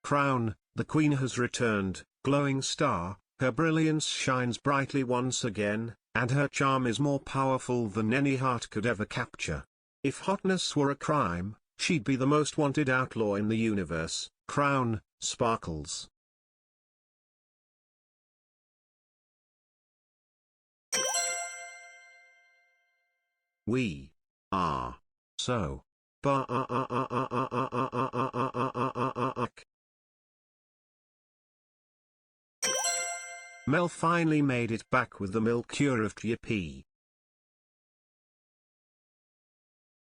Crown, the Queen has returned, glowing star, her brilliance shines brightly once again, and her charm is more powerful than any heart could ever capture. If hotness were a crime, she'd be the most wanted outlaw in the universe. Crown, sparkles. We are so back. Mel finally made it back with the milk cure of Yippee.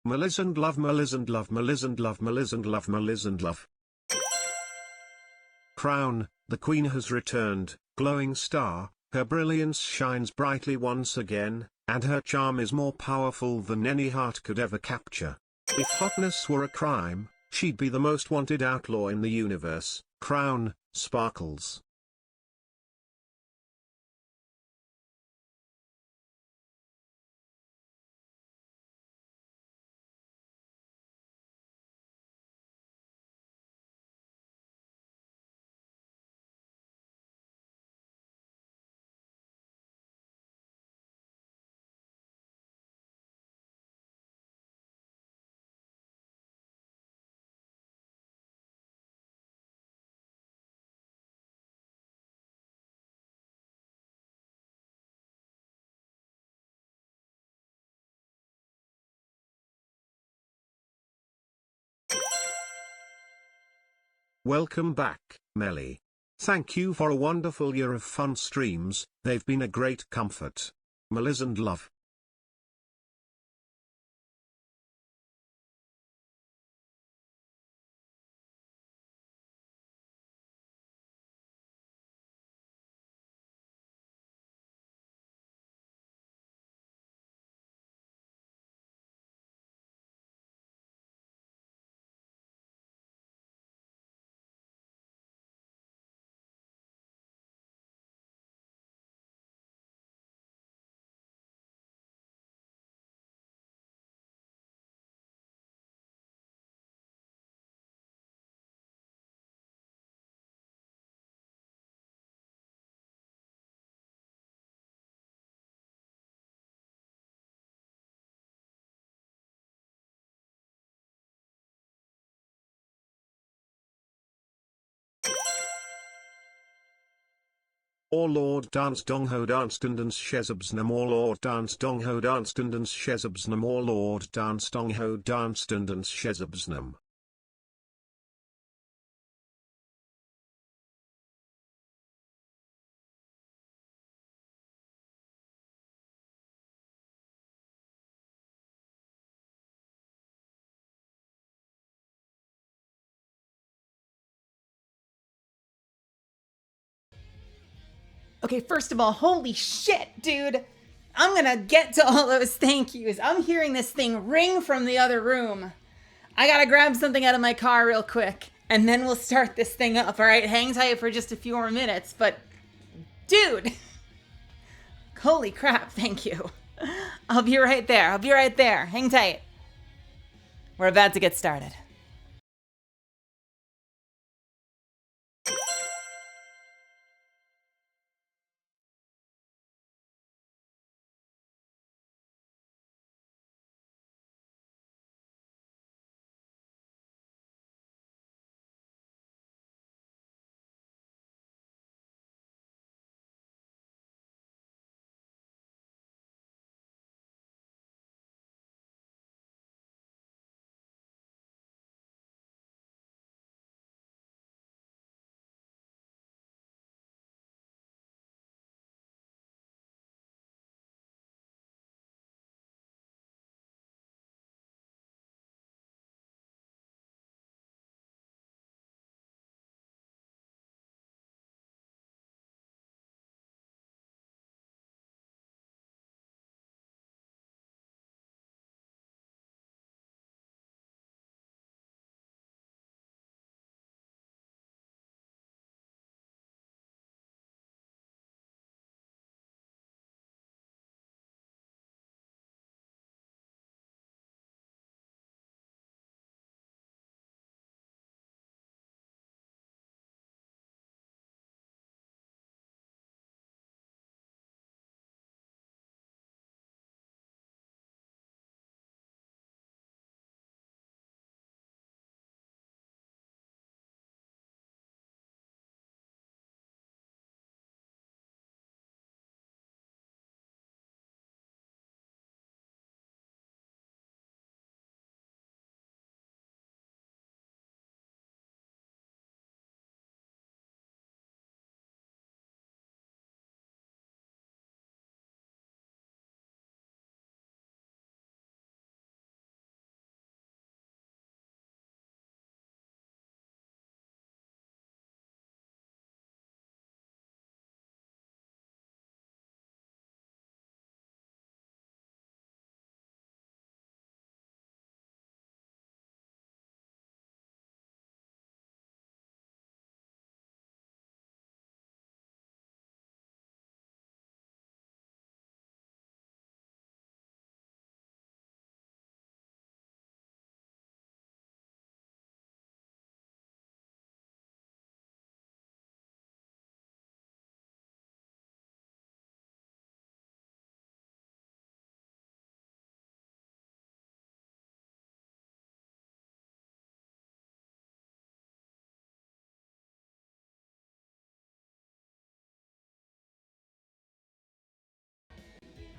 Melisand love, Melisand love, Melisand love, Melisand love, Melisand love. Crown, the Queen has returned, glowing star, her brilliance shines brightly once again, and her charm is more powerful than any heart could ever capture. If hotness were a crime, she'd be the most wanted outlaw in the universe. Crown, sparkles. Welcome back, Melly. Thank you for a wonderful year of fun streams, they've been a great comfort. Melisand love. Or Lord dance dong ho dance tendance shezabsnam or Lord dance dong ho dance tendance shezabsnam or Lord dance dong ho dance tendance shezabsnam. Okay, first of all, holy shit, dude. I'm gonna get to all those thank yous. I'm hearing this thing ring from the other room. I gotta grab something out of my car real quick, and then we'll start this thing up, alright? Hang tight for just a few more minutes, but dude! Holy crap, thank you. I'll be right there. I'll be right there. Hang tight. We're about to get started.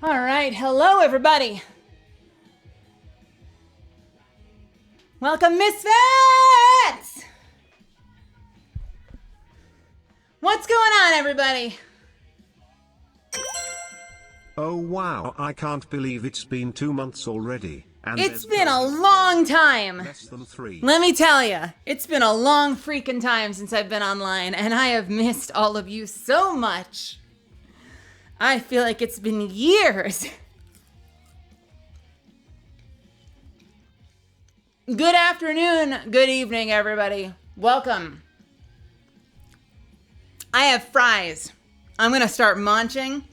All right, hello everybody. Welcome, Misfits! What's going on, everybody? Oh wow, I can't believe it's been 2 months already. And It's been a long time. less than 3. Let me tell you, it's been a long freaking time since I've been online, and I have missed all of you so much. I feel like it's been years. Good afternoon, good evening, everybody. Welcome. I have fries. I'm gonna start munching.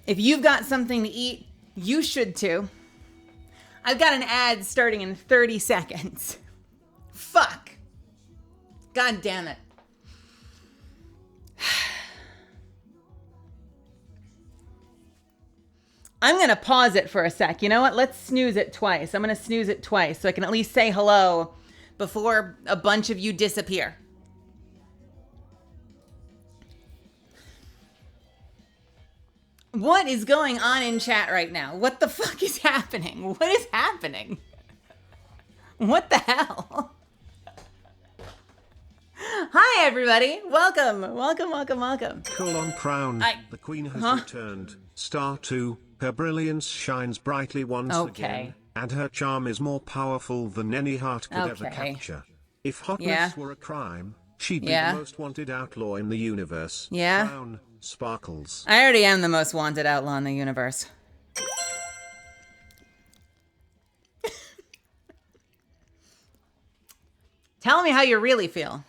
If you've got something to eat, you should too. I've got an ad starting in 30 seconds. Fuck. God damn it. I'm going to pause it for a sec. You know what? Let's snooze it twice. I'm going to snooze it twice so I can at least say hello before a bunch of you disappear. What is going on in chat right now? What the fuck is happening? What is happening? What the hell? Hi, everybody. Welcome. Welcome. Colon crown. The queen has returned. Star 2. Her brilliance shines brightly once again, and her charm is more powerful than any heart could ever capture. If hotness were a crime, she'd be the most wanted outlaw in the universe. Crown sparkles. I already am the most wanted outlaw in the universe. Tell me how you really feel.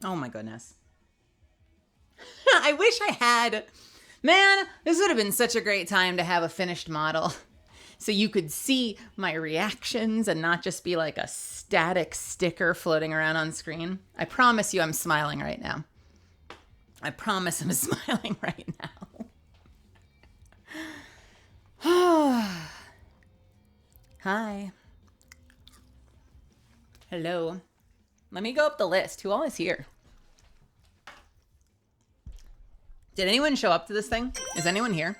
Oh my goodness. I wish I had. Man, this would have been such a great time to have a finished model. So you could see my reactions and not just be like a static sticker floating around on screen. I promise you I'm smiling right now. I promise I'm smiling right now. Hi. Hello. Let me go up the list. Who all is here? Did anyone show up to this thing? Is anyone here?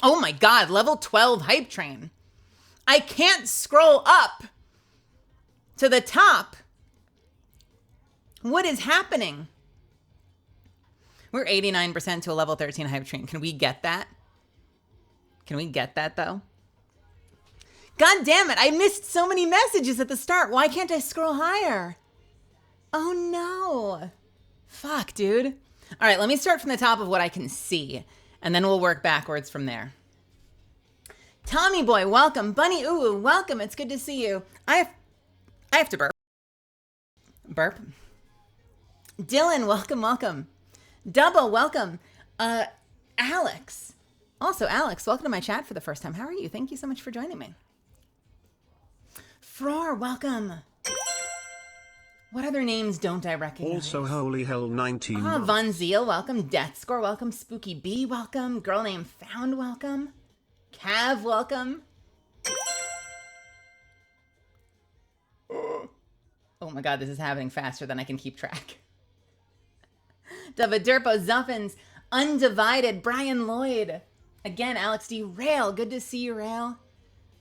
Oh my god, level 12 hype train. I can't scroll up to the top. What is happening? We're 89% to a level 13 hype train. Can we get that? Can we get that though? God damn it, I missed so many messages at the start. Why can't I scroll higher? Oh no. Fuck, dude. All right, let me start from the top of what I can see, and then we'll work backwards from there. Tommy boy, welcome. Bunny ooh, welcome. It's good to see you. I have to burp. Burp. Dylan, welcome. Double, welcome. Alex. Also, Alex, welcome to my chat for the first time. How are you? Thank you so much for joining me. Fror, welcome. What other names don't I recognize? Also, Holy Hell 19. Von Zeal, welcome. Death Score, welcome. Spooky B, welcome. Girl Named Found, welcome. Cav, welcome. Oh my god, this is happening faster than I can keep track. Davadurpo, Zuffins, Undivided, Brian Lloyd. Again, Alex D. Rail, good to see you, Rail.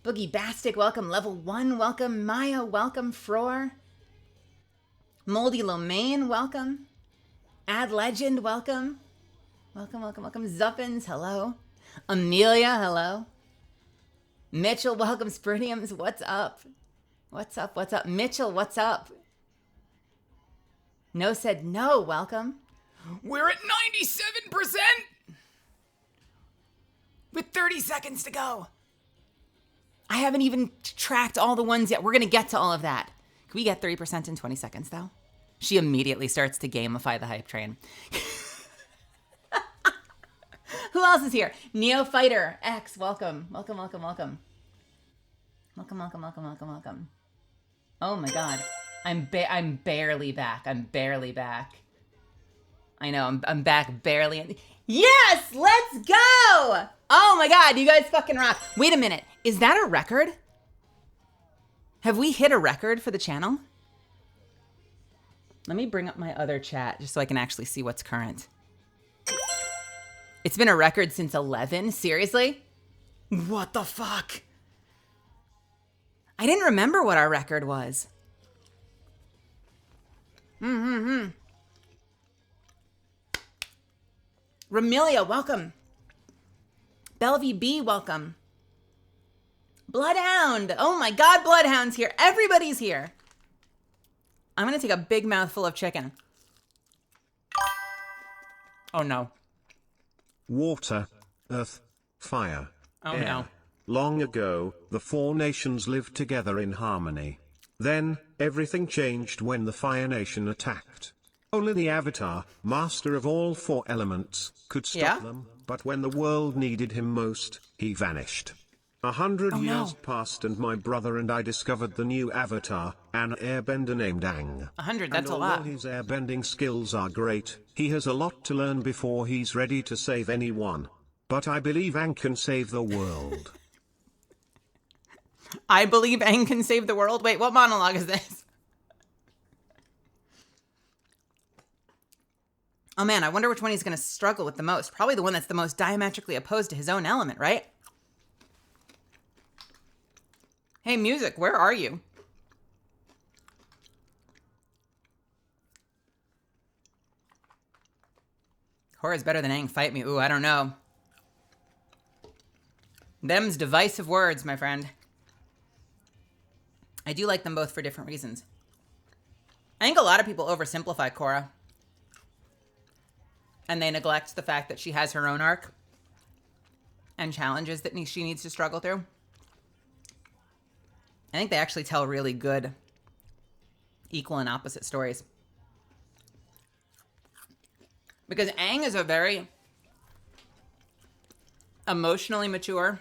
Boogie Bastic, welcome. Level 1, welcome. Maya, welcome. Fror. Moldy Lomain, welcome. Ad Legend, welcome. Welcome. Zuffins, hello. Amelia, hello. Mitchell, welcome. Spiridiums, what's up? What's up? Mitchell, what's up? No said no, welcome. We're at 97%! With 30 seconds to go. I haven't even tracked all the ones yet. We're going to get to all of that. Can we get 30% in 20 seconds, though? She immediately starts to gamify the hype train. Who else is here? Neo Fighter X, welcome. Welcome. Oh my god. I'm barely back. I know, I'm back barely. Yes, let's go! Oh my god, you guys fucking rock. Wait a minute, is that a record? Have we hit a record for the channel? Let me bring up my other chat just so I can actually see what's current. It's been a record since 11? Seriously? What the fuck? I didn't remember what our record was. Ramilia, welcome. Bellevue B, welcome. Bloodhound. Oh my God, Bloodhound's here. Everybody's here. I'm going to take a big mouthful of chicken. Oh no. Water, earth, fire, Oh air. no. Long ago, the 4 nations lived together in harmony. Then, everything changed when the Fire Nation attacked. Only the Avatar, master of all 4 elements, could stop them, but when the world needed him most, he vanished. 100 years passed and my brother and I discovered the new Avatar, an airbender named Aang. 100, that's and a lot. although his airbending skills are great, he has a lot to learn before he's ready to save anyone. But I believe Aang can save the world. I believe Aang can save the world. Wait, what monologue is this? Oh man, I wonder which one he's going to struggle with the most. Probably the one that's the most diametrically opposed to his own element, right? Hey, music, where are you? Korra's better than Aang. Fight me. Ooh, I don't know. Them's divisive words, my friend. I do like them both for different reasons. I think a lot of people oversimplify Korra. And they neglect the fact that she has her own arc and challenges that she needs to struggle through. I think they actually tell really good equal and opposite stories. Because Aang is a very emotionally mature,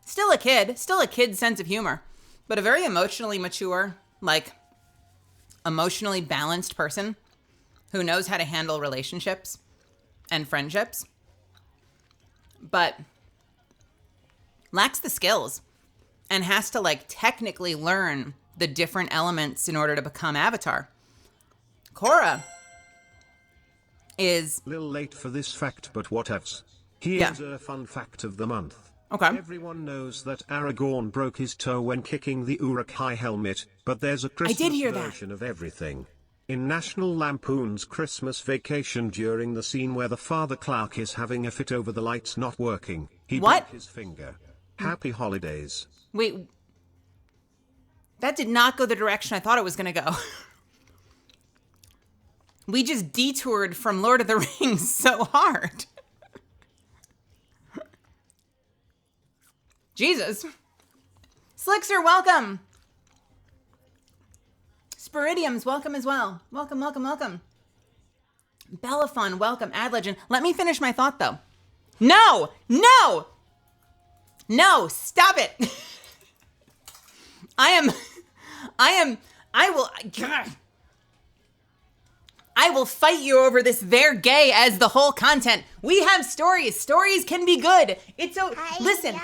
still a kid's sense of humor, but a very emotionally mature, like emotionally balanced person who knows how to handle relationships and friendships, but lacks the skills and has to like technically learn the different elements in order to become Avatar. Korra is... Little late for this fact, but whatevs. Here's a fun fact of the month. Okay. Everyone knows that Aragorn broke his toe when kicking the Uruk-hai helmet, but there's a Christmas version of everything. In National Lampoon's Christmas Vacation, during the scene where the Father Clark is having a fit over the lights not working, he broke his finger. Happy holidays. Wait. That did not go the direction I thought it was going to go. We just detoured from Lord of the Rings so hard. Jesus. Slickster, welcome. Spiridiums, welcome as well. Welcome, welcome, welcome. Bellafon, welcome. Ad Legend. Let me finish my thought, though. No! No! No, stop it. I will fight you over this they're gay as the whole content. We have stories. Stories can be good. Listen,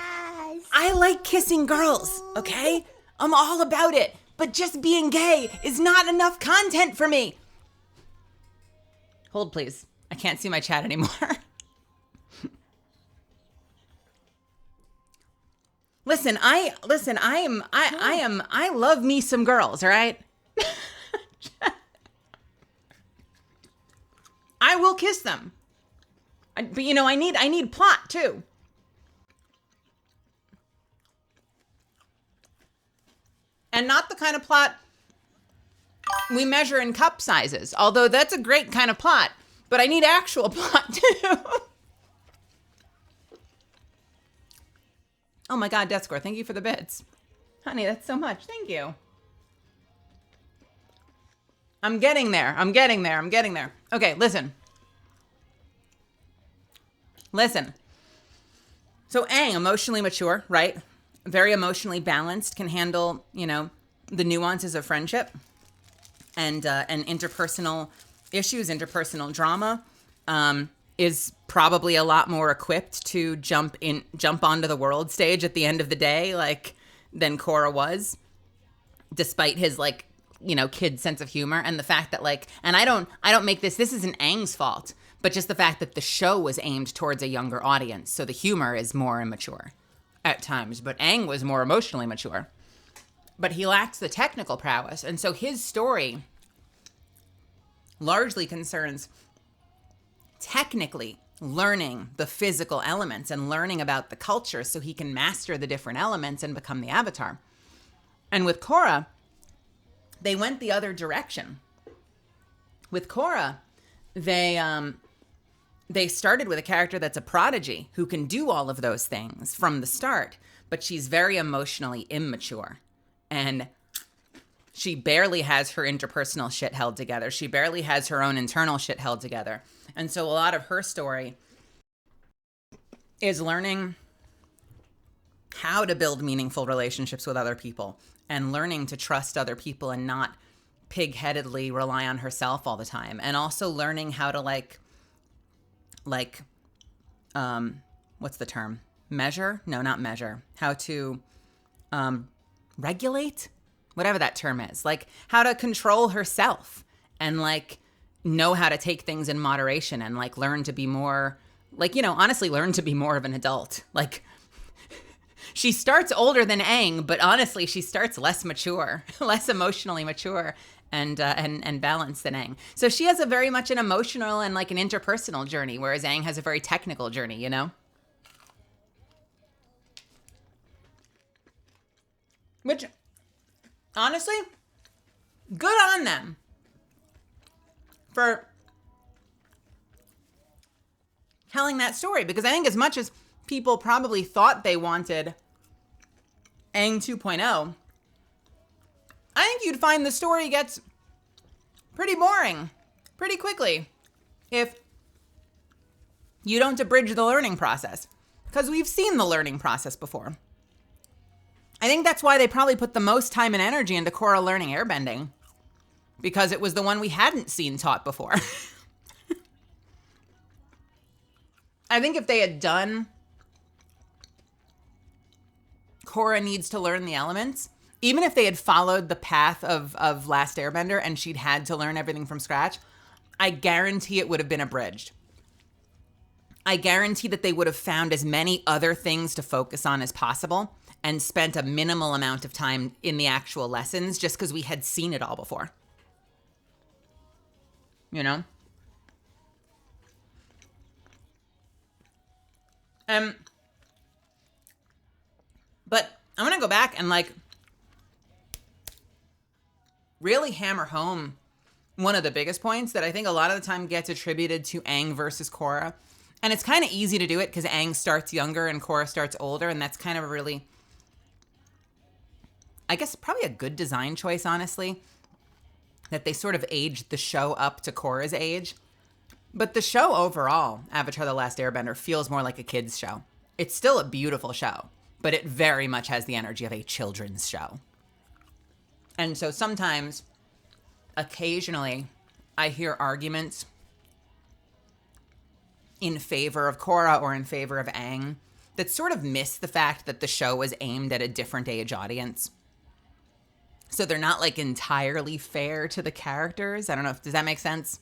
I like kissing girls, okay? I'm all about it. But just being gay is not enough content for me. Hold, please. I can't see my chat anymore. I love me some girls, all right? I will kiss them. But I need plot too. And not the kind of plot we measure in cup sizes, although that's a great kind of plot, but I need actual plot too. Oh my God, Deathscore, thank you for the bits. Honey, that's so much. Thank you. I'm getting there. Okay, listen. So Aang, emotionally mature, right? Very emotionally balanced, can handle, the nuances of friendship and interpersonal issues, interpersonal drama, is probably a lot more equipped to jump onto the world stage at the end of the day. Like, than Korra was, despite his like, kid sense of humor, and the fact that like, and I don't make this isn't Aang's fault, but just the fact that the show was aimed towards a younger audience, so the humor is more immature at times, but Aang was more emotionally mature. But he lacks the technical prowess, and so his story largely concerns technically learning the physical elements and learning about the culture so he can master the different elements and become the Avatar. And with Korra, they went the other direction. With Korra, they started with a character that's a prodigy who can do all of those things from the start, but she's very emotionally immature. And she barely has her interpersonal shit held together. She barely has her own internal shit held together. And so a lot of her story is learning how to build meaningful relationships with other people and learning to trust other people and not pig-headedly rely on herself all the time. And also learning how to what's the term? Measure? No, not measure. How to regulate? Whatever that term is. Like how to control herself and like know how to take things in moderation and like learn to be more, like, honestly learn to be more of an adult. Like she starts older than Aang, but honestly she starts less mature, less emotionally mature and balanced than Aang. So she has a very much an emotional and like an interpersonal journey, whereas Aang has a very technical journey, Which, honestly, good on them for telling that story. Because I think as much as people probably thought they wanted Aang 2.0, I think you'd find the story gets pretty boring pretty quickly if you don't abridge the learning process. Because we've seen the learning process before. I think that's why they probably put the most time and energy into Korra learning airbending, because it was the one we hadn't seen taught before. I think if they had done Korra needs to learn the elements, even if they had followed the path of Last Airbender and she'd had to learn everything from scratch, I guarantee it would have been abridged. I guarantee that they would have found as many other things to focus on as possible and spent a minimal amount of time in the actual lessons just because we had seen it all before. But I'm going to go back and like really hammer home one of the biggest points that I think a lot of the time gets attributed to Aang versus Korra. And it's kind of easy to do it because Aang starts younger and Korra starts older. And that's kind of a really, I guess, probably a good design choice, honestly, that they sort of aged the show up to Korra's age. But the show overall, Avatar The Last Airbender, feels more like a kid's show. It's still a beautiful show, but it very much has the energy of a children's show. And so sometimes, occasionally, I hear arguments in favor of Korra or in favor of Aang that sort of miss the fact that the show was aimed at a different age audience. So they're not like entirely fair to the characters. I don't know does that make sense?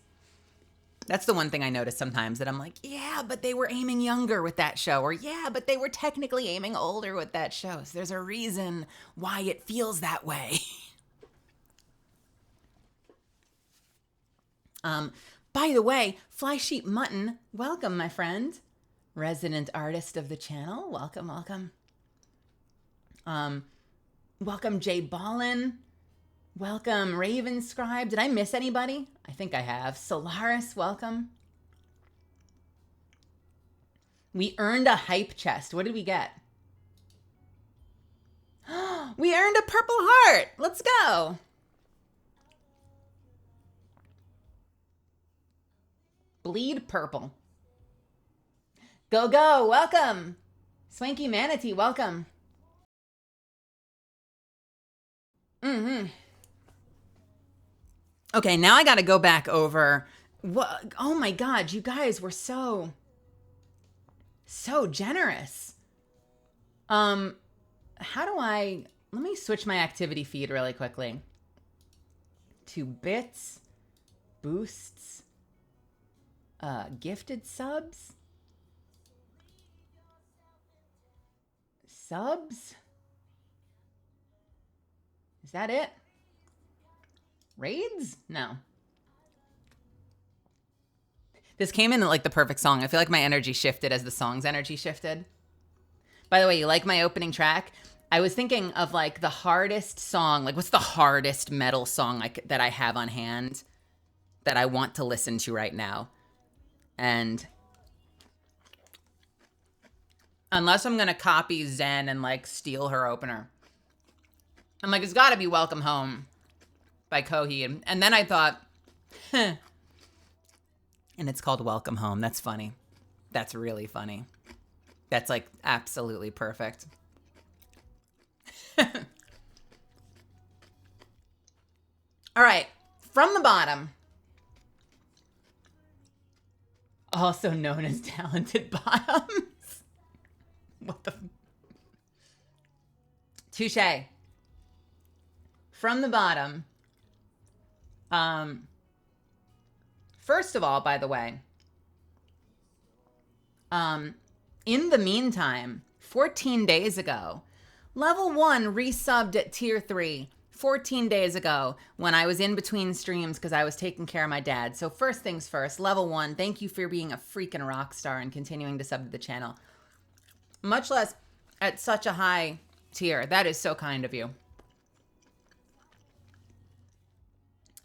That's the one thing I notice sometimes, that I'm like, yeah, but they were aiming younger with that show. Or yeah, but they were technically aiming older with that show. So there's a reason why it feels that way. By the way, Fly Sheep Mutton, welcome, my friend. Resident artist of the channel. Welcome, welcome. Welcome, Jay Ballin. Welcome, Raven Scribe. Did I miss anybody? I think I have. Solaris, welcome. We earned a hype chest. What did we get? We earned a purple heart. Let's go. Bleed purple. Go, go. Welcome. Swanky Manatee, welcome. Okay, now I got to go back over what. Oh my God, you guys were so generous. How do I let me switch my activity feed really quickly to bits, boosts, gifted subs, subs. Is that it? Raids? No. This came in like the perfect song. I feel like my energy shifted as the song's energy shifted. By the way, you like my opening track? I was thinking of like the hardest song. Like, what's the hardest metal song that I have on hand that I want to listen to right now? And unless I'm going to copy Zen and like steal her opener, I'm like, it's got to be Welcome Home by Coheed. And then I thought, and it's called Welcome Home. That's funny. That's really funny. That's like absolutely perfect. All right. From the bottom, also known as Talented Bottoms. What the? Touche. From the bottom. First of all, by the way, in the meantime, 14 days ago, Level 1 resubbed at Tier 3 14 days ago when I was in between streams because I was taking care of my dad. So first things first, Level 1, thank you for being a freaking rock star and continuing to sub to the channel. Much less at such a high tier. That is so kind of you.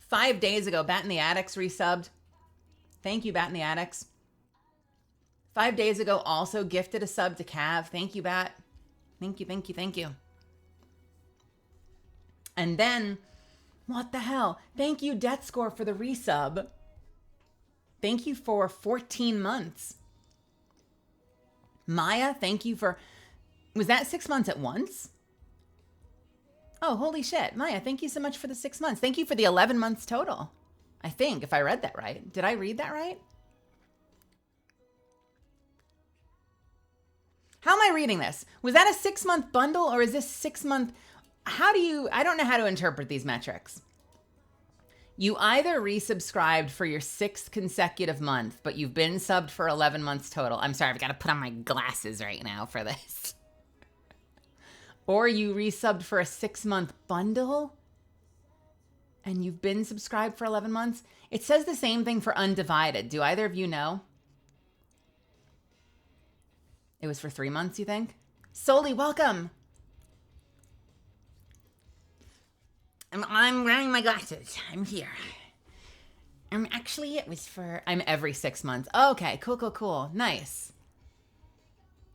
5 days ago, Bat in the Attics resubbed. Thank you, Bat in the Attics. 5 days ago, also gifted a sub to Cav. Thank you, Bat. Thank you, thank you, thank you. And then, what the hell? Thank you, Death Score, for the resub. Thank you for 14 months. Maya, thank you for... Was that 6 months at once? Oh, holy shit. Maya, thank you so much for the 6 months. Thank you for the 11 months total. I think, if I read that right. Did I read that right? How am I reading this? Was that a 6 month bundle or is this 6 month? How do you, I don't know how to interpret these metrics. You either resubscribed for your 6th consecutive month, but you've been subbed for 11 months total. I'm sorry, I've got to put on my glasses right now for this. Or you resubbed for a 6 month bundle and you've been subscribed for 11 months. It says the same thing for Undivided. Do either of you know? It was for 3 months, you think? Soli, welcome. I'm wearing my glasses. I'm here. Actually, it was for... I'm every 6 months. Okay, cool, cool, cool. Nice.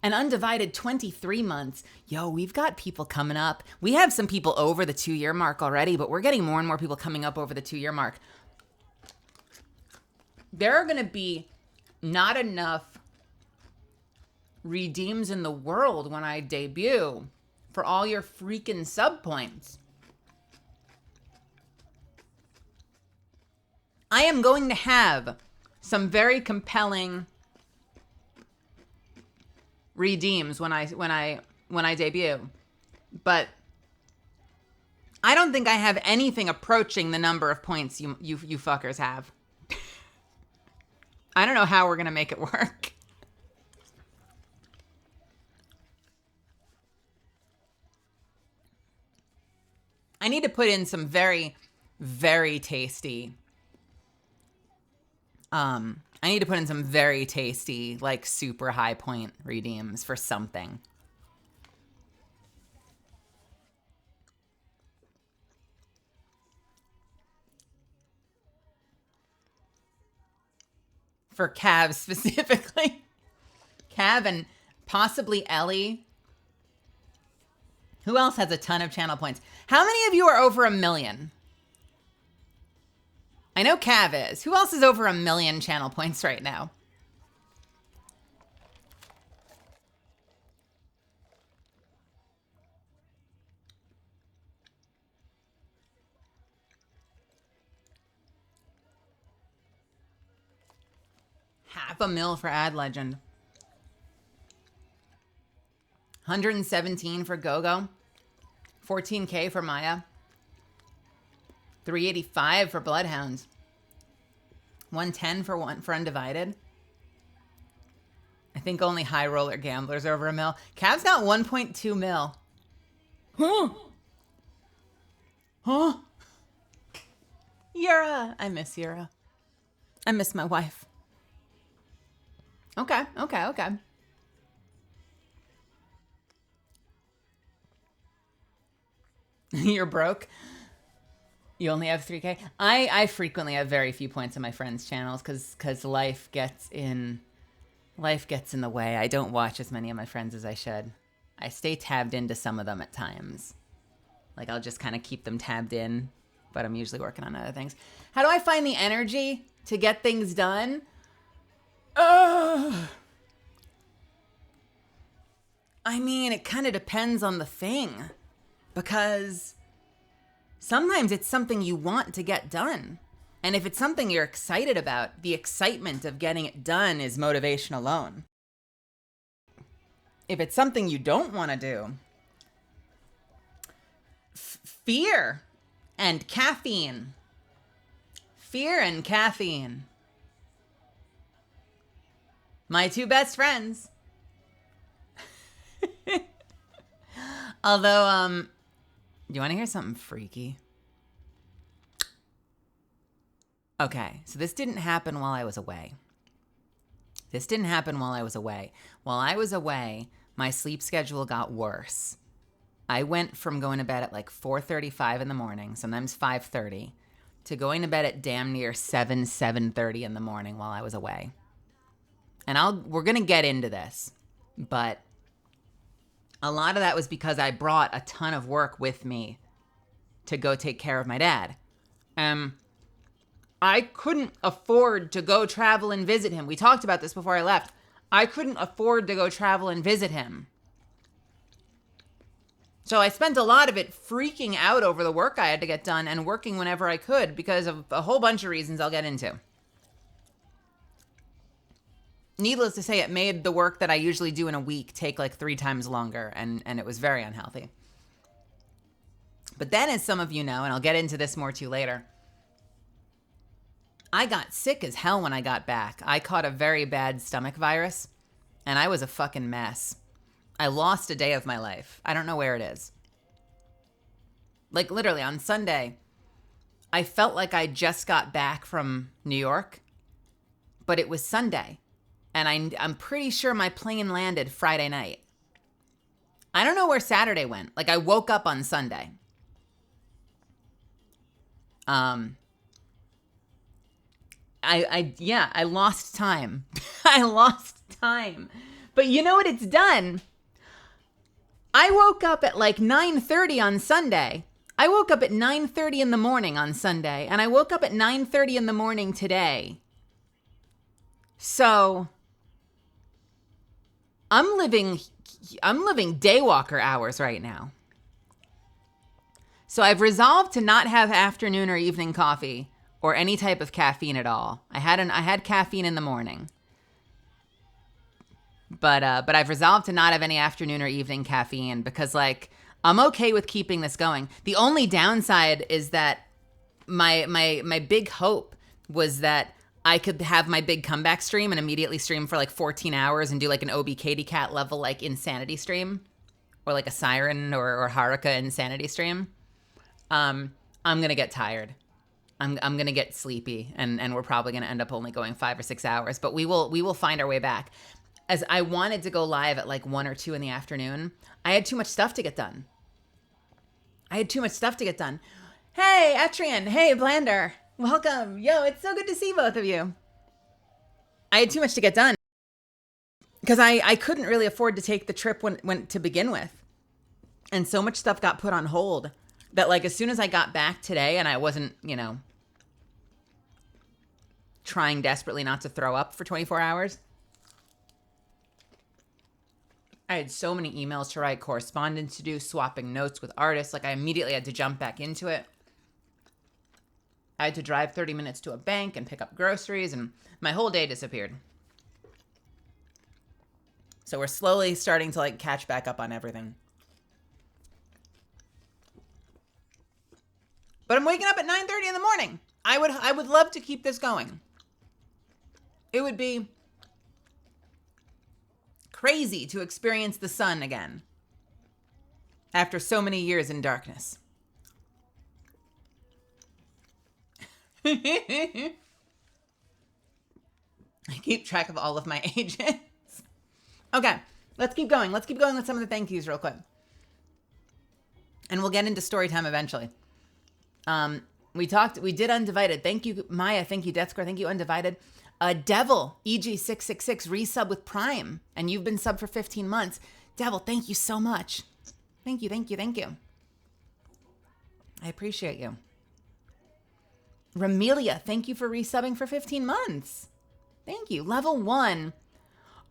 And Undivided, 23 months. Yo, we've got people coming up. We have some people over the 2-year mark already, but we're getting more and more people coming up over the 2-year mark. There are going to be not enough redeems in the world when I debut for all your freaking sub points. I am going to have some very compelling redeems when I debut, but I don't think I have anything approaching the number of points you fuckers have. I don't know how we're gonna make it work. I need to put in some very, very tasty. I need to put in some very tasty, like super high point redeems for something. For Cav specifically. Cav and possibly Ellie. Who else has a ton of channel points? How many of you are over 1 million? I know Cav is. Who else is over 1 million channel points right now? $500,000 for Ad Legend. 117 for GoGo. 14K for Maya. 385 for Bloodhounds. 110 for Undivided. I think only high roller gamblers are over $1 mil. Cav's got 1.2 mil. Huh? Huh? Yura. I miss Yura. I miss my wife. Okay. You're broke. You only have 3K. I frequently have very few points on my friends' channels because life gets in the way. I don't watch as many of my friends as I should. I stay tabbed into some of them at times. Like I'll just kind of keep them tabbed in, but I'm usually working on other things. How do I find the energy to get things done? I mean, it kind of depends on the thing, because sometimes it's something you want to get done. And if it's something you're excited about, the excitement of getting it done is motivation alone. If it's something you don't want to do, fear and caffeine. Fear and caffeine. My two best friends. Although, do you want to hear something freaky? Okay, so this didn't happen while I was away. While I was away, my sleep schedule got worse. I went from going to bed at like 4:35 in the morning, sometimes 5:30, to going to bed at damn near 7:30 in the morning while I was away. And we're going to get into this, but a lot of that was because I brought a ton of work with me to go take care of my dad. I couldn't afford to go travel and visit him. We talked about this before I left. I couldn't afford to go travel and visit him. So I spent a lot of it freaking out over the work I had to get done and working whenever I could because of a whole bunch of reasons I'll get into. Needless to say, it made the work that I usually do in a week take like 3 times longer, and it was very unhealthy. But then, as some of you know, and I'll get into this more too later, I got sick as hell when I got back. I caught a very bad stomach virus, and I was a fucking mess. I lost a day of my life. I don't know where it is. Like, literally, on Sunday, I felt like I just got back from New York, but it was Sunday. And I'm pretty sure my plane landed Friday night. I don't know where Saturday went. Like, I woke up on Sunday. I lost time. I lost time. But you know what it's done? I woke up at like 9:30 on Sunday. I woke up at 9:30 in the morning on Sunday. And I woke up at 9:30 in the morning today. So I'm living daywalker hours right now. So I've resolved to not have afternoon or evening coffee or any type of caffeine at all. I had caffeine in the morning. But I've resolved to not have any afternoon or evening caffeine because, like, I'm okay with keeping this going. The only downside is that my big hope was that I could have my big comeback stream and immediately stream for like 14 hours and do like an OB Katy Cat level like insanity stream or like a Siren or Haruka insanity stream. I'm going to get tired. I'm going to get sleepy and we're probably going to end up only going 5 or 6 hours, but we will find our way back. As I wanted to go live at like 1 or 2 in the afternoon, I had too much stuff to get done. Hey, Atrian. Hey, Blander. Welcome. Yo, it's so good to see both of you. I had too much to get done because I couldn't really afford to take the trip when to begin with. And so much stuff got put on hold that, like, as soon as I got back today and I wasn't, trying desperately not to throw up for 24 hours, I had so many emails to write, correspondence to do, swapping notes with artists. Like, I immediately had to jump back into it. I had to drive 30 minutes to a bank and pick up groceries, and my whole day disappeared. So we're slowly starting to, like, catch back up on everything. But I'm waking up at 9:30 in the morning. I would love to keep this going. It would be crazy to experience the sun again after so many years in darkness. I keep track of all of my agents. Okay, let's keep going. Let's keep going with some of the thank yous real quick. And we'll get into story time eventually. We did Undivided. Thank you, Maya. Thank you, Deathscore. Thank you, Undivided. Devil, EG666, resub with Prime. And you've been sub for 15 months. Devil, thank you so much. Thank you, thank you, thank you. I appreciate you. Ramelia, thank you for resubbing for 15 months. Thank you. Level 1.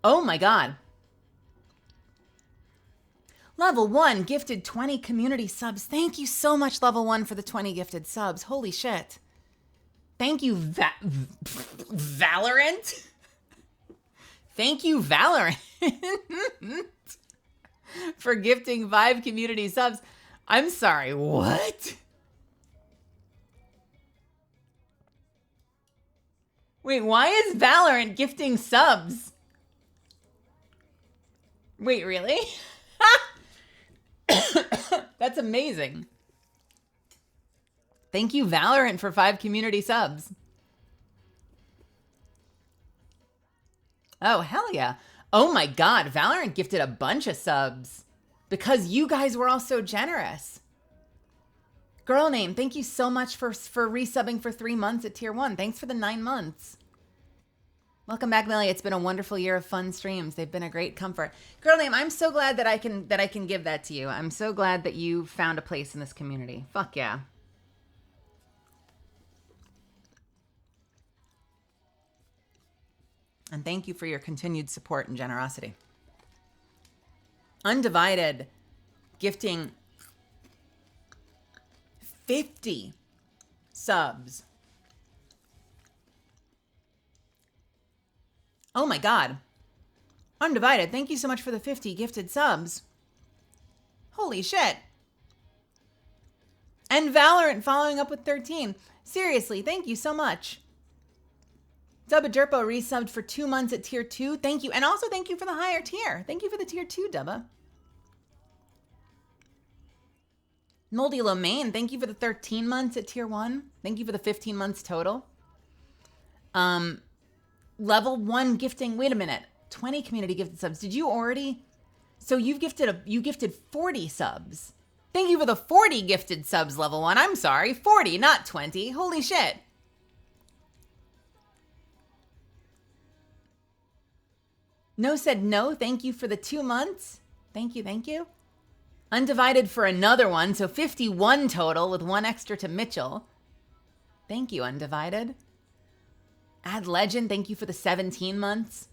Oh my God. Level 1 gifted 20 community subs. Thank you so much, Level 1, for the 20 gifted subs. Holy shit. Thank you, Valorant. Thank you, Valorant, for gifting 5 community subs. I'm sorry, what? Wait, why is Valorant gifting subs? Wait, really? That's amazing. Thank you, Valorant, for 5 community subs. Oh, hell yeah. Oh my God, Valorant gifted a bunch of subs because you guys were all so generous. Girl name, thank you so much for resubbing for 3 months at tier 1. Thanks for the 9 months. Welcome back, Millie. It's been a wonderful year of fun streams. They've been a great comfort. Girl name, I'm so glad that I can give that to you. I'm so glad that you found a place in this community. Fuck yeah. And thank you for your continued support and generosity. Undivided, gifting 50 subs. Oh my God. Undivided, thank you so much for the 50 gifted subs. Holy shit. And Valorant following up with 13. Seriously, thank you so much. Dubba Derpo resubbed for 2 months at tier 2. Thank you. And also thank you for the higher tier. Thank you for the tier 2, Dubba. Moldy Lomain, thank you for the 13 months at tier 1. Thank you for the 15 months total. Level 1 gifting. Wait a minute. 20 community gifted subs. Did you already? So you gifted 40 subs. Thank you for the 40 gifted subs, level 1. I'm sorry. 40, not 20. Holy shit. No said no. Thank you for the 2 months. Thank you. Thank you. Undivided for another one. So 51 total with 1 extra to Mitchell. Thank you, Undivided. Add Legend, thank you for the 17 months.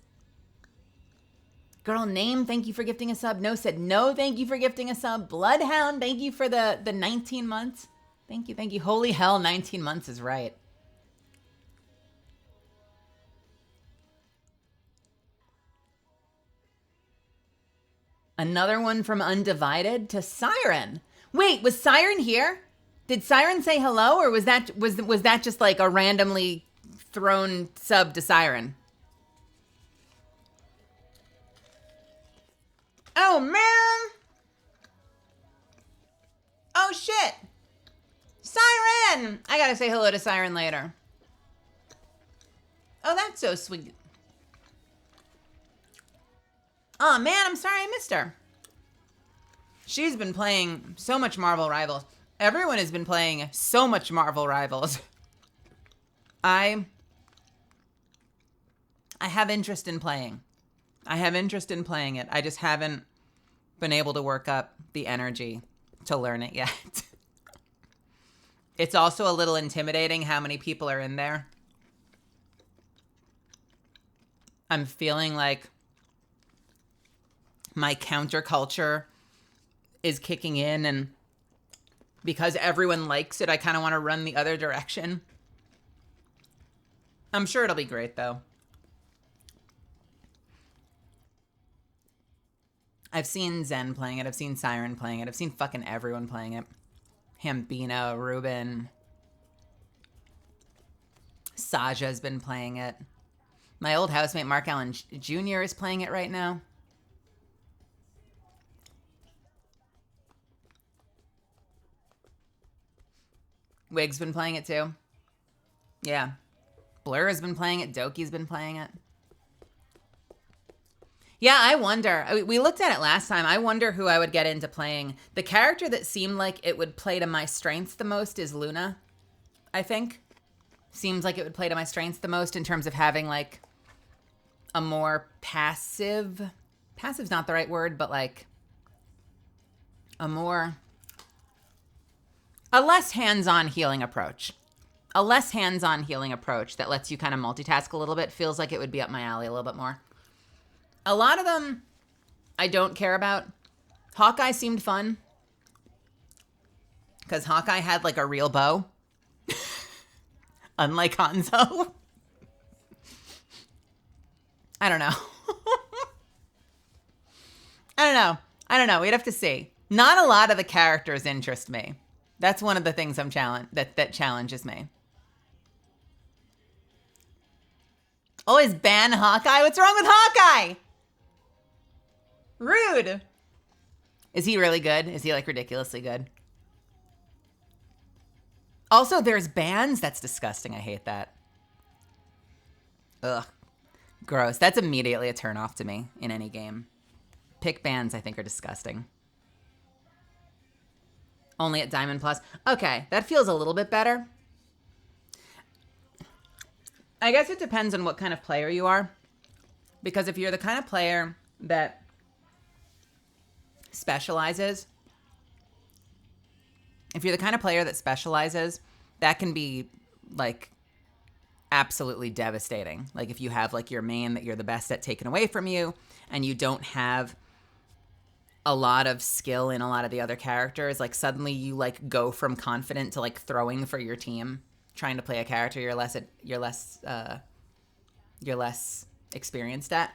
Girl Name, thank you for gifting a sub. No said no, thank you for gifting a sub. Bloodhound, thank you for the 19 months. Thank you, thank you. Holy hell, 19 months is right. Another one from Undivided to Siren. Wait, was Siren here? Did Siren say hello, or was that just like a randomly thrown sub to Siren? Oh man! Oh shit! Siren! I gotta say hello to Siren later. Oh, that's so sweet. Oh man, I'm sorry I missed her. She's been playing so much Marvel Rivals. Everyone has been playing so much Marvel Rivals. I have interest in playing. I have interest in playing it. I just haven't been able to work up the energy to learn it yet. It's also a little intimidating how many people are in there. I'm feeling like my counterculture is kicking in, and because everyone likes it, I kind of want to run the other direction. I'm sure it'll be great, though. I've seen Zen playing it. I've seen Siren playing it. I've seen fucking everyone playing it. Hambino, Ruben. Saja's been playing it. My old housemate Mark Allen Jr. is playing it right now. Wig's been playing it too. Yeah. Blur has been playing it. Doki's been playing it. Yeah, I wonder. We looked at it last time. I wonder who I would get into playing. The character that seemed like it would play to my strengths the most is Luna, I think. Seems like it would play to my strengths the most in terms of having, like, a more passive... Passive's not the right word, but, like, a less hands-on healing approach. A less hands-on healing approach that lets you kind of multitask a little bit. Feels like it would be up my alley a little bit more. A lot of them I don't care about. Hawkeye seemed fun. Because Hawkeye had, like, a real bow. Unlike Hanzo. I don't know. I don't know. We'd have to see. Not a lot of the characters interest me. That's one of the things that challenges me. Always ban Hawkeye? What's wrong with Hawkeye? Rude. Is he really good? Is he, like, ridiculously good? Also, there's bans. That's disgusting. I hate that. Ugh. Gross. That's immediately a turnoff to me in any game. Pick bans, I think, are disgusting. Only at Diamond Plus. Okay, that feels a little bit better. I guess it depends on what kind of player you are. Because if you're the kind of player that specializes, that can be, like, absolutely devastating. Like, if you have, like, your main that you're the best at taken away from you, and you don't have a lot of skill in a lot of the other characters, like, suddenly you, like, go from confident to, like, throwing for your team, trying to play a character you're less experienced at.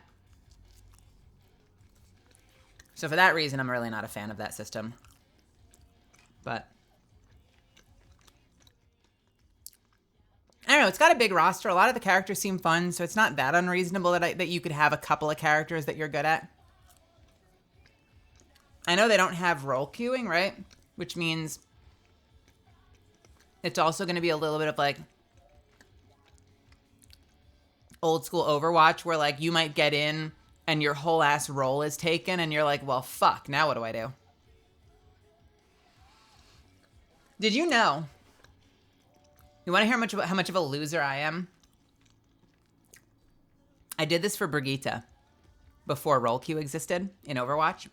So for that reason, I'm really not a fan of that system. But I don't know, it's got a big roster. A lot of the characters seem fun, so it's not that unreasonable that you could have a couple of characters that you're good at. I know they don't have role queuing, right? Which means it's also going to be a little bit of, like, old school Overwatch where, like, you might get in and your whole ass role is taken and you're like, well, fuck, now what do I do? Did you know? You want to hear how much of a loser I am? I did this for Brigitte before role queue existed in Overwatch.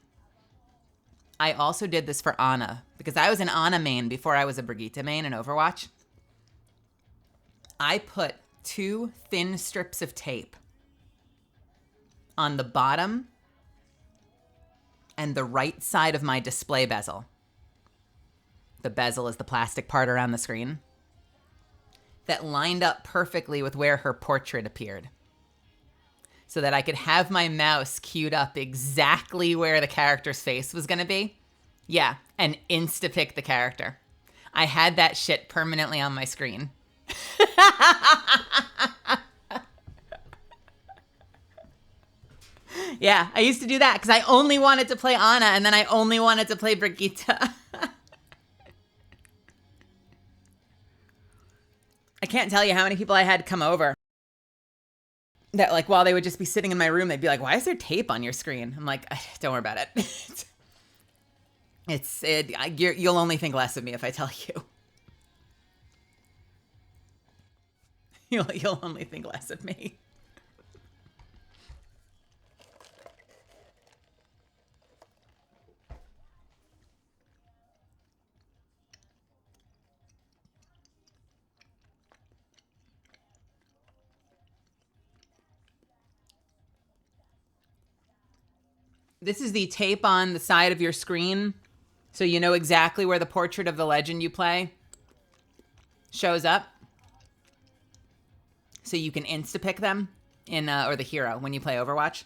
I also did this for Ana because I was an Ana main before I was a Brigitte main in Overwatch. I put 2 thin strips of tape on the bottom and the right side of my display bezel. The bezel is the plastic part around the screen that lined up perfectly with where her portrait appeared, so that I could have my mouse queued up exactly where the character's face was going to be. Yeah, and insta-pick the character. I had that shit permanently on my screen. Yeah, I used to do that because I only wanted to play Ana and then I only wanted to play Brigitte. I can't tell you how many people I had come over that, like, while they would just be sitting in my room, they'd be like, why is there tape on your screen? I'm like, don't worry about it. You'll only think less of me if I tell you. You'll only think less of me. This is the tape on the side of your screen, so you know exactly where the portrait of the legend you play shows up. So you can insta-pick them in, or the hero when you play Overwatch.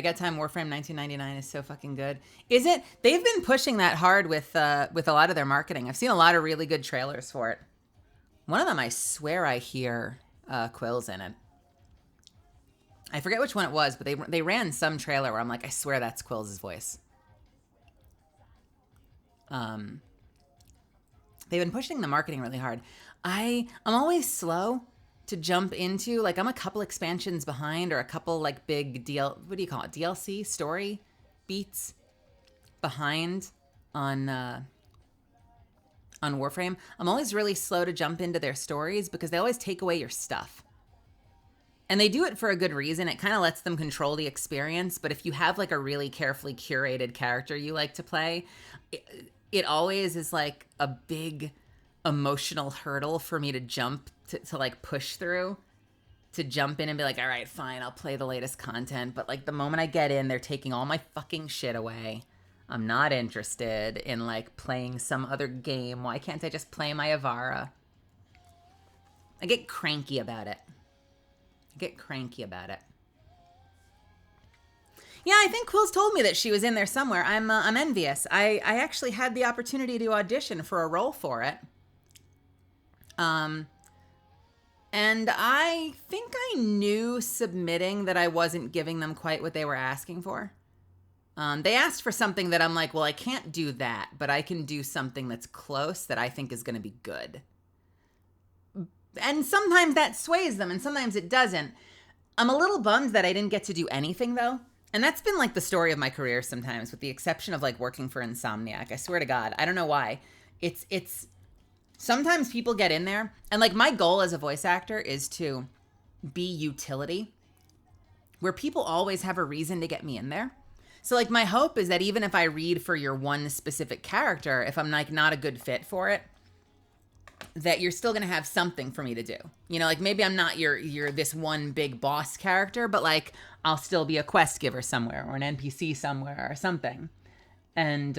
The Get Time Warframe 1999 is so fucking good. Is it? They've been pushing that hard with a lot of their marketing. I've seen a lot of really good trailers for it. One of them, I swear I hear Quill's in it. I forget which one it was, but they ran some trailer where I'm like, I swear that's Quill's voice. They've been pushing the marketing really hard. I'm always slow to jump into, like, I'm a couple expansions behind, or a couple like big what do you call it? DLC story beats behind on Warframe. I'm always really slow to jump into their stories because they always take away your stuff. And they do it for a good reason. It kind of lets them control the experience. But if you have like a really carefully curated character you like to play, it always is like a big emotional hurdle for me to jump to like push through, to jump in and be like, all right, fine, I'll play the latest content. But like the moment I get in, they're taking all my fucking shit away. I'm not interested in like playing some other game. Why can't I just play my Avara? I get cranky about it. Yeah, I think Quill's told me that she was in there somewhere. I'm envious. I actually had the opportunity to audition for a role for it. And I think I knew submitting that I wasn't giving them quite what they were asking for. They asked for something that I'm like, well, I can't do that, but I can do something that's close that I think is going to be good. And sometimes that sways them, and sometimes it doesn't. I'm a little bummed that I didn't get to do anything, though. And that's been like the story of my career sometimes, with the exception of like working for Insomniac. I swear to God, I don't know why. It's sometimes people get in there, and like my goal as a voice actor is to be utility, where people always have a reason to get me in there. So like my hope is that even if I read for your one specific character, if I'm like not a good fit for it, that you're still going to have something for me to do. You know, like maybe I'm not your this one big boss character, but like I'll still be a quest giver somewhere, or an NPC somewhere, or something. And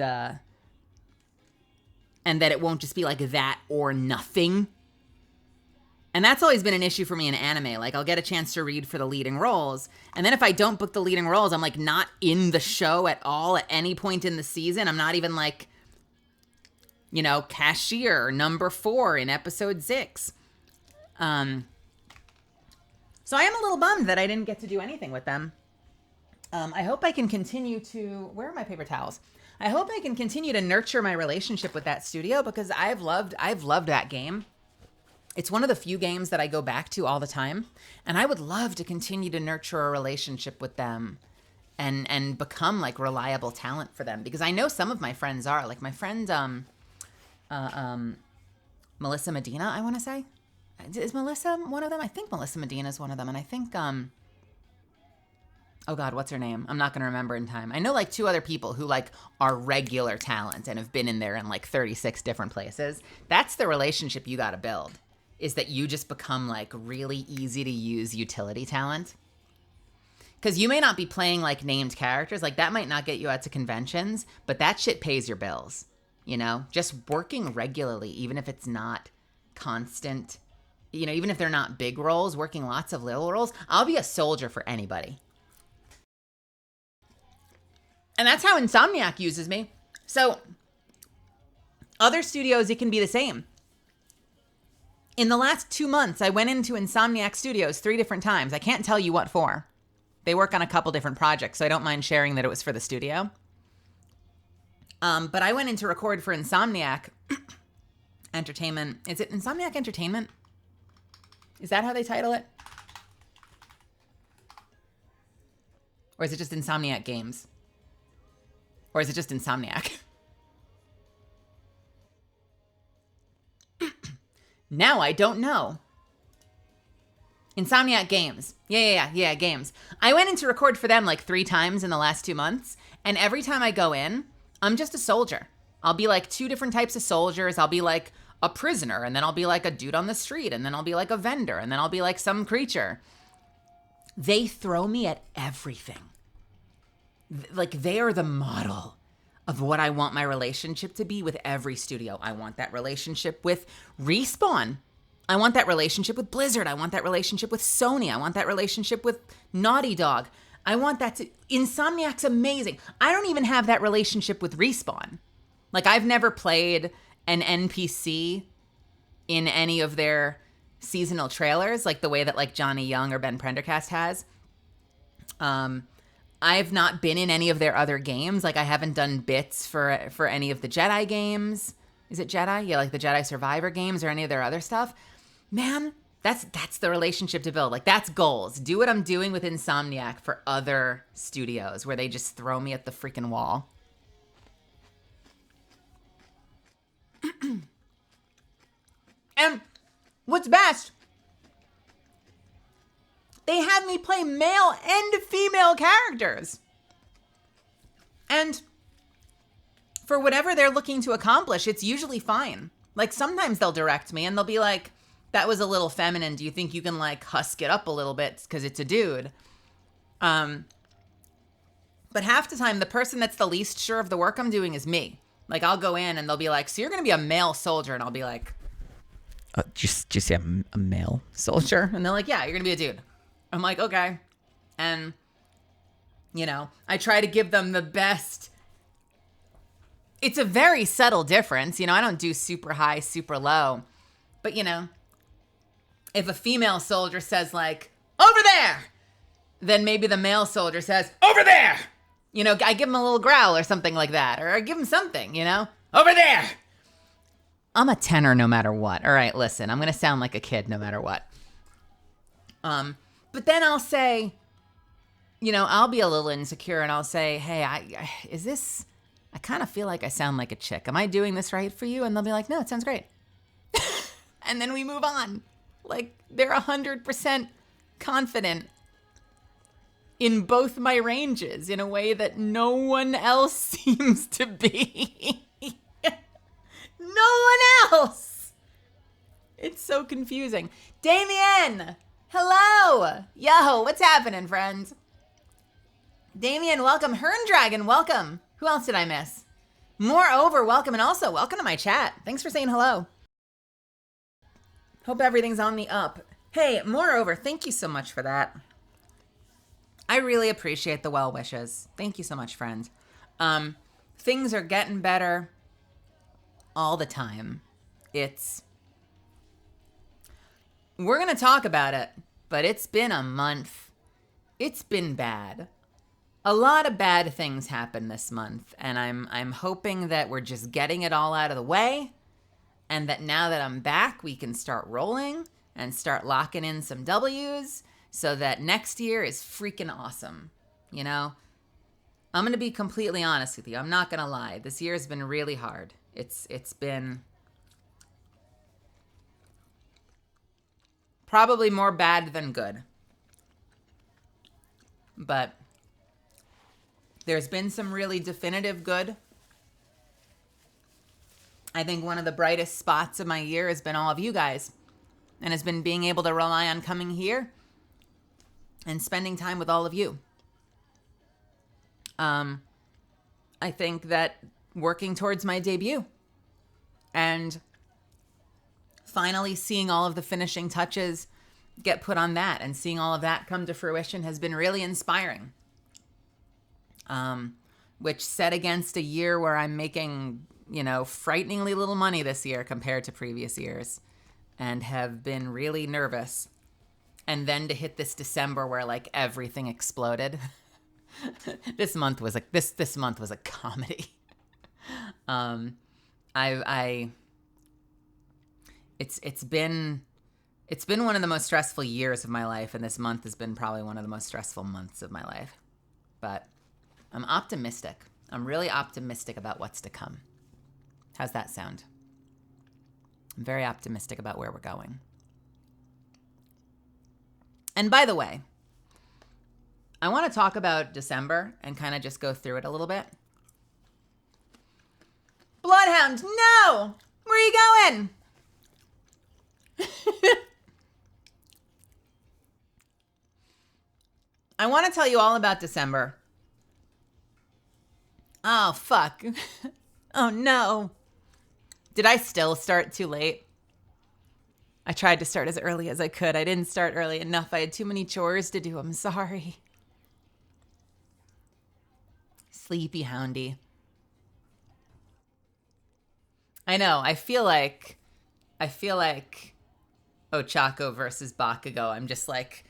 that it won't just be like that or nothing. And that's always been an issue for me in anime. Like I'll get a chance to read for the leading roles, and then if I don't book the leading roles, I'm like not in the show at all at any point in the season. I'm not even like, you know, cashier number 4 in episode 6. So I am a little bummed that I didn't get to do anything with them. I hope I can continue to, where are my paper towels? I hope I can continue to nurture my relationship with that studio, because I've loved that game. It's one of the few games that I go back to all the time, and I would love to continue to nurture a relationship with them and become like reliable talent for them, because I know some of my friends are. Like my friend Melissa Medina, I want to say. Is Melissa one of them? I think Melissa Medina is one of them, and I think oh God, what's her name? I'm not going to remember in time. I know like 2 other people who like are regular talent and have been in there in like 36 different places. That's the relationship you got to build, is that you just become like really easy to use utility talent. Because you may not be playing like named characters. Like that might not get you out to conventions, but that shit pays your bills. You know, just working regularly, even if it's not constant, you know, even if they're not big roles, working lots of little roles. I'll be a soldier for anybody. And that's how Insomniac uses me. So other studios, it can be the same. In the last 2 months, I went into Insomniac Studios 3 different times. I can't tell you what for. They work on a couple different projects, so I don't mind sharing that it was for the studio. But I went in to record for Insomniac Entertainment. Is it Insomniac Entertainment? Is that how they title it? Or is it just Insomniac Games? Or is it just Insomniac? Now I don't know. Insomniac Games. Yeah, Games. I went in to record for them like 3 times in the last 2 months. And every time I go in, I'm just a soldier. I'll be like 2 different types of soldiers. I'll be like a prisoner, and then I'll be like a dude on the street, and then I'll be like a vendor, and then I'll be like some creature. They throw me at everything. Like they are the model of what I want my relationship to be with every studio. I want that relationship with Respawn. I want that relationship with Blizzard. I want that relationship with Sony. I want that relationship with Naughty Dog. I want that to... Insomniac's amazing. I don't even have that relationship with Respawn. Like, I've never played an NPC in any of their seasonal trailers, like the way that like Johnny Young or Ben Prendergast has. I've not been in any of their other games. Like, I haven't done bits for any of the Jedi games. Is it Jedi? Yeah, like the Jedi Survivor games or any of their other stuff. Man, that's the relationship to build. Like, that's goals. Do what I'm doing with Insomniac for other studios where they just throw me at the freaking wall. And what's best, they have me play male and female characters. And for whatever they're looking to accomplish, it's usually fine. Like, sometimes they'll direct me and they'll be like, that was a little feminine. Do you think you can like husk it up a little bit because it's a dude? But half the time, the person that's the least sure of the work I'm doing is me. Like, I'll go in and they'll be like, so you're going to be a male soldier. And I'll be like, just say a male soldier? And they're like, yeah, you're going to be a dude. I'm like, okay. And, you know, I try to give them the best. It's a very subtle difference. You know, I don't do super high, super low. But, you know, if a female soldier says like, over there, then maybe the male soldier says, over there. You know, I give him a little growl or something like that. Or I give him something, you know, over there. I'm a tenor no matter what. All right, listen, I'm going to sound like a kid no matter what. But then I'll say, you know, I'll be a little insecure and I'll say, hey, I kind of feel like I sound like a chick. Am I doing this right for you? And they'll be like, no, it sounds great. And then we move on. Like, they're 100% confident in both my ranges in a way that no one else seems to be. No one else. It's so confusing. Damien, hello. Yo, what's happening, friends? Damien, welcome. Hern Dragon, welcome. Who else did I miss? Moreover, welcome. And also, welcome to my chat. Thanks for saying hello. Hope everything's on the up. Hey, moreover, thank you so much for that. I really appreciate the well wishes. Thank you so much, friends. Things are getting better all the time. We're going to talk about it, but it's been a month. It's been bad. A lot of bad things happened this month, and I'm hoping that we're just getting it all out of the way, and that now that I'm back, we can start rolling and start locking in some W's so that next year is freaking awesome. You know, I'm going to be completely honest with you. I'm not going to lie. This year has been really hard. It's been probably more bad than good. But there's been some really definitive good. I think one of the brightest spots of my year has been all of you guys, and has been being able to rely on coming here and spending time with all of you. I think that working towards my debut and finally seeing all of the finishing touches get put on that and seeing all of that come to fruition has been really inspiring. Which set against a year where I'm making, you know, frighteningly little money this year compared to previous years, and have been really nervous. And then to hit this December where like everything exploded. This month was like this month was a comedy. It's been one of the most stressful years of my life, and this month has been probably one of the most stressful months of my life. But I'm optimistic. I'm really optimistic about what's to come. How's that sound? I'm very optimistic about where we're going. And by the way, I want to talk about December and kind of just go through it a little bit. Bloodhound, no! Where are you going? I want to tell you all about December. Oh, fuck. Oh, no. Did I still start too late? I tried to start as early as I could. I didn't start early enough. I had too many chores to do. I'm sorry. Sleepy Houndy. I know. I feel like Ochako versus Bakugo. I'm just like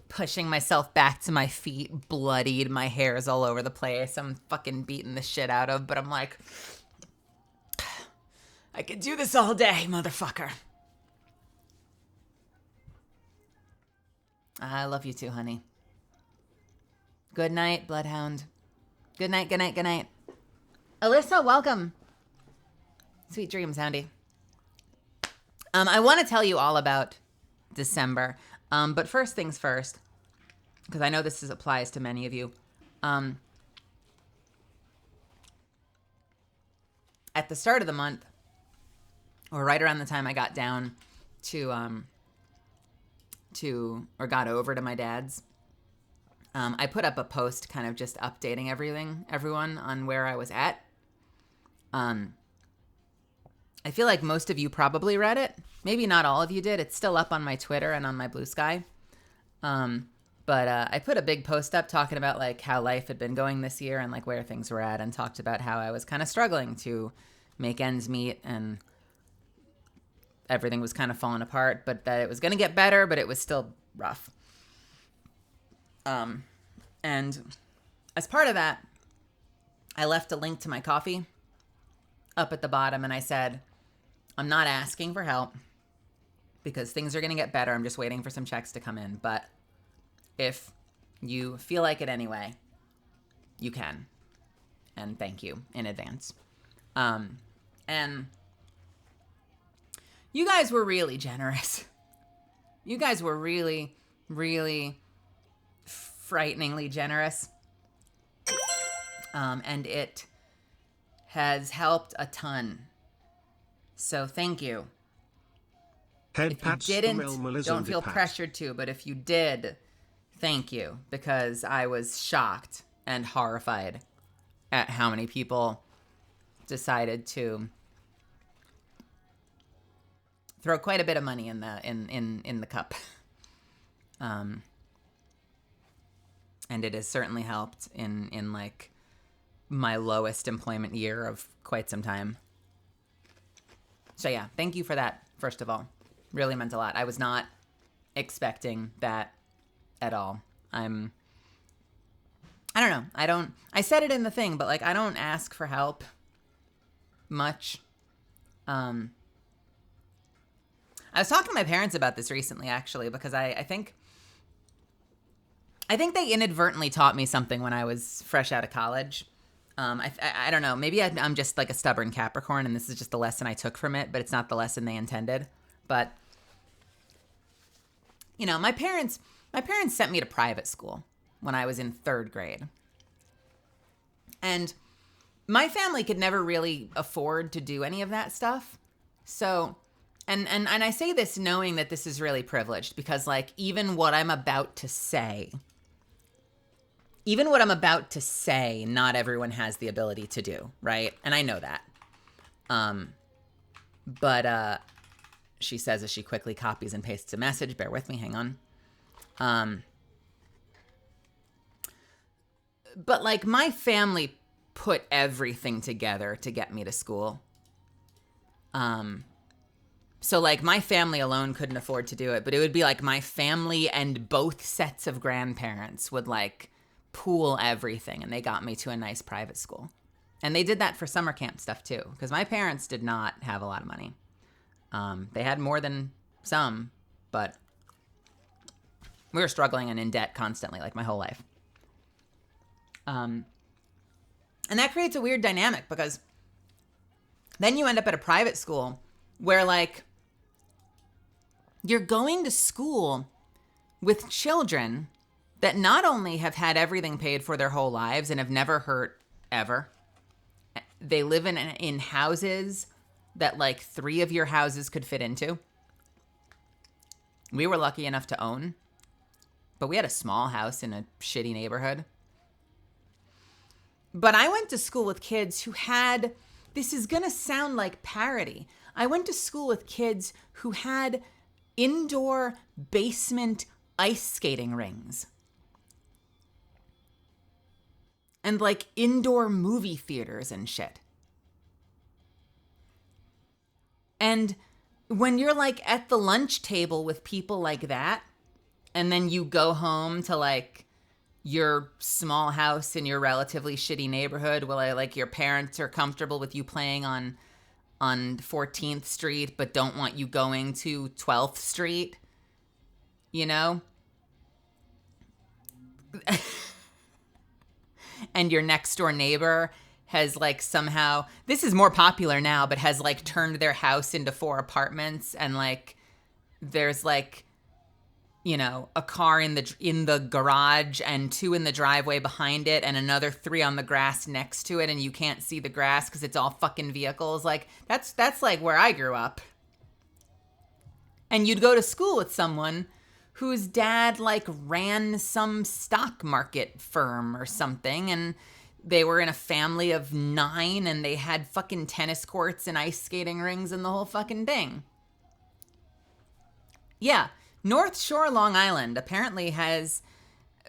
pushing myself back to my feet, bloodied. My hair's all over the place. I'm fucking beating the shit out of, but I'm like, I could do this all day, motherfucker. I love you too, honey. Good night, Bloodhound. Good night, good night, good night. Alyssa, welcome. Sweet dreams, Houndy. I want to tell you all about December. But first things first, because I know this applies to many of you. At the start of the month, or right around the time I got down or got over to my dad's, I put up a post kind of just updating everyone on where I was at. I feel like most of you probably read it. Maybe not all of you did. It's still up on my Twitter and on my Blue Sky. But I put a big post up talking about like how life had been going this year and like where things were at, and talked about how I was kind of struggling to make ends meet and everything was kind of falling apart, but that it was going to get better, but it was still rough. And as part of that, I left a link to my coffee up at the bottom, and I said, I'm not asking for help because things are going to get better. I'm just waiting for some checks to come in. But if you feel like it anyway, you can. And thank you in advance. And you guys were really generous. You guys were really, really frighteningly generous. And it has helped a ton. So thank you. If you didn't, don't feel pressured to, but if you did, thank you, because I was shocked and horrified at how many people decided to throw quite a bit of money in the cup. And it has certainly helped in like my lowest employment year of quite some time. So yeah, thank you for that, first of all. Really meant a lot. I was not expecting that at all. I don't know. I said it in the thing, but like, I don't ask for help much. I was talking to my parents about this recently, actually, because I think they inadvertently taught me something when I was fresh out of college. I don't know. Maybe I'm just like a stubborn Capricorn, and this is just the lesson I took from it, but it's not the lesson they intended. But, you know, my parents sent me to private school when I was in 3rd grade. And my family could never really afford to do any of that stuff. So, and I say this knowing that this is really privileged, because like even what I'm about to say, not everyone has the ability to do, right? And I know that. But she says as she quickly copies and pastes a message. Bear with me, hang on. But like my family put everything together to get me to school. So like my family alone couldn't afford to do it, but it would be like my family and both sets of grandparents would like pool everything, and they got me to a nice private school. And they did that for summer camp stuff too, because my parents did not have a lot of money. They had more than some, but we were struggling and in debt constantly, like my whole life. And that creates a weird dynamic, because then you end up at a private school where like you're going to school with children that not only have had everything paid for their whole lives and have never hurt ever. They live in houses that like 3 of your houses could fit into. We were lucky enough to own, but we had a small house in a shitty neighborhood. But I went to school with kids who had, this is going to sound like parody. I went to school with kids who had indoor basement ice skating rings. and like indoor movie theaters and shit. And when you're like at the lunch table with people like that, and then you go home to like your small house in your relatively shitty neighborhood where like your parents are comfortable with you playing on 14th Street but don't want you going to 12th Street, you know? And your next door neighbor has like somehow, this is more popular now, but has like turned their house into 4 apartments, and like there's like, you know, a car in the garage and 2 in the driveway behind it and another 3 on the grass next to it, and you can't see the grass because it's all fucking vehicles. Like that's like where I grew up. And you'd go to school with someone whose dad like ran some stock market firm or something, and they were in a family of 9 and they had fucking tennis courts and ice skating rings and the whole fucking thing. Yeah, North Shore Long Island apparently has,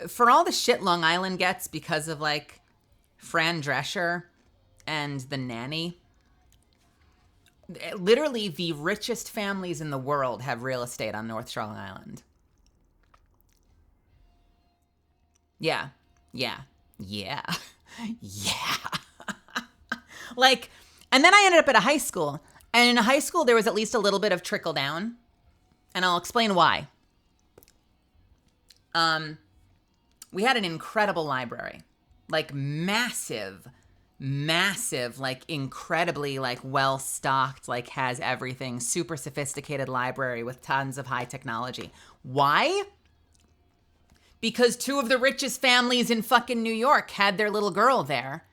for all the shit Long Island gets because of like Fran Drescher and The Nanny, literally the richest families in the world have real estate on North Shore Long Island. Yeah. Like, and then I ended up at a high school. And in a high school, there was at least a little bit of trickle down. And I'll explain why. We had an incredible library. Like, massive, like, incredibly, like, well-stocked, like, has everything. Super sophisticated library with tons of high technology. Why? Because 2 of the richest families in fucking New York had their little girl there,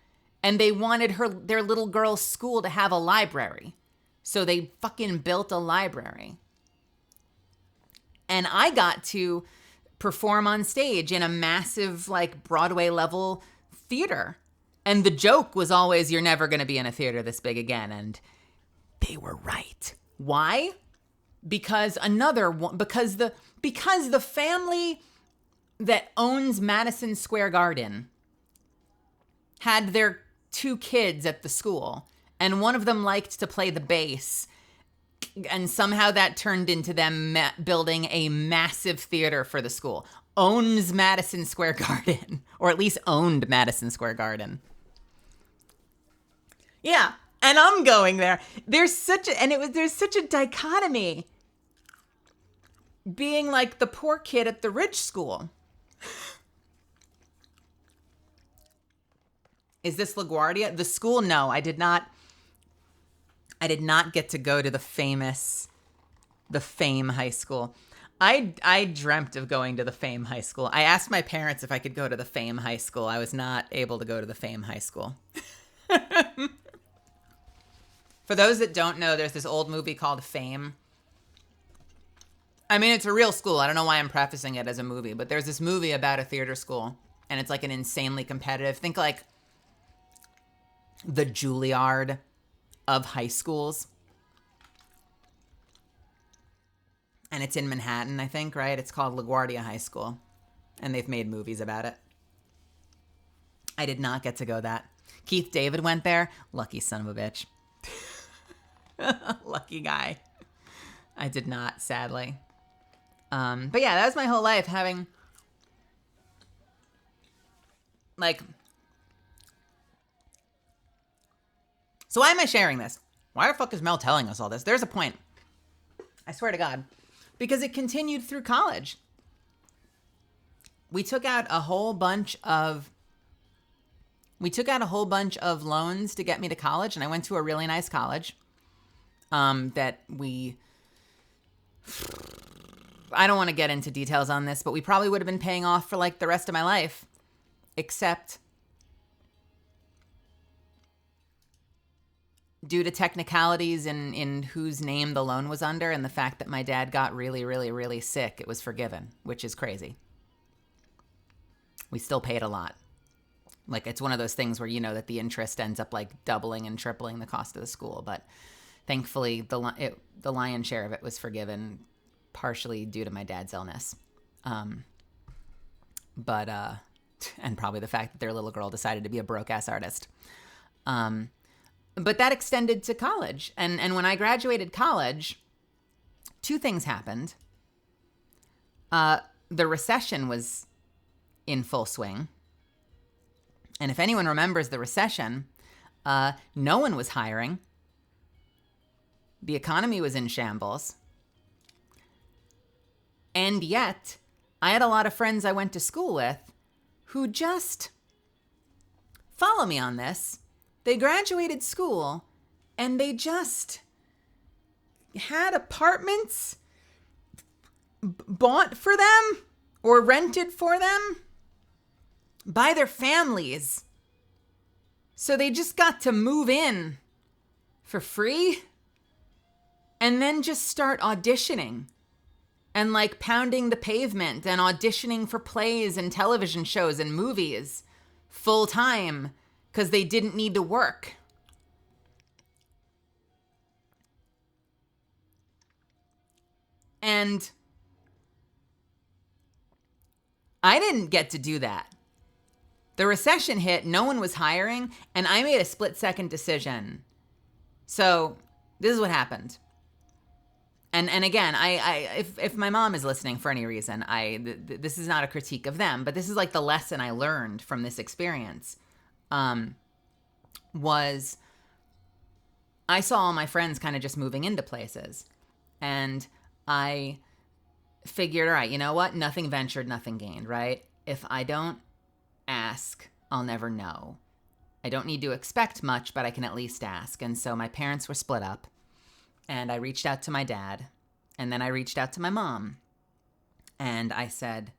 and they wanted their little girl's school to have a library. So they fucking built a library. And I got to perform on stage in a massive, like, Broadway level theater. And the joke was always, you're never going to be in a theater this big again. And they were right. Why? Because the family that owns Madison Square Garden had their 2 kids at the school, and one of them liked to play the bass, and somehow that turned into them building a massive theater for the school. Owns Madison Square Garden, or at least owned Madison Square Garden. Yeah, and I'm going there. There's such a dichotomy being like the poor kid at the rich school. Is this LaGuardia? The school? No, I did not get to go to the Fame High School. I dreamt of going to the Fame High School. I asked my parents if I could go to the Fame High School. I was not able to go to the Fame High School. For those that don't know, there's this old movie called Fame. I mean, it's a real school. I don't know why I'm prefacing it as a movie, but there's this movie about a theater school, and it's like an insanely competitive. Think like the Juilliard of high schools. And it's in Manhattan, I think, right? It's called LaGuardia High School, and they've made movies about it. I did not get to go that. Keith David went there. Lucky son of a bitch. Lucky guy. I did not, sadly. But yeah, that was my whole life, having, like, so why am I sharing this? Why the fuck is Mel telling us all this? There's a point. I swear to God. Because it continued through college. We took out a whole bunch of loans to get me to college, and I went to a really nice college. I don't want to get into details on this, but we probably would have been paying off for like the rest of my life, except due to technicalities in whose name the loan was under and the fact that my dad got really, really, really sick, it was forgiven, which is crazy. We still paid a lot. Like, it's one of those things where you know that the interest ends up like doubling and tripling the cost of the school, but thankfully the lion's share of it was forgiven, partially due to my dad's illness. But and probably the fact that their little girl decided to be a broke-ass artist. But that extended to college. And when I graduated college, two things happened. The recession was in full swing. And if anyone remembers the recession, no one was hiring. The economy was in shambles. And yet, I had a lot of friends I went to school with who just, follow me on this, they graduated school and they just had apartments bought for them or rented for them by their families. So they just got to move in for free and then just start auditioning and like pounding the pavement and auditioning for plays and television shows and movies full time because they didn't need to work. And I didn't get to do that. The recession hit, no one was hiring, and I made a split-second decision. So this is what happened. And again, if my mom is listening for any reason, this is not a critique of them, but this is like the lesson I learned from this experience. Was I saw all my friends kind of just moving into places, and I figured, all right, you know what? Nothing ventured, nothing gained, right? If I don't ask, I'll never know. I don't need to expect much, but I can at least ask. And so my parents were split up, and I reached out to my dad, and then I reached out to my mom, and I said,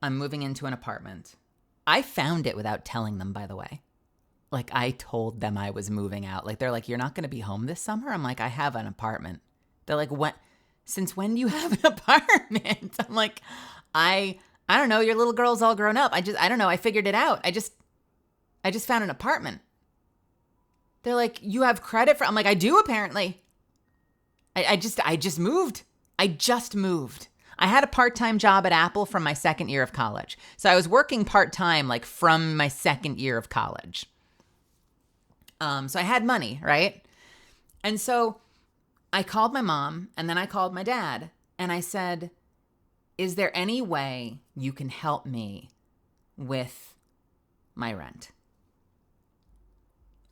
I'm moving into an apartment. I found it without telling them, by the way. Like, I told them I was moving out. Like, they're like, you're not going to be home this summer? I'm like, I have an apartment. They're like, what? Since when do you have an apartment? I'm like, I don't know. Your little girl's all grown up. I don't know. I figured it out. I just found an apartment. They're like, you have credit for, I'm like, I do apparently. I just moved. I just moved. I had a part-time job at Apple from my second year of college. So I was working part-time like from my second year of college. So I had money, right? And so I called my mom and then I called my dad and I said, is there any way you can help me with my rent?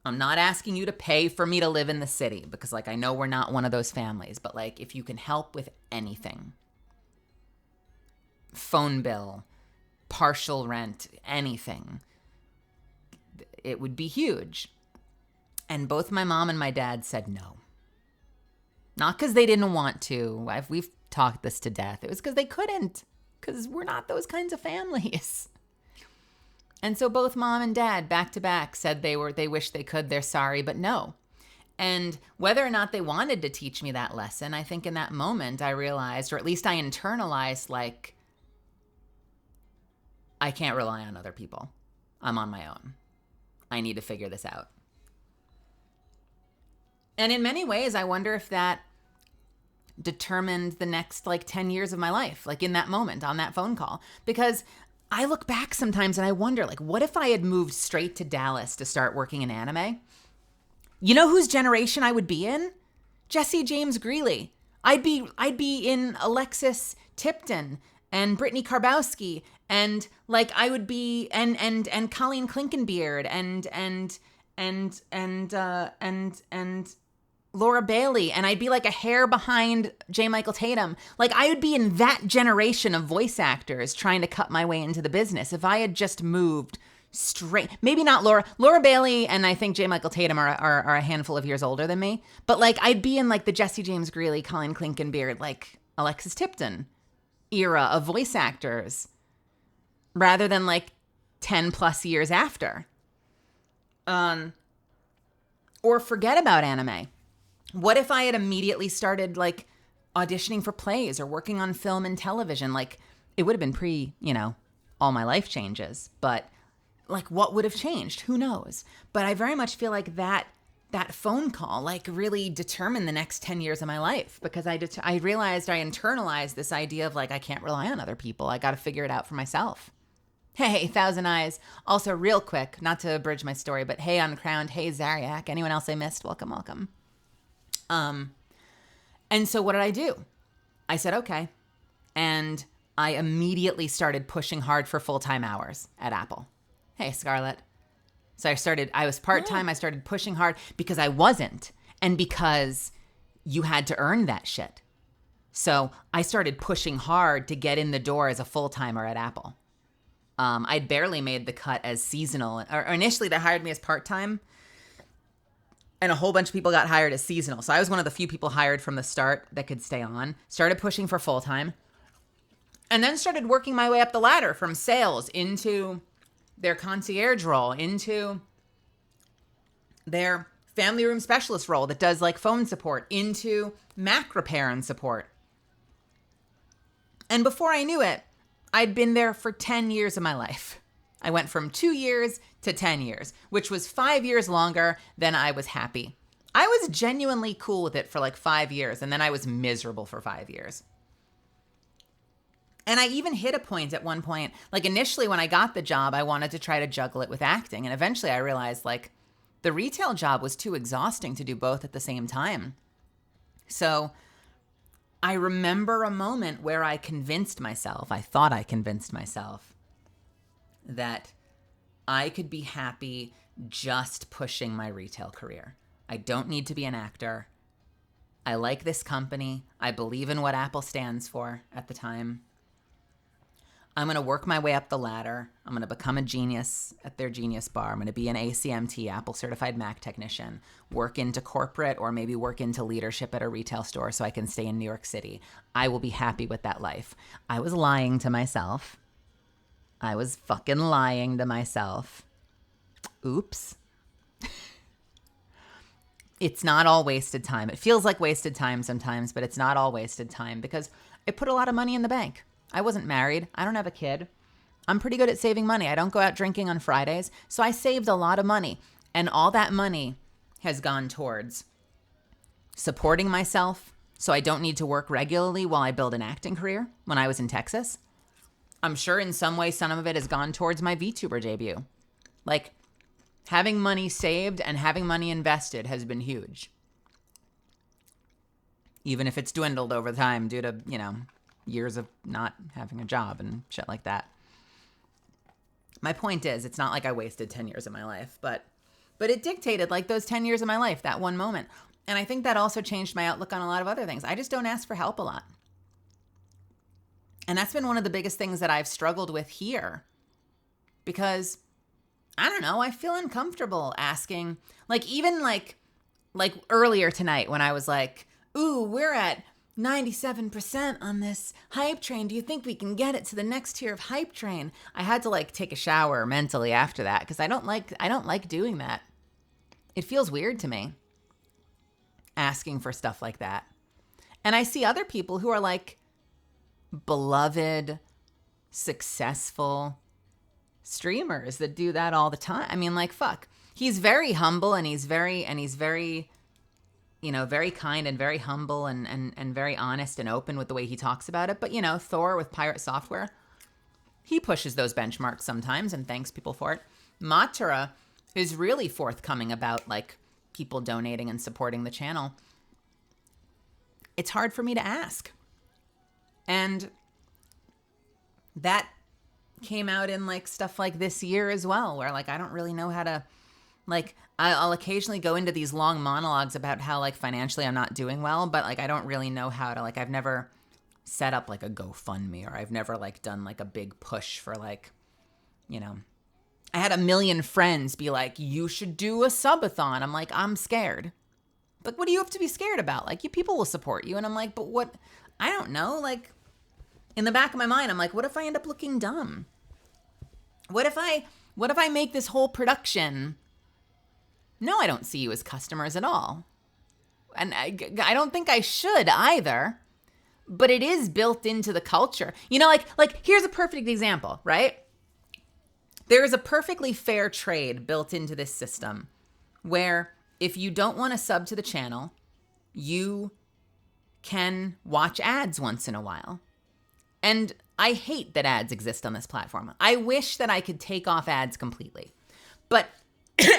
I'm not asking you to pay for me to live in the city because like I know we're not one of those families, but like if you can help with anything, phone bill, partial rent, anything, it would be huge. And both my mom and my dad said no. Not because they didn't want to. We've talked this to death. It was because they couldn't, because we're not those kinds of families. And so both mom and dad, back to back, said they wish they could, they're sorry, but no. And whether or not they wanted to teach me that lesson, I think in that moment I realized, or at least I internalized, like, I can't rely on other people. I'm on my own. I need to figure this out. And in many ways, I wonder if that determined the next like 10 years of my life, like in that moment on that phone call. Because I look back sometimes and I wonder, like, what if I had moved straight to Dallas to start working in anime? You know whose generation I would be in? Jesse James Greeley. I'd be in Alexis Tipton and Brittany Karbowski, and like I would be and Colleen Clinkenbeard and Laura Bailey, and I'd be like a hair behind J. Michael Tatum. Like I would be in that generation of voice actors trying to cut my way into the business if I had just moved straight. Maybe not Laura Bailey, and I think J. Michael Tatum are a handful of years older than me. But like I'd be in like the Jesse James Greeley, Colleen Clinkenbeard, like Alexis Tipton era of voice actors, rather than like 10 plus years after. Or forget about anime. What if I had immediately started like auditioning for plays or working on film and television? Like it would have been pre, all my life changes, but like what would have changed? Who knows? But I very much feel like that phone call like really determined the next 10 years of my life, because I realized I internalized this idea of like, I can't rely on other people. I got to figure it out for myself. Hey, Thousand Eyes. Also, real quick, not to abridge my story, but hey, Uncrowned. Hey, Zariak. Anyone else I missed? Welcome, welcome. And so what did I do? I said, okay. And I immediately started pushing hard for full-time hours at Apple. Hey, Scarlett. So I was part-time. I started pushing hard because I wasn't. And because you had to earn that shit. So I started pushing hard to get in the door as a full-timer at Apple. I'd barely made the cut as seasonal. Or initially, they hired me as part-time. And a whole bunch of people got hired as seasonal. So I was one of the few people hired from the start that could stay on. Started pushing for full-time. And then started working my way up the ladder from sales into their concierge role, into their family room specialist role that does like phone support, into Mac repair and support. And before I knew it, I'd been there for 10 years of my life. I went from 2 years to 10 years, which was 5 years longer than I was happy. I was genuinely cool with it for like 5 years, and then I was miserable for 5 years. And I even hit a point at one point, like initially when I got the job, I wanted to try to juggle it with acting. And eventually I realized like the retail job was too exhausting to do both at the same time. So I remember a moment where I thought I convinced myself that I could be happy just pushing my retail career. I don't need to be an actor. I like this company. I believe in what Apple stands for at the time. I'm going to work my way up the ladder. I'm going to become a genius at their Genius Bar. I'm going to be an ACMT, Apple Certified Mac Technician, work into corporate or maybe work into leadership at a retail store so I can stay in New York City. I will be happy with that life. I was lying to myself. I was fucking lying to myself. Oops. It's not all wasted time. It feels like wasted time sometimes, but it's not all wasted time because it put a lot of money in the bank. I wasn't married. I don't have a kid. I'm pretty good at saving money. I don't go out drinking on Fridays. So I saved a lot of money. And all that money has gone towards supporting myself so I don't need to work regularly while I build an acting career when I was in Texas. I'm sure in some way some of it has gone towards my VTuber debut. Like having money saved and having money invested has been huge. Even if it's dwindled over time due to, years of not having a job and shit like that. My point is, it's not like I wasted 10 years of my life, but it dictated like those 10 years of my life, that one moment. And I think that also changed my outlook on a lot of other things. I just don't ask for help a lot. And that's been one of the biggest things that I've struggled with here. Because, I don't know, I feel uncomfortable asking, like even like earlier tonight when I was like, ooh, we're at 97% on this hype train. Do you think we can get it to the next tier of hype train? I had to like take a shower mentally after that because I don't like doing that. It feels weird to me asking for stuff like that. And I see other people who are like beloved, successful streamers that do that all the time. I mean, like, fuck. He's very humble and he's very very kind and very humble and very honest and open with the way he talks about it. But, Thor with Pirate Software, he pushes those benchmarks sometimes and thanks people for it. Matara is really forthcoming about, like, people donating and supporting the channel. It's hard for me to ask. And that came out in, like, stuff like this year as well, where, like, I don't really know how to, like, I'll occasionally go into these long monologues about how, like, financially I'm not doing well, but, like, I don't really know how to, like, I've never set up, like, a GoFundMe, or I've never, like, done, like, a big push for, like, I had 1 million friends be like, you should do a subathon. I'm like, I'm scared. But what do you have to be scared about? Like, you people will support you. And I'm like, but what? I don't know. Like, in the back of my mind, I'm like, what if I end up looking dumb? What if I make this whole production? No, I don't see you as customers at all. And I don't think I should either. But it is built into the culture. Like here's a perfect example, right? There is a perfectly fair trade built into this system where if you don't want to sub to the channel, you can watch ads once in a while. And I hate that ads exist on this platform. I wish that I could take off ads completely. But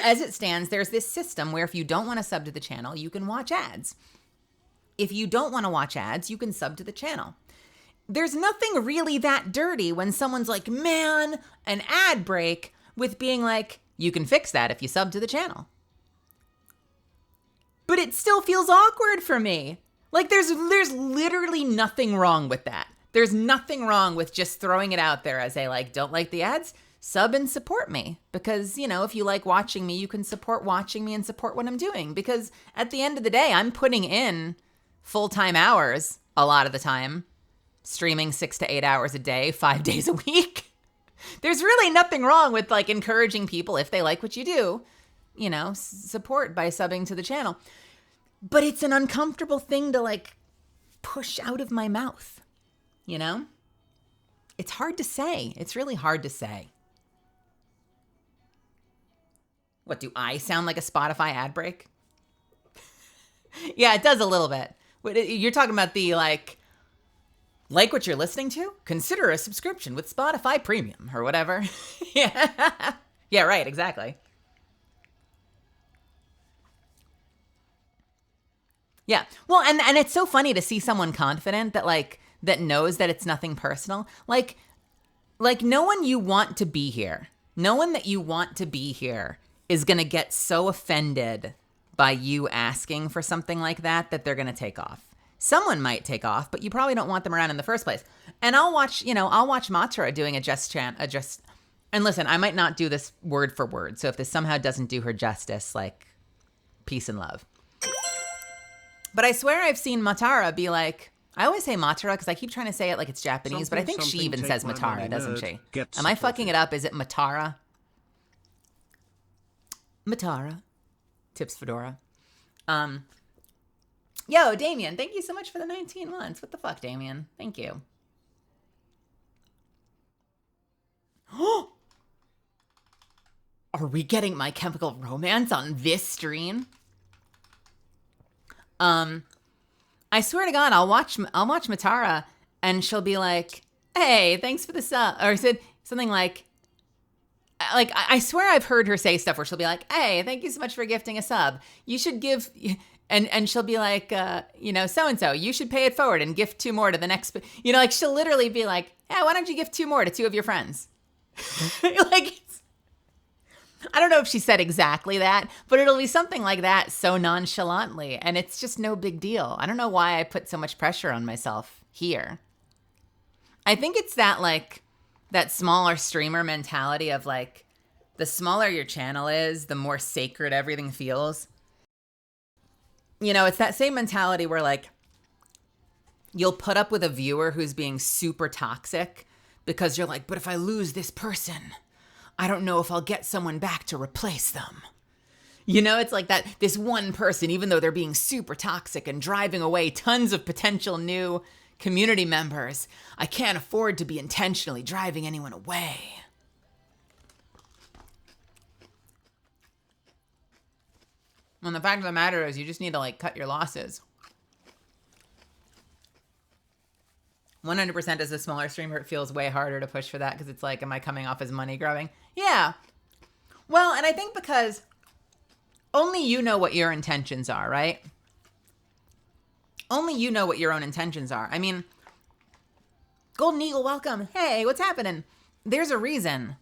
as it stands, there's this system where if you don't want to sub to the channel, you can watch ads. If you don't want to watch ads, you can sub to the channel. There's nothing really that dirty when someone's like, man, an ad break, with being like, you can fix that if you sub to the channel. But it still feels awkward for me. Like there's literally nothing wrong with that. There's nothing wrong with just throwing it out there as a like, don't like the ads? Sub and support me. Because, you know, if you like watching me, you can support watching me and support what I'm doing. Because at the end of the day, I'm putting in full-time hours a lot of the time, streaming 6 to 8 hours a day, 5 days a week. There's really nothing wrong with like encouraging people, if they like what you do, you know, support by subbing to the channel. But it's an uncomfortable thing to like push out of my mouth, you know? It's hard to say. It's really hard to say. What, do I sound like a Spotify ad break? Yeah, it does a little bit. You're talking about the like what you're listening to? Consider a subscription with Spotify Premium or whatever. Yeah. Yeah, right, exactly. Yeah. Well, and it's so funny to see someone confident that knows that it's nothing personal. Like no one you want to be here. No one that you want to be here is going to get so offended by you asking for something like that they're going to take off. Someone might take off, but you probably don't want them around in the first place. And I'll watch Matara doing a just chant, and listen, I might not do this word for word. So if this somehow doesn't do her justice, like, peace and love. But I swear I've seen Matara be like, I always say Matara because I keep trying to say it like it's Japanese, but I think she even says Matara, doesn't she? Am I fucking it up? Is it Matara? Matara. Tips Fedora. Yo, Damien, thank you so much for the 19 months. What the fuck, Damien? Thank you. Are we getting My Chemical Romance on this stream? I swear to God, I'll watch Matara and she'll be like, hey, thanks for the sub. Or said something like I swear I've heard her say stuff where she'll be like, hey, thank you so much for gifting a sub. You should give, and she'll be like, so-and-so, you should pay it forward and gift 2 more to the next, like she'll literally be like, hey, why don't you gift 2 more to 2 of your friends? Like, I don't know if she said exactly that, but it'll be something like that so nonchalantly, and it's just no big deal. I don't know why I put so much pressure on myself here. I think it's that smaller streamer mentality of like, the smaller your channel is, the more sacred everything feels. It's that same mentality where like, you'll put up with a viewer who's being super toxic because you're like, but if I lose this person, I don't know if I'll get someone back to replace them. It's like that, this one person, even though they're being super toxic and driving away tons of potential new community members, I can't afford to be intentionally driving anyone away. And the fact of the matter is you just need to like cut your losses. 100% as a smaller streamer, it feels way harder to push for that because it's like, am I coming off as money grubbing? Yeah. Well, and I think because only you know what your intentions are, right? Only you know what your own intentions are. I mean, Golden Eagle, welcome. Hey, what's happening? There's a reason,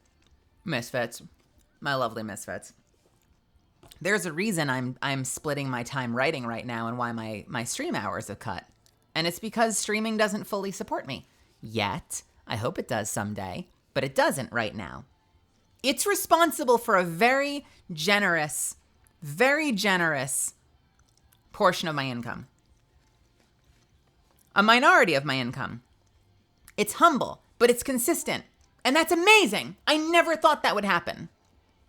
Misfits, my lovely Misfits. There's a reason I'm splitting my time writing right now and why my stream hours have cut. And it's because streaming doesn't fully support me. Yet. I hope it does someday. But it doesn't right now. It's responsible for a very generous portion of my income. A minority of my income. It's humble, but it's consistent. And that's amazing. I never thought that would happen.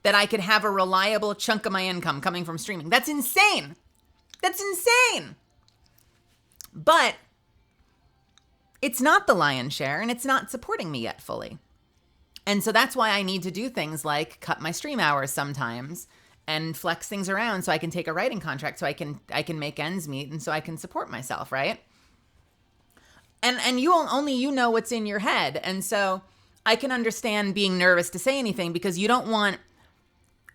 That I could have a reliable chunk of my income coming from streaming. That's insane. That's insane. But it's not the lion's share, and it's not supporting me yet fully. And so that's why I need to do things like cut my stream hours sometimes and flex things around so I can take a writing contract so I can make ends meet and so I can support myself, right? And only you know what's in your head. And so I can understand being nervous to say anything because you don't want,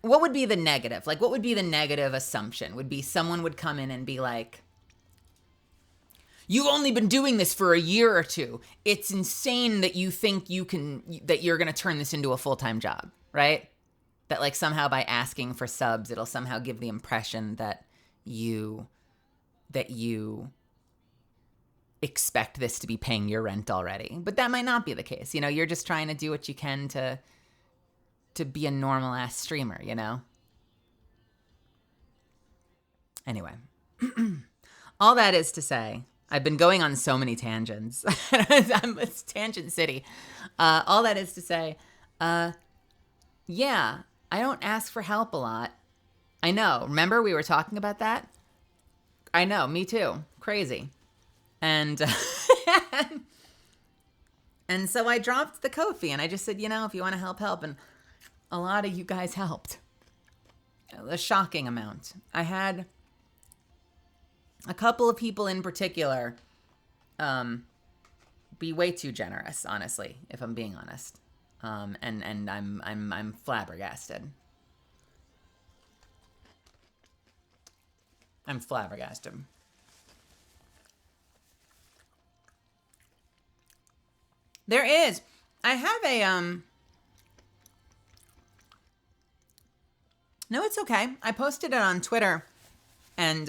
what would be the negative? Like, what would be the negative assumption? Would be someone would come in and be like, you've only been doing this for a year or two. It's insane that you think that you're going to turn this into a full-time job, right? That like somehow by asking for subs, it'll somehow give the impression that you expect this to be paying your rent already. But that might not be the case. You know, you're just trying to do what you can to be a normal ass streamer, you know? Anyway, all that is to say, I've been going on so many tangents. It's Tangent City. All that is to say, yeah, I don't ask for help a lot. I know. Remember we were talking about that? I know. Me too. Crazy. And and so I dropped the Ko-fi and I just said, you know, if you want to help. And a lot of you guys helped. A shocking amount. I had a couple of people in particular be way too generous, honestly, if I'm being honest. And I'm flabbergasted. I'm flabbergasted. There is. I have a No, it's okay. I posted it on Twitter and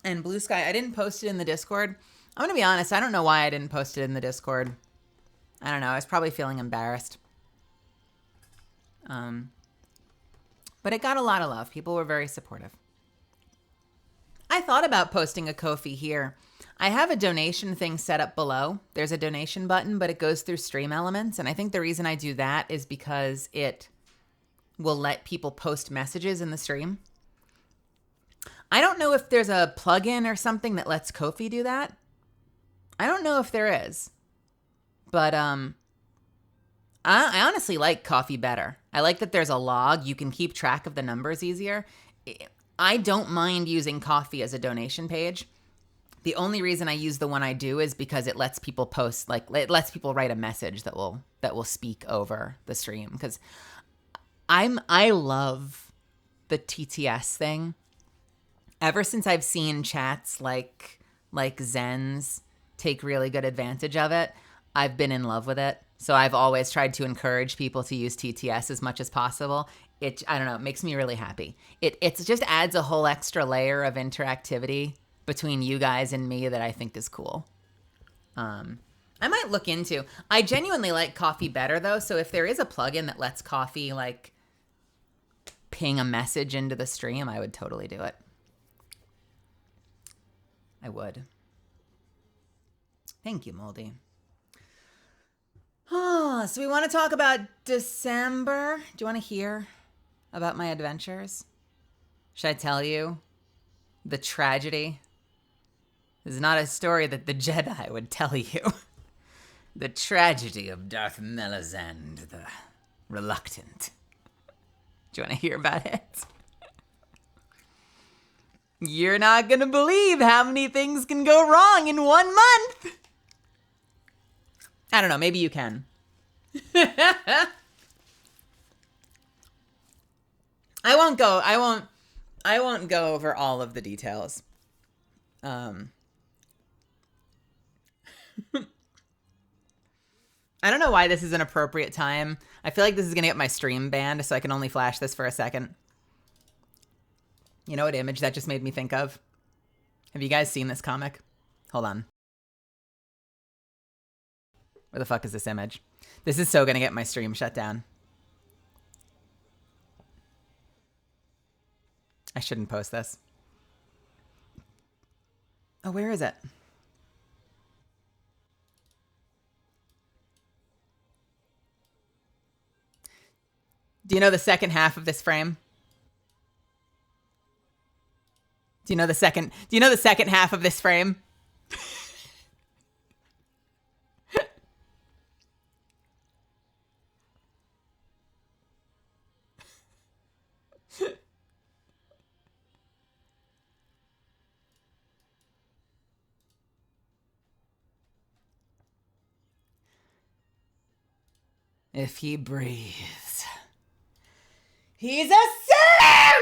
Blue Sky. I didn't post it in the Discord. I'm going to be honest, I don't know why I didn't post it in the Discord. I don't know. I was probably feeling embarrassed. But it got a lot of love. People were very supportive. I thought about posting a Ko-fi here. I have a donation thing set up below. There's a donation button, but it goes through Stream Elements. And I think the reason I do that is because it will let people post messages in the stream. I don't know if there's a plugin or something that lets Ko-fi do that. I don't know if there is. But I honestly like Ko-fi better. I like that there's a log. You can keep track of the numbers easier. I don't mind using Ko-fi as a donation page. The only reason I use the one I do is because it lets people post, like it lets people write a message that will speak over the stream. Because I love the TTS thing. Ever since I've seen chats like Zen's take really good advantage of it, I've been in love with it. So I've always tried to encourage people to use TTS as much as possible. I don't know, it makes me really happy. It just adds a whole extra layer of interactivity between you guys and me that I think is cool. I might look into. I genuinely like Ko-fi better though, so if there is a plugin that lets Ko-fi like ping a message into the stream, I would totally do it. I would. Thank you, Moldy. Oh, so we want to talk about December. Do you want to hear about my adventures? Should I tell you the tragedy? This is not a story that the Jedi would tell you. The tragedy of Darth Melisande the Reluctant. Do you want to hear about it? You're not going to believe how many things can go wrong in 1 month. I don't know, maybe you can. I won't go over all of the details. I don't know why this is an appropriate time. I feel like this is going to get my stream banned, so I can only flash this for a second. You know what image that just made me think of? Have you guys seen this comic? Hold on. Where the fuck is this image? This is so going to get my stream shut down. I shouldn't post this. Oh, where is it? Do you know the second half of this frame? Do you know the second half of this frame? If he breathes, he's a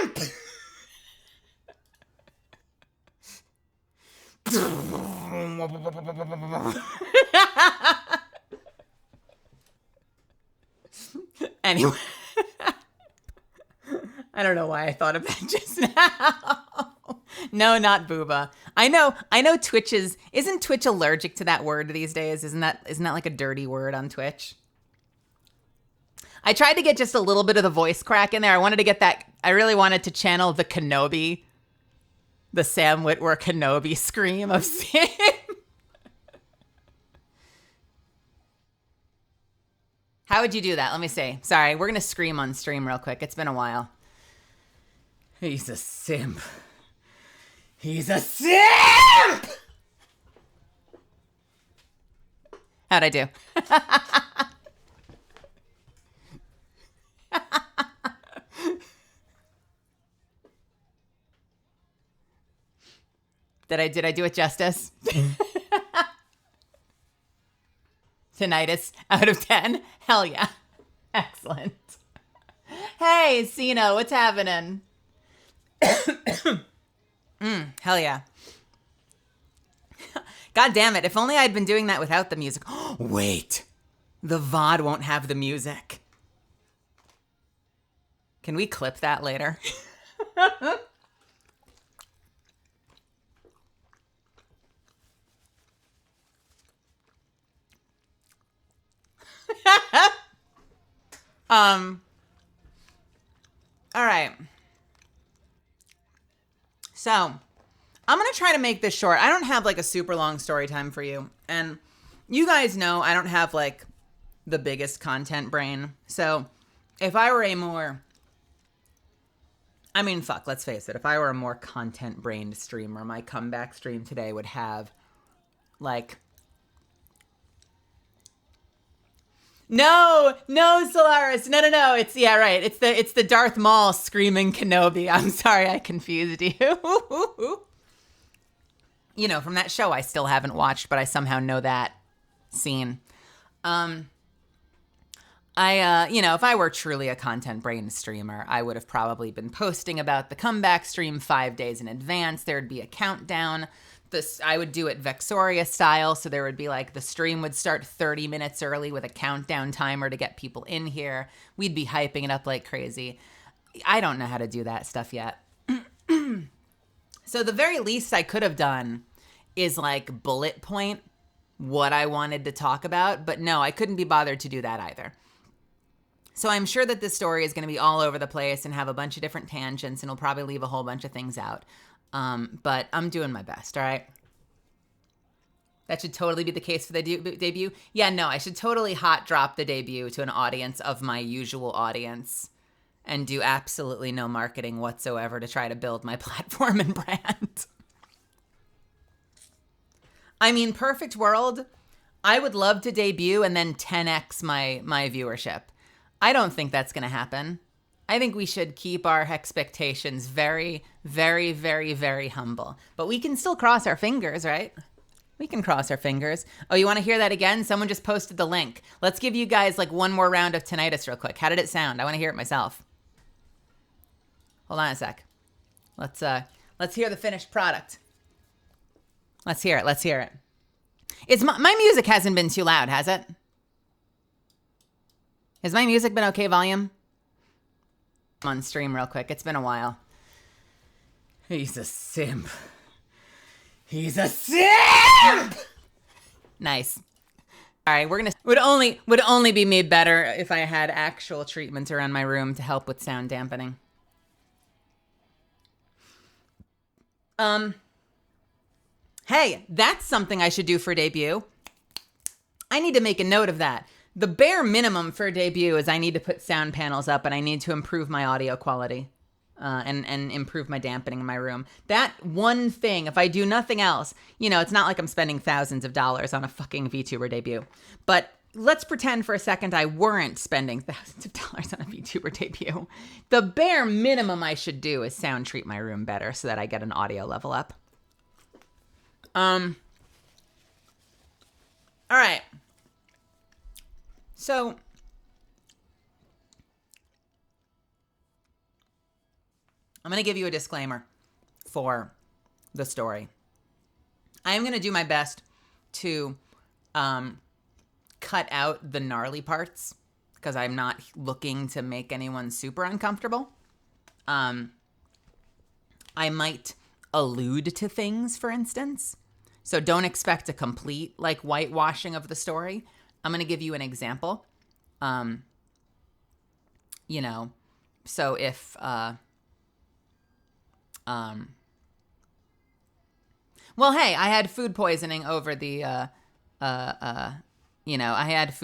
simp! Anyway. I don't know why I thought of that just now. No, not booba. I know Twitch isn't Twitch allergic to that word these days? Isn't that like a dirty word on Twitch? I tried to get just a little bit of the voice crack in there. I really wanted to channel the Kenobi, the Sam Witwer Kenobi scream of Sam. How would you do that? Let me see. Sorry, we're going to scream on stream real quick. It's been a while. He's a simp. He's a simp! How'd I do? Did I do it justice? Tinnitus out of 10? Hell yeah. Excellent. Hey, Cena, what's happening? Hell yeah. God damn it. If only I'd been doing that without the music. Wait. The VOD won't have the music. Can we clip that later? All right. So, I'm going to try to make this short. I don't have like a super long story time for you. And you guys know I don't have like the biggest content brain. So, if I were let's face it. If I were a more content-brained streamer, my comeback stream today would have like... No, Solaris. No. It's the Darth Maul screaming Kenobi. I'm sorry I confused you. You know, from that show I still haven't watched, but I somehow know that scene. If I were truly a content-brained streamer, I would have probably been posting about the comeback stream 5 days in advance. There'd be a countdown. I would do it Vexoria style, so there would be like the stream would start 30 minutes early with a countdown timer to get people in here. We'd be hyping it up like crazy. I don't know how to do that stuff yet. So the very least I could have done is like bullet point what I wanted to talk about, but no, I couldn't be bothered to do that either. So I'm sure that this story is going to be all over the place and have a bunch of different tangents, and it'll probably leave a whole bunch of things out. But I'm doing my best, all right? That should totally be the case for the debut. Yeah, no, I should totally hot drop the debut to an audience of my usual audience and do absolutely no marketing whatsoever to try to build my platform and brand. I mean, perfect world, I would love to debut and then 10x my viewership. I don't think that's going to happen. I think we should keep our expectations very, very, very, very humble. But we can still cross our fingers, right? We can cross our fingers. Oh, you want to hear that again? Someone just posted the link. Let's give you guys like one more round of tinnitus real quick. How did it sound? I want to hear it myself. Hold on a sec. Let's hear the finished product. Let's hear it. It's my music hasn't been too loud, has it? Has my music been okay volume? On stream real quick. It's been a while. He's a simp. He's a simp! Nice. All right, would only be made better if I had actual treatments around my room to help with sound dampening. Hey, that's something I should do for debut. I need to make a note of that. The bare minimum for debut is I need to put sound panels up and I need to improve my audio quality and improve my dampening in my room. That one thing, if I do nothing else, it's not like I'm spending thousands of dollars on a fucking VTuber debut. But let's pretend for a second I weren't spending thousands of dollars on a VTuber debut. The bare minimum I should do is sound treat my room better so that I get an audio level up. All right. So, I'm going to give you a disclaimer for the story. I am going to do my best to cut out the gnarly parts because I'm not looking to make anyone super uncomfortable. I might allude to things, for instance. So don't expect a complete like whitewashing of the story. I'm going to give you an example. You know, so if well, hey, I had food poisoning over the you know, I had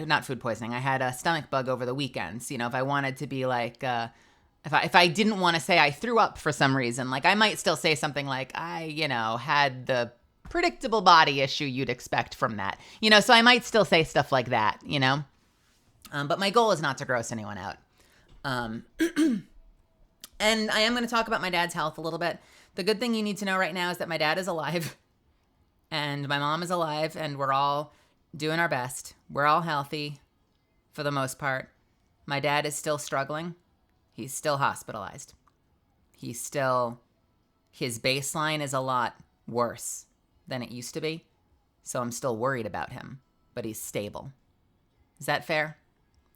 not food poisoning. I had a stomach bug over the weekends. You know, if I wanted to be like if I didn't want to say I threw up for some reason, like I might still say something like I, you know, had the predictable body issue you'd expect from that. You know, so I might still say stuff like that, you know. But my goal is not to gross anyone out. And I am going to talk about my dad's health a little bit. The good thing you need to know right now is that my dad is alive and my mom is alive and we're all doing our best. We're all healthy for the most part. My dad is still struggling. He's still hospitalized. His baseline is a lot worse than it used to be. So I'm still worried about him, but he's stable. Is that fair?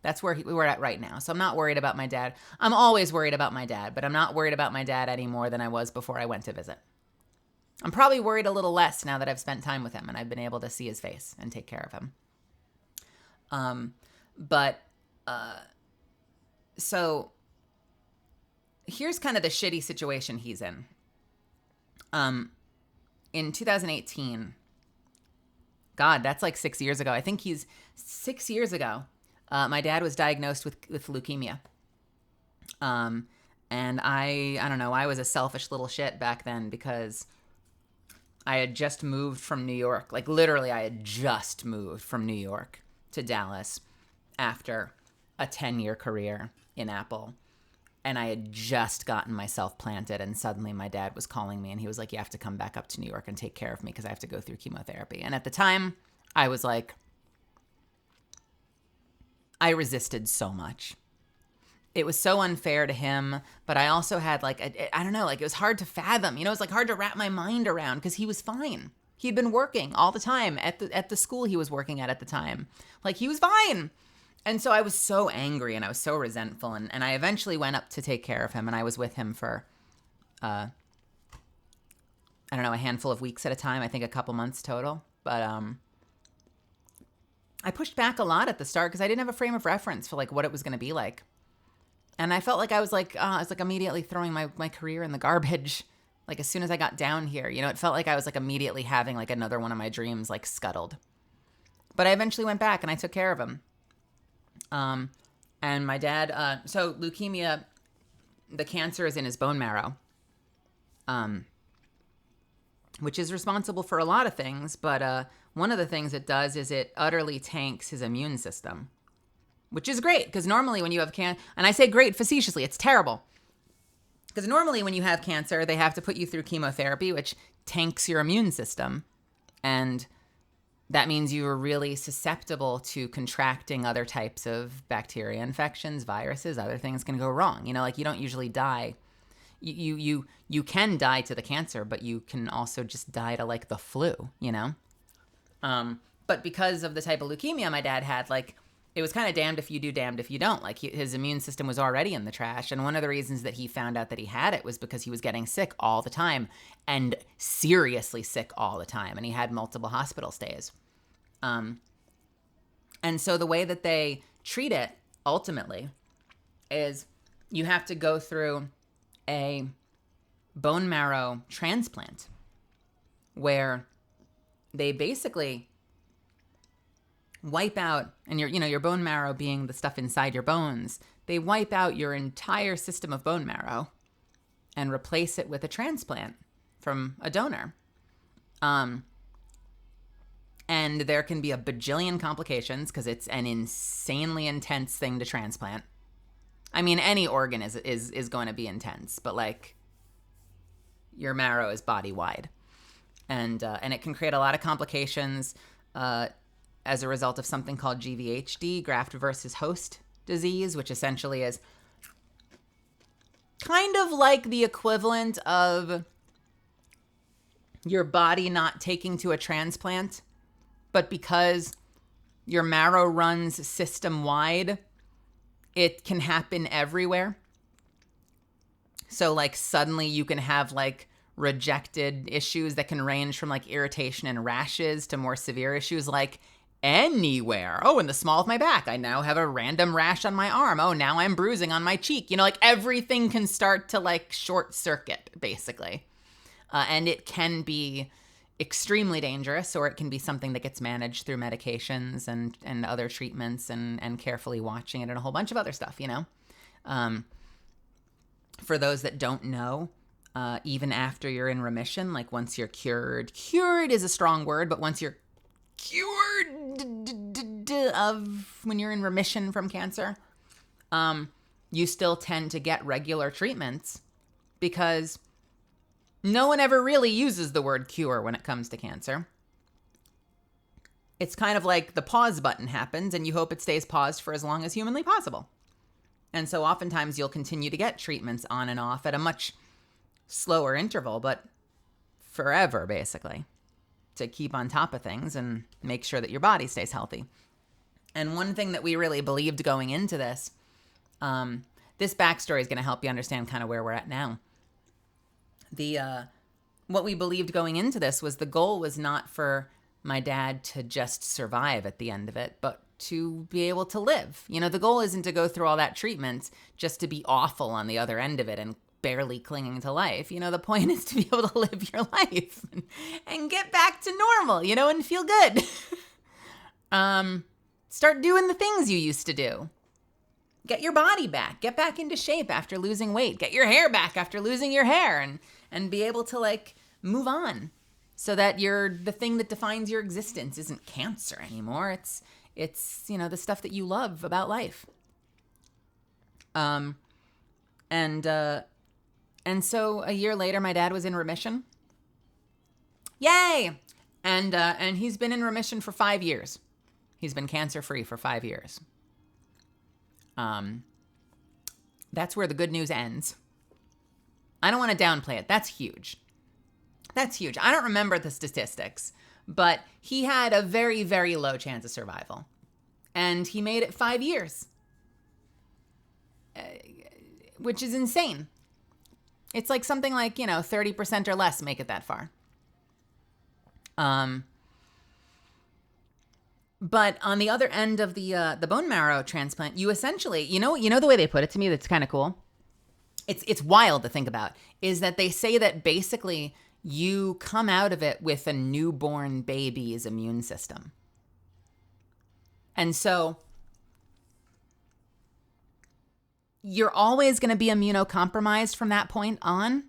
That's where we're at right now. So I'm not worried about my dad. I'm always worried about my dad, but I'm not worried about my dad any more than I was before I went to visit. I'm probably worried a little less now that I've spent time with him and I've been able to see his face and take care of him. So here's kind of the shitty situation he's in. In 2018, God, that's like 6 years ago. I think 6 years ago. My dad was diagnosed with leukemia. And I don't know, I was a selfish little shit back then because I had just moved from New York. Like literally I had just moved from New York to Dallas after a 10-year career in Apple. And I had just gotten myself planted and suddenly my dad was calling me and he was like, you have to come back up to New York and take care of me because I have to go through chemotherapy. And at the time I was like, I resisted so much. It was so unfair to him, but I also had like, I don't know, like it was hard to fathom, you know, it was like hard to wrap my mind around because he was fine. He'd been working all the time at the school he was working at the time. Like he was fine. And so I was so angry and I was so resentful. And I eventually went up to take care of him and I was with him for, I don't know, a handful of weeks at a time. I think a couple months total. But I pushed back a lot at the start because I didn't have a frame of reference for like what it was going to be like. And I felt like I was like immediately throwing my career in the garbage. Like as soon as I got down here, you know, it felt like I was like immediately having like another one of my dreams like scuttled. But I eventually went back and I took care of him. And my dad, so leukemia, the cancer is in his bone marrow, which is responsible for a lot of things. But one of the things it does is it utterly tanks his immune system, which is great because normally when you have cancer, and I say great facetiously, it's terrible. Because normally when you have cancer, they have to put you through chemotherapy, which tanks your immune system. And that means you are really susceptible to contracting other types of bacteria infections, viruses, other things can go wrong. You know, like you don't usually die. You can die to the cancer, but you can also just die to like the flu, you know? But because of the type of leukemia my dad had, like it was kind of damned if you do, damned if you don't. Like his immune system was already in the trash. And one of the reasons that he found out that he had it was because he was getting sick all the time and seriously sick all the time. And he had multiple hospital stays. And so the way that they treat it ultimately is you have to go through a bone marrow transplant where they basically wipe out, and your bone marrow being the stuff inside your bones, they wipe out your entire system of bone marrow and replace it with a transplant from a donor. And there can be a bajillion complications because it's an insanely intense thing to transplant. I mean, any organ is going to be intense, but like your marrow is body wide, and it can create a lot of complications as a result of something called GVHD, graft versus host disease, which essentially is kind of like the equivalent of your body not taking to a transplant, but because your marrow runs system wide, it can happen everywhere. So like suddenly you can have like rejected issues that can range from like irritation and rashes to more severe issues like anywhere. Oh, in the small of my back, I now have a random rash on my arm. Oh, now I'm bruising on my cheek. You know, like everything can start to like short circuit basically. And it can be extremely dangerous, or it can be something that gets managed through medications and other treatments and carefully watching it and a whole bunch of other stuff, you know? For those that don't know, even after you're in remission, like once you're cured is a strong word, but once you're cured of when you're in remission from cancer, you still tend to get regular treatments because no one ever really uses the word cure when it comes to cancer. It's kind of like the pause button happens and you hope it stays paused for as long as humanly possible. And so oftentimes you'll continue to get treatments on and off at a much slower interval, but forever, basically, to keep on top of things and make sure that your body stays healthy. And one thing that we really believed going into this, this backstory is going to help you understand kind of where we're at now. What we believed going into this was the goal was not for my dad to just survive at the end of it, but to be able to live. You know, the goal isn't to go through all that treatment just to be awful on the other end of it and barely clinging to life. You know, the point is to be able to live your life and get back to normal, you know, and feel good. Start doing the things you used to do. Get your body back. Get back into shape after losing weight. Get your hair back after losing your hair and be able to like move on so that the thing that defines your existence isn't cancer anymore. It's, you know, the stuff that you love about life. And so a year later, my dad was in remission. Yay! And he's been in remission for 5 years. He's been cancer-free for 5 years. That's where the good news ends. I don't want to downplay it. That's huge. That's huge. I don't remember the statistics, but he had a very, very low chance of survival. And he made it 5 years, which is insane. It's like something like, you know, 30% or less make it that far. But on the other end of the bone marrow transplant, you essentially, you know the way they put it to me that's kind of cool? It's wild to think about, is that they say that basically you come out of it with a newborn baby's immune system. And so you're always going to be immunocompromised from that point on.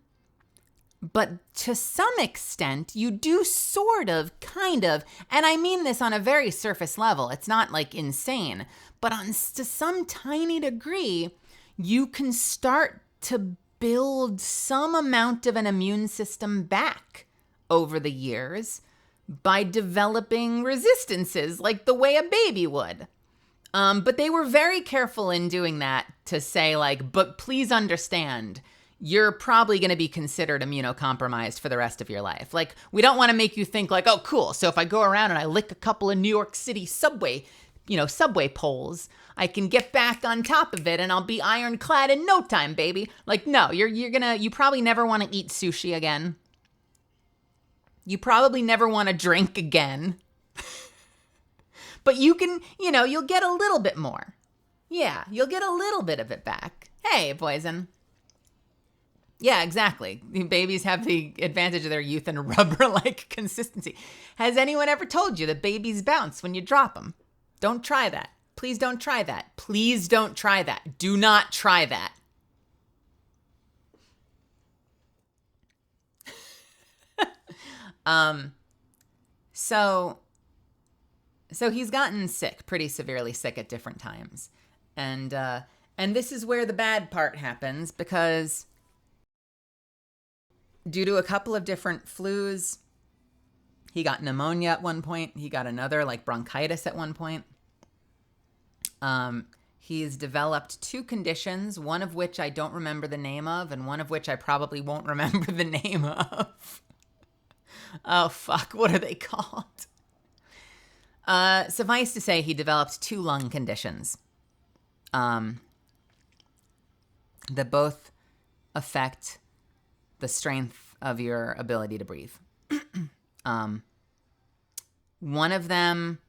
But to some extent, you do sort of, kind of, and I mean this on a very surface level. It's not like insane, but to some tiny degree, you can start to build some amount of an immune system back over the years by developing resistances like the way a baby would. But they were very careful in doing that to say like, but please understand, you're probably going to be considered immunocompromised for the rest of your life. Like, we don't want to make you think like, oh, cool. So if I go around and I lick a couple of New York City subway poles, I can get back on top of it and I'll be ironclad in no time, baby. Like, no, you probably never want to eat sushi again. You probably never want to drink again. But you can, you'll get a little bit more. Yeah, you'll get a little bit of it back. Hey, poison. Yeah, exactly. Babies have the advantage of their youth and rubber-like consistency. Has anyone ever told you that babies bounce when you drop them? Don't try that. Please don't try that. Please don't try that. Do not try that. So he's gotten sick, pretty severely sick at different times. And this is where the bad part happens, because due to a couple of different flus, he got pneumonia at one point. He got another, like, bronchitis at one point. He's developed 2 conditions, one of which I don't remember the name of, and one of which I probably won't remember the name of. Oh, fuck. What are they called? Suffice to say, he developed 2 lung conditions that both affect the strength of your ability to breathe. One of them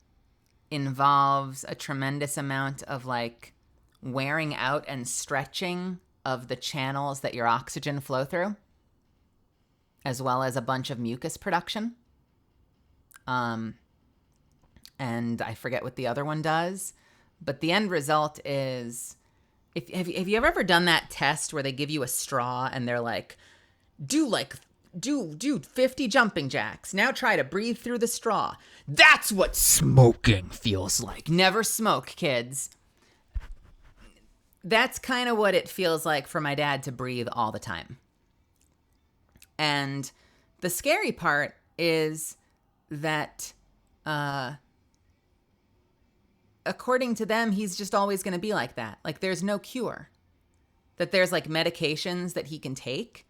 involves a tremendous amount of like wearing out and stretching of the channels that your oxygen flow through, as well as a bunch of mucus production. And I forget what the other one does, but the end result is, have you ever done that test where they give you a straw and they're like, do 50 jumping jacks. Now try to breathe through the straw. That's what smoking feels like. Never smoke, kids. That's kind of what it feels like for my dad to breathe all the time. And the scary part is that, according to them, he's just always going to be like that. Like, there's no cure. That there's like medications that he can take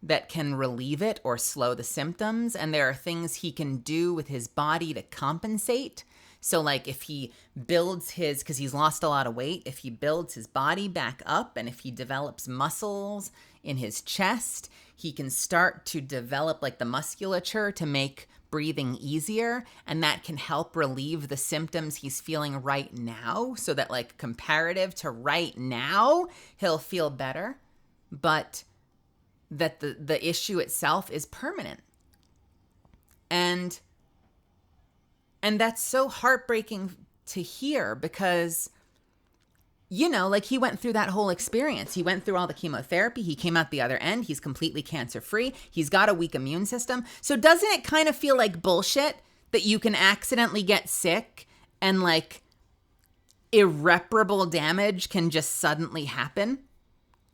that can relieve it or slow the symptoms. And there are things he can do with his body to compensate. So like if he builds because he's lost a lot of weight, if he builds his body back up and if he develops muscles in his chest, he can start to develop like the musculature to make breathing easier. And that can help relieve the symptoms he's feeling right now. So that like comparative to right now, he'll feel better. But that the issue itself is permanent. And that's so heartbreaking to hear because, you know, like he went through that whole experience. He went through all the chemotherapy. He came out the other end. He's completely cancer-free. He's got a weak immune system. So doesn't it kind of feel like bullshit that you can accidentally get sick and like irreparable damage can just suddenly happen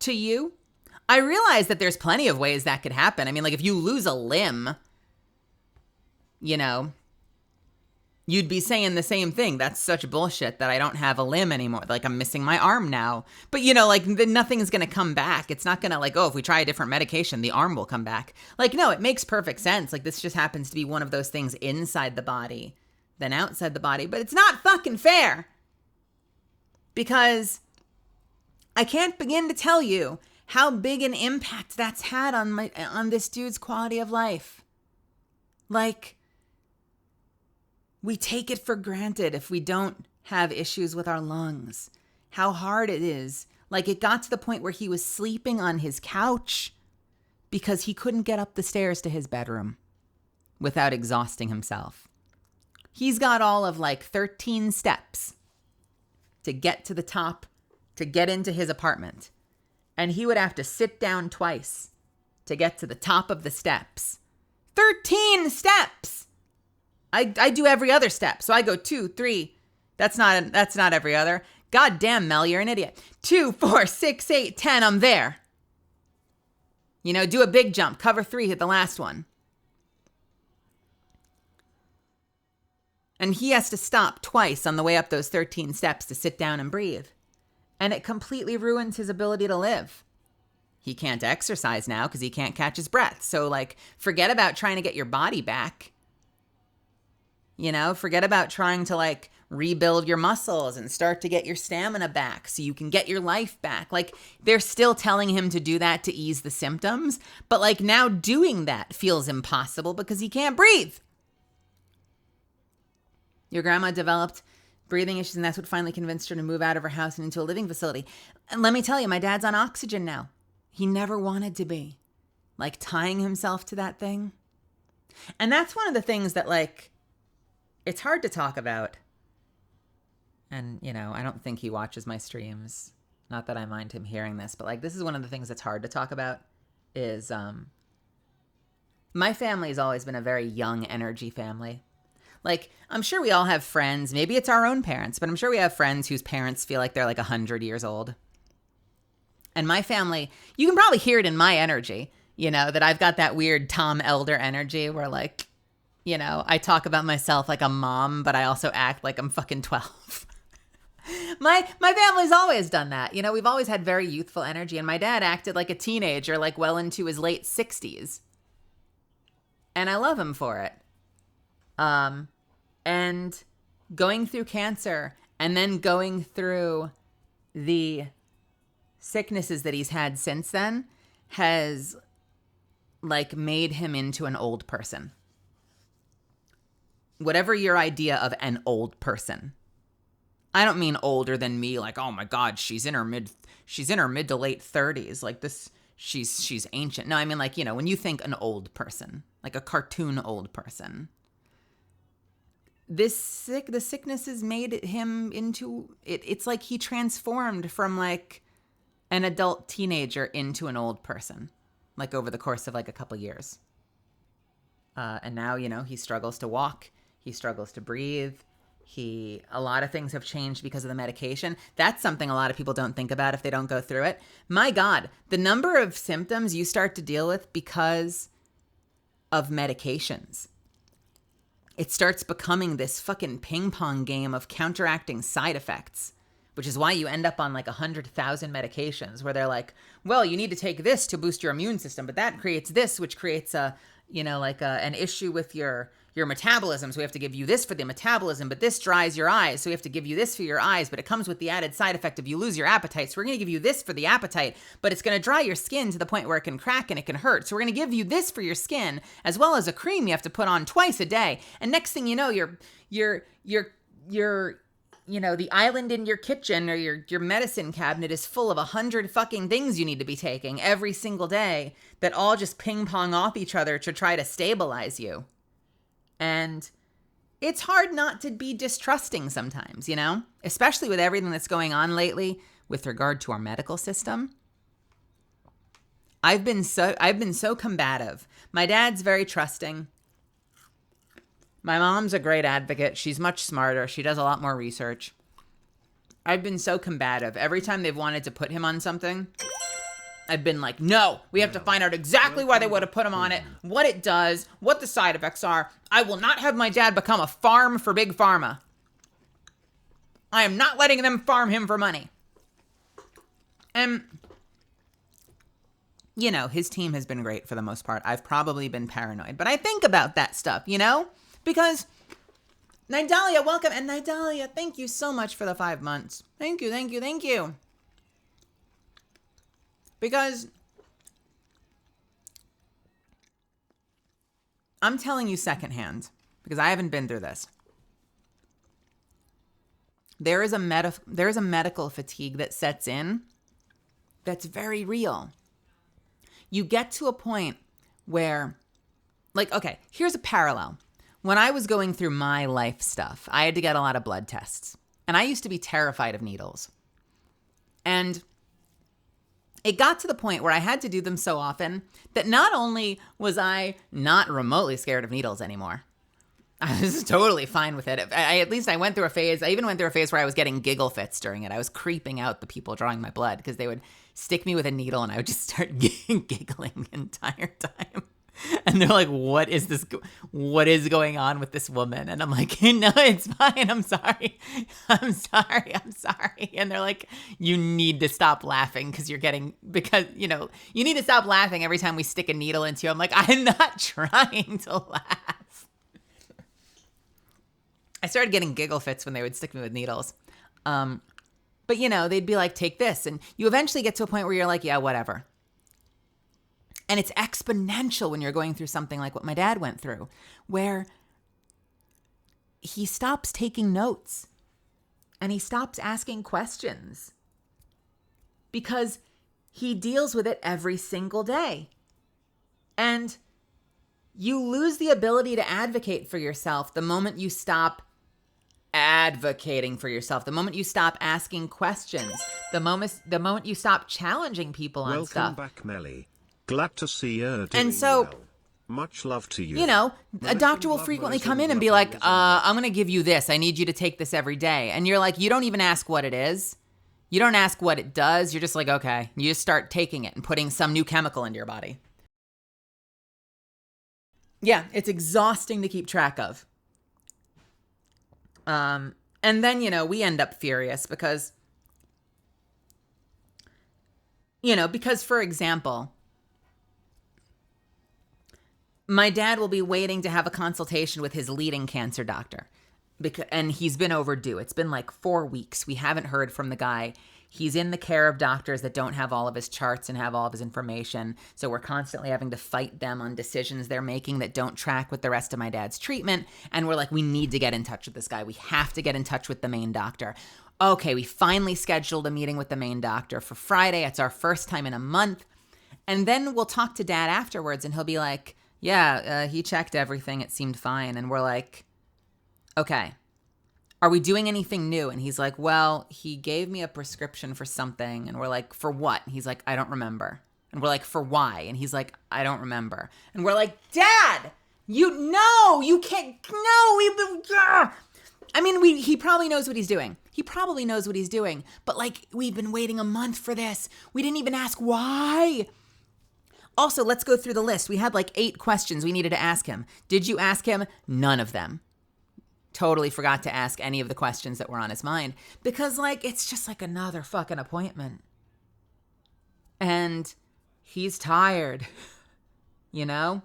to you? I realize that there's plenty of ways that could happen. I mean, like if you lose a limb, you know, you'd be saying the same thing. That's such bullshit that I don't have a limb anymore. Like I'm missing my arm now. But you know, like nothing's going to come back. It's not going to like, oh, if we try a different medication, the arm will come back. Like, no, it makes perfect sense. Like this just happens to be one of those things inside the body than outside the body. But it's not fucking fair. Because I can't begin to tell you how big an impact that's had on this dude's quality of life. Like, we take it for granted if we don't have issues with our lungs. How hard it is. Like, it got to the point where he was sleeping on his couch because he couldn't get up the stairs to his bedroom without exhausting himself. He's got all of like 13 steps to get to the top, to get into his apartment. And he would have to sit down twice to get to the top of the steps. 13 steps! I do every other step. So I go 2, 3. That's not every other. God damn, Mel, you're an idiot. 2, 4, 6, 8, 10, I'm there. You know, do a big jump. Cover 3, hit the last one. And he has to stop twice on the way up those 13 steps to sit down and breathe. And it completely ruins his ability to live. He can't exercise now because he can't catch his breath. So, like, forget about trying to get your body back. You know, forget about trying to, like, rebuild your muscles and start to get your stamina back so you can get your life back. Like, they're still telling him to do that to ease the symptoms. But, like, now doing that feels impossible because he can't breathe. Your grandma developed breathing issues, and that's what finally convinced her to move out of her house and into a living facility. And let me tell you, my dad's on oxygen now. He never wanted to be. Like, tying himself to that thing. And that's one of the things that, like, it's hard to talk about. And, you know, I don't think he watches my streams. Not that I mind him hearing this, but, like, this is one of the things that's hard to talk about is, my family has always been a very young energy family. Like, I'm sure we all have friends. Maybe it's our own parents, but I'm sure we have friends whose parents feel like they're like 100 years old. And my family, you can probably hear it in my energy, you know, that I've got that weird Tom Elder energy where, like, you know, I talk about myself like a mom, but I also act like I'm fucking 12. My family's always done that. You know, we've always had very youthful energy, and my dad acted like a teenager, like well into his late 60s. And I love him for it. And going through cancer and then going through the sicknesses that he's had since then has like made him into an old person. Whatever your idea of an old person. I don't mean older than me, like, oh my God, she's in her mid to late 30s. Like this, she's ancient. No, I mean like, you know, when you think an old person, like a cartoon old person. The sickness has made him into it. It's like he transformed from like an adult teenager into an old person, like over the course of like a couple years. And now, you know, he struggles to walk. He struggles to breathe. A lot of things have changed because of the medication. That's something a lot of people don't think about if they don't go through it. My God, the number of symptoms you start to deal with because of medications. It starts becoming this fucking ping pong game of counteracting side effects, which is why you end up on like 100,000 medications where they're like, well, you need to take this to boost your immune system, but that creates this, which creates an issue with your metabolism. So we have to give you this for the metabolism, but this dries your eyes. So we have to give you this for your eyes, but it comes with the added side effect of you lose your appetite. So we're going to give you this for the appetite, but it's going to dry your skin to the point where it can crack and it can hurt. So we're going to give you this for your skin, as well as a cream you have to put on twice a day. And next thing you know, the island in your kitchen or your medicine cabinet is full of 100 fucking things you need to be taking every single day that all just ping pong off each other to try to stabilize you. And it's hard not to be distrusting sometimes, you know, especially with everything that's going on lately with regard to our medical system. I've been so combative. My dad's very trusting. My mom's a great advocate. She's much smarter. She does a lot more research. I've been so combative. Every time they've wanted to put him on something, I've been like, no, we have to find out exactly why they would have put him on it, what it does, what the side effects are. I will not have my dad become a farm for Big Pharma. I am not letting them farm him for money. And, you know, his team has been great for the most part. I've probably been paranoid, but I think about that stuff, you know, because Nidalia, welcome. And Nidalia, thank you so much for the 5 months. Thank you, thank you, thank you. Because I'm telling you secondhand, because I haven't been through this. There is a medical fatigue that sets in that's very real. You get to a point where, like, okay, here's a parallel. When I was going through my life stuff, I had to get a lot of blood tests. And I used to be terrified of needles. And it got to the point where I had to do them so often that not only was I not remotely scared of needles anymore, I was totally fine with it. At least I went through a phase. I even went through a phase where I was getting giggle fits during it. I was creeping out the people drawing my blood because they would stick me with a needle and I would just start giggling the entire time. And they're like, what is this? What is going on with this woman? And I'm like, no, it's fine. I'm sorry. I'm sorry. And they're like, you need to stop laughing because you need to stop laughing every time we stick a needle into you. I'm like, I'm not trying to laugh. I started getting giggle fits when they would stick me with needles. But, you know, they'd be like, take this. And you eventually get to a point where you're like, yeah, whatever. And it's exponential when you're going through something like what my dad went through, where he stops taking notes and he stops asking questions because he deals with it every single day. And you lose the ability to advocate for yourself the moment you stop advocating for yourself, the moment you stop asking questions, the moment you stop challenging people on stuff. Welcome back, Melly. Glad to see you. And so, well. Much love to you. You know, a doctor will frequently come in and be like, I'm going to give you this. I need you to take this every day. And you're like, you don't even ask what it is. You don't ask what it does. You're just like, okay. You just start taking it and putting some new chemical into your body. Yeah, it's exhausting to keep track of. And then, we end up furious because, for example, my dad will be waiting to have a consultation with his leading cancer doctor. And he's been overdue. It's been like 4 weeks. We haven't heard from the guy. He's in the care of doctors that don't have all of his charts and have all of his information. So we're constantly having to fight them on decisions they're making that don't track with the rest of my dad's treatment. And we're like, we need to get in touch with this guy. We have to get in touch with the main doctor. Okay, we finally scheduled a meeting with the main doctor for Friday. It's our first time in a month. And then we'll talk to Dad afterwards and he'll be like, yeah, he checked everything. It seemed fine. And we're like, okay, are we doing anything new? And he's like, well, he gave me a prescription for something. And we're like, for what? And he's like, I don't remember. And we're like, for why? And he's like, I don't remember. And we're like, Dad, you can't, no. I mean, he probably knows what he's doing. He probably knows what he's doing. But like, we've been waiting a month for this. We didn't even ask why. Also, let's go through the list. We had like 8 questions we needed to ask him. Did you ask him? None of them. Totally forgot to ask any of the questions that were on his mind because like it's just like another fucking appointment. And he's tired. Yoshi,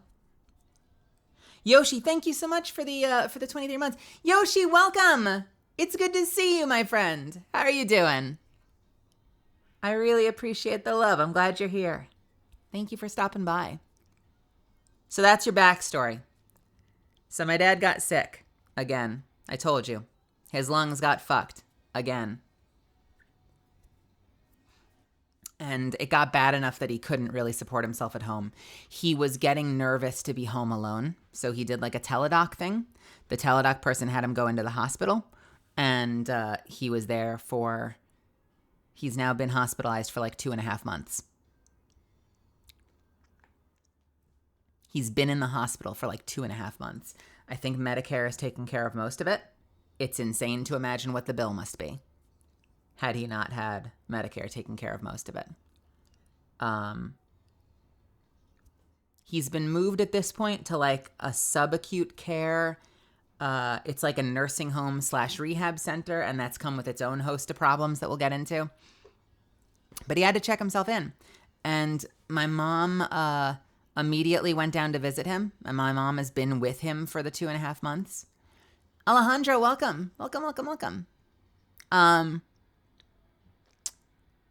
thank you so much for the 23 months. Yoshi, welcome. It's good to see you, my friend. How are you doing? I really appreciate the love. I'm glad you're here. Thank you for stopping by. So that's your backstory. So my dad got sick. Again, I told you. His lungs got fucked. Again. And it got bad enough that he couldn't really support himself at home. He was getting nervous to be home alone. So he did like a teledoc thing. The teledoc person had him go into the hospital. And he was there he's now been hospitalized for like 2.5 months. He's been in the hospital for like 2.5 months. I think Medicare has taken care of most of it. It's insane to imagine what the bill must be had he not had Medicare taking care of most of it. He's been moved at this point to like a subacute care. It's like a nursing home / rehab center, and that's come with its own host of problems that we'll get into. But he had to check himself in. And my mom immediately went down to visit him, and my mom has been with him for the 2.5 months. Alejandro, welcome. Welcome.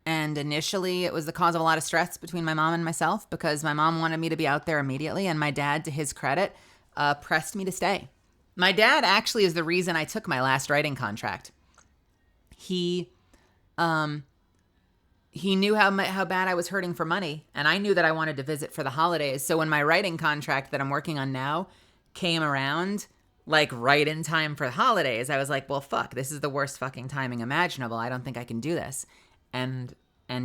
And initially it was the cause of a lot of stress between my mom and myself because my mom wanted me to be out there immediately, and my dad, to his credit, pressed me to stay. My dad actually is the reason I took my last writing contract. He knew how bad I was hurting for money, and I knew that I wanted to visit for the holidays. So when my writing contract that I'm working on now came around, like right in time for the holidays, I was like, well, fuck, this is the worst fucking timing imaginable. I don't think I can do this. And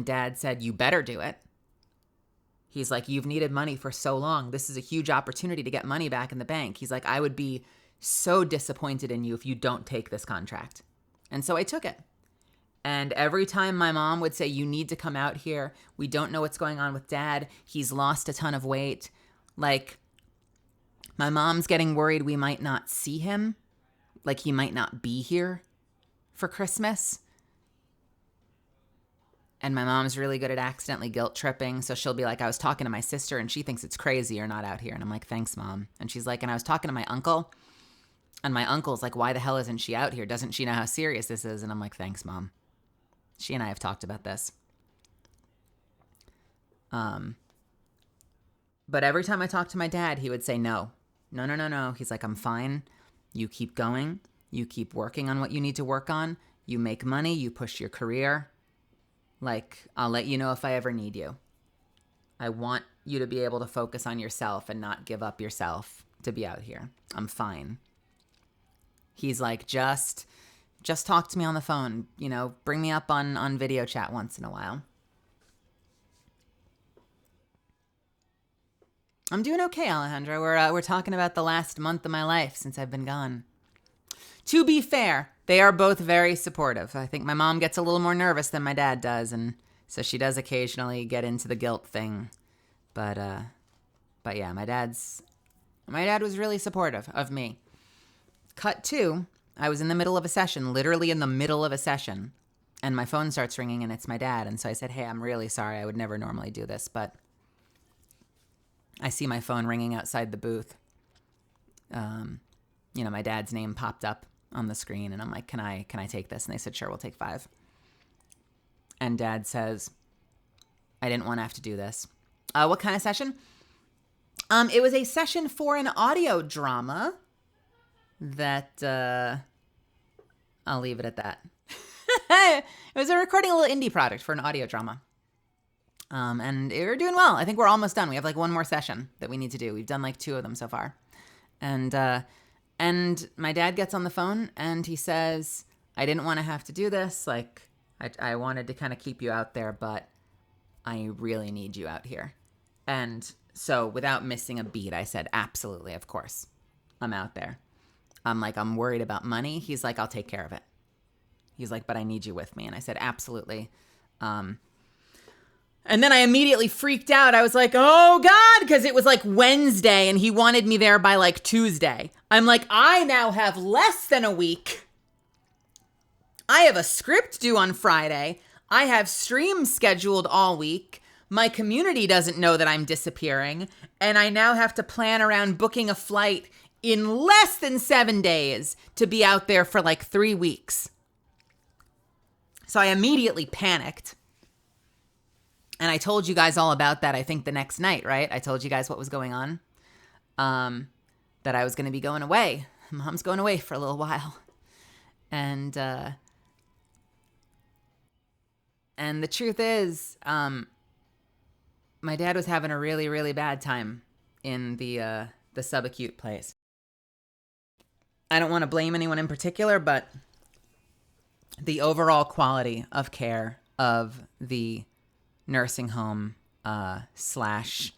Dad said, you better do it. He's like, you've needed money for so long. This is a huge opportunity to get money back in the bank. He's like, I would be so disappointed in you if you don't take this contract. And so I took it. And every time my mom would say, you need to come out here. We don't know what's going on with Dad. He's lost a ton of weight. Like, my mom's getting worried we might not see him. Like, he might not be here for Christmas. And my mom's really good at accidentally guilt tripping. So she'll be like, I was talking to my sister and she thinks it's crazy you're not out here. And I'm like, thanks, Mom. And she's like, and I was talking to my uncle. And my uncle's like, why the hell isn't she out here? Doesn't she know how serious this is? And I'm like, thanks, Mom. She and I have talked about this. But every time I talked to my dad, he would say, no. He's like, I'm fine. You keep going. You keep working on what you need to work on. You make money. You push your career. Like, I'll let you know if I ever need you. I want you to be able to focus on yourself and not give up yourself to be out here. I'm fine. He's like, just talk to me on the phone. You know, bring me up on video chat once in a while. I'm doing okay, Alejandro. We're talking about the last month of my life since I've been gone. To be fair, they are both very supportive. I think my mom gets a little more nervous than my dad does, and so she does occasionally get into the guilt thing. But yeah, my dad was really supportive of me. Cut to, I was in the middle of a session, literally in the middle of a session, and my phone starts ringing and it's my dad. And so I said, hey, I'm really sorry. I would never normally do this, but I see my phone ringing outside the booth. My dad's name popped up on the screen, and I'm like, can I take this? And they said, sure, we'll take 5. And dad says, I didn't want to have to do this. What kind of session? It was a session for an audio drama that, I'll leave it at that. It was a recording a little indie project for an audio drama. And we're doing well. I think we're almost done. We have like one more session that we need to do. We've done like 2 of them so far. And my dad gets on the phone and he says, I didn't want to have to do this. Like, I wanted to kind of keep you out there, but I really need you out here. And so without missing a beat, I said, absolutely, of course. I'm out there. I'm like, I'm worried about money. He's like, I'll take care of it. He's like, but I need you with me. And I said, absolutely. And then I immediately freaked out. I was like, oh God, because it was like Wednesday and he wanted me there by like Tuesday. I'm like, I now have less than a week. I have a script due on Friday. I have streams scheduled all week. My community doesn't know that I'm disappearing. And I now have to plan around booking a flight in less than 7 days to be out there for like 3 weeks. So I immediately panicked. And I told you guys all about that, I think, the next night, right? I told you guys what was going on. That I was going to be going away. Mom's going away for a little while. And the truth is, my dad was having a really, really bad time in the subacute place. I don't want to blame anyone in particular, but the overall quality of care of the nursing home slash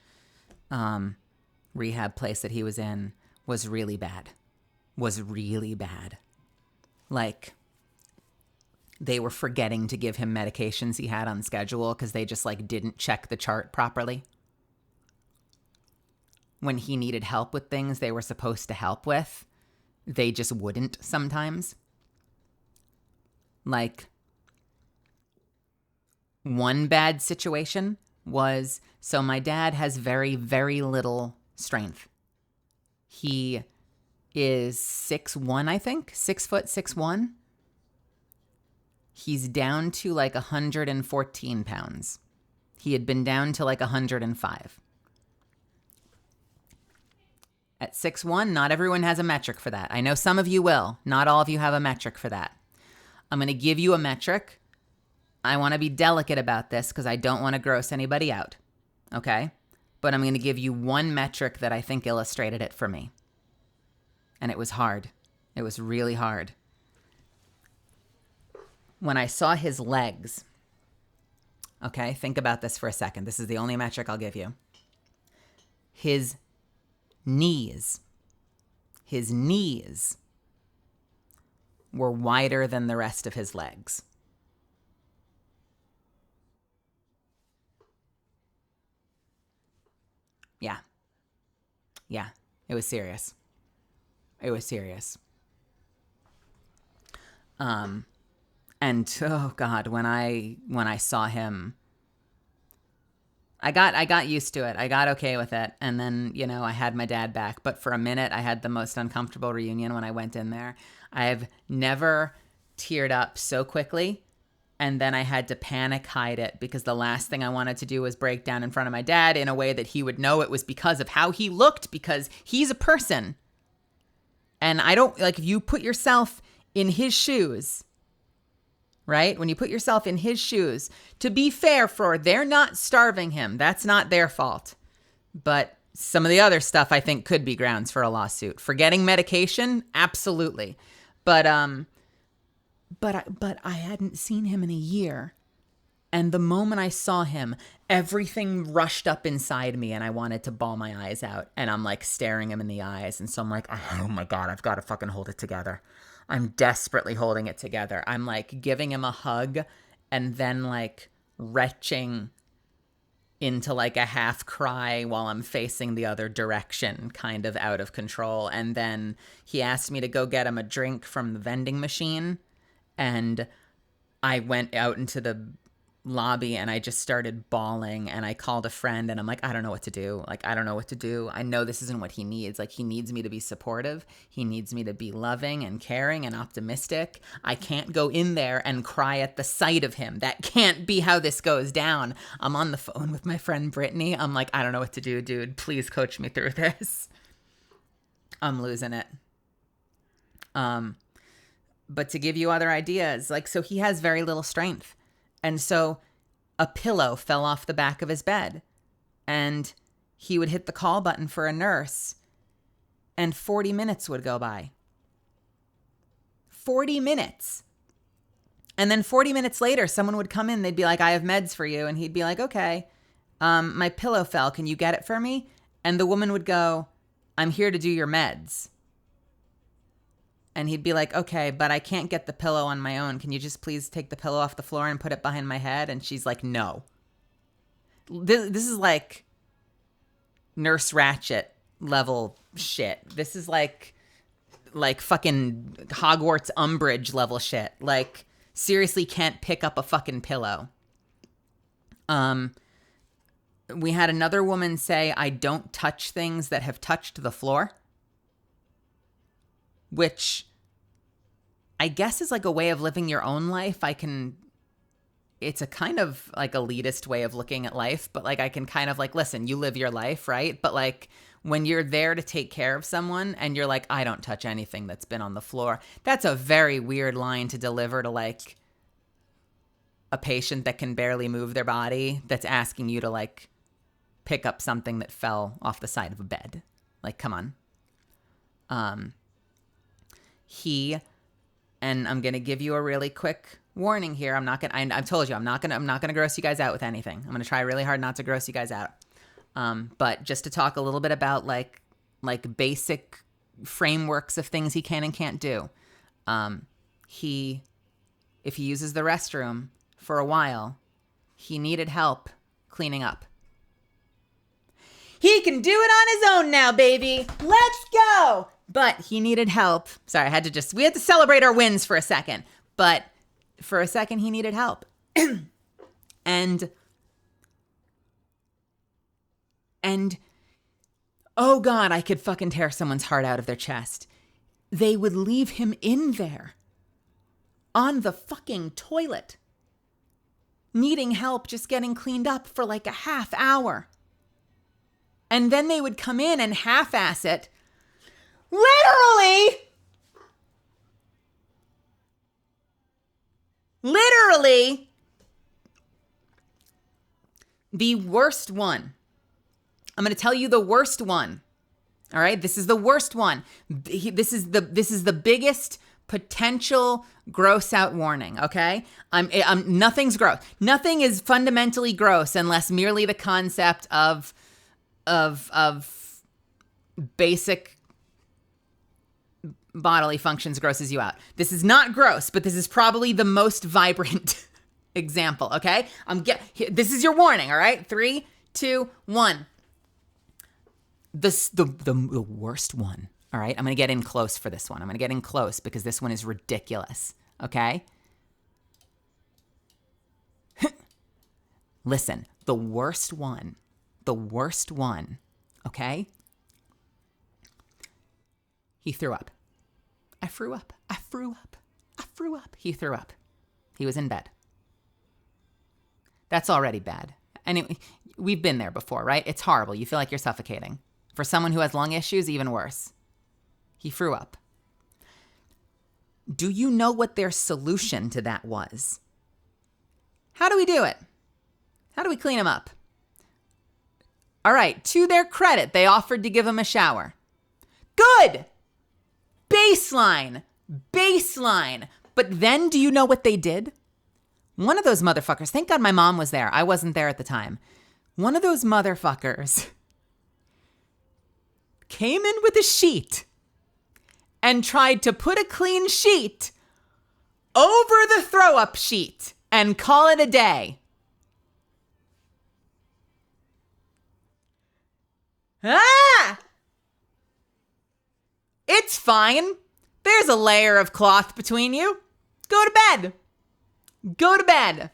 rehab place that he was in was really bad. Like, they were forgetting to give him medications he had on schedule because they just like didn't check the chart properly. When he needed help with things they were supposed to help with, they just wouldn't sometimes. Like, one bad situation was, so my dad has very, very little strength. He is 6'1", I think, 6'1". He's down to like 114 pounds. He had been down to like 105. At 6'1", not everyone has a metric for that. I know some of you will. Not all of you have a metric for that. I'm going to give you a metric. I want to be delicate about this because I don't want to gross anybody out. Okay? But I'm going to give you one metric that I think illustrated it for me. And it was hard. It was really hard. When I saw his legs, okay, think about this for a second. This is the only metric I'll give you. His knees were wider than the rest of his legs. Yeah, it was serious. And oh God, when I saw him, I got used to it. I got okay with it. And then, I had my dad back. But for a minute, I had the most uncomfortable reunion when I went in there. I've never teared up so quickly. And then I had to panic hide it because the last thing I wanted to do was break down in front of my dad in a way that he would know it was because of how he looked, because he's a person. And I don't, like, if you put yourself in his shoes, right? When you put yourself in his shoes, to be fair, they're not starving him. That's not their fault. But some of the other stuff I think could be grounds for a lawsuit. Forgetting medication, absolutely. But I hadn't seen him in a year. And the moment I saw him, everything rushed up inside me and I wanted to bawl my eyes out. And I'm like staring him in the eyes. And so I'm like, oh my God, I've got to fucking hold it together. I'm desperately holding it together. I'm like giving him a hug and then like retching into like a half cry while I'm facing the other direction, kind of out of control. And then he asked me to go get him a drink from the vending machine. And I went out into the lobby and I just started bawling, and I called a friend and I'm like, I don't know what to do. Like, I don't know what to do. I know this isn't what he needs. Like, he needs me to be supportive. He needs me to be loving and caring and optimistic. I can't go in there and cry at the sight of him. That can't be how this goes down. I'm on the phone with my friend Brittany. I'm like, I don't know what to do, dude. Please coach me through this. I'm losing it. But to give you other ideas, like, so he has very little strength. And so a pillow fell off the back of his bed, and he would hit the call button for a nurse, and 40 minutes would go by. 40 minutes. And then 40 minutes later, someone would come in. They'd be like, I have meds for you. And he'd be like, okay, my pillow fell. Can you get it for me? And the woman would go, I'm here to do your meds. And he'd be like, okay, but I can't get the pillow on my own. Can you just please take the pillow off the floor and put it behind my head? And she's like, no. This is like Nurse Ratched level shit. This is like fucking Hogwarts Umbridge level shit. Like, seriously can't pick up a fucking pillow. We had another woman say, I don't touch things that have touched the floor. Which I guess is like a way of living your own life. It's a kind of like elitist way of looking at life, but like I can kind of like, listen, you live your life, right? But like when you're there to take care of someone and you're like, I don't touch anything that's been on the floor. That's a very weird line to deliver to like a patient that can barely move their body, that's asking you to like pick up something that fell off the side of a bed. Like, come on. And I'm going to give you a really quick warning here. I've told you, I'm not going to gross you guys out with anything. I'm going to try really hard not to gross you guys out. But just to talk a little bit about like basic frameworks of things he can and can't do. If he uses the restroom for a while, he needed help cleaning up. He can do it on his own now, baby. Let's go. But he needed help. Sorry, we had to celebrate our wins for a second. But for a second, he needed help. And oh God, I could fucking tear someone's heart out of their chest. They would leave him in there on the fucking toilet, needing help just getting cleaned up for like a half hour. And then they would come in and half-ass it. Literally, the worst one. I'm going to tell you the worst one. All right, this is the worst one. This is the biggest potential gross out warning. Okay, nothing's gross. Nothing is fundamentally gross unless merely the concept of basic bodily functions grosses you out. This is not gross, but this is probably the most vibrant example, okay? This is your warning, all right? 3, 2, 1. The worst one, all right? I'm going to get in close for this one. I'm going to get in close because this one is ridiculous, okay? Listen, the worst one, okay? He threw up. I threw up. He threw up. He was in bed. That's already bad. Anyway, we've been there before, right? It's horrible. You feel like you're suffocating. For someone who has lung issues, even worse. He threw up. Do you know what their solution to that was? How do we do it? How do we clean him up? All right, to their credit, they offered to give him a shower. Good! Baseline. But then do you know what they did? One of those motherfuckers, thank God my mom was there. I wasn't there at the time. One of those motherfuckers came in with a sheet and tried to put a clean sheet over the throw-up sheet and call it a day. Ah! It's fine. There's a layer of cloth between you. Go to bed. Go to bed.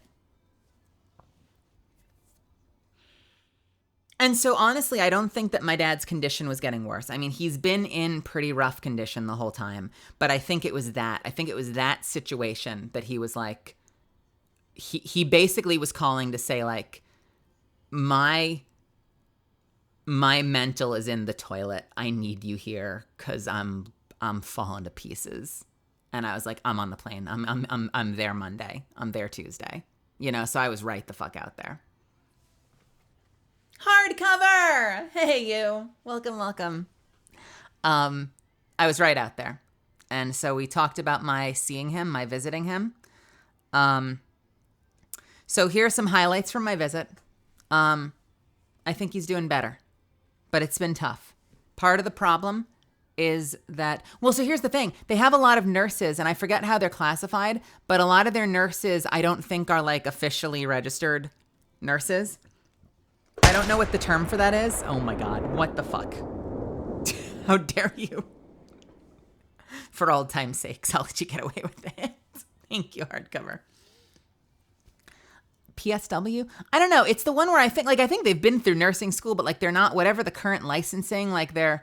And so honestly, I don't think that my dad's condition was getting worse. I mean, he's been in pretty rough condition the whole time, but I think it was that. I think it was that situation that he was like, he basically was calling to say like, my mental is in the toilet. I need you here because I'm falling to pieces. And I was like, I'm on the plane. I'm there Monday. I'm there Tuesday. You know, so I was right the fuck out there. Hardcover. Hey you. Welcome. I was right out there. And so we talked about my seeing him, my visiting him. So here are some highlights from my visit. I think he's doing better, but it's been tough. Part of the problem is that, well, so here's the thing. They have a lot of nurses, and I forget how they're classified, but a lot of their nurses I don't think are like officially registered nurses. I don't know what the term for that is. Oh my God, what the fuck? How dare you? For old time's sakes, I'll let you get away with it. Thank you, hardcover. PSW? I don't know. It's the one where I think they've been through nursing school, but like they're not, whatever the current licensing, like they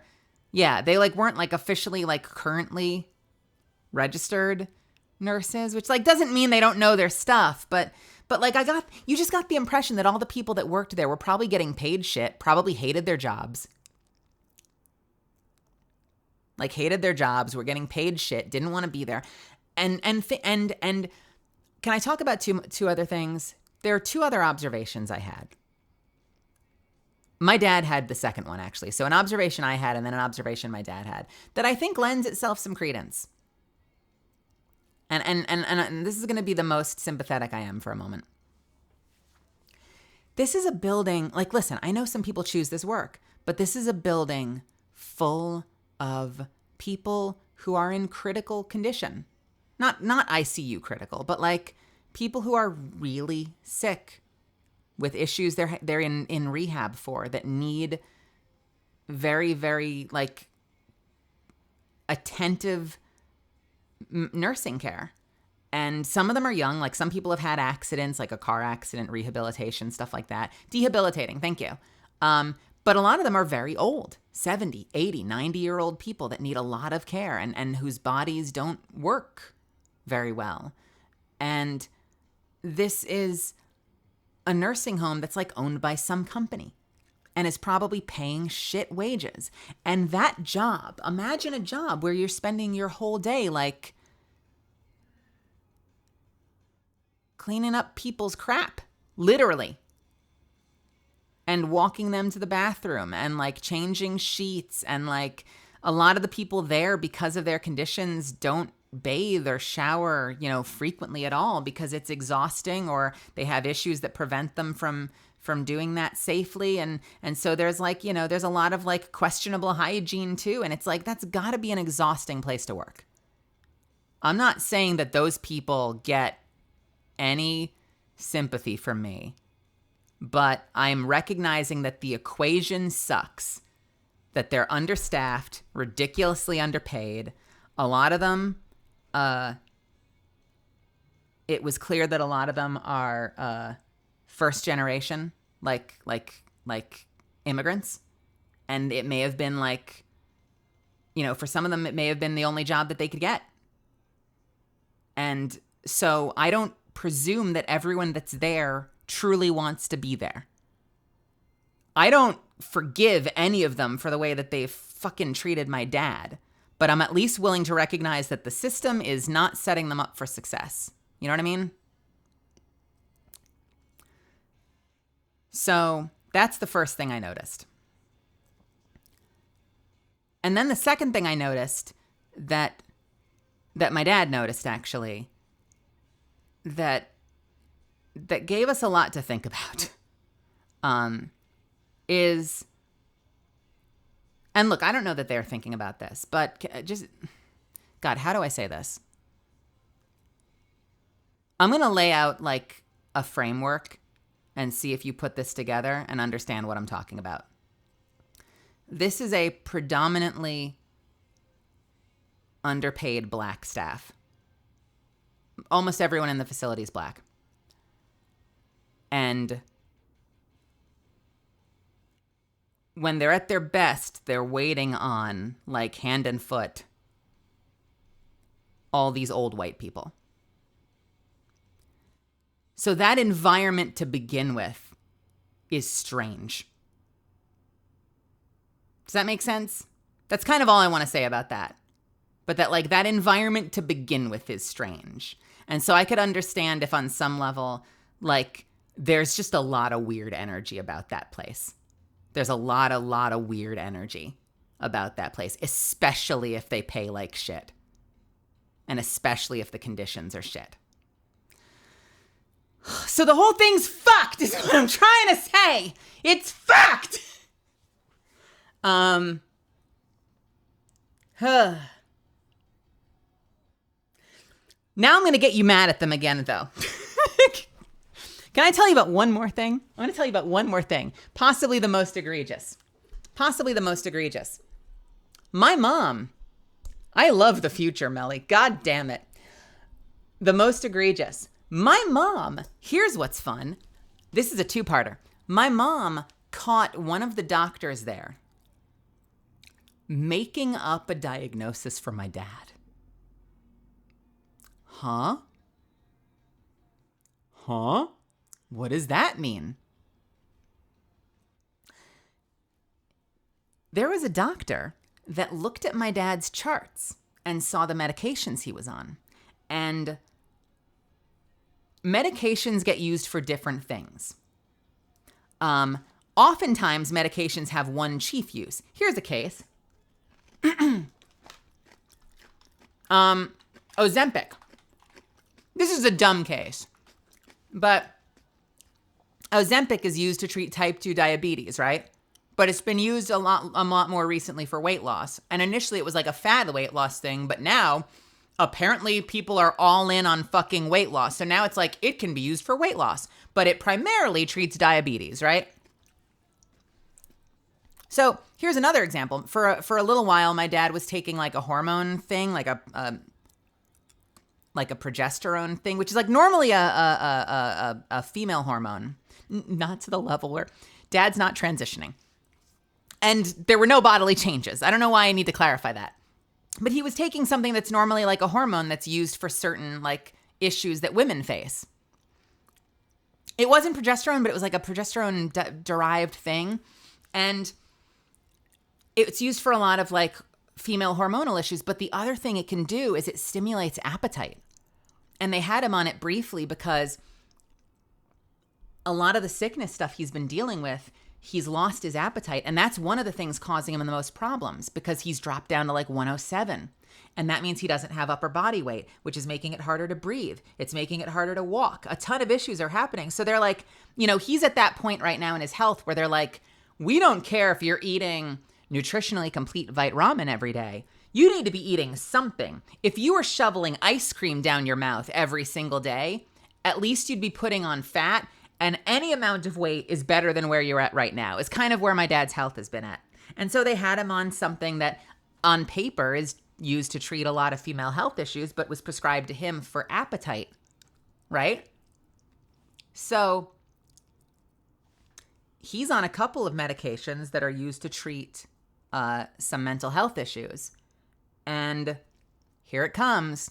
like weren't like officially like currently registered nurses, which like doesn't mean they don't know their stuff, but like you just got the impression that all the people that worked there were probably getting paid shit, probably hated their jobs. Like hated their jobs, were getting paid shit, didn't want to be there. And can I talk about two other things? There are two other observations I had. My dad had the second one, actually. So an observation I had and then an observation my dad had that I think lends itself some credence. And this is going to be the most sympathetic I am for a moment. This is a building, like, listen, I know some people choose this work, but this is a building full of people who are in critical condition. Not ICU critical, but like people who are really sick with issues they're in rehab for that need very, very like attentive nursing care. And some of them are young, like some people have had accidents, like a car accident, rehabilitation, stuff like that. Debilitating, thank you. But a lot of them are very old, 70, 80, 90-year-old people that need a lot of care and whose bodies don't work very well. And this is a nursing home that's like owned by some company and is probably paying shit wages. And that job, imagine a job where you're spending your whole day like cleaning up people's crap, literally, and walking them to the bathroom and like changing sheets. And like a lot of the people there, because of their conditions, don't bathe or shower, frequently at all because it's exhausting, or they have issues that prevent them from doing that safely. And so there's like, there's a lot of like questionable hygiene too. And it's like, that's gotta be an exhausting place to work. I'm not saying that those people get any sympathy from me, but I'm recognizing that the equation sucks, that they're understaffed, ridiculously underpaid. A lot of them, it was clear that a lot of them are first generation, like immigrants. And it may have been like, for some of them, it may have been the only job that they could get. And so I don't presume that everyone that's there truly wants to be there. I don't forgive any of them for the way that they fucking treated my dad, but I'm at least willing to recognize that the system is not setting them up for success. You know what I mean? So that's the first thing I noticed. And then the second thing I noticed that my dad noticed, actually, that gave us a lot to think about, is, and look, I don't know that they're thinking about this, but just, God, how do I say this? I'm going to lay out like a framework and see if you put this together and understand what I'm talking about. this is a predominantly underpaid black staff. Almost everyone in the facility is black. And when they're at their best, they're waiting on, like hand and foot, all these old white people. So that environment to begin with is strange. Does that make sense? That's kind of all I want to say about that. But that, like, that environment to begin with is strange. And so I could understand if on some level, like, there's just a lot of weird energy about that place. There's a lot of weird energy about that place, especially if they pay like shit. And especially if the conditions are shit. So the whole thing's fucked is what I'm trying to say. It's fucked. Now I'm going to get you mad at them again, though. Can I tell you about one more thing? I want to tell you about one more thing. Possibly the most egregious. My mom. I love the future, Melly. God damn it. The most egregious. My mom. Here's what's fun. This is a two-parter. My mom caught one of the doctors there making up a diagnosis for my dad. Huh? What does that mean? There was a doctor that looked at my dad's charts and saw the medications he was on. And medications get used for different things. Oftentimes, medications have one chief use. Here's a case. Ozempic. This is a dumb case, but Ozempic is used to treat type 2 diabetes, right? But it's been used a lot more recently for weight loss. And initially it was like a fad weight loss thing, but now apparently people are all in on fucking weight loss. So now it's like it can be used for weight loss, but it primarily treats diabetes, right? So here's another example. For a little while, my dad was taking like a hormone thing, like a progesterone thing, which is like normally a female hormone, not to the level where dad's not transitioning. And there were no bodily changes. I don't know why I need to clarify that. But he was taking something that's normally like a hormone that's used for certain like issues that women face. It wasn't progesterone, but it was like a progesterone derived thing. And it's used for a lot of like female hormonal issues. But the other thing it can do is it stimulates appetite. And they had him on it briefly because a lot of the sickness stuff he's been dealing with, he's lost his appetite. And that's one of the things causing him the most problems because he's dropped down to like 107. And that means he doesn't have upper body weight, which is making it harder to breathe. It's making it harder to walk. A ton of issues are happening. So they're like, you know, he's at that point right now in his health where they're like, we don't care if you're eating nutritionally complete Vite Ramen every day. You need to be eating something. If you were shoveling ice cream down your mouth every single day, at least you'd be putting on fat, and any amount of weight is better than where you're at right now. It's kind of where my dad's health has been at. And so they had him on something that on paper is used to treat a lot of female health issues, but was prescribed to him for appetite, right? So he's on a couple of medications that are used to treat some mental health issues. And here it comes.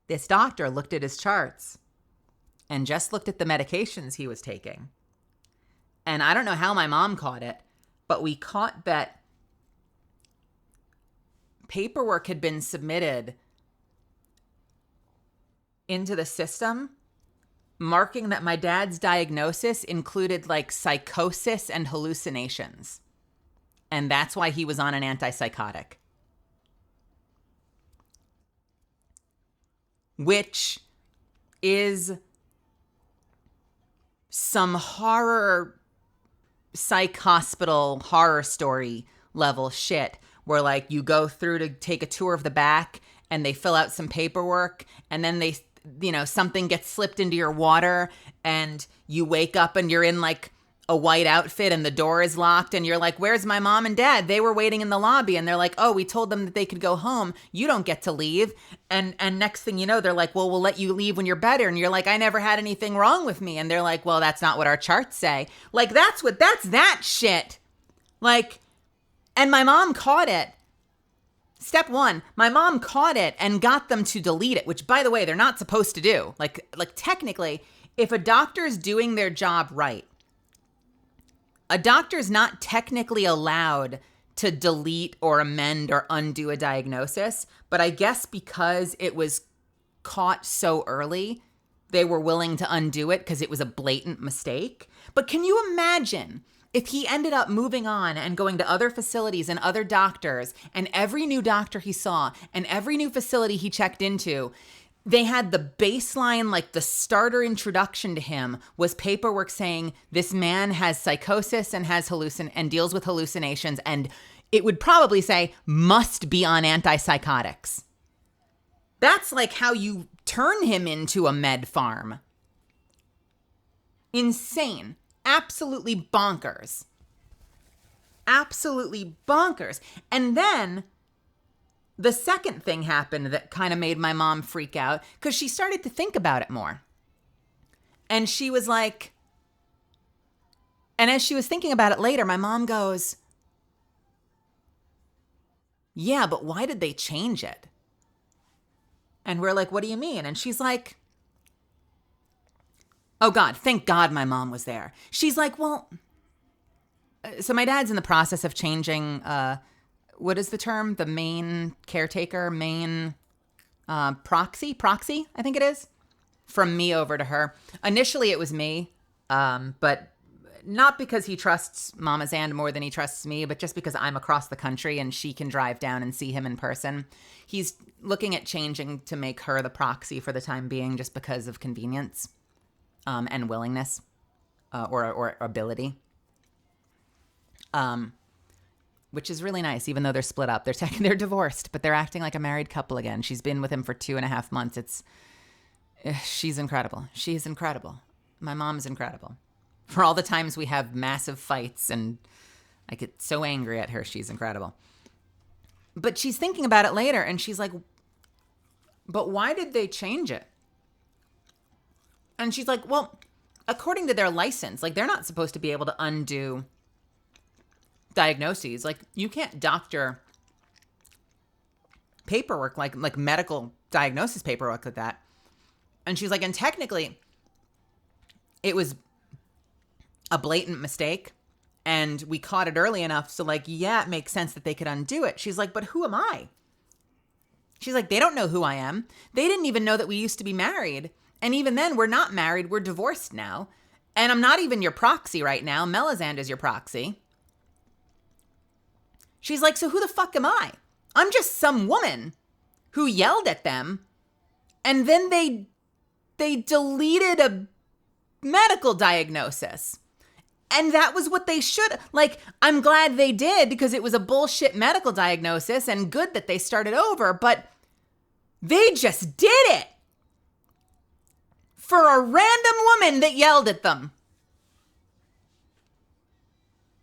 This doctor looked at his charts and just looked at the medications he was taking. And I don't know how my mom caught it, but we caught that paperwork had been submitted into the system marking that my dad's diagnosis included like psychosis and hallucinations. And that's why he was on an antipsychotic. Which is some horror, psych hospital horror story level shit where like you go through to take a tour of the back and they fill out some paperwork and then they, you know, something gets slipped into your water and you wake up and you're in like a white outfit and the door is locked and you're like, where's my mom and dad? They were waiting in the lobby and they're like, oh, we told them that they could go home. You don't get to leave. And next thing you know, they're like, well, we'll let you leave when you're better. And you're like, I never had anything wrong with me. And they're like, well, that's not what our charts say. Like, that's that shit. Like, and my mom caught it. Step one, my mom caught it and got them to delete it, which, by the way, they're not supposed to do. Like technically, if a doctor's doing their job right, a doctor's not technically allowed to delete or amend or undo a diagnosis, but I guess because it was caught so early, they were willing to undo it because it was a blatant mistake. But can you imagine if he ended up moving on and going to other facilities and other doctors, and every new doctor he saw and every new facility he checked into, they had the baseline, like the starter introduction to him was paperwork saying this man has psychosis and has and deals with hallucinations, and it would probably say must be on antipsychotics. That's like how you turn him into a med farm. Insane. Absolutely bonkers. Absolutely bonkers. And then the second thing happened that kind of made my mom freak out because she started to think about it more. And she was like, and as she was thinking about it later, my mom goes, yeah, but why did they change it? And we're like, what do you mean? And she's like, oh God, thank God my mom was there. She's like, well, so my dad's in the process of changing, what is the term? The main caretaker, proxy, I think it is, from me over to her. Initially it was me, but not because he trusts Mama Zand more than he trusts me, but just because I'm across the country and she can drive down and see him in person. He's looking at changing to make her the proxy for the time being just because of convenience and willingness or ability. Which is really nice, even though they're split up. They're divorced, but they're acting like a married couple again. She's been with him for 2.5 months. She's incredible. She's incredible. My mom is incredible. For all the times we have massive fights and I get so angry at her, she's incredible. But she's thinking about it later and she's like, but why did they change it? And she's like, well, according to their license, like they're not supposed to be able to undo diagnoses. Like you can't doctor paperwork, like medical diagnosis paperwork like that. And she's like, and technically it was a blatant mistake and we caught it early enough. So like, yeah, it makes sense that they could undo it. She's like, but who am I? She's like, they don't know who I am. They didn't even know that we used to be married. And even then we're not married. We're divorced now. And I'm not even your proxy right now. Melazand is your proxy. She's like, so who the fuck am I? I'm just some woman who yelled at them and then they deleted a medical diagnosis. And that was what they should, like, I'm glad they did because it was a bullshit medical diagnosis and good that they started over, but they just did it for a random woman that yelled at them.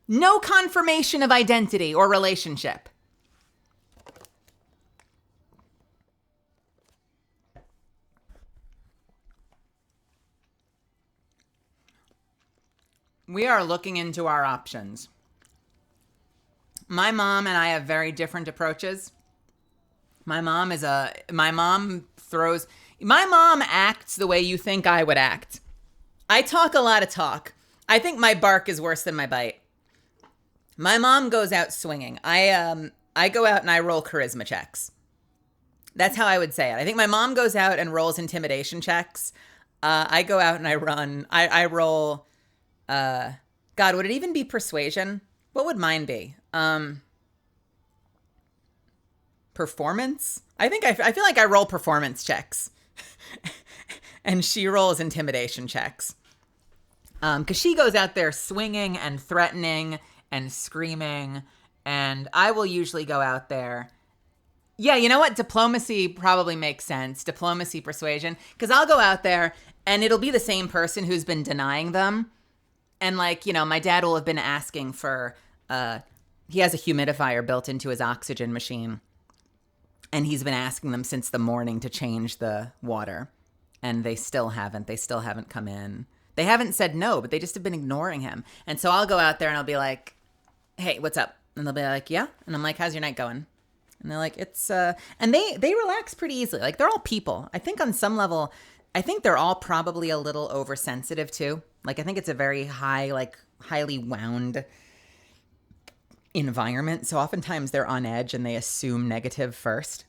No confirmation of identity or relationship. We are looking into our options. My mom and I have very different approaches. My mom acts the way you think I would act. I talk a lot of talk. I think my bark is worse than my bite. My mom goes out swinging. I go out and I roll charisma checks. That's how I would say it. I think my mom goes out and rolls intimidation checks. I go out and I run. I roll. God, would it even be persuasion? What would mine be? Performance? I feel like I roll performance checks. And she rolls intimidation checks. Because she goes out there swinging and threatening and screaming. And I will usually go out there. Yeah, you know what? Diplomacy probably makes sense. Diplomacy, persuasion. Because I'll go out there and it'll be the same person who's been denying them. And like, you know, my dad will have been asking for, he has a humidifier built into his oxygen machine. And he's been asking them since the morning to change the water. And they still haven't. They still haven't come in. They haven't said no, but they just have been ignoring him. And so I'll go out there and I'll be like, hey, what's up? And they'll be like, yeah. And I'm like, how's your night going? And they're like, it's, and they relax pretty easily. Like, they're all people. I think on some level, I think they're all probably a little oversensitive too. Like, I think it's a very highly wound environment. So oftentimes they're on edge and they assume negative first.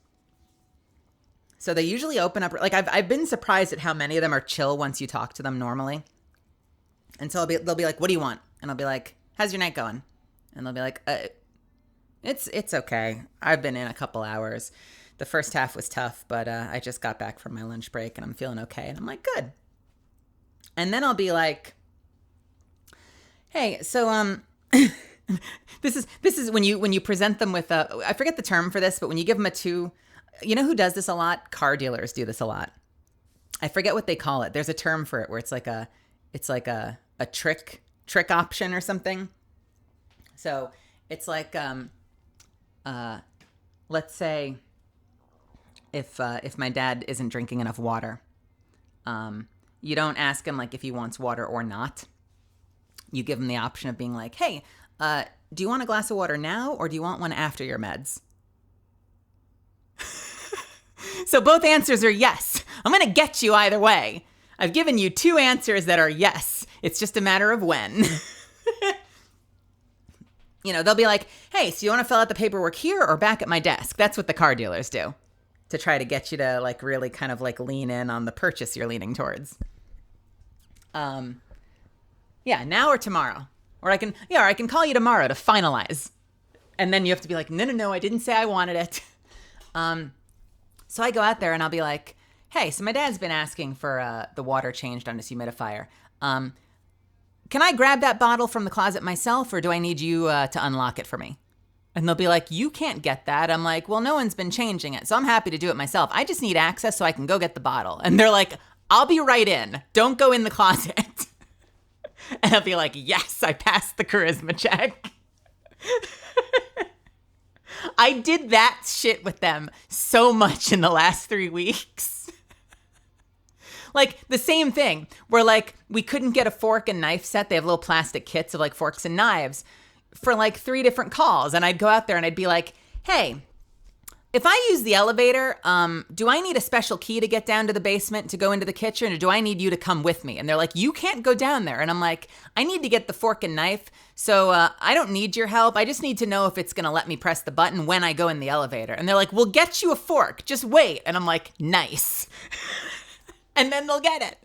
So they usually open up, like I've been surprised at how many of them are chill once you talk to them normally. And so they'll be like, what do you want? And I'll be like, how's your night going? And they'll be like, it's okay. I've been in a couple hours. The first half was tough, but I just got back from my lunch break and I'm feeling okay. And I'm like, good. And then I'll be like, hey, so this is when you present them with I forget the term for this, but when you give them a two, you know who does this a lot? Car dealers do this a lot. I forget what they call it. There's a term for it where it's like a trick option or something. So it's like, let's say if my dad isn't drinking enough water, you don't ask him like if he wants water or not. You give him the option of being like, hey, do you want a glass of water now or do you want one after your meds? So both answers are yes. I'm going to get you either way. I've given you two answers that are yes. It's just a matter of when. You know, they'll be like, hey, so you want to fill out the paperwork here or back at my desk? That's what the car dealers do to try to get you to like really kind of like lean in on the purchase you're leaning towards. Yeah, now or tomorrow. Or I can call you tomorrow to finalize. And then you have to be like, no, I didn't say I wanted it. So I go out there and I'll be like, hey, so my dad's been asking for the water changed on his humidifier. Can I grab that bottle from the closet myself or do I need you to unlock it for me? And they'll be like, you can't get that. I'm like, well, no one's been changing it, so I'm happy to do it myself. I just need access so I can go get the bottle. And they're like, I'll be right in. Don't go in the closet. And I'll be like, yes, I passed the charisma check. I did that shit with them so much in the last 3 weeks. Like the same thing where like we couldn't get a fork and knife set. They have little plastic kits of like forks and knives for like 3 different calls. And I'd go out there and I'd be like, hey, if I use the elevator, do I need a special key to get down to the basement to go into the kitchen or do I need you to come with me? And they're like, you can't go down there. And I'm like, I need to get the fork and knife. So I don't need your help. I just need to know if it's going to let me press the button when I go in the elevator. And they're like, we'll get you a fork. Just wait. And I'm like, nice. And then they'll get it.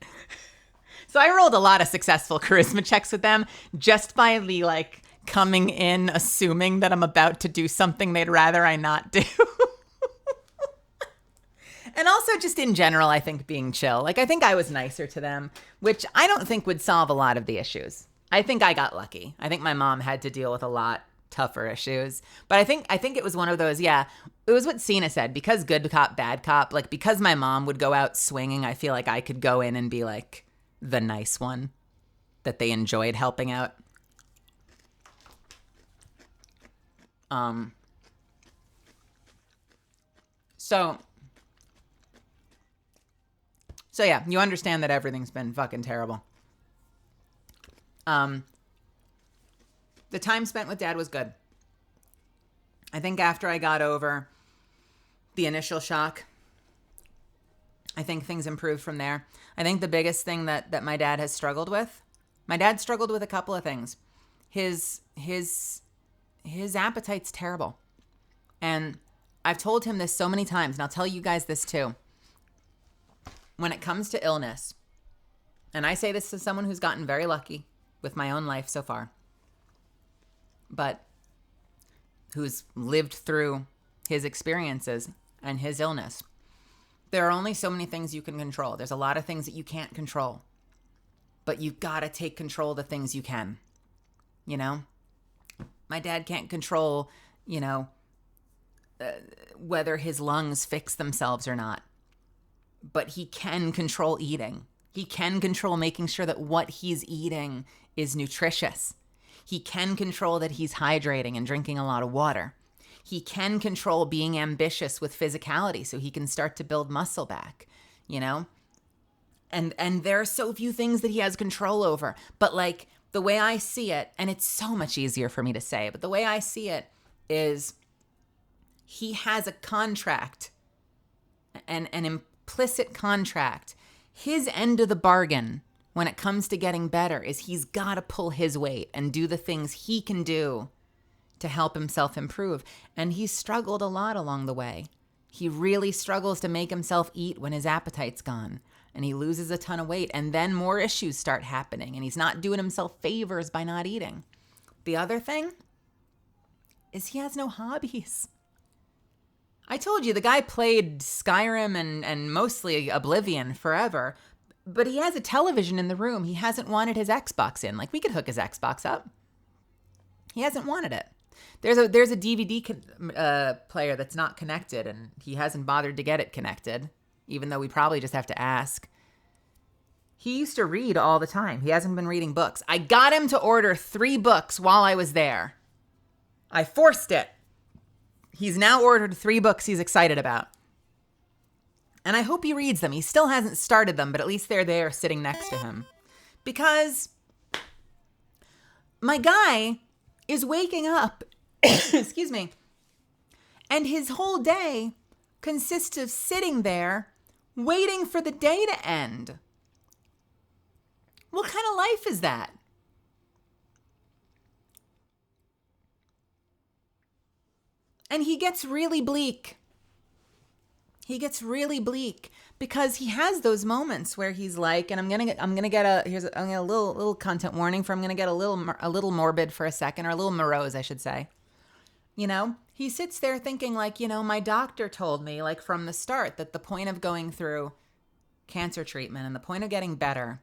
So I rolled a lot of successful charisma checks with them just by the like coming in assuming that I'm about to do something they'd rather I not do. And also just in general, I think being chill. Like I think I was nicer to them, which I don't think would solve a lot of the issues. I think I got lucky. I think my mom had to deal with a lot tougher issues. But I think it was one of those, yeah, it was what Cena said, because good cop, bad cop, like because my mom would go out swinging, I feel like I could go in and be like the nice one that they enjoyed helping out. So yeah, you understand that everything's been fucking terrible. The time spent with Dad was good. I think after I got over the initial shock, I think things improved from there. I think the biggest thing that my dad has struggled with, my dad struggled with a couple of things. His appetite's terrible. And I've told him this so many times, and I'll tell you guys this too. When it comes to illness, and I say this to someone who's gotten very lucky with my own life so far, but who's lived through his experiences and his illness, there are only so many things you can control. There's a lot of things that you can't control, but you've got to take control of the things you can, you know? My dad can't control, you know, whether his lungs fix themselves or not. But he can control eating. He can control making sure that what he's eating is nutritious. He can control that he's hydrating and drinking a lot of water. He can control being ambitious with physicality so he can start to build muscle back, you know? And there are so few things that he has control over. But like the way I see it, and it's so much easier for me to say, but the way I see it is he has a contract, an implicit contract. His end of the bargain when it comes to getting better is he's got to pull his weight and do the things he can do to help himself improve. And he's struggled a lot along the way. He really struggles to make himself eat when his appetite's gone. And he loses a ton of weight. And then more issues start happening. And he's not doing himself favors by not eating. The other thing is he has no hobbies. I told you, the guy played Skyrim and mostly Oblivion forever. But he has a television in the room. He hasn't wanted his Xbox in. Like, we could hook his Xbox up. He hasn't wanted it. There's a DVD player that's not connected, and he hasn't bothered to get it connected, even though we probably just have to ask. He used to read all the time. He hasn't been reading books. I got him to order 3 books while I was there. I forced it. He's now ordered 3 books he's excited about. And I hope he reads them. He still hasn't started them, but at least they're there sitting next to him. Because my guy is waking up, excuse me, and his whole day consists of sitting there waiting for the day to end. What kind of life is that? And he gets really bleak. He gets really bleak because he has those moments where he's like, and I'm gonna get a little content warning for I'm gonna get a little morbid for a second, or a little morose, I should say. You know, he sits there thinking like, you know, my doctor told me like from the start that the point of going through cancer treatment and the point of getting better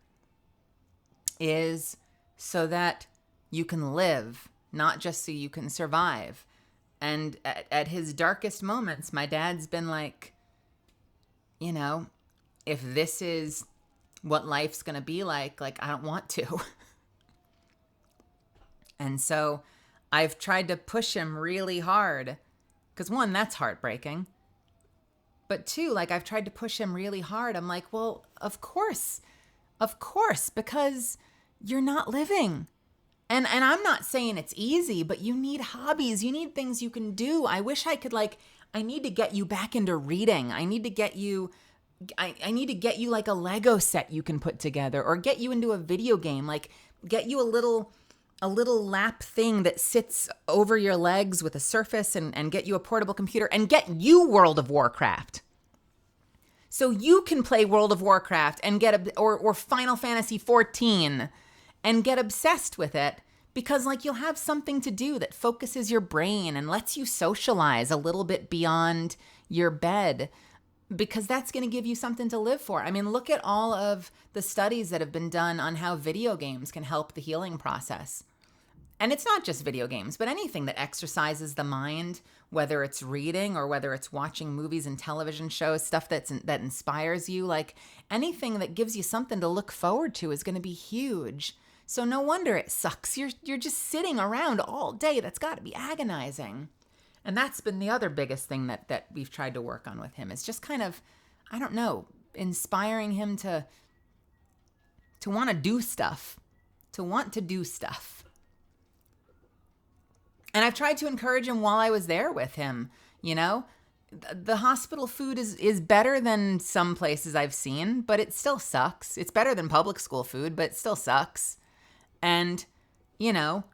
is so that you can live, not just so you can survive. And at his darkest moments, my dad's been like, you know, if this is what life's going to be like I don't want to. And so I've tried to push him really hard because 1, that's heartbreaking. But 2, like I've tried to push him really hard. I'm like, well, of course, because you're not living. And I'm not saying it's easy, but you need hobbies. You need things you can do. I wish I could I need to get you back into reading. I need to get you like a Lego set you can put together, or get you into a video game, like get you a little lap thing that sits over your legs with a surface, and get you a portable computer, and get you World of Warcraft. So you can play World of Warcraft and or Final Fantasy 14 and get obsessed with it, because like you'll have something to do that focuses your brain and lets you socialize a little bit beyond your bed, because that's going to give you something to live for. I mean, look at all of the studies that have been done on how video games can help the healing process. And it's not just video games, but anything that exercises the mind, whether it's reading or whether it's watching movies and television shows, stuff that inspires you, like anything that gives you something to look forward to is going to be huge. So no wonder it sucks. You're just sitting around all day. That's got to be agonizing. And that's been the other biggest thing that we've tried to work on with him. It's just kind of, I don't know, inspiring him to want to do stuff. And I've tried to encourage him while I was there with him, you know? The hospital food is better than some places I've seen, but it still sucks. It's better than public school food, but it still sucks. And, you know,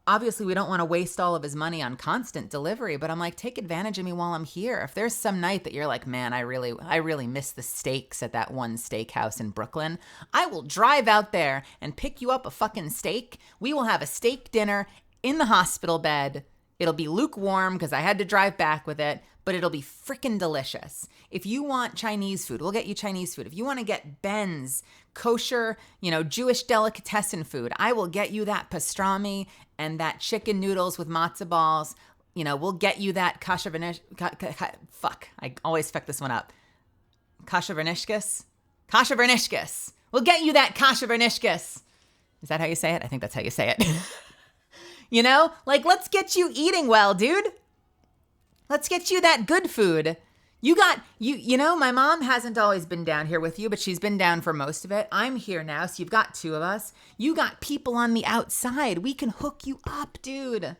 obviously we don't want to waste all of his money on constant delivery, but I'm like, take advantage of me while I'm here. If there's some night that you're like, man, I really miss the steaks at that one steakhouse in Brooklyn, I will drive out there and pick you up a fucking steak. We will have a steak dinner in the hospital bed. It'll be lukewarm because I had to drive back with it, but it'll be freaking delicious. If you want Chinese food, we'll get you Chinese food. If you want to get Ben's kosher, you know, Jewish delicatessen food, I will get you that pastrami and that chicken noodles with matzo balls. You know, we'll get you that kasha I always fuck this one up. Kasha vernishkis. We'll get you that kasha vernishkis. Is that how you say it? I think that's how you say it. You know, like, let's get you eating well, dude. Let's get you that good food. You know, my mom hasn't always been down here with you, but she's been down for most of it. I'm here now, so you've got two of us. You got people on the outside. We can hook you up, dude.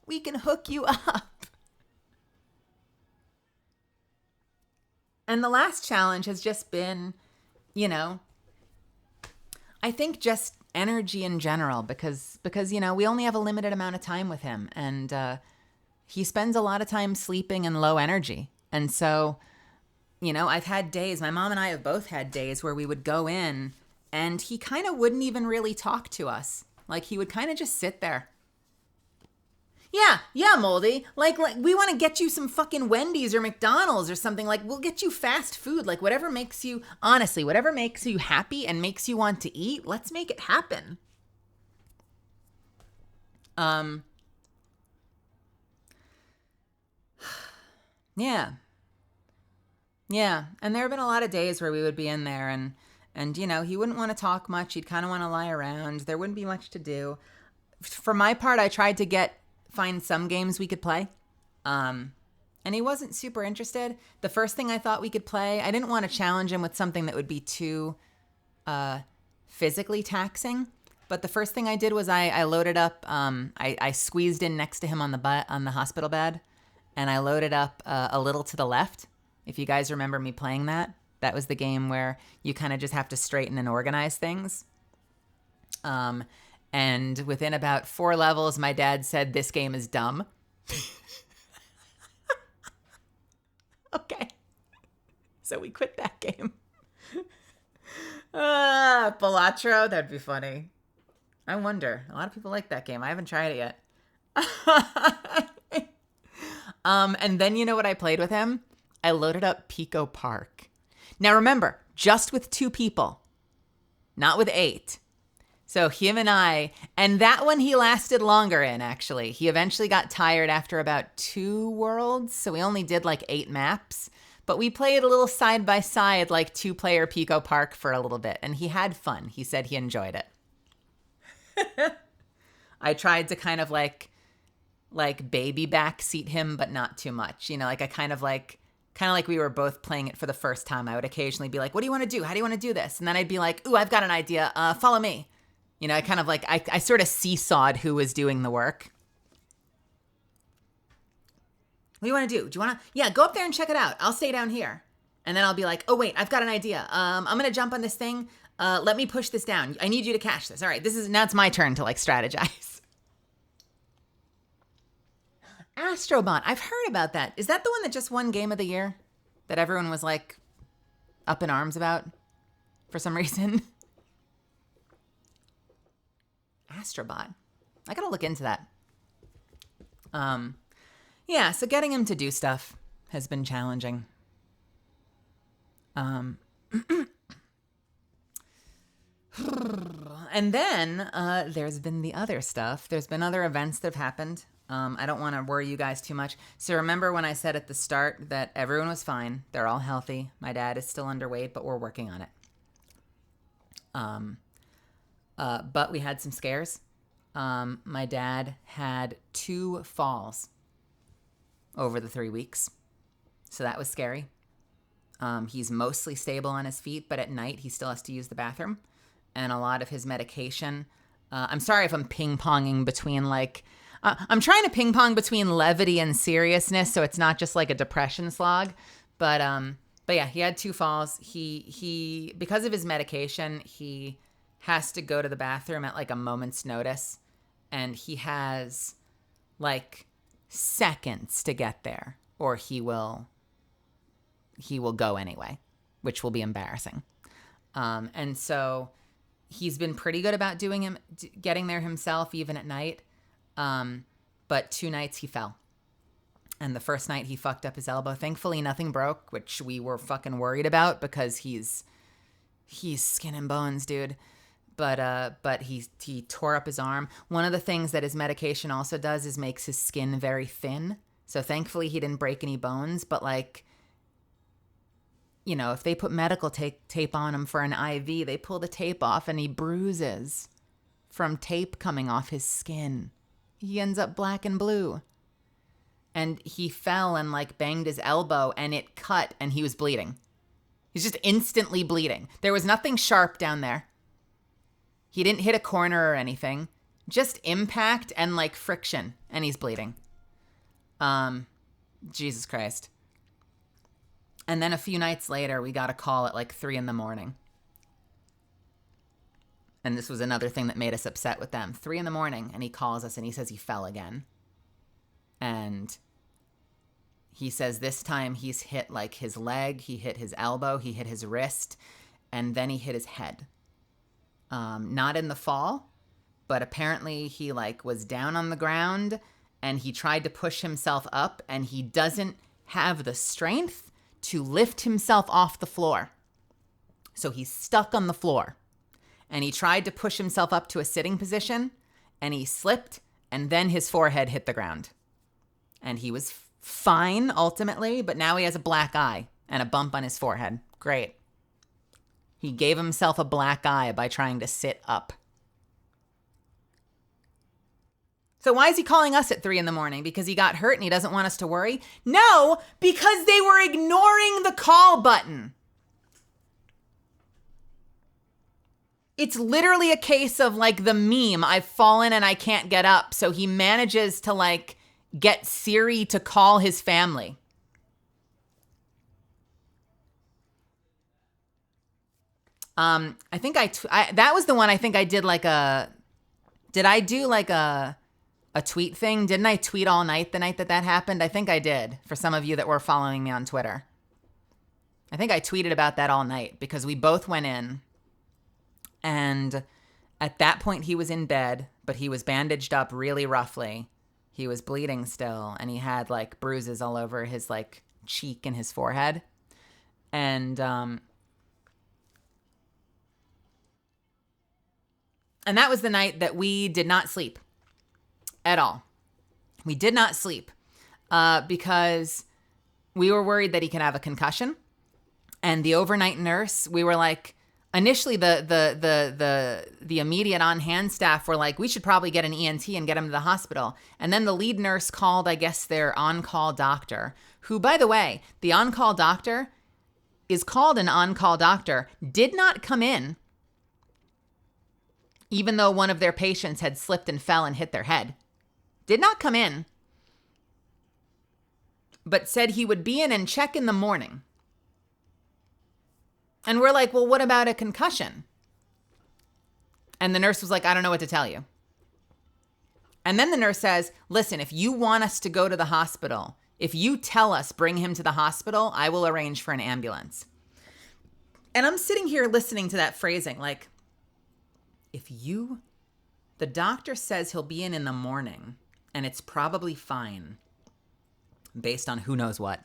We can hook you up. And the last challenge has just been, you know, I think just energy in general, because you know, we only have a limited amount of time with him, and he spends a lot of time sleeping and low energy. And so, you know, I've had days, my mom and I have both had days where we would go in and he kind of wouldn't even really talk to us. Like, he would kind of just sit there. Yeah, Moldy. Like we want to get you some fucking Wendy's or McDonald's or something. Like, we'll get you fast food. Like, whatever makes you, honestly, whatever makes you happy and makes you want to eat, let's make it happen. Yeah. And there have been a lot of days where we would be in there and you know, he wouldn't want to talk much. He'd kind of want to lie around. There wouldn't be much to do. For my part, I tried to find some games we could play. And he wasn't super interested. The first thing I thought we could play, I didn't want to challenge him with something that would be too physically taxing. But the first thing I did was I loaded up, I squeezed in next to him on the hospital bed. And I loaded up A Little to the Left. If you guys remember me playing that, that was the game where you kind of just have to straighten and organize things. And within about 4 levels, my dad said, "This game is dumb." Okay. So we quit that game. Balatro, that'd be funny. I wonder. A lot of people like that game. I haven't tried it yet. And then you know what I played with him? I loaded up Pico Park. Now remember, just with 2 people, not with 8. So him and I, and that one he lasted longer in, actually. He eventually got tired after about 2 worlds, so we only did like 8 maps. But we played a little side by side, like 2-player Pico Park for a little bit, and he had fun. He said he enjoyed it. I tried to kind of like baby backseat him, but not too much. You know, like I kind of like we were both playing it for the first time. I would occasionally be like, "What do you want to do? How do you want to do this?" And then I'd be like, "Ooh, I've got an idea. Follow me." You know, I kind of like, I sort of seesawed who was doing the work. What do you want to do? Do you want to, yeah, go up there and check it out. I'll stay down here. And then I'll be like, "Oh wait, I've got an idea. I'm going to jump on this thing. Let me push this down. I need you to catch this. All right, now it's my turn to like strategize." Astrobot, I've heard about that. Is that the one that just won Game of the Year? That everyone was like up in arms about for some reason? Astrobot. I gotta look into that. Yeah, so getting him to do stuff has been challenging. And then there's been the other stuff. There's been other events that have happened. I don't want to worry you guys too much. So remember when I said at the start that everyone was fine. They're all healthy. My dad is still underweight, but we're working on it. But we had some scares. My dad had 2 falls over the 3 weeks. So that was scary. He's mostly stable on his feet, but at night he still has to use the bathroom. And a lot of his medication. I'm sorry if I'm ping-ponging between like... I'm trying to ping-pong between levity and seriousness, so it's not just like a depression slog. But yeah, he had 2 falls. He because of his medication, he has to go to the bathroom at like a moment's notice, and he has like seconds to get there, or he will go anyway, which will be embarrassing. And so he's been pretty good about getting there himself, even at night. But 2 nights he fell. And the first night he fucked up his elbow. Thankfully, nothing broke, which we were fucking worried about because he's skin and bones, dude. But he tore up his arm. One of the things that his medication also does is makes his skin very thin. So thankfully he didn't break any bones, but like, you know, if they put medical tape on him for an IV, they pull the tape off and he bruises from tape coming off his skin. He ends up black and blue. And he fell and like banged his elbow and it cut and he was bleeding. He's just instantly bleeding. There was nothing sharp down there. He didn't hit a corner or anything. Just impact and like friction and he's bleeding. Jesus Christ. And then a few nights later, we got a call at like 3 a.m. And this was another thing that made us upset with them. 3 a.m. and he calls us and he says he fell again. And he says this time he's hit like his leg, he hit his elbow, he hit his wrist, and then he hit his head. Not in the fall, but apparently he like was down on the ground and he tried to push himself up and he doesn't have the strength to lift himself off the floor. So he's stuck on the floor and he tried to push himself up to a sitting position and he slipped and then his forehead hit the ground. And he was fine ultimately, but now he has a black eye and a bump on his forehead. Great. He gave himself a black eye by trying to sit up. So why is he calling us at 3 a.m? Because he got hurt and he doesn't want us to worry? No, because they were ignoring the call button. It's literally a case of like the meme, I've fallen and I can't get up. So he manages to like get Siri to call his family. I think that was the one I think I did like did I do like a tweet thing? Didn't I tweet all night the night that happened? I think I did, for some of you that were following me on Twitter. I think I tweeted about that all night because we both went in and at that point he was in bed, but he was bandaged up really roughly. He was bleeding still and he had like bruises all over his like cheek and his forehead. And that was the night that we did not sleep at all. We did not sleep because we were worried that he could have a concussion. And the overnight nurse, we were like, initially the immediate on-hand staff were like, we should probably get an ENT and get him to the hospital. And then the lead nurse called, I guess, their on-call doctor, who, by the way, the on-call doctor is called an on-call doctor, did not come in, even though one of their patients had slipped and fell and hit their head. Did not come in, but said he would be in and check in the morning. And we're like, well, what about a concussion? And the nurse was like, I don't know what to tell you. And then the nurse says, listen, if you want us to go to the hospital, if you tell us bring him to the hospital, I will arrange for an ambulance. And I'm sitting here listening to that phrasing like, the doctor says he'll be in the morning and it's probably fine based on who knows what.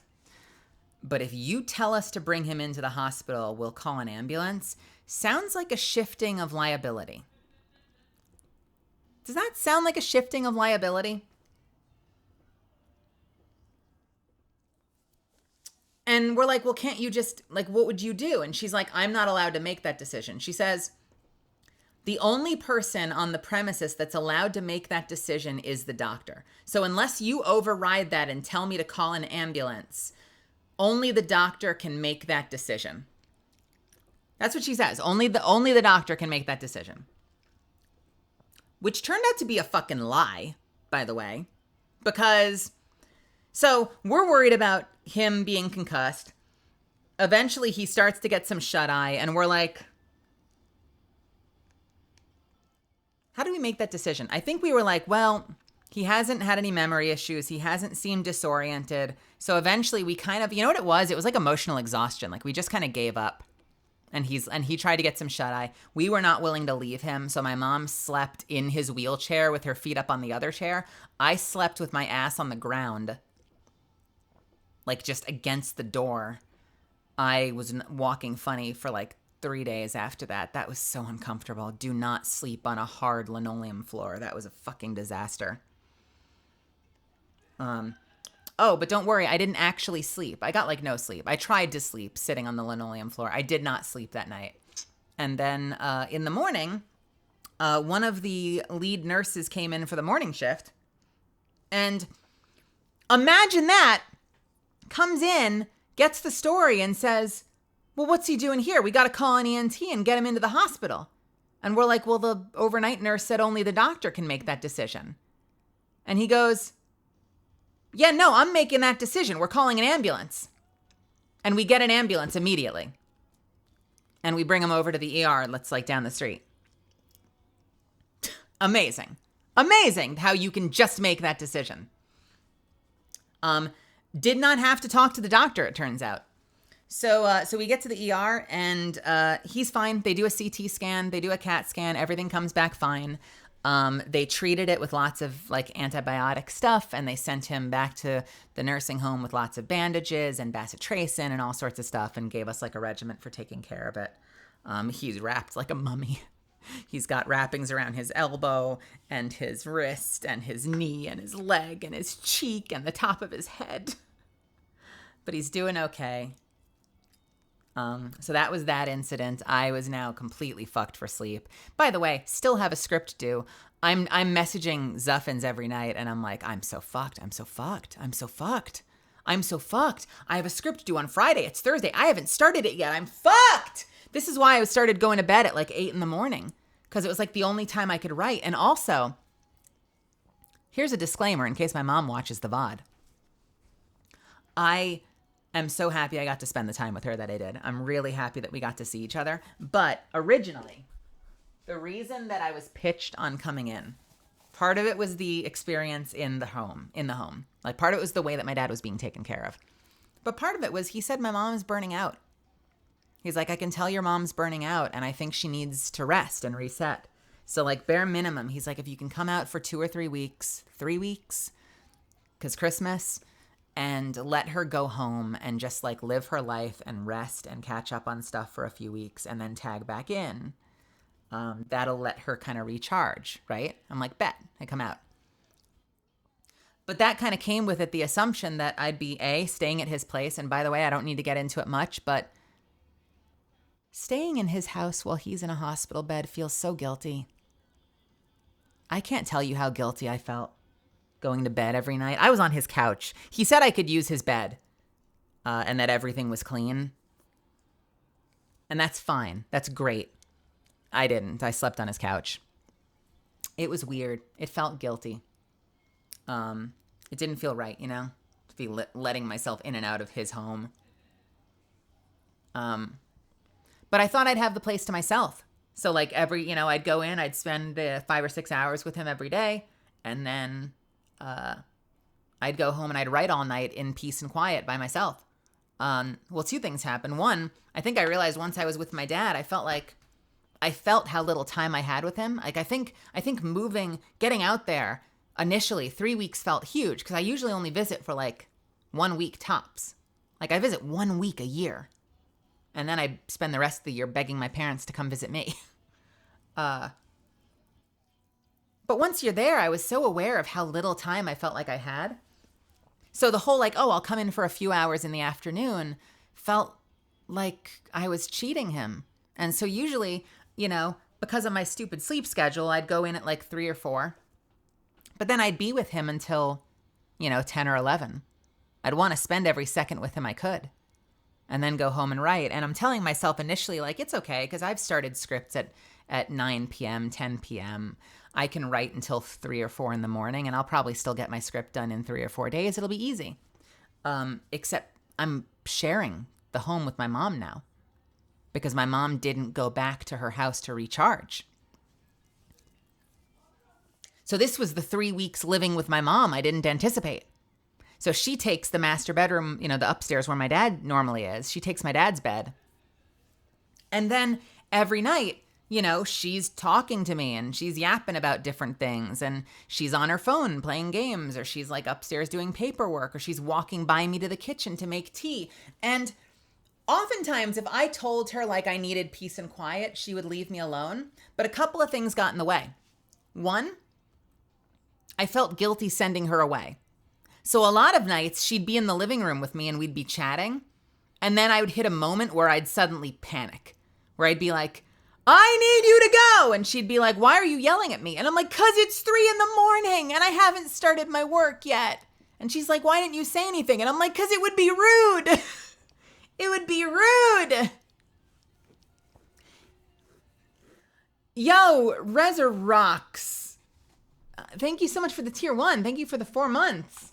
But if you tell us to bring him into the hospital, we'll call an ambulance. Sounds like a shifting of liability. Does that sound like a shifting of liability? And we're like, well, can't you just, like, what would you do? And she's like, I'm not allowed to make that decision. She says, the only person on the premises that's allowed to make that decision is the doctor. So unless you override that and tell me to call an ambulance, only the doctor can make that decision. That's what she says. Only the doctor can make that decision. Which turned out to be a fucking lie, by the way. Because, so we're worried about him being concussed. Eventually he starts to get some shut-eye and we're like, how do we make that decision? I think we were like, well, he hasn't had any memory issues. He hasn't seemed disoriented. So eventually we kind of, you know what it was? It was like emotional exhaustion. Like we just kind of gave up. And he tried to get some shut-eye. We were not willing to leave him. So my mom slept in his wheelchair with her feet up on the other chair. I slept with my ass on the ground, like just against the door. I was walking funny for like 3 days after that. That was so uncomfortable. Do not sleep on a hard linoleum floor. That was a fucking disaster. Oh, but don't worry, I didn't actually sleep. I got like no sleep. I tried to sleep sitting on the linoleum floor. I did not sleep that night. And then in the morning, one of the lead nurses came in for the morning shift. And imagine that, comes in, gets the story and says, well, what's he doing here? We got to call an ENT and get him into the hospital. And we're like, well, the overnight nurse said only the doctor can make that decision. And he goes, yeah, no, I'm making that decision. We're calling an ambulance. And we get an ambulance immediately. And we bring him over to the ER that's like down the street. Amazing. Amazing how you can just make that decision. Did not have to talk to the doctor, it turns out. So we get to the ER and he's fine. They do a CT scan, they do a CAT scan, everything comes back fine. They treated it with lots of like antibiotic stuff, and they sent him back to the nursing home with lots of bandages and bacitracin and all sorts of stuff, and gave us like a regimen for taking care of it. He's wrapped like a mummy. He's got wrappings around his elbow and his wrist and his knee and his leg and his cheek and the top of his head. But he's doing okay. So that was that incident. I was now completely fucked for sleep. By the way, still have a script due. I'm messaging Zuffins every night and I'm like, I'm so fucked. I'm so fucked. I'm so fucked. I'm so fucked. I have a script due on Friday. It's Thursday. I haven't started it yet. I'm fucked. This is why I started going to bed at like 8 a.m. because it was like the only time I could write. And also, here's a disclaimer in case my mom watches the VOD. I am so happy I got to spend the time with her that I did. I'm really happy that we got to see each other. But originally, the reason that I was pitched on coming in, part of it was the experience in the home. Like part of it was the way that my dad was being taken care of. But part of it was he said my mom is burning out. He's like, I can tell your mom's burning out and I think she needs to rest and reset. So like bare minimum, he's like, if you can come out for 2 or 3 weeks, 3 weeks, because Christmas, and let her go home and just like live her life and rest and catch up on stuff for a few weeks and then tag back in. That'll let her kind of recharge, right? I'm like, bet, I come out. But that kind of came with it, the assumption that I'd be staying at his place. And by the way, I don't need to get into it much, but staying in his house while he's in a hospital bed feels so guilty. I can't tell you how guilty I felt going to bed every night. I was on his couch. He said I could use his bed and that everything was clean. And that's fine. That's great. I didn't. I slept on his couch. It was weird. It felt guilty. It didn't feel right, you know, to be letting myself in and out of his home. But I thought I'd have the place to myself. So like I'd go in, I'd spend 5 or 6 hours with him every day. And then I'd go home and I'd write all night in peace and quiet by myself. Well, 2 things happened. One, I think I realized once I was with my dad, I felt how little time I had with him. Like I think getting out there initially, 3 weeks felt huge because I usually only visit for like 1 week tops. Like I visit 1 week a year. And then I spend the rest of the year begging my parents to come visit me. But once you're there, I was so aware of how little time I felt like I had. So the whole like, oh, I'll come in for a few hours in the afternoon felt like I was cheating him. And so usually, you know, because of my stupid sleep schedule, I'd go in at like 3 or 4. But then I'd be with him until, 10 or 11. I'd want to spend every second with him I could. And then go home and write. And I'm telling myself initially, like, it's okay, because I've started scripts at 9 p.m., 10 p.m. I can write until 3 or 4 in the morning, and I'll probably still get my script done in 3 or 4 days. It'll be easy. Except I'm sharing the home with my mom now, because my mom didn't go back to her house to recharge. So this was the 3 weeks living with my mom I didn't anticipate. So she takes the master bedroom, the upstairs where my dad normally is. She takes my dad's bed. And then every night, she's talking to me and she's yapping about different things. And she's on her phone playing games, or she's like upstairs doing paperwork, or she's walking by me to the kitchen to make tea. And oftentimes if I told her like I needed peace and quiet, she would leave me alone. But a couple of things got in the way. One, I felt guilty sending her away. So a lot of nights she'd be in the living room with me and we'd be chatting. And then I would hit a moment where I'd suddenly panic, where I'd be like, I need you to go. And she'd be like, why are you yelling at me? And I'm like, 'cause it's 3 a.m. and I haven't started my work yet. And she's like, why didn't you say anything? And I'm like, 'cause it would be rude. It would be rude. Yo, Reza rocks. Thank you so much for the tier 1. Thank you for the 4 months.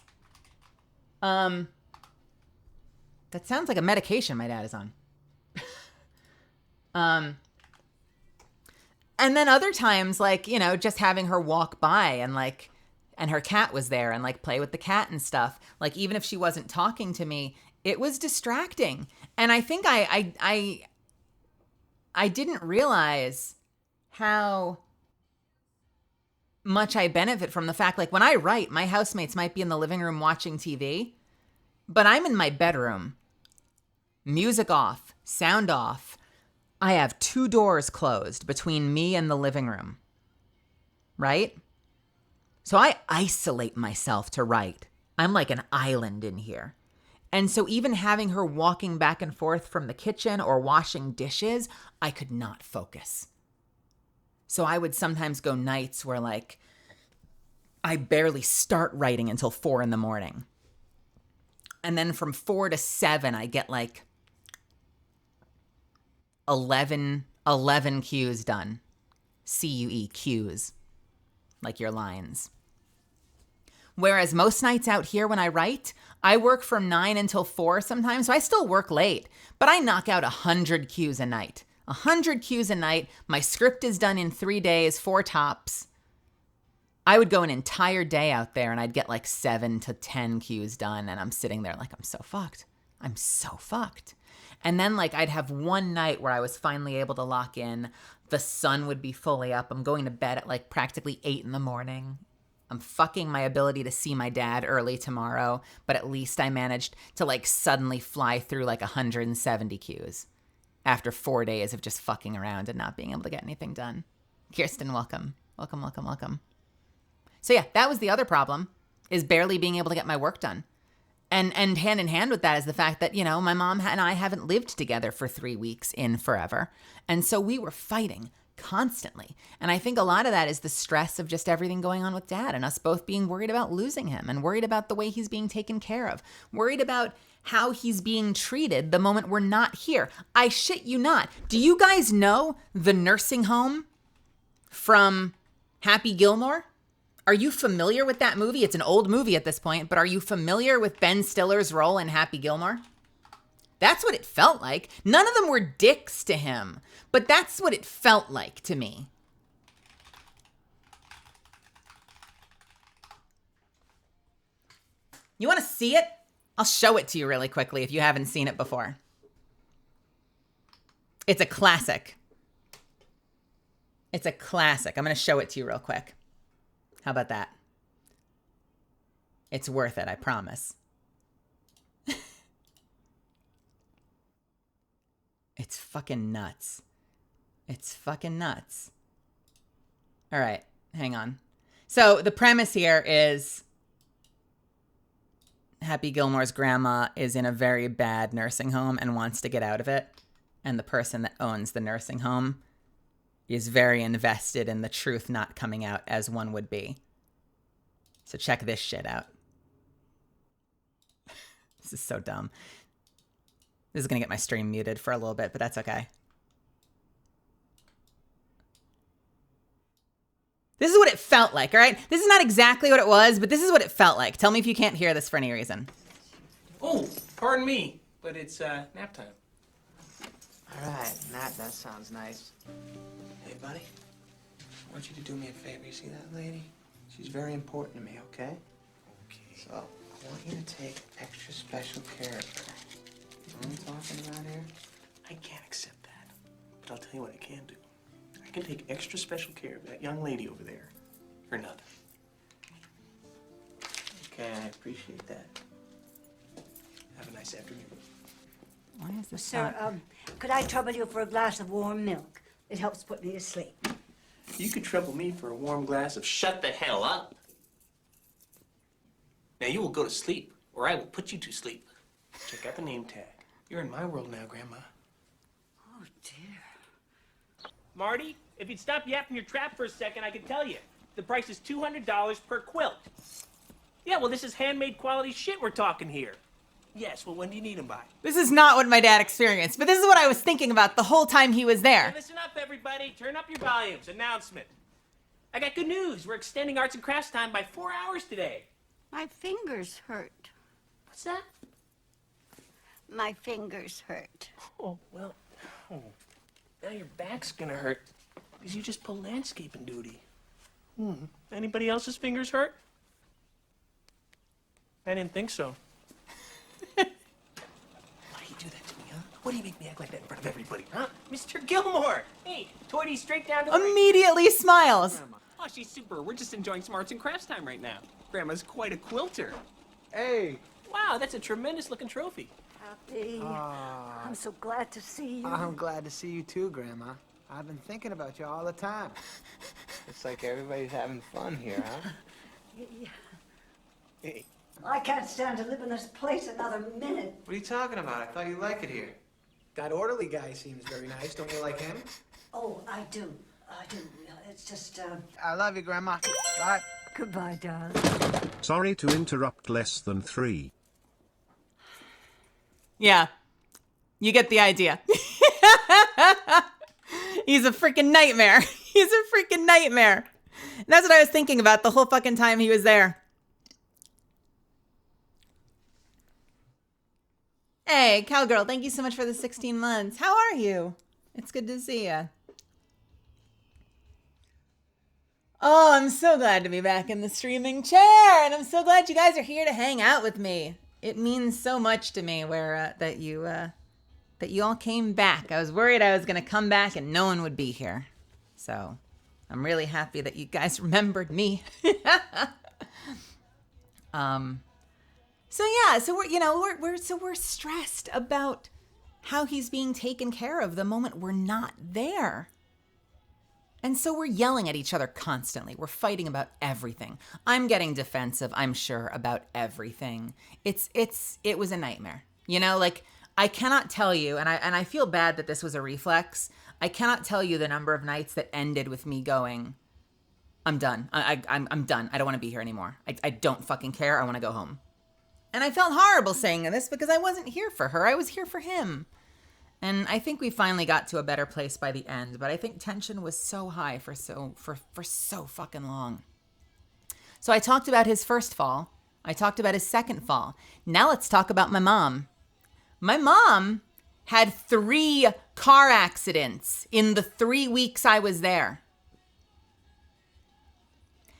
That sounds like a medication my dad is on. And then other times, like, you know, just having her walk by and like, and her cat was there and like play with the cat and stuff. Like, even if she wasn't talking to me, it was distracting. And I think I didn't realize how much I benefit from the fact, like, when I write, my housemates might be in the living room watching TV, but I'm in my bedroom, music off, sound off. I have 2 doors closed between me and the living room, right? So I isolate myself to write. I'm like an island in here. And so even having her walking back and forth from the kitchen or washing dishes, I could not focus. So I would sometimes go nights where like I barely start writing until 4 a.m. And then from 4 to 7, I get like 11 cues done. CUE, cues, like your lines. Whereas most nights out here when I write, I work from 9 until 4 sometimes, so I still work late, but I knock out 100 cues a night. 100 cues a night. My script is done in 3 days, 4 tops. I would go an entire day out there and I'd get like 7 to 10 cues done, and I'm sitting there like, I'm so fucked. I'm so fucked. And then like I'd have one night where I was finally able to lock in. The sun would be fully up. I'm going to bed at like practically 8 a.m. I'm fucking my ability to see my dad early tomorrow, but at least I managed to like suddenly fly through like 170 cues after 4 days of just fucking around and not being able to get anything done. Kirsten, welcome. Welcome, welcome, welcome. So yeah, that was the other problem, is barely being able to get my work done. And hand in hand with that is the fact that, you know, my mom and I haven't lived together for 3 weeks in forever. And so we were fighting constantly. And I think a lot of that is the stress of just everything going on with dad and us both being worried about losing him and worried about the way he's being taken care of, worried about how he's being treated the moment we're not here. I shit you not. Do you guys know the nursing home from Happy Gilmore? Are you familiar with that movie? It's an old movie at this point, but are you familiar with Ben Stiller's role in Happy Gilmore? That's what it felt like. None of them were dicks to him, but that's what it felt like to me. You want to see it? I'll show it to you really quickly if you haven't seen it before. It's a classic. It's a classic. I'm going to show it to you real quick. How about that? It's worth it, I promise. It's fucking nuts. It's fucking nuts. All right, hang on. So the premise here is Happy Gilmore's grandma is in a very bad nursing home and wants to get out of it. And the person that owns the nursing home is very invested in the truth not coming out, as one would be. So check this shit out. This is so dumb. This is going to get my stream muted for a little bit, but that's okay. This is what it felt like, all right? This is not exactly what it was, but this is what it felt like. Tell me if you can't hear this for any reason. Oh, pardon me, but it's nap time. All right, Matt, that sounds nice. Hey, buddy, I want you to do me a favor. You see that lady? She's very important to me, okay? Okay. So, I want you to take extra special care of her. You know what I'm talking about here? I can't accept that, but I'll tell you what I can do. I can take extra special care of that young lady over there for nothing. Okay, I appreciate that. Have a nice afternoon. Why is this Sir, could I trouble you for a glass of warm milk? It helps put me to sleep. You could trouble me for a warm glass of shut the hell up. Now you will go to sleep, or I will put you to sleep. Check out the name tag. You're in my world now, Grandma. Oh, dear. Marty, if you'd stop yapping your trap for a second, I could tell you. The price is $200 per quilt. Yeah, well, this is handmade quality shit we're talking here. Yes, well, when do you need them by? This is not what my dad experienced, but this is what I was thinking about the whole time he was Hey, there. listen up, everybody. Turn up your volumes. Announcement. I got good news. We're extending arts and crafts time by 4 hours today. My fingers hurt. What's that? My fingers hurt. Oh, well, now your back's gonna hurt because you just pulled landscaping duty. Anybody else's fingers hurt? I didn't think so. Why do you do that to me, huh? Why do you make me act like that in front of everybody, huh? Mr. Gilmore! Hey, Toity straight down to Immediately smiles. Oh, she's super. We're just enjoying some arts and crafts time right now. Grandma's quite a quilter. Hey. Wow, that's a tremendous looking trophy. Happy. I'm so glad to see you. I'm glad to see you too, Grandma. I've been thinking about you all the time. It's like everybody's having fun here, huh? Yeah. Hey. I can't stand to live in this place another minute. What are you talking about? I thought you liked it here. That orderly guy seems very nice. Don't you like him? Oh, I do. I do. It's just, I love you, Grandma. Bye. goodbye, darling. Sorry to interrupt. Less than 3. Yeah. You get the idea. He's a freaking nightmare. He's a freaking nightmare. And that's what I was thinking about the whole fucking time he was there. Hey, Cowgirl, thank you so much for the 16 months. How are you? It's good to see you. Oh, I'm so glad to be back in the streaming chair, and I'm so glad you guys are here to hang out with me. It means so much to me that you all came back. I was worried I was going to come back and no one would be here. So I'm really happy that you guys remembered me. So yeah, so we're stressed about how he's being taken care of the moment we're not there. And so we're yelling at each other constantly. We're fighting about everything. I'm getting defensive, I'm sure, about everything. It was a nightmare. You know, like, I cannot tell you, and I feel bad that this was a reflex. I cannot tell you the number of nights that ended with me going, I'm done. I'm done. I don't want to be here anymore. I don't fucking care. I want to go home. And I felt horrible saying this because I wasn't here for her. I was here for him. And I think we finally got to a better place by the end, but I think tension was so high for so fucking long. So I talked about his first fall. I talked about his second fall. Now let's talk about my mom. My mom had 3 car accidents in the 3 weeks I was there.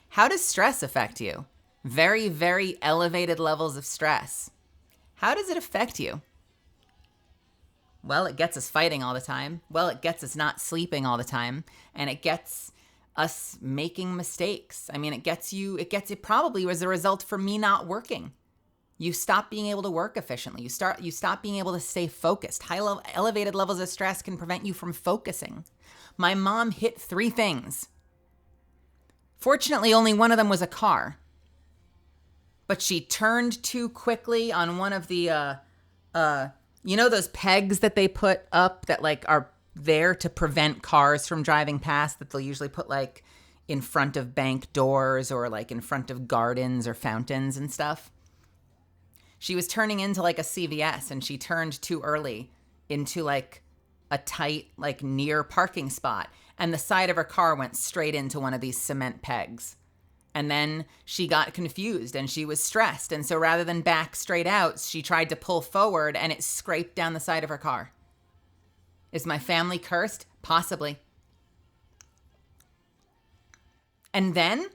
How does stress affect you? Very, very elevated levels of stress. How does it affect you? Well, it gets us fighting all the time. Well, it gets us not sleeping all the time. And it gets us making mistakes. I mean, it probably was a result for me not working. You stop being able to work efficiently. You stop being able to stay focused. Elevated levels of stress can prevent you from focusing. My mom hit 3 things. Fortunately, only one of them was a car. But she turned too quickly on one of the, you know those pegs that they put up that like are there to prevent cars from driving past, that they'll usually put like in front of bank doors or like in front of gardens or fountains and stuff? She was turning into like a CVS and she turned too early into like a tight, like near parking spot. And the side of her car went straight into one of these cement pegs. And then she got confused and she was stressed. And so rather than back straight out, she tried to pull forward and it scraped down the side of her car. Is my family cursed? Possibly. And then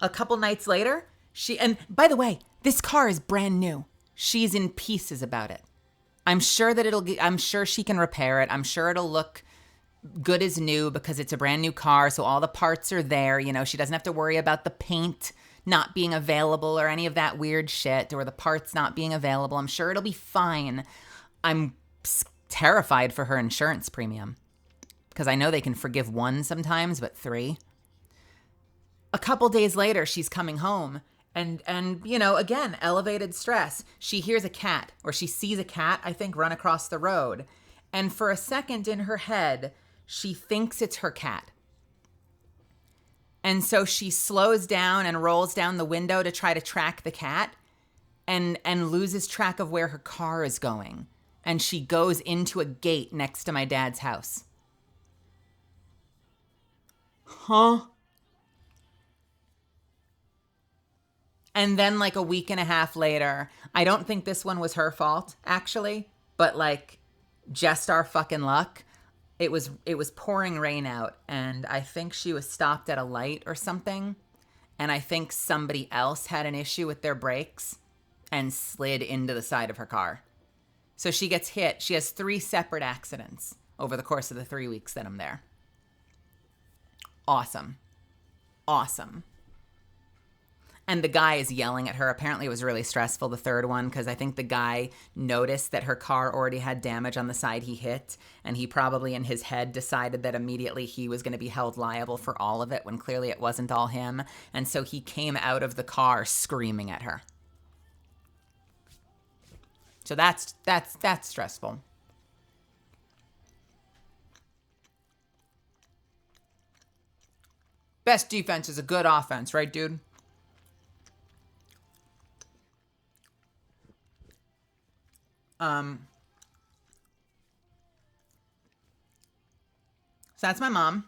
a couple nights later, and by the way, this car is brand new. She's in pieces about it. I'm sure she can repair it. I'm sure it'll look good as new because it's a brand new car, so all the parts are there. You know, she doesn't have to worry about the paint not being available or any of that weird shit or the parts not being available. I'm sure it'll be fine. I'm terrified for her insurance premium because I know they can forgive 1 sometimes, but 3. A couple days later, she's coming home And you know, again, elevated stress. She hears a cat, or she sees a cat, I think, run across the road. And for a second in her head, she thinks it's her cat. And so she slows down and rolls down the window to try to track the cat and loses track of where her car is going. And she goes into a gate next to my dad's house. Huh? And then like a week and a half later, I don't think this one was her fault, actually, but like just our fucking luck. It was pouring rain out, and I think she was stopped at a light or something. And I think somebody else had an issue with their brakes and slid into the side of her car. So she gets hit. She has 3 separate accidents over the course of the 3 weeks that I'm there. Awesome. Awesome. And the guy is yelling at her. Apparently it was really stressful, the third one, because I think the guy noticed that her car already had damage on the side he hit, and he probably in his head decided that immediately he was going to be held liable for all of it when clearly it wasn't all him. And so he came out of the car screaming at her. So that's stressful. Best defense is a good offense, right, dude? So that's my mom.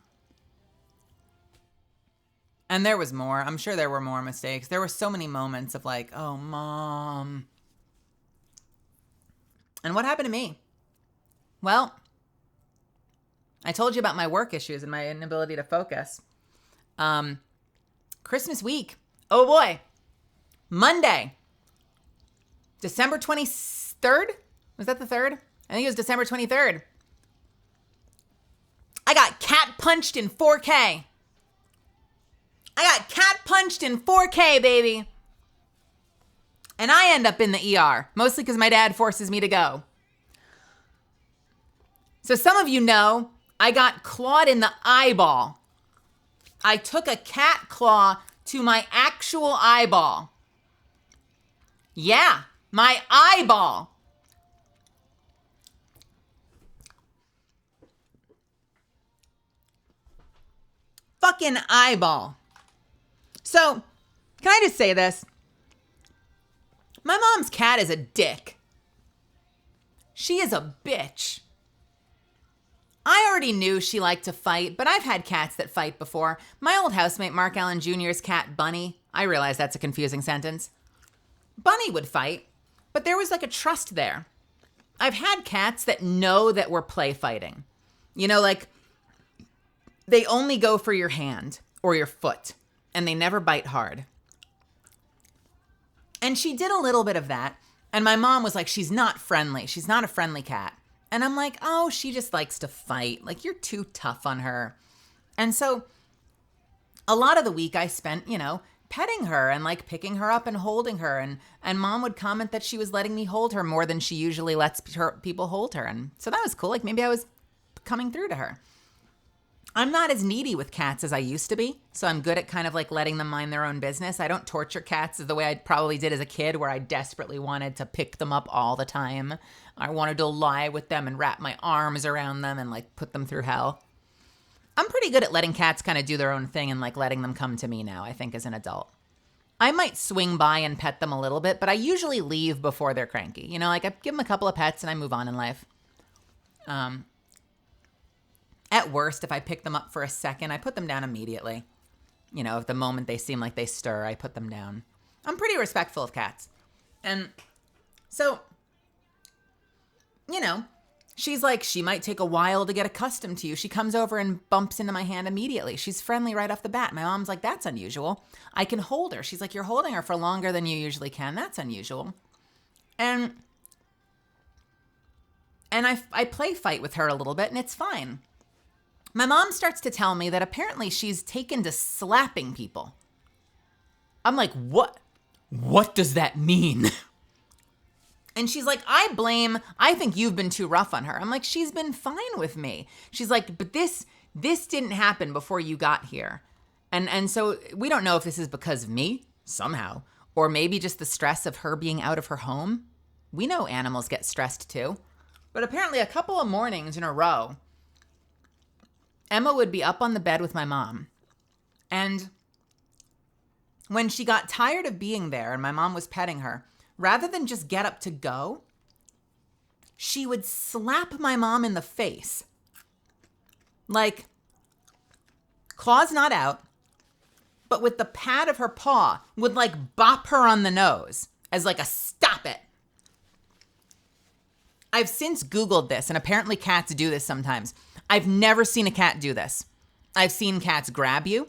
And there was more. I'm sure there were more mistakes. There were so many moments of like, oh, Mom. And what happened to me? Well, I told you about my work issues and my inability to focus. Christmas week. Oh boy. Monday. December 23rd? Was that the 3rd? I think it was December 23rd. I got cat punched in 4K. I got cat punched in 4K, baby. And I end up in the ER, mostly because my dad forces me to go. So some of you know, I got clawed in the eyeball. I took a cat claw to my actual eyeball. Yeah, my eyeball. Fucking eyeball. So, can I just say this? My mom's cat is a dick. She is a bitch. I already knew she liked to fight, but I've had cats that fight before. My old housemate Mark Allen Jr.'s cat, Bunny, I realize that's a confusing sentence. Bunny would fight, but there was like a trust there. I've had cats that know that we're play fighting. You know, like they only go for your hand or your foot, and they never bite hard. And she did a little bit of that, and my mom was like, she's not friendly. She's not a friendly cat. And I'm like, oh, she just likes to fight. Like, you're too tough on her. And so a lot of the week I spent, you know, petting her and like picking her up and holding her. And mom would comment that she was letting me hold her more than she usually lets people hold her. And so that was cool. Like maybe I was coming through to her. I'm not as needy with cats as I used to be. So I'm good at kind of like letting them mind their own business. I don't torture cats the way I probably did as a kid, where I desperately wanted to pick them up all the time. I wanted to lie with them and wrap my arms around them and like put them through hell. I'm pretty good at letting cats kind of do their own thing and like letting them come to me now, I think, as an adult. I might swing by and pet them a little bit, but I usually leave before they're cranky. You know, like I give them a couple of pets and I move on in life. At worst, if I pick them up for a second, I put them down immediately. You know, if the moment they seem like they stir, I put them down. I'm pretty respectful of cats. And so, you know, she's like, she might take a while to get accustomed to you. She comes over and bumps into my hand immediately. She's friendly right off the bat. My mom's like, that's unusual. I can hold her. She's like, you're holding her for longer than you usually can. That's unusual. And I play fight with her a little bit, and it's fine. My mom starts to tell me that apparently she's taken to slapping people. I'm like, what? What does that mean? And she's like, I think you've been too rough on her. I'm like, she's been fine with me. She's like, but this didn't happen before you got here. And so we don't know if this is because of me, somehow, or maybe just the stress of her being out of her home. We know animals get stressed too. But apparently a couple of mornings in a row, Emma would be up on the bed with my mom. And when she got tired of being there and my mom was petting her, rather than just get up to go, she would slap my mom in the face. Like, claws not out, but with the pad of her paw would like bop her on the nose as like a stop it. I've since Googled this, and apparently cats do this sometimes. I've never seen a cat do this. I've seen cats grab you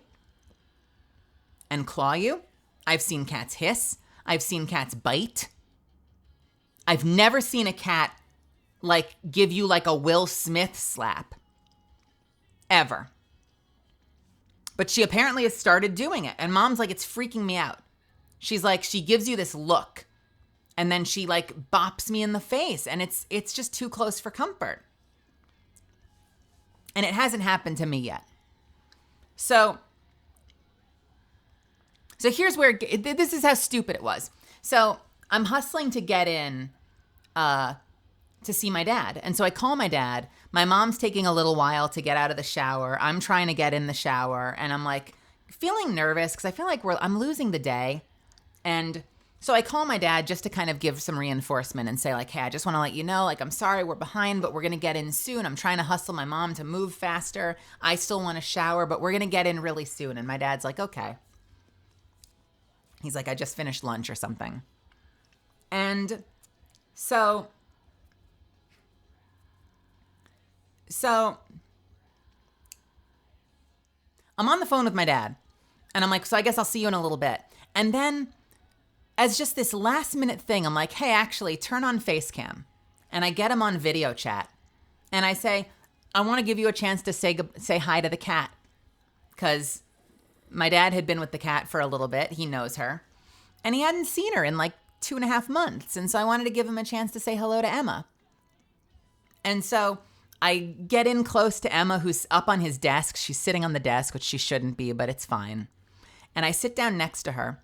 and claw you. I've seen cats hiss. I've seen cats bite. I've never seen a cat like give you like a Will Smith slap. Ever. But she apparently has started doing it. And mom's like, it's freaking me out. She's like, she gives you this look. And then she like bops me in the face. And it's just too close for comfort. And it hasn't happened to me yet. So here's where, this is how stupid it was. So I'm hustling to get in to see my dad. And so I call my dad. My mom's taking a little while to get out of the shower. I'm trying to get in the shower. And I'm like feeling nervous because I feel like I'm losing the day. And so I call my dad just to kind of give some reinforcement and say like, hey, I just want to let you know, like, I'm sorry we're behind, but we're going to get in soon. I'm trying to hustle my mom to move faster. I still want to shower, but we're going to get in really soon. And my dad's like, okay. He's like, I just finished lunch or something. And so I'm on the phone with my dad. And I'm like, so I guess I'll see you in a little bit. And then as just this last minute thing, I'm like, hey, actually turn on FaceCam. And I get him on video chat. And I say, I want to give you a chance to say hi to the cat. Because my dad had been with the cat for a little bit. He knows her. And he hadn't seen her in like 2.5 months. And so I wanted to give him a chance to say hello to Emma. And so I get in close to Emma, who's up on his desk. She's sitting on the desk, which she shouldn't be, but it's fine. And I sit down next to her.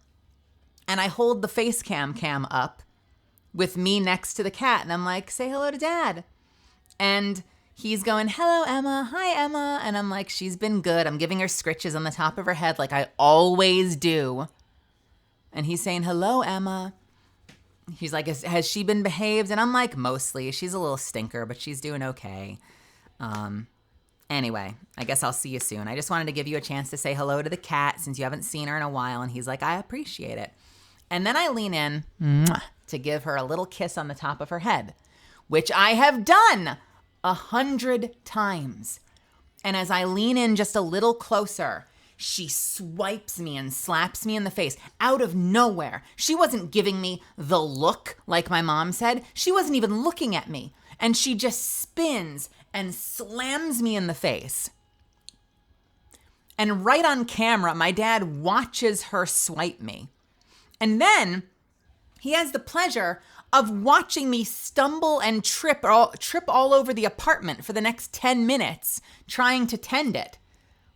And I hold the face cam up with me next to the cat. And I'm like, say hello to Dad. And he's going, hello, Emma. Hi, Emma. And I'm like, she's been good. I'm giving her scritches on the top of her head like I always do. And he's saying, hello, Emma. He's like, has she been behaved? And I'm like, mostly. She's a little stinker, but she's doing okay. Anyway, I guess I'll see you soon. I just wanted to give you a chance to say hello to the cat since you haven't seen her in a while. And he's like, I appreciate it. And then I lean in to give her a little kiss on the top of her head, which I have done 100 times. And as I lean in just a little closer, she swipes me and slaps me in the face out of nowhere. She wasn't giving me the look like my mom said. She wasn't even looking at me. And she just spins and slams me in the face. And right on camera, my dad watches her swipe me. And then he has the pleasure of watching me stumble and trip all over the apartment for the next 10 minutes trying to tend it.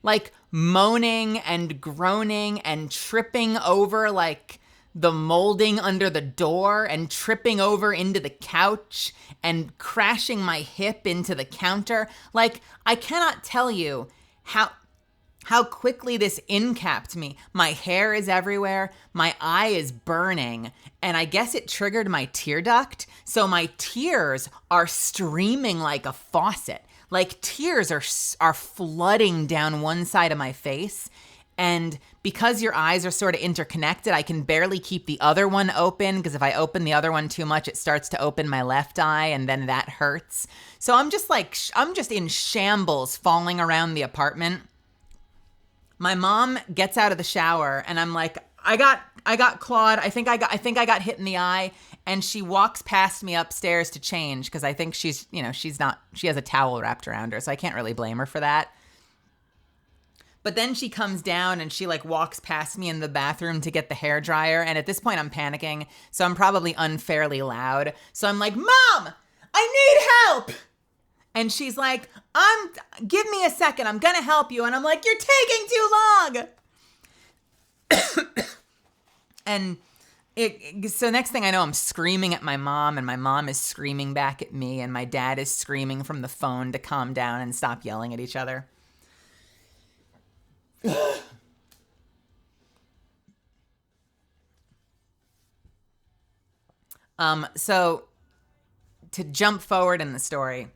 Like moaning and groaning and tripping over like the molding under the door and tripping over into the couch and crashing my hip into the counter. Like, I cannot tell you how quickly this incapped me. My hair is everywhere. My eye is burning. And I guess it triggered my tear duct. So my tears are streaming like a faucet. Like tears are flooding down one side of my face. And because your eyes are sort of interconnected, I can barely keep the other one open because if I open the other one too much, it starts to open my left eye and then that hurts. So I'm just in shambles falling around the apartment. My mom gets out of the shower and I'm like, I got clawed. I think I got hit in the eye. And she walks past me upstairs to change because I think she has a towel wrapped around her. So I can't really blame her for that. But then she comes down and she like walks past me in the bathroom to get the hairdryer. And at this point I'm panicking. So I'm probably unfairly loud. So I'm like, Mom, I need help. And she's like, give me a second. I'm going to help you. And I'm like, you're taking too long. And So next thing I know, I'm screaming at my mom, and my mom is screaming back at me, and my dad is screaming from the phone to calm down and stop yelling at each other. So to jump forward in the story,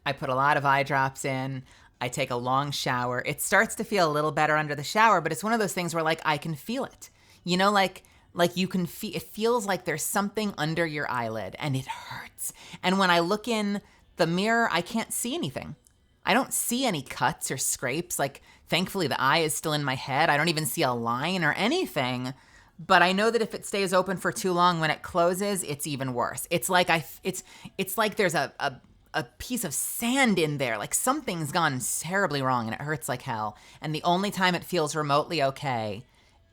I put a lot of eye drops in. I take a long shower. It starts to feel a little better under the shower, but it's one of those things where like I can feel it. You know, like you can feel, it feels like there's something under your eyelid and it hurts. And when I look in the mirror, I can't see anything. I don't see any cuts or scrapes. Like, thankfully the eye is still in my head. I don't even see a line or anything. But I know that if it stays open for too long, when it closes, it's even worse. It's like it's like there's a piece of sand in there. Like something's gone terribly wrong and it hurts like hell. And the only time it feels remotely okay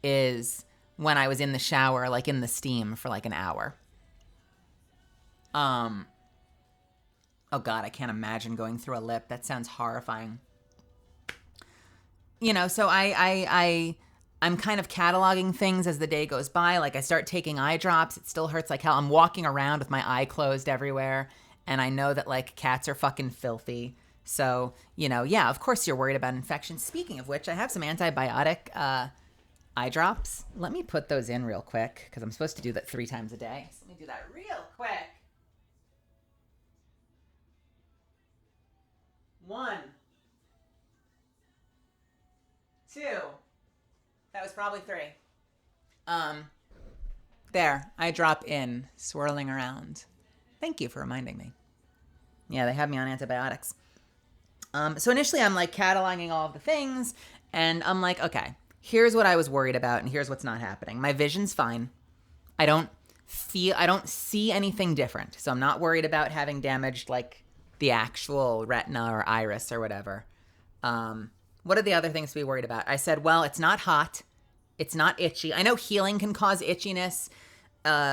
is when I was in the shower, like in the steam for like an hour. Oh God, I can't imagine going through a lip. That sounds horrifying. You know, so I'm kind of cataloging things as the day goes by. Like I start taking eye drops. It still hurts like hell. I'm walking around with my eye closed everywhere. And I know that like cats are fucking filthy. So, you know, yeah, of course you're worried about infection. Speaking of which, I have some antibiotic eye drops. Let me put those in real quick because I'm supposed to do that 3 times a day. So let me do that real quick. 1, 2. That was probably 3. There, I drop in, swirling around. Thank you for reminding me. Yeah, they have me on antibiotics. So initially I'm like cataloging all of the things, and I'm like, okay, here's what I was worried about, and here's what's not happening. My vision's fine. I don't see anything different, so I'm not worried about having damaged like the actual retina or iris or whatever. What are the other things to be worried about? I said, well, it's not hot. It's not itchy. I know healing can cause itchiness.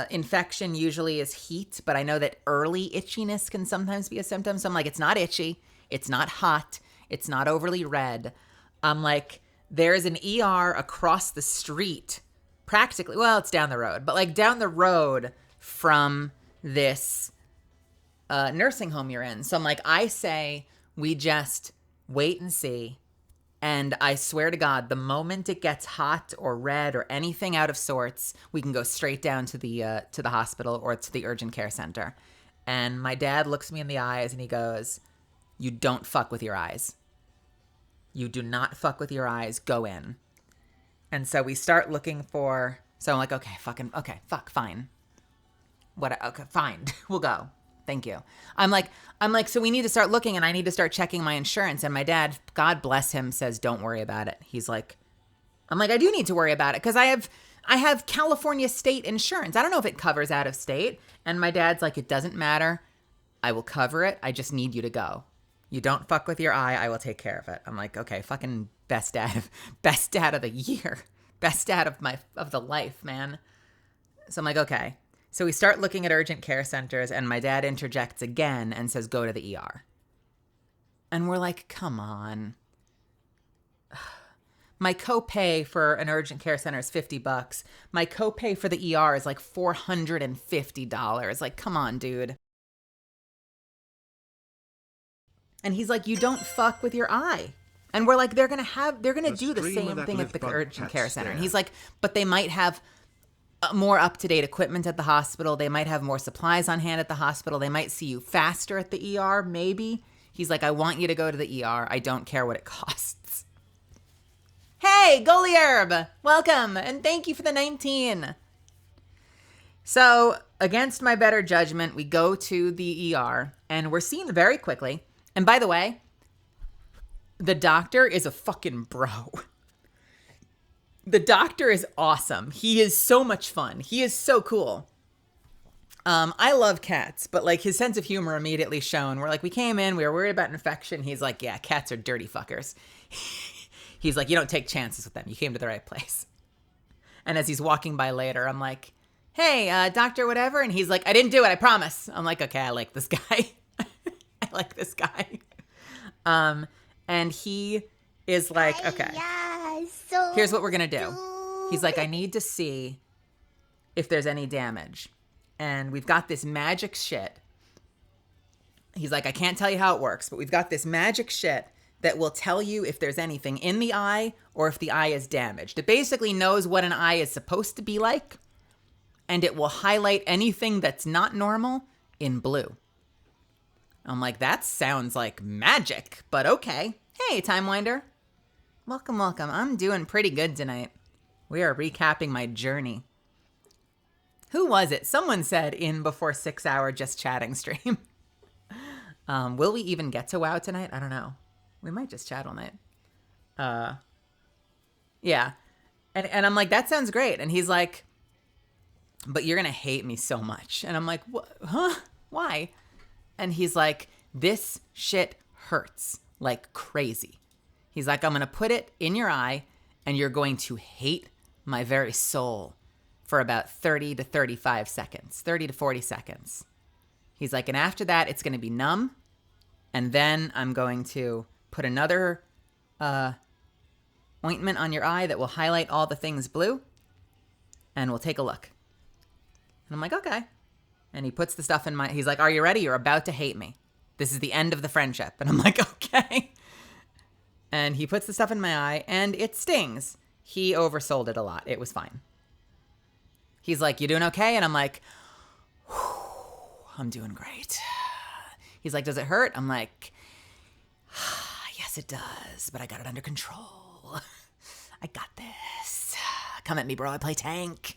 Infection usually is heat, but I know that early itchiness can sometimes be a symptom. So I'm like, it's not itchy. It's not hot. It's not overly red. I'm like, there's an ER across the street, practically. Well, it's down the road, but like down the road from this nursing home you're in. So I'm like, I say we just wait and see. And I swear to God, the moment it gets hot or red or anything out of sorts, we can go straight down to the hospital or to the urgent care center. And my dad looks me in the eyes and he goes, "You don't fuck with your eyes. You do not fuck with your eyes. Go in." And so we start looking for. So I'm like, okay, fine. Okay, fine. We'll go. Thank you. I'm like, so we need to start looking and I need to start checking my insurance. And my dad, God bless him, says, don't worry about it. He's like, I'm like, I do need to worry about it because I have California state insurance. I don't know if it covers out of state. And my dad's like, it doesn't matter. I will cover it. I just need you to go. You don't fuck with your eye. I will take care of it. I'm like, okay, fucking best dad of the year. Best dad of the life, man. So I'm like, okay. So we start looking at urgent care centers, and my dad interjects again and says, go to the ER. And we're like, come on. My copay for an urgent care center is $50. My copay for the ER is like $450. Like, come on, dude. And he's like, you don't fuck with your eye. And we're like, they're going to do the same thing at the urgent care center. And he's like, but they might have more up-to-date equipment at the hospital. They might have more supplies on hand at the hospital. They might see you faster at the ER, maybe. He's like, I want you to go to the ER. I don't care what it costs. Hey, Goalie Herb, welcome, and thank you for the 19. So, against my better judgment, we go to the ER, and we're seen very quickly. And by the way, the doctor is a fucking bro. The doctor is awesome. He is so much fun. He is so cool. I love cats, but like his sense of humor immediately shown. We're like, we came in, we were worried about infection. He's like, yeah, cats are dirty fuckers. He's like, you don't take chances with them. You came to the right place. And as he's walking by later, I'm like, hey, doctor, whatever. And he's like, I didn't do it. I promise. I'm like, okay, I like this guy. I like this guy. And he is like, okay, here's what we're going to do. He's like, I need to see if there's any damage. And we've got this magic shit. He's like, I can't tell you how it works, but we've got this magic shit that will tell you if there's anything in the eye or if the eye is damaged. It basically knows what an eye is supposed to be like, and it will highlight anything that's not normal in blue. I'm like, that sounds like magic, but okay. Hey, Time Winder. Welcome, welcome. I'm doing pretty good tonight. We are recapping my journey. Who was it? Someone said in before 6 hour just chatting stream. Will we even get to WoW tonight? I don't know. We might just chat all night. Yeah. And I'm like, that sounds great. And he's like, but you're going to hate me so much. And I'm like, what? Huh? Why? And he's like, this shit hurts like crazy. He's like, I'm going to put it in your eye and you're going to hate my very soul for about 30 to 35 seconds, 30 to 40 seconds. He's like, and after that, it's going to be numb. And then I'm going to put another ointment on your eye that will highlight all the things blue. And we'll take a look. And I'm like, okay. And he puts the stuff in my... He's like, are you ready? You're about to hate me. This is the end of the friendship. And I'm like, okay. And he puts the stuff in my eye, and it stings. He oversold it a lot. It was fine. He's like, you doing okay? And I'm like, I'm doing great. He's like, does it hurt? I'm like, yes, it does, but I got it under control. I got this. Come at me, bro. I play tank.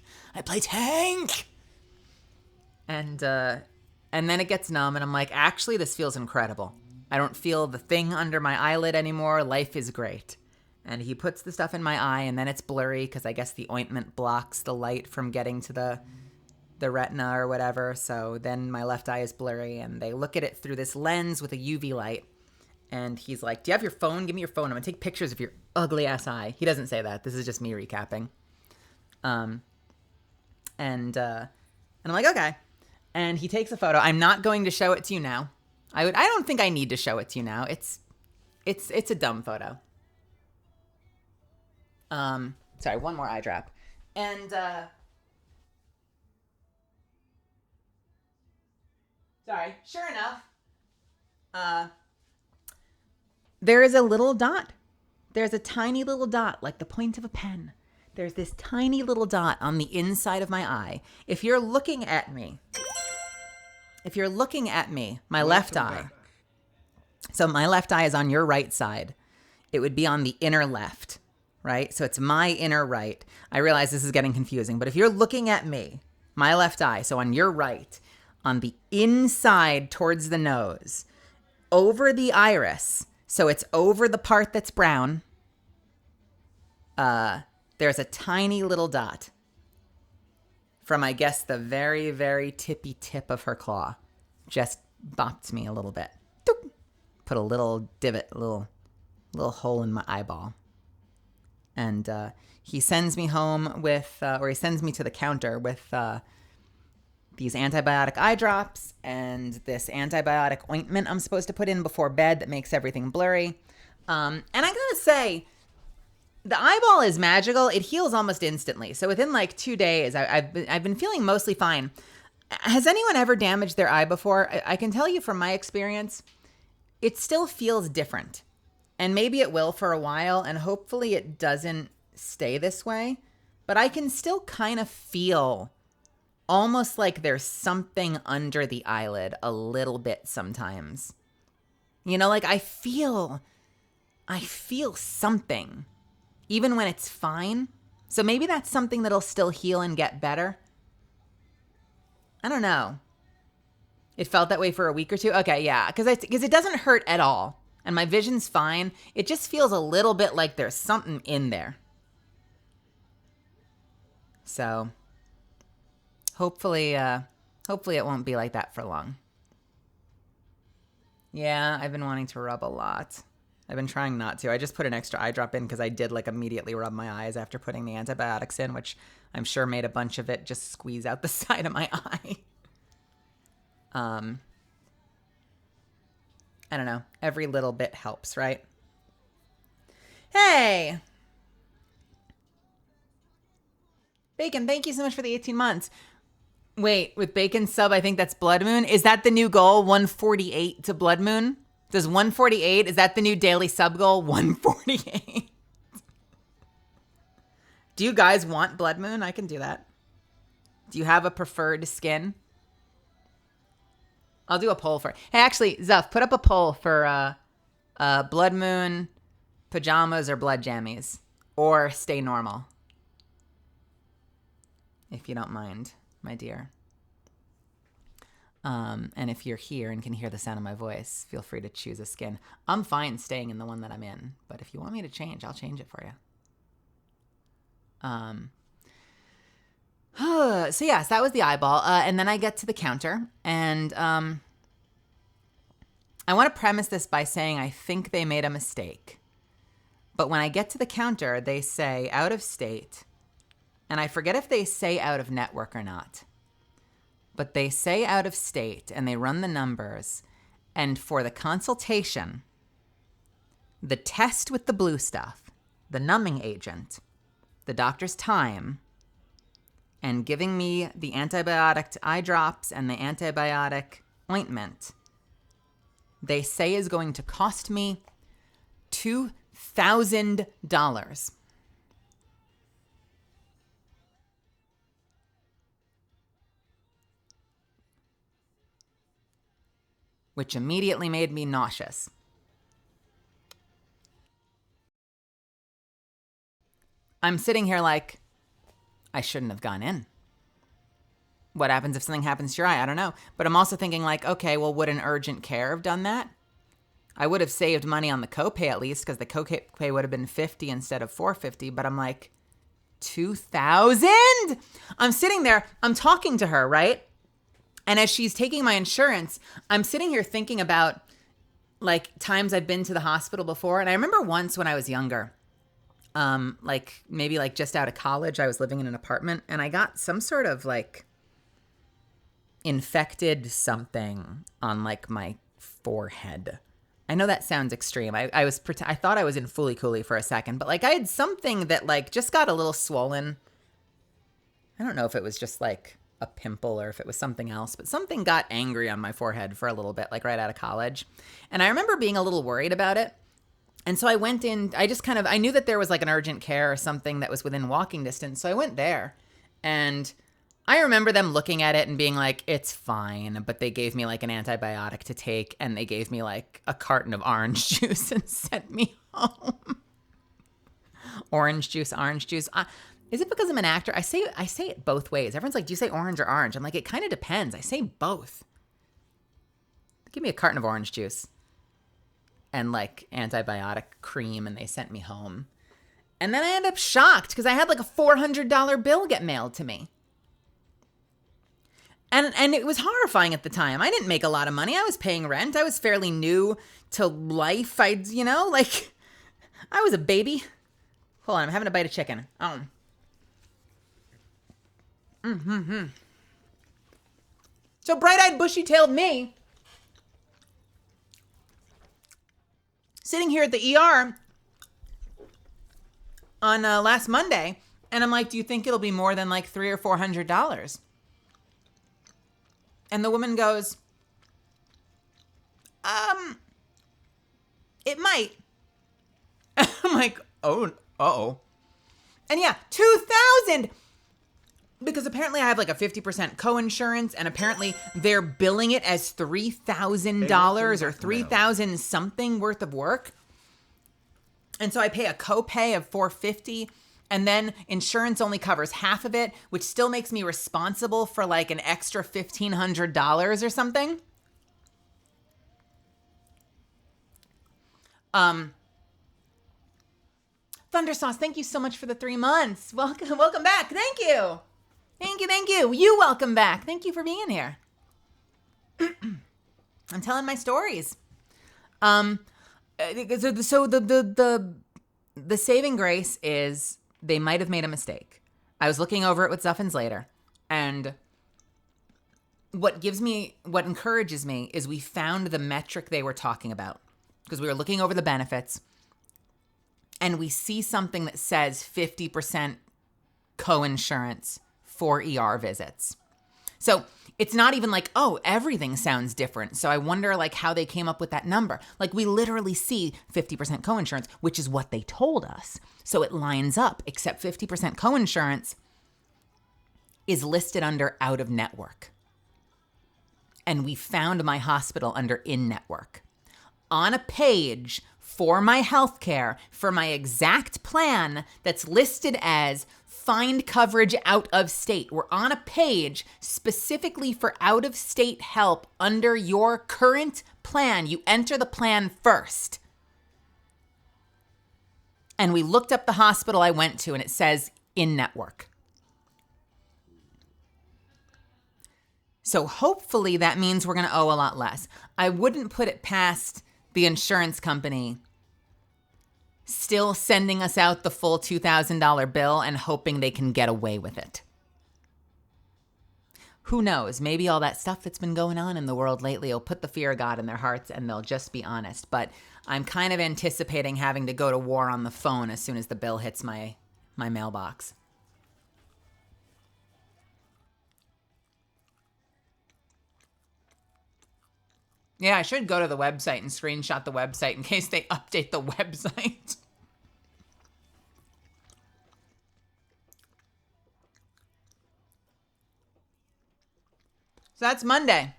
And then it gets numb, and I'm like, actually, this feels incredible. I don't feel the thing under my eyelid anymore. Life is great. And he puts the stuff in my eye, and then it's blurry because I guess the ointment blocks the light from getting to the retina or whatever. So then my left eye is blurry, and they look at it through this lens with a UV light. And he's like, do you have your phone? Give me your phone. I'm going to take pictures of your ugly ass eye. He doesn't say that. This is just me recapping. And I'm like, okay. And he takes a photo. I'm not going to show it to you now. I don't think I need to show it to you now. It's a dumb photo. Sorry, one more eye drop. And sorry, sure enough, there is a little dot. There's a tiny little dot, like the point of a pen. There's this tiny little dot on the inside of my eye. If you're looking at me, my left eye. So my left eye is on your right side. It would be on the inner left, right? So it's my inner right. I realize this is getting confusing, but if you're looking at me, my left eye, so on your right, on the inside towards the nose, over the iris, so it's over the part that's brown, there's a tiny little dot from, I guess, the very, very tippy tip of her claw. Just bopped me a little bit. Doop. Put a little divot, a little hole in my eyeball. And he sends me home with, or he sends me to the counter with these antibiotic eye drops and this antibiotic ointment I'm supposed to put in before bed that makes everything blurry. And I gotta say, the eyeball is magical. It heals almost instantly. So within like 2 days, I've been feeling mostly fine. Has anyone ever damaged their eye before? I can tell you from my experience, it still feels different. And maybe it will for a while, and hopefully it doesn't stay this way. But I can still kind of feel almost like there's something under the eyelid a little bit sometimes. You know, like I feel something, even when it's fine. So maybe that's something that'll still heal and get better. I don't know. It felt that way for a week or two. Okay, yeah, because it doesn't hurt at all, and my vision's fine. It just feels a little bit like there's something in there. So hopefully it won't be like that for long. Yeah, I've been wanting to rub a lot. I've been trying not to. I just put an extra eye drop in because I did like immediately rub my eyes after putting the antibiotics in, which I'm sure made a bunch of it just squeeze out the side of my eye. I don't know. Every little bit helps, right? Hey! Bacon, thank you so much for the 18 months. Wait, with Bacon sub, I think that's Blood Moon. Is that the new goal, 148 to Blood Moon? Does 148, is that the new daily sub goal, 148? Do you guys want Blood Moon? I can do that. Do you have a preferred skin? I'll do a poll for it. Hey, actually, Zuff, put up a poll for Blood Moon, pajamas, or blood jammies. Or stay normal. If you don't mind, my dear. And if you're here and can hear the sound of my voice, feel free to choose a skin. I'm fine staying in the one that I'm in, but if you want me to change, I'll change it for you. So yes, that was the eyeball. And then I get to the counter, and I want to premise this by saying I think they made a mistake. But when I get to the counter, they say out of state, and I forget if they say out of network or not. But they say out of state, and they run the numbers, and for the consultation, the test with the blue stuff, the numbing agent, the doctor's time, and giving me the antibiotic eye drops and the antibiotic ointment, they say is going to cost me $2,000. Which immediately made me nauseous. I'm sitting here like, I shouldn't have gone in. What happens if something happens to your eye? I don't know. But I'm also thinking like, okay, well, would an urgent care have done that? I would have saved money on the copay at least, because the copay would have been $50 instead of $450. But I'm like, $2,000? I'm sitting there, I'm talking to her, right? And as she's taking my insurance, I'm sitting here thinking about like times I've been to the hospital before. And I remember once when I was younger, like maybe like just out of college, I was living in an apartment and I got some sort of like infected something on like my forehead. I know that sounds extreme. I thought I was in Fooly Cooly for a second, but like I had something that like just got a little swollen. I don't know if it was just like a pimple or if it was something else, but something got angry on my forehead for a little bit, like right out of college. And I remember being a little worried about it. And so I went in, I knew that there was like an urgent care or something that was within walking distance. So I went there and I remember them looking at it and being like, it's fine. But they gave me like an antibiotic to take and they gave me like a carton of orange juice and sent me home. Orange juice. Is it because I'm an actor? I say it both ways. Everyone's like, do you say orange or orange? I'm like, it kind of depends. I say both. Give me a carton of orange juice and like antibiotic cream, and they sent me home. And then I ended up shocked because I had like a $400 bill get mailed to me. And it was horrifying at the time. I didn't make a lot of money. I was paying rent. I was fairly new to life. I was a baby. Hold on, I'm having a bite of chicken. So bright-eyed, bushy-tailed me, sitting here at the ER on last Monday, and I'm like, do you think it'll be more than like $300 or $400? And the woman goes, it might. I'm like, oh, uh-oh. And yeah, $2,000. Because apparently I have like a 50% co-insurance, and apparently they're billing it as $3,000 or $3,000 something worth of work. And so I pay a copay of $450, and then insurance only covers half of it, which still makes me responsible for like an extra $1,500 or something. Thunder Sauce, thank you so much for the 3 months. Welcome back. Thank you. Thank you. You welcome back. Thank you for being here. I'm telling my stories. So the saving grace is they might have made a mistake. I was looking over it with Zuffins later, and what encourages me is we found the metric they were talking about, because we were looking over the benefits and we see something that says 50% coinsurance for ER visits. So it's not even like, oh, everything sounds different. So I wonder like how they came up with that number. Like we literally see 50% coinsurance, which is what they told us. So it lines up, except 50% coinsurance is listed under out of network. And we found my hospital under in network. On a page for my healthcare, for my exact plan that's listed as find coverage out of state. We're on a page specifically for out of state help under your current plan. You enter the plan first. And we looked up the hospital I went to and it says in network. So hopefully that means we're going to owe a lot less. I wouldn't put it past the insurance company still sending us out the full $2,000 bill and hoping they can get away with it. Who knows? Maybe all that stuff that's been going on in the world lately will put the fear of God in their hearts and they'll just be honest. But I'm kind of anticipating having to go to war on the phone as soon as the bill hits my mailbox. Yeah, I should go to the website and screenshot the website in case they update the website. So that's Monday.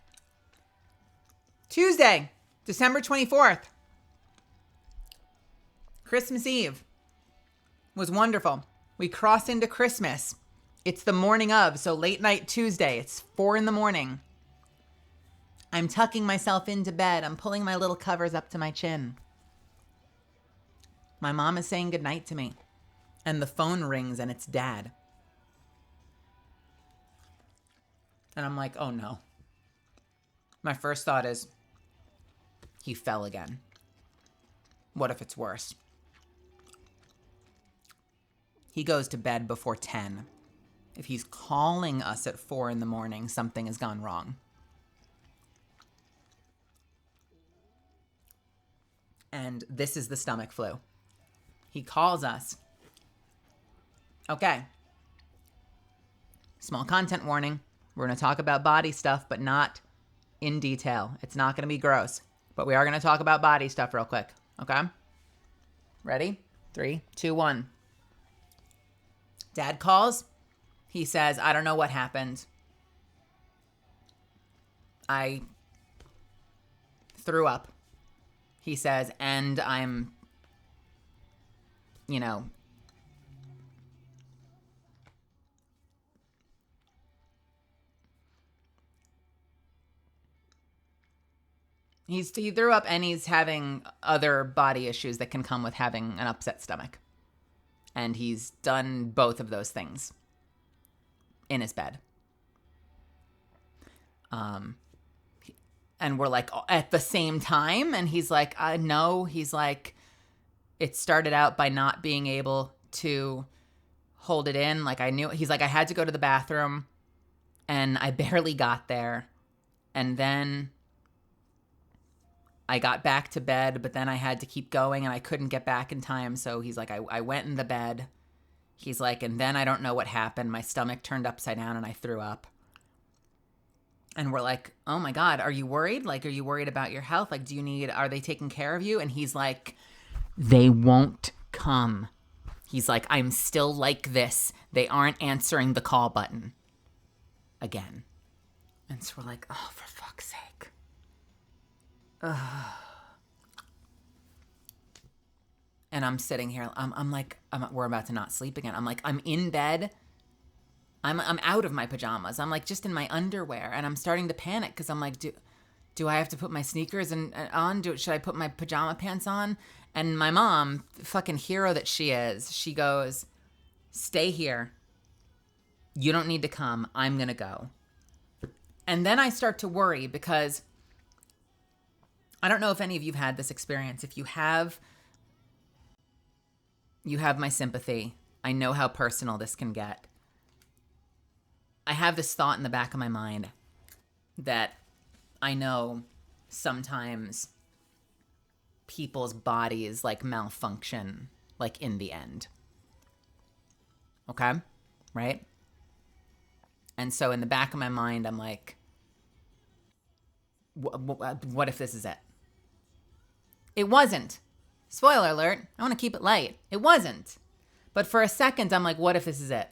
Tuesday, December 24th. Christmas Eve was wonderful. We cross into Christmas. It's the morning of, so late night Tuesday. It's 4 a.m. I'm tucking myself into bed. I'm pulling my little covers up to my chin. My mom is saying goodnight to me. And the phone rings and it's Dad. And I'm like, oh no. My first thought is, he fell again. What if it's worse? He goes to bed before 10. If he's calling us at 4 a.m, something has gone wrong. And this is the stomach flu. He calls us. Okay. Small content warning. We're going to talk about body stuff, but not in detail. It's not going to be gross. But we are going to talk about body stuff real quick. Okay? Ready? 3, 2, 1. Dad calls. He says, I don't know what happened. I threw up. He says, and I'm, he threw up and he's having other body issues that can come with having an upset stomach. And he's done both of those things in his bed. And we're like at the same time. And he's like, no. He's like, it started out by not being able to hold it in. Like he's like, I had to go to the bathroom and I barely got there. And then I got back to bed, but then I had to keep going and I couldn't get back in time. So he's like, I went in the bed. He's like, and then I don't know what happened. My stomach turned upside down and I threw up. And we're like, oh my God, are you worried? Like, are you worried about your health? Like, are they taking care of you? And he's like, they won't come. He's like, I'm still like this. They aren't answering the call button again. And so we're like, oh, for fuck's sake. Ugh. And I'm sitting here. I'm like, we're about to not sleep again. I'm like, I'm in bed. I'm out of my pajamas. I'm like just in my underwear, and I'm starting to panic because I'm like, do I have to put my sneakers on? Should I put my pajama pants on? And my mom, fucking hero that she is, she goes, stay here. You don't need to come. I'm gonna go. And then I start to worry because I don't know if any of you've had this experience. If you have my sympathy. I know how personal this can get. I have this thought in the back of my mind that I know sometimes people's bodies like malfunction like in the end. Okay? right? And so in the back of my mind, I'm like, what if this is it? It wasn't. Spoiler alert. I want to keep it light. It wasn't. But for a second, I'm like, what if this is it?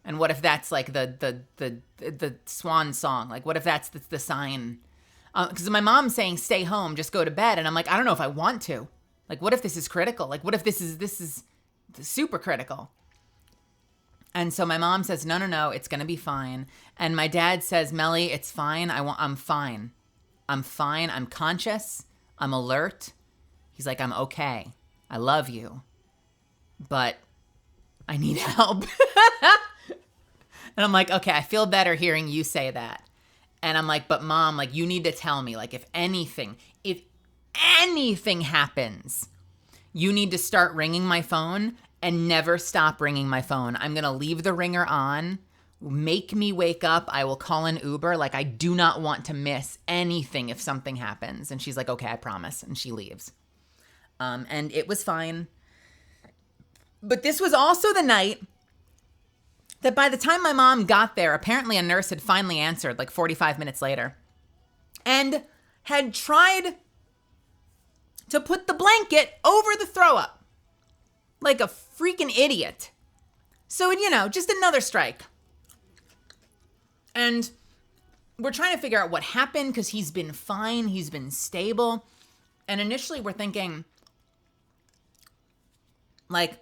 And what if that's like the swan song? Like, what if that's the sign? Because my mom's saying, stay home, just go to bed. And I'm like, I don't know if I want to. Like, what if this is critical? Like, what if this is super critical? And so my mom says, no, it's going to be fine. And my dad says, Melly, it's fine. I'm fine. I'm fine. I'm conscious. I'm alert. He's like, I'm okay. I love you. But I need help. And I'm like, okay, I feel better hearing you say that. And I'm like, but Mom, like, you need to tell me, like, if anything happens, you need to start ringing my phone and never stop ringing my phone. I'm going to leave the ringer on. Make me wake up. I will call an Uber. Like, I do not want to miss anything if something happens. And she's like, okay, I promise. And she leaves. And it was fine. But this was also the night that by the time my mom got there, apparently a nurse had finally answered, like 45 minutes later, and had tried to put the blanket over the throw up. Like a freaking idiot. So, you know, just another strike. And we're trying to figure out what happened because he's been fine. He's been stable. And initially we're thinking, like,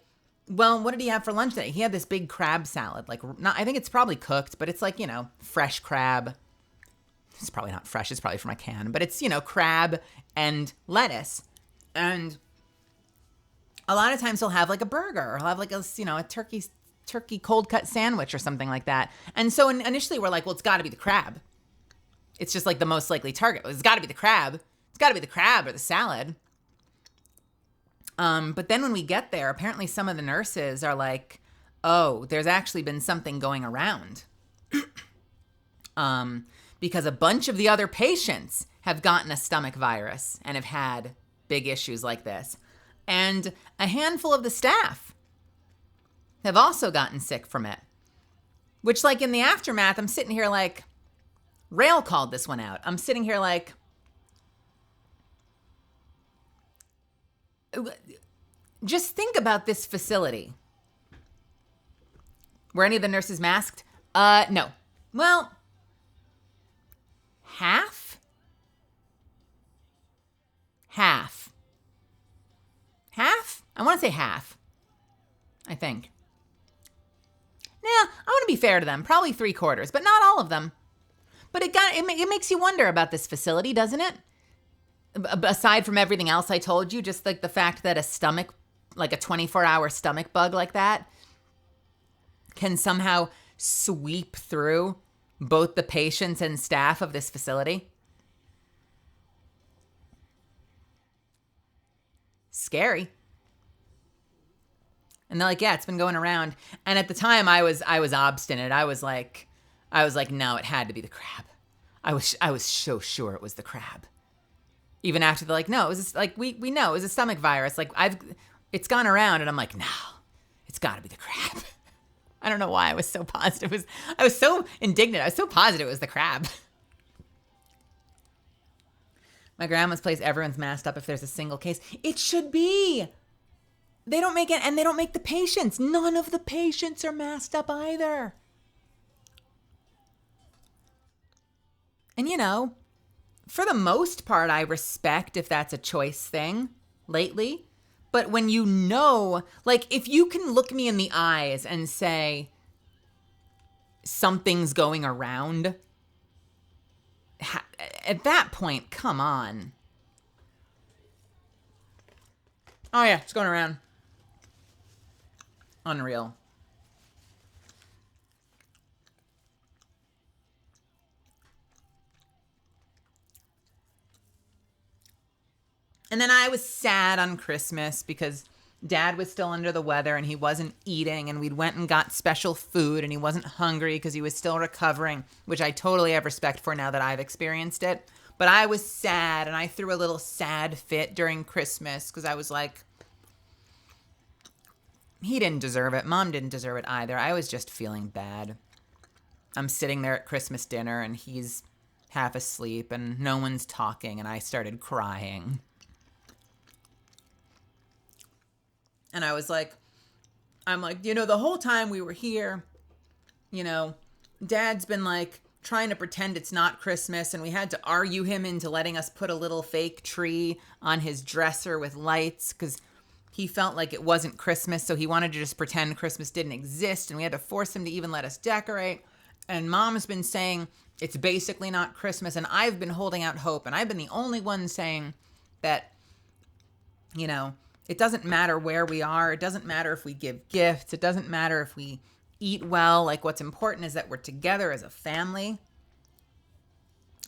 well, what did he have for lunch today? He had this big crab salad. Like, I think it's probably cooked, but it's like, you know, fresh crab. It's probably not fresh. It's probably from a can. But it's, you know, crab and lettuce. And a lot of times he'll have like a burger or he'll have like a, you know, a turkey cold cut sandwich or something like that. And so initially we're like, well, it's got to be the crab. It's just like the most likely target. It's got to be the crab. It's got to be the crab or the salad. But then when we get there, apparently some of the nurses are like, oh, there's actually been something going around. Because a bunch of the other patients have gotten a stomach virus and have had big issues like this. And a handful of the staff have also gotten sick from it. Which, like, in the aftermath, I'm sitting here like, Rail called this one out. I'm sitting here like, just think about this facility. Were any of the nurses masked? No. Well, half? Half. Half? I want to say half. I think. Nah, I want to be fair to them. Probably 3/4, but not all of them. But it makes you wonder about this facility, doesn't it? Aside from everything else I told you, just like the fact that a stomach, like a 24-hour stomach bug like that, can somehow sweep through both the patients and staff of this facility. Scary. And they're like, yeah, it's been going around. And at the time I was obstinate. I was like, no, it had to be the crab. I was so sure it was the crab. Even after they're like, no, it was just, like, we know it was a stomach virus. Like, it's gone around. And I'm like, no, it's got to be the crab. I don't know why I was so positive. I was so indignant. I was so positive it was the crab. My grandma's place, everyone's masked up if there's a single case. It should be. They don't make it, and they don't make the patients. None of the patients are masked up either. And, you know, for the most part, I respect if that's a choice thing lately. But when you know, like, if you can look me in the eyes and say something's going around, at that point, come on. Oh, yeah, it's going around. Unreal. And then I was sad on Christmas because Dad was still under the weather and he wasn't eating, and we'd went and got special food and he wasn't hungry because he was still recovering, which I totally have respect for now that I've experienced it. But I was sad, and I threw a little sad fit during Christmas because I was like, he didn't deserve it. Mom didn't deserve it either. I was just feeling bad. I'm sitting there at Christmas dinner and he's half asleep and no one's talking and I started crying. And I was like, the whole time we were here, Dad's been like trying to pretend it's not Christmas, and we had to argue him into letting us put a little fake tree on his dresser with lights because he felt like it wasn't Christmas, so he wanted to just pretend Christmas didn't exist, and we had to force him to even let us decorate. And Mom's been saying it's basically not Christmas, and I've been holding out hope, and I've been the only one saying that, it doesn't matter where we are. It doesn't matter if we give gifts. It doesn't matter if we eat well. Like, what's important is that we're together as a family.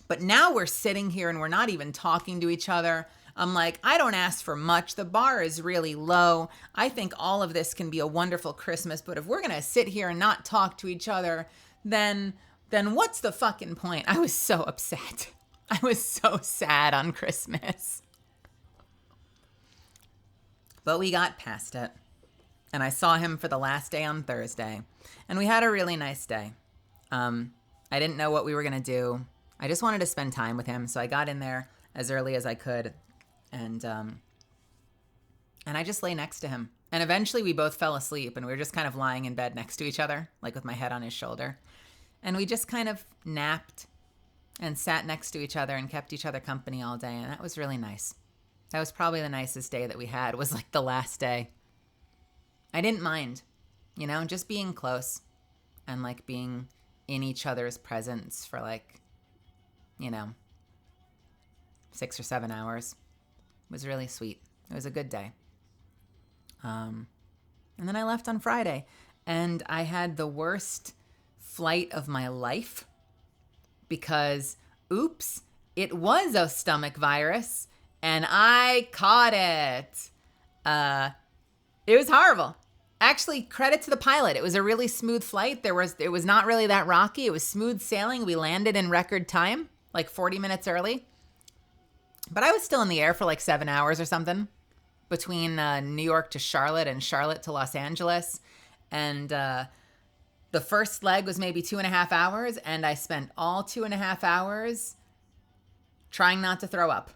But now we're sitting here and we're not even talking to each other. I'm like, I don't ask for much. The bar is really low. I think all of this can be a wonderful Christmas. But if we're going to sit here and not talk to each other, then what's the fucking point? I was so upset. I was so sad on Christmas. But we got past it. And I saw him for the last day on Thursday. And we had a really nice day. I didn't know what we were going to do. I just wanted to spend time with him. So I got in there as early as I could. And I just lay next to him. And eventually we both fell asleep. And we were just kind of lying in bed next to each other, like with my head on his shoulder. And we just kind of napped and sat next to each other and kept each other company all day. And that was really nice. That was probably the nicest day that we had, was like the last day. I didn't mind, just being close and like being in each other's presence for like, 6 or 7 hours. It was really sweet. It was a good day. And then I left on Friday and I had the worst flight of my life because, oops, it was a stomach virus. And I caught it. It was horrible. Actually, credit to the pilot. It was a really smooth flight. It was not really that rocky. It was smooth sailing. We landed in record time, like 40 minutes early. But I was still in the air for like 7 hours or something between New York to Charlotte and Charlotte to Los Angeles. And the first leg was maybe 2.5 hours. And I spent all 2.5 hours trying not to throw up.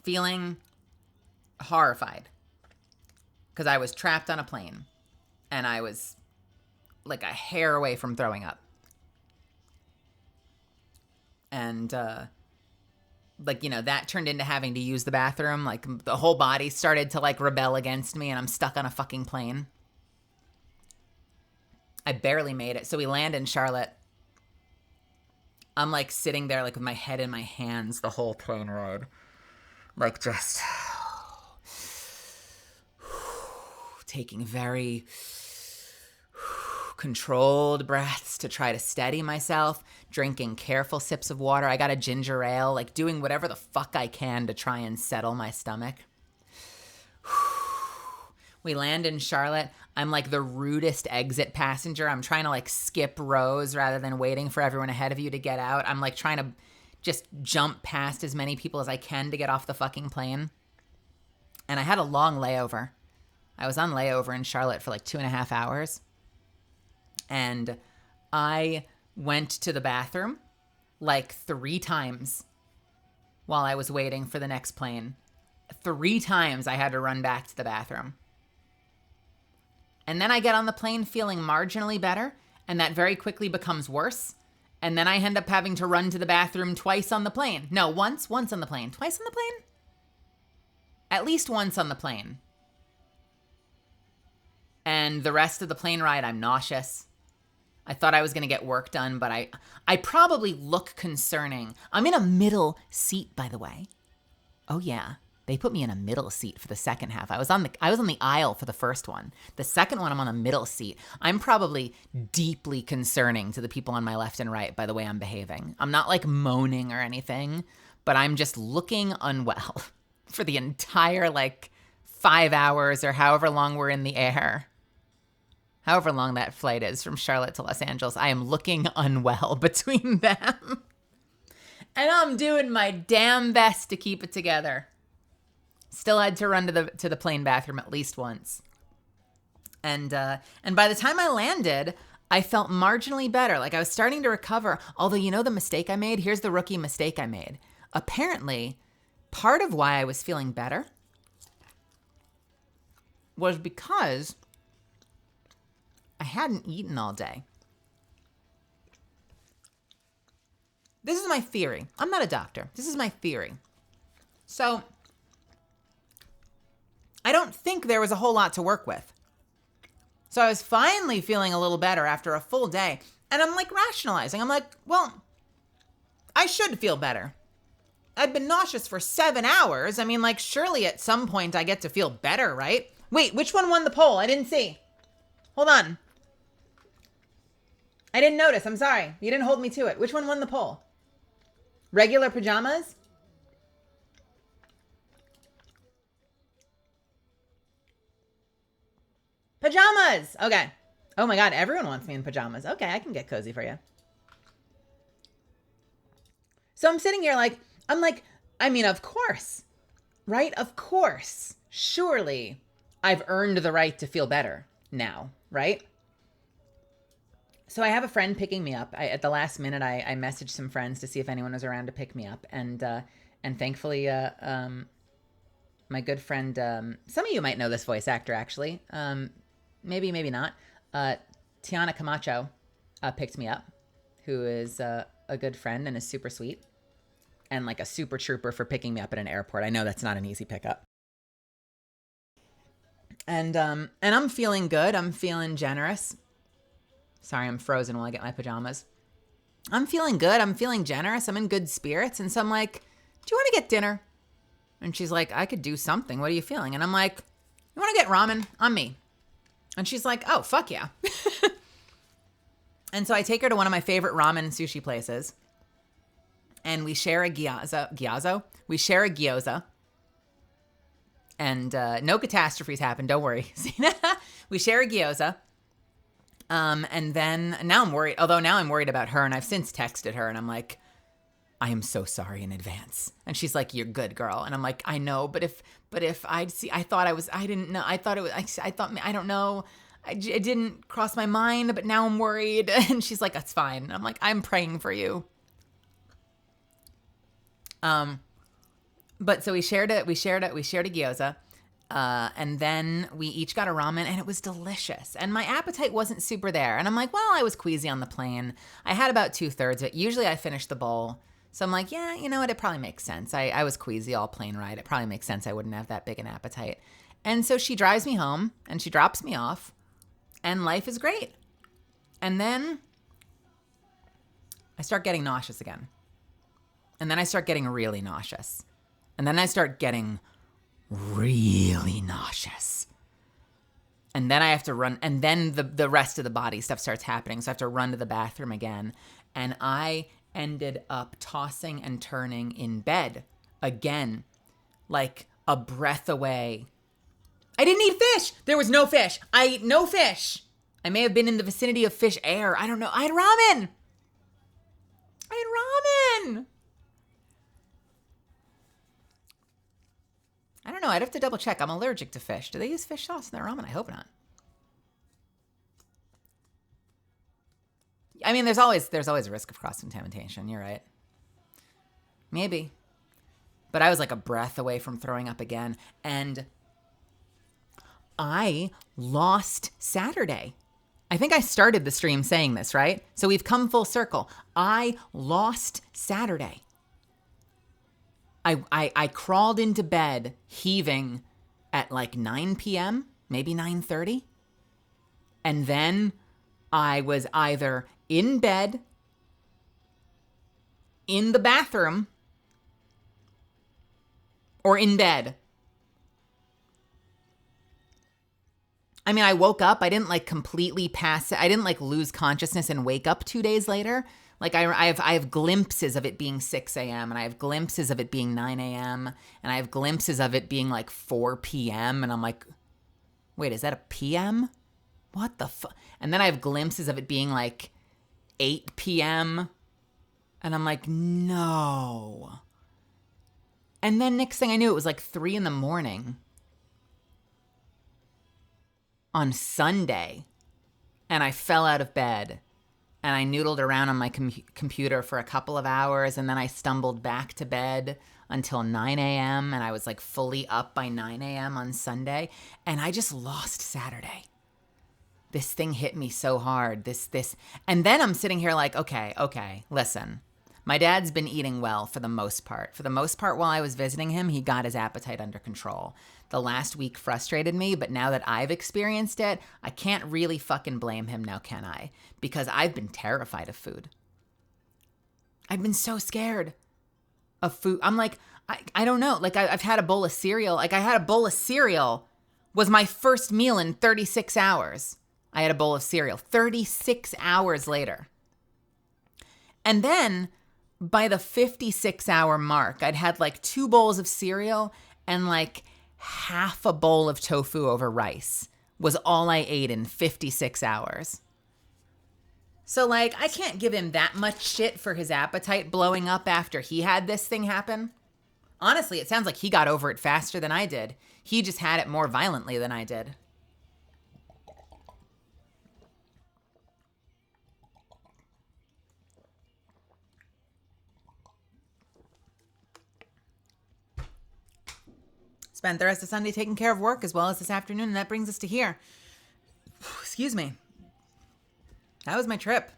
Feeling horrified because I was trapped on a plane and I was like a hair away from throwing up. And that turned into having to use the bathroom. Like the whole body started to like rebel against me and I'm stuck on a fucking plane. I barely made it. So we land in Charlotte. I'm like sitting there like with my head in my hands the whole plane ride. Like just taking very controlled breaths to try to steady myself, drinking careful sips of water. I got a ginger ale, like doing whatever the fuck I can to try and settle my stomach. We land in Charlotte. I'm like the rudest exit passenger. I'm trying to like skip rows rather than waiting for everyone ahead of you to get out. I'm like trying to just jump past as many people as I can to get off the fucking plane. And I had a long layover. I was on layover in Charlotte for like 2.5 hours. And I went to the bathroom like 3 times while I was waiting for the next plane. 3 times I had to run back to the bathroom. And then I get on the plane feeling marginally better, and that very quickly becomes worse. And then I end up having to run to the bathroom twice on the plane. No, once on the plane. Twice on the plane? At least once on the plane. And the rest of the plane ride, I'm nauseous. I thought I was going to get work done, but I probably look concerning. I'm in a middle seat, by the way. Oh, yeah. They put me in a middle seat for the second half. I was on the aisle for the first one. The second one, I'm on a middle seat. I'm probably deeply concerning to the people on my left and right by the way I'm behaving. I'm not like moaning or anything, but I'm just looking unwell for the entire like 5 hours or however long we're in the air. However long that flight is from Charlotte to Los Angeles, I am looking unwell between them. And I'm doing my damn best to keep it together. Still had to run to the plane bathroom at least once. And by the time I landed, I felt marginally better. Like I was starting to recover. Although, you know the mistake I made? Here's the rookie mistake I made. Apparently, part of why I was feeling better was because I hadn't eaten all day. This is my theory. I'm not a doctor. This is my theory. So, I don't think there was a whole lot to work with. So I was finally feeling a little better after a full day. And I'm like rationalizing. I'm like, well, I should feel better. I've been nauseous for 7 hours. I mean, like, surely at some point I get to feel better, right? Wait, which one won the poll? I didn't see. Hold on. I didn't notice. I'm sorry. You didn't hold me to it. Which one won the poll? Regular pajamas? Pajamas! Okay. Oh my God, everyone wants me in pajamas. Okay, I can get cozy for you. So I'm sitting here like, I mean, of course, right? Of course. Surely I've earned the right to feel better now, right? So I have a friend picking me up. At the last minute, I messaged some friends to see if anyone was around to pick me up. And thankfully, my good friend, some of you might know this voice actor, actually. Maybe, maybe not. Tiana Camacho picked me up, who is a good friend and is super sweet. And like a super trooper for picking me up at an airport. I know that's not an easy pickup. And I'm feeling good. I'm feeling generous. Sorry, I'm frozen while I get my pajamas. I'm feeling good. I'm feeling generous. I'm in good spirits. And so I'm like, do you want to get dinner? And she's like, I could do something. What are you feeling? And I'm like, you want to get ramen? On me. And she's like, oh, fuck yeah. And so I take her to one of my favorite ramen sushi places. And we share a gyoza. We share a gyoza. And no catastrophes happen. Don't worry. We share a gyoza. And then now I'm worried. Although now I'm worried about her. And I've since texted her. And I'm like, I am so sorry in advance. And she's like, you're good, girl. And I'm like, I know. But if I'd see, I didn't know. I thought it was, I thought, I don't know. It didn't cross my mind. But now I'm worried. And she's like, that's fine. And I'm like, I'm praying for you. But so we shared a gyoza, and then we each got a ramen, and it was delicious. And my appetite wasn't super there. And I'm like, well, I was queasy on the plane. I had about 2/3 of it. Usually I finish the bowl. So I'm like, yeah, you know what? It probably makes sense. I was queasy all plane ride. It probably makes sense I wouldn't have that big an appetite. And so she drives me home, and she drops me off, and life is great. And then I start getting nauseous again. And then I start getting really nauseous. And then I start getting really nauseous. And then I have to run. And then the rest of the body stuff starts happening. So I have to run to the bathroom again. And I ended up tossing and turning in bed again, like a breath away. I didn't eat fish. There was no fish. I ate no fish. I may have been in the vicinity of fish air. I don't know. I had ramen. I don't know. I'd have to double check. I'm allergic to fish. Do they use fish sauce in their ramen? I hope not. I mean, there's always a risk of cross-contamination. You're right. Maybe. But I was like a breath away from throwing up again. And I lost Saturday. I think I started the stream saying this, right? So we've come full circle. I lost Saturday. I crawled into bed heaving at like 9 p.m., maybe 9:30. And then I was either in bed, in the bathroom, or in bed. I mean, I woke up. I didn't like completely pass. I didn't like lose consciousness and wake up 2 days later. Like I have glimpses of it being 6 a.m. and I have glimpses of it being 9 a.m. and I have glimpses of it being like 4 p.m. And I'm like, wait, is that a p.m.? What the fuck? And then I have glimpses of it being like 8 p.m. And I'm like, no. And then next thing I knew, it was like 3 a.m. on Sunday. And I fell out of bed. And I noodled around on my computer for a couple of hours. And then I stumbled back to bed until 9 a.m. And I was like fully up by 9 a.m. on Sunday. And I just lost Saturday. This thing hit me so hard. And then I'm sitting here like, okay, listen. My dad's been eating well for the most part. For the most part, while I was visiting him, he got his appetite under control. The last week frustrated me, but now that I've experienced it, I can't really fucking blame him now, can I? Because I've been terrified of food. I've been so scared of food. I'm like, I don't know. Like, I've had a bowl of cereal. Like, I had a bowl of cereal was my first meal in 36 hours. I had a bowl of cereal 36 hours later. And then by the 56-hour mark, I'd had like 2 bowls of cereal and like half a bowl of tofu over rice was all I ate in 56 hours. So like, I can't give him that much shit for his appetite blowing up after he had this thing happen. Honestly, it sounds like he got over it faster than I did. He just had it more violently than I did. Spent the rest of Sunday taking care of work as well as this afternoon, and that brings us to here. Excuse me. That was my trip.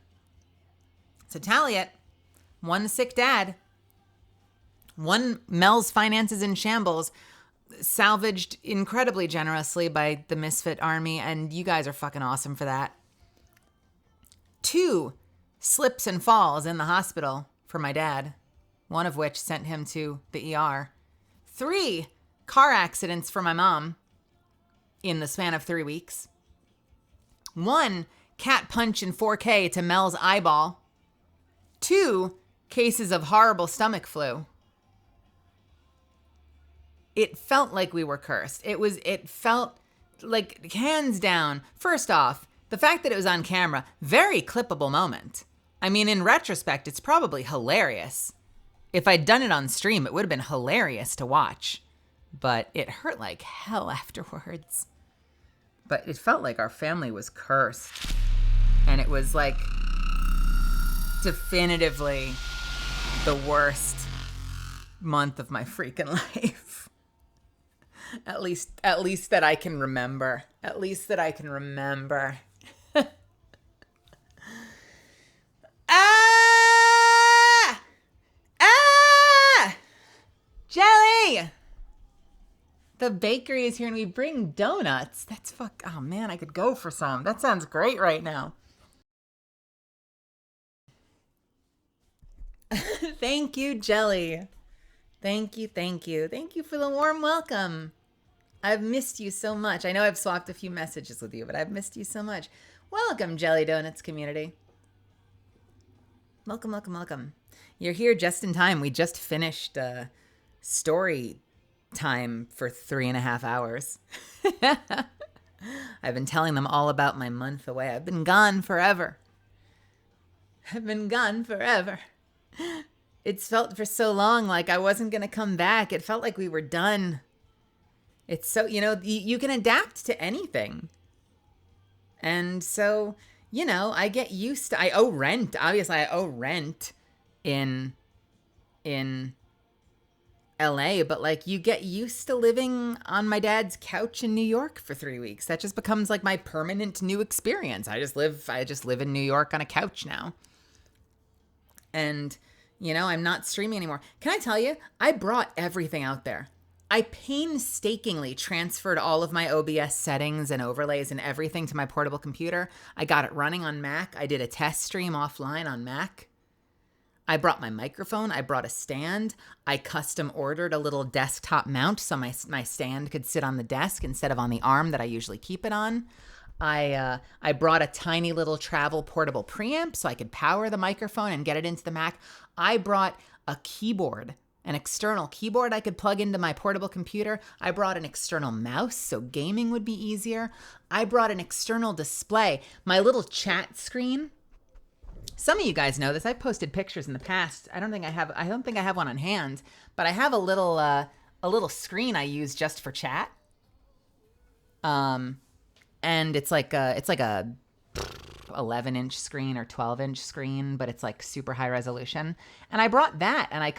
So tally it. 1 sick dad. 1 Mel's finances in shambles, salvaged incredibly generously by the Misfit Army, and you guys are fucking awesome for that. 2 slips and falls in the hospital for my dad, one of which sent him to the ER. 3 car accidents for my mom in the span of 3 weeks. 1 cat punch in 4K to Mel's eyeball. 2 cases of horrible stomach flu. It felt like we were cursed. It felt like, hands down, first off, the fact that it was on camera, very clippable moment. I mean, in retrospect, it's probably hilarious. If I'd done it on stream, it would have been hilarious to watch. But it hurt like hell afterwards. But it felt like our family was cursed. And it was like definitively the worst month of my freaking life. At least that I can remember. At least that I can remember. Ah! Ah! Jelly! The bakery is here and we bring donuts. That's oh man, I could go for some. That sounds great right now. Thank you, Jelly. Thank you. Thank you for the warm welcome. I've missed you so much. I know I've swapped a few messages with you, but I've missed you so much. Welcome, Jelly Donuts community. Welcome. You're here just in time. We just finished story time for 3.5 hours. I've been telling them all about my month away. I've been gone forever. It's felt for so long like I wasn't going to come back. It felt like we were done. It's so, you can adapt to anything. And so, I get used to, I owe rent. Obviously, I owe rent in LA, but like you get used to living on my dad's couch in New York for 3 weeks. That just becomes like my permanent new experience. I just live in New York on a couch now. And, I'm not streaming anymore. Can I tell you, I brought everything out there. I painstakingly transferred all of my OBS settings and overlays and everything to my portable computer. I got it running on Mac. I did a test stream offline on Mac. I brought my microphone. I brought a stand. I custom ordered a little desktop mount so my stand could sit on the desk instead of on the arm that I usually keep it on. I brought a tiny little travel portable preamp so I could power the microphone and get it into the Mac. I brought a keyboard, an external keyboard I could plug into my portable computer. I brought an external mouse so gaming would be easier. I brought an external display. My little chat screen Some of you guys know this. I've posted pictures in the past. I don't think I have one on hand, but I have a little screen I use just for chat. And it's like a 11-inch screen or 12-inch screen, but it's like super high resolution. And I brought that, and I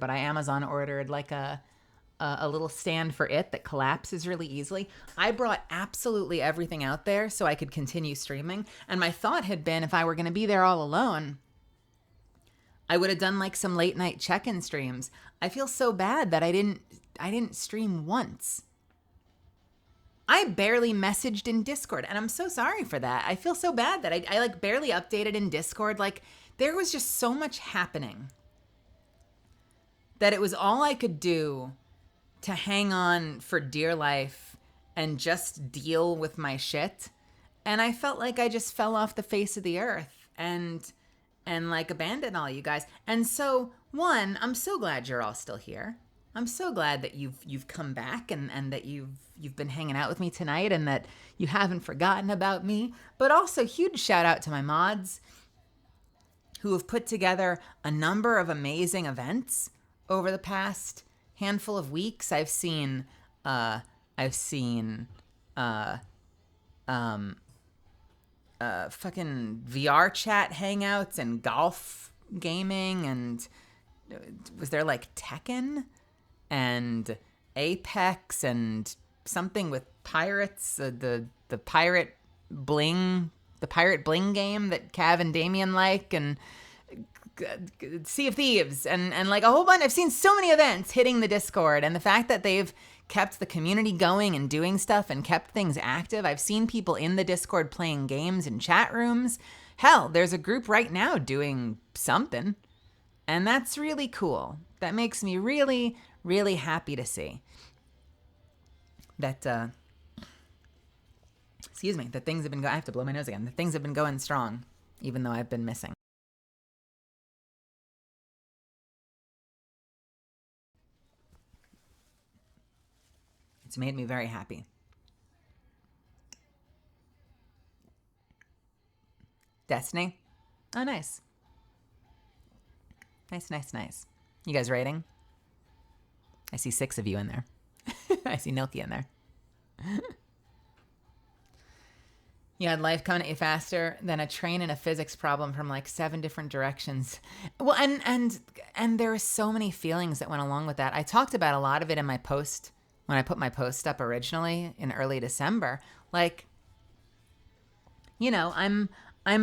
Amazon ordered like a little stand for it that collapses really easily. I brought absolutely everything out there so I could continue streaming. And my thought had been, if I were going to be there all alone, I would have done like some late night check-in streams. I feel so bad that I didn't stream once. I barely messaged in Discord, and I'm so sorry for that. I feel so bad that I like barely updated in Discord. Like, there was just so much happening that it was all I could do to hang on for dear life and just deal with my shit. And I felt like I just fell off the face of the earth and like abandoned all you guys. And so, one, I'm so glad you're all still here. I'm so glad that you've come back and that you've been hanging out with me tonight and that you haven't forgotten about me. But also, huge shout out to my mods who have put together a number of amazing events over the past handful of weeks. I've seen fucking VR chat hangouts and golf gaming, and was there like Tekken and Apex and something with pirates, the pirate bling game that Cav and Damien like, and Sea of Thieves and like a whole bunch. I've seen so many events hitting the Discord, and the fact that they've kept the community going and doing stuff and kept things active. I've seen people in the Discord playing games in chat rooms. Hell, there's a group right now doing something, and that's really cool. That makes me really, really happy to see that that things have been I have to blow my nose again. That things have been going strong, even though I've been missing. It's made me very happy. Destiny? Oh, nice. Nice. You guys rating? I see 6 of you in there. I see Nilky in there. You had life coming at you faster than a train and a physics problem from like 7 different directions. Well, and there were so many feelings that went along with that. I talked about a lot of it in my post when I put my post up originally in early December. Like, you know, I'm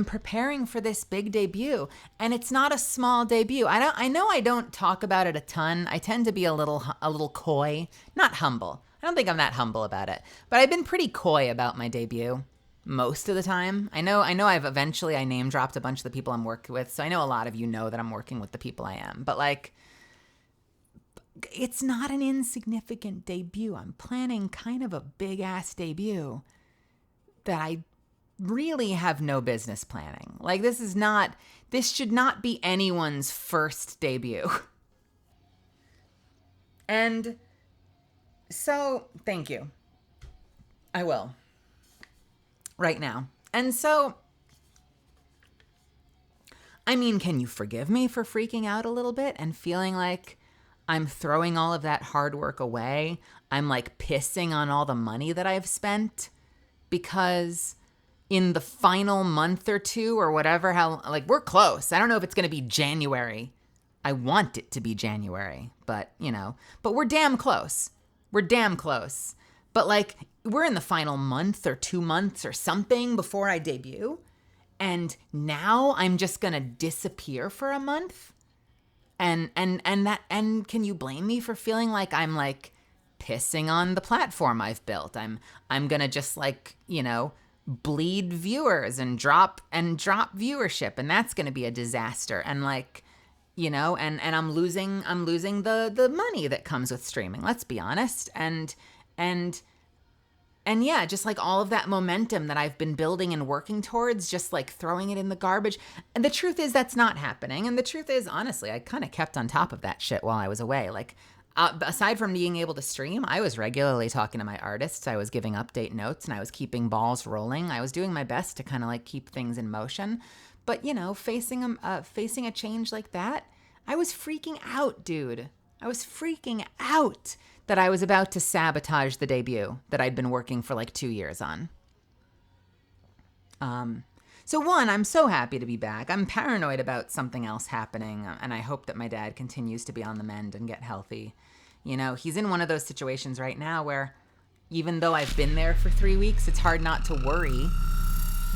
preparing for this big debut, and it's not a small debut. I know I don't talk about it a ton. I tend to be a little coy, not humble. I don't think I'm that humble about it, but I've been pretty coy about my debut most of the time. I know I name dropped a bunch of the people I'm working with, so I know a lot of you know that I'm working with the people I am, but like, it's not an insignificant debut. I'm planning kind of a big ass debut that I really have no business planning. Like, this should not be anyone's first debut. And so, thank you. I will. Right now. And so, I mean, can you forgive me for freaking out a little bit and feeling like I'm throwing all of that hard work away? I'm like pissing on all the money that I've spent because in the final month or two or whatever, like, we're close. I don't know if it's going to be January. I want it to be January, but we're damn close. But like, we're in the final month or 2 months or something before I debut. And now I'm just going to disappear for a month. And can you blame me for feeling like I'm like pissing on the platform I've built? I'm going to just like, bleed viewers and drop viewership, and that's going to be a disaster. And like, and I'm losing the money that comes with streaming. Let's be honest. And yeah, just like all of that momentum that I've been building and working towards, just like throwing it in the garbage. And the truth is that's not happening. And the truth is, honestly, I kind of kept on top of that shit while I was away. Like, aside from being able to stream, I was regularly talking to my artists. I was giving update notes and I was keeping balls rolling. I was doing my best to kind of like keep things in motion. But, you know, facing a change like that, I was freaking out, dude. I was freaking out that I was about to sabotage the debut that I'd been working for like 2 years on. So one, I'm so happy to be back. I'm paranoid about something else happening, and I hope that my dad continues to be on the mend and get healthy. You know, he's in one of those situations right now where even though I've been there for 3 weeks, it's hard not to worry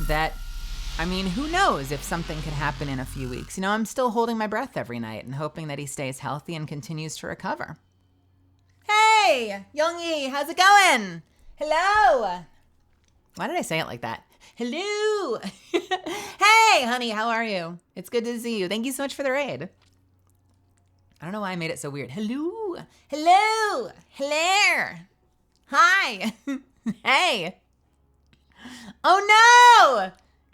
that, I mean, who knows if something could happen in a few weeks. You know, I'm still holding my breath every night and hoping that he stays healthy and continues to recover. Hey, Youngie, how's it going? Hello. Why did I say it like that? Hello. Hey, honey, how are you? It's good to see you. Thank you so much for the raid. I don't know why I made it so weird. Hello. Hello. Hello. Hi. Hey. Oh, no.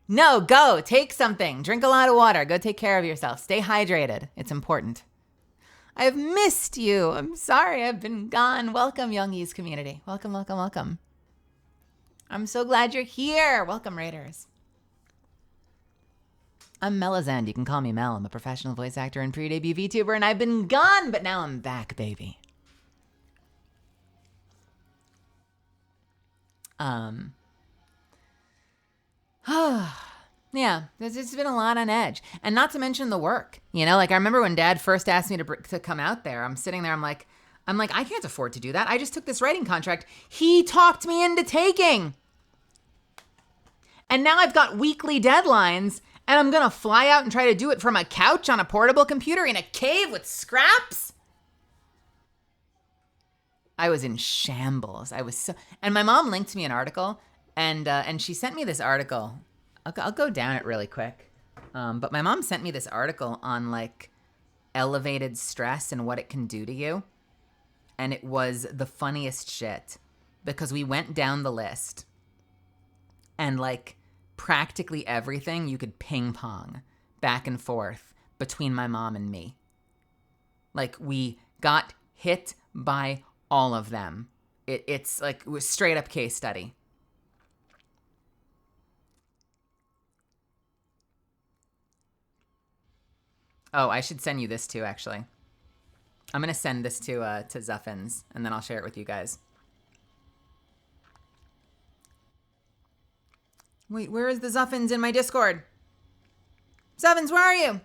No, go. Take something. Drink a lot of water. Go take care of yourself. Stay hydrated. It's important. I've missed you. I'm sorry I've been gone. Welcome, Youngie's community. Welcome, welcome, welcome. I'm so glad you're here. Welcome, Raiders. I'm Melazand. You can call me Mel. I'm a professional voice actor and pre-debut VTuber, and I've been gone, but now I'm back, baby. Yeah, it's been a lot on edge. And not to mention the work. You know, like I remember when Dad first asked me to come out there, I'm sitting there, I'm like, I can't afford to do that. I just took this writing contract he talked me into taking. And now I've got weekly deadlines, and I'm going to fly out and try to do it from a couch on a portable computer in a cave with scraps? I was in shambles. And my mom linked me an article, and she sent me this article. I'll go down it really quick. But my mom sent me this article on like elevated stress and what it can do to you. And it was the funniest shit because we went down the list and like practically everything you could ping pong back and forth between my mom and me. Like we got hit by all of them. It's like it was straight up case study. Oh, I should send you this too, actually. I'm going to send this to Zuffins, and then I'll share it with you guys. Wait, where is the Zuffins in my Discord? Zuffins, where are you?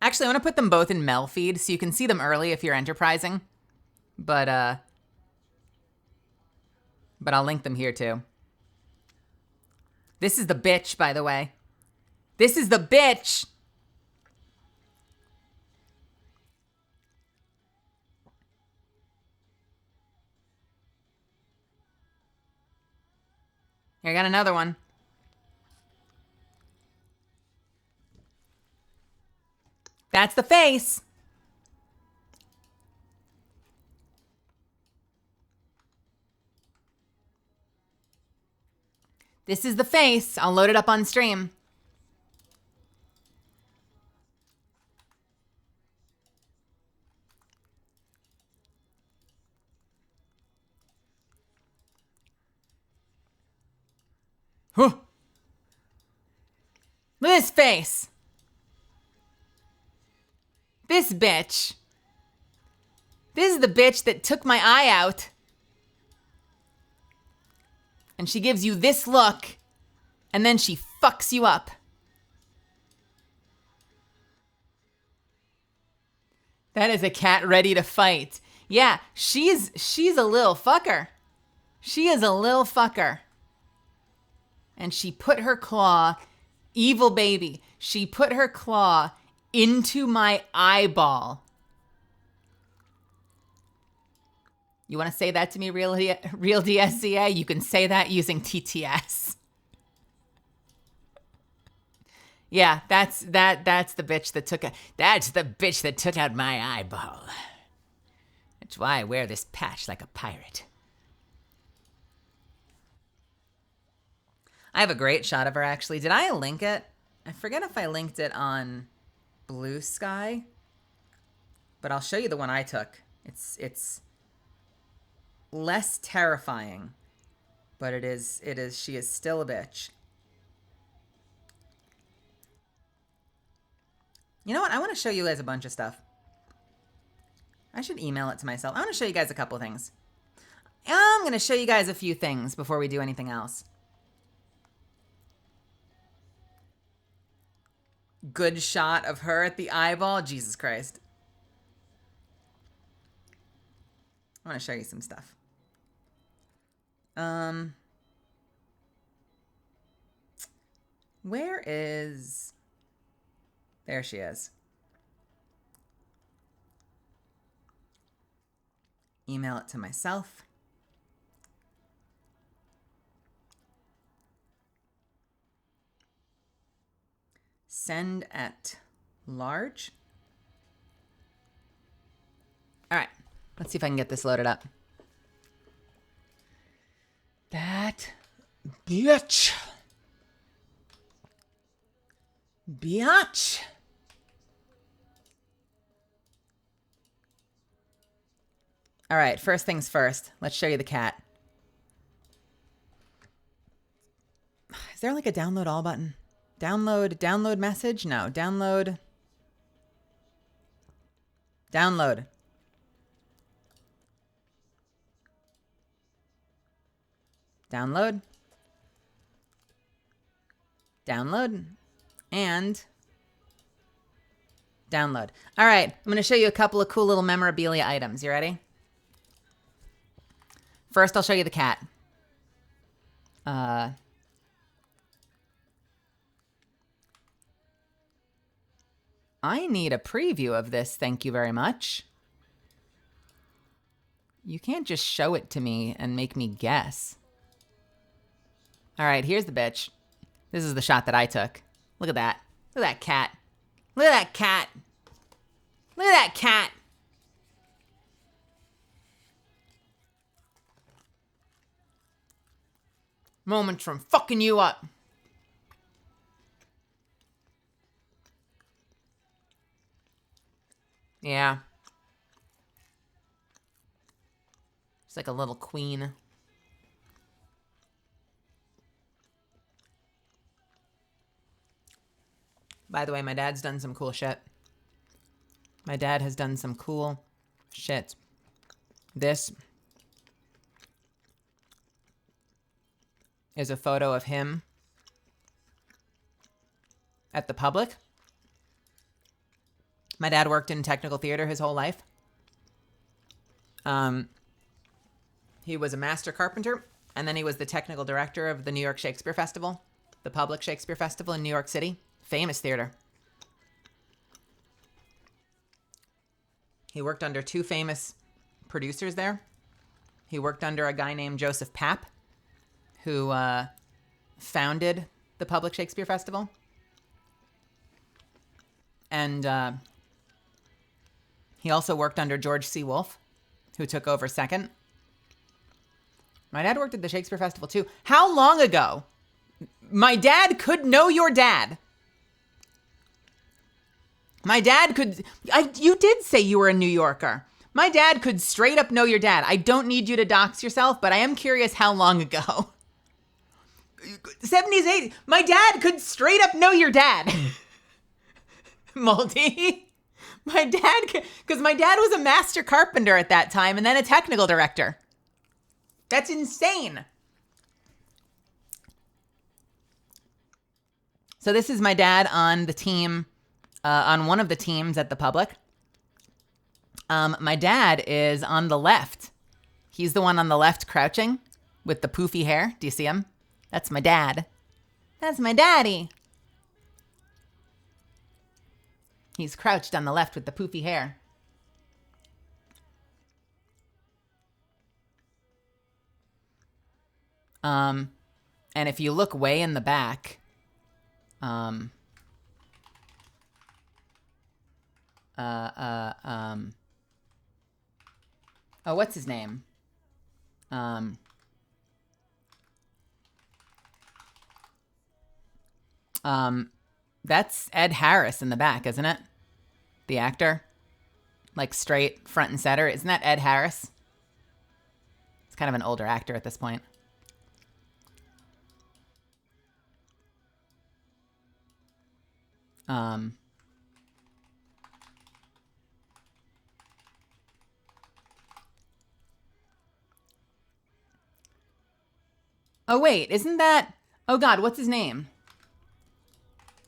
Actually, I want to put them both in Mel feed so you can see them early if you're enterprising. But I'll link them here too. This is the bitch, by the way. This is the bitch. Here, I got another one. That's the face. This is the face. I'll load it up on stream. Huh. Look at his face. This bitch. This is the bitch that took my eye out. And she gives you this look, and then she fucks you up. That is a cat ready to fight. Yeah, she's a little fucker. She is a little fucker. And she put her claw, evil baby, she put her claw into my eyeball. You want to say that to me, real DSCA? You can say that using TTS. Yeah, that's the bitch that took out my eyeball. That's why I wear this patch like a pirate. I have a great shot of her, actually. Did I link it? I forget if I linked it on Blue Sky, but I'll show you the one I took. It's less terrifying, but she is still a bitch. You know what? I want to show you guys a bunch of stuff. I should email it to myself. I want to show you guys a couple things. I'm going to show you guys a few things before we do anything else. Good shot of her at the eyeball. Jesus Christ. I want to show you some stuff. Where is... There she is. Email it to myself. Send at large. All right, let's see if I can get this loaded up. That bitch. Biatch. All right, first things first. Let's show you the cat. Is there like a download all button? Download message? No, download. Download. Download. Download. And download. All right, I'm going to show you a couple of cool little memorabilia items. You ready? First, I'll show you the cat. I need a preview of this, thank you very much. You can't just show it to me and make me guess. All right, here's the bitch. This is the shot that I took. Look at that. Look at that cat. Look at that cat. Look at that cat. Moments from fucking you up. Yeah. It's like a little queen. By the way, my dad's done some cool shit. My dad has done some cool shit. This is a photo of him at the Public. My dad worked in technical theater his whole life. He was a master carpenter, and then he was the technical director of the New York Shakespeare Festival, the Public Shakespeare Festival in New York City. Famous theater. He worked under two famous producers there. He worked under a guy named Joseph Papp, who founded the Public Shakespeare Festival. And he also worked under George C. Wolfe, who took over second. My dad worked at the Shakespeare Festival too. How long ago? My dad could know your dad. My dad could... you did say you were a New Yorker. My dad could straight up know your dad. I don't need you to dox yourself, but I am curious how long ago. 70s, 80s. My dad could straight up know your dad. Moldy. My dad... Because my dad was a master carpenter at that time and then a technical director. That's insane. So this is my dad on the team... on one of the teams at the Public. My dad is on the left. He's the one on the left crouching with the poofy hair. Do you see him? That's my dad. That's my daddy. He's crouched on the left with the poofy hair. And if you look way in the back, oh, what's his name? That's Ed Harris in the back, isn't it? The actor. Like straight front and center. Isn't that Ed Harris? It's kind of an older actor at this point. Oh wait, isn't that... Oh God, what's his name?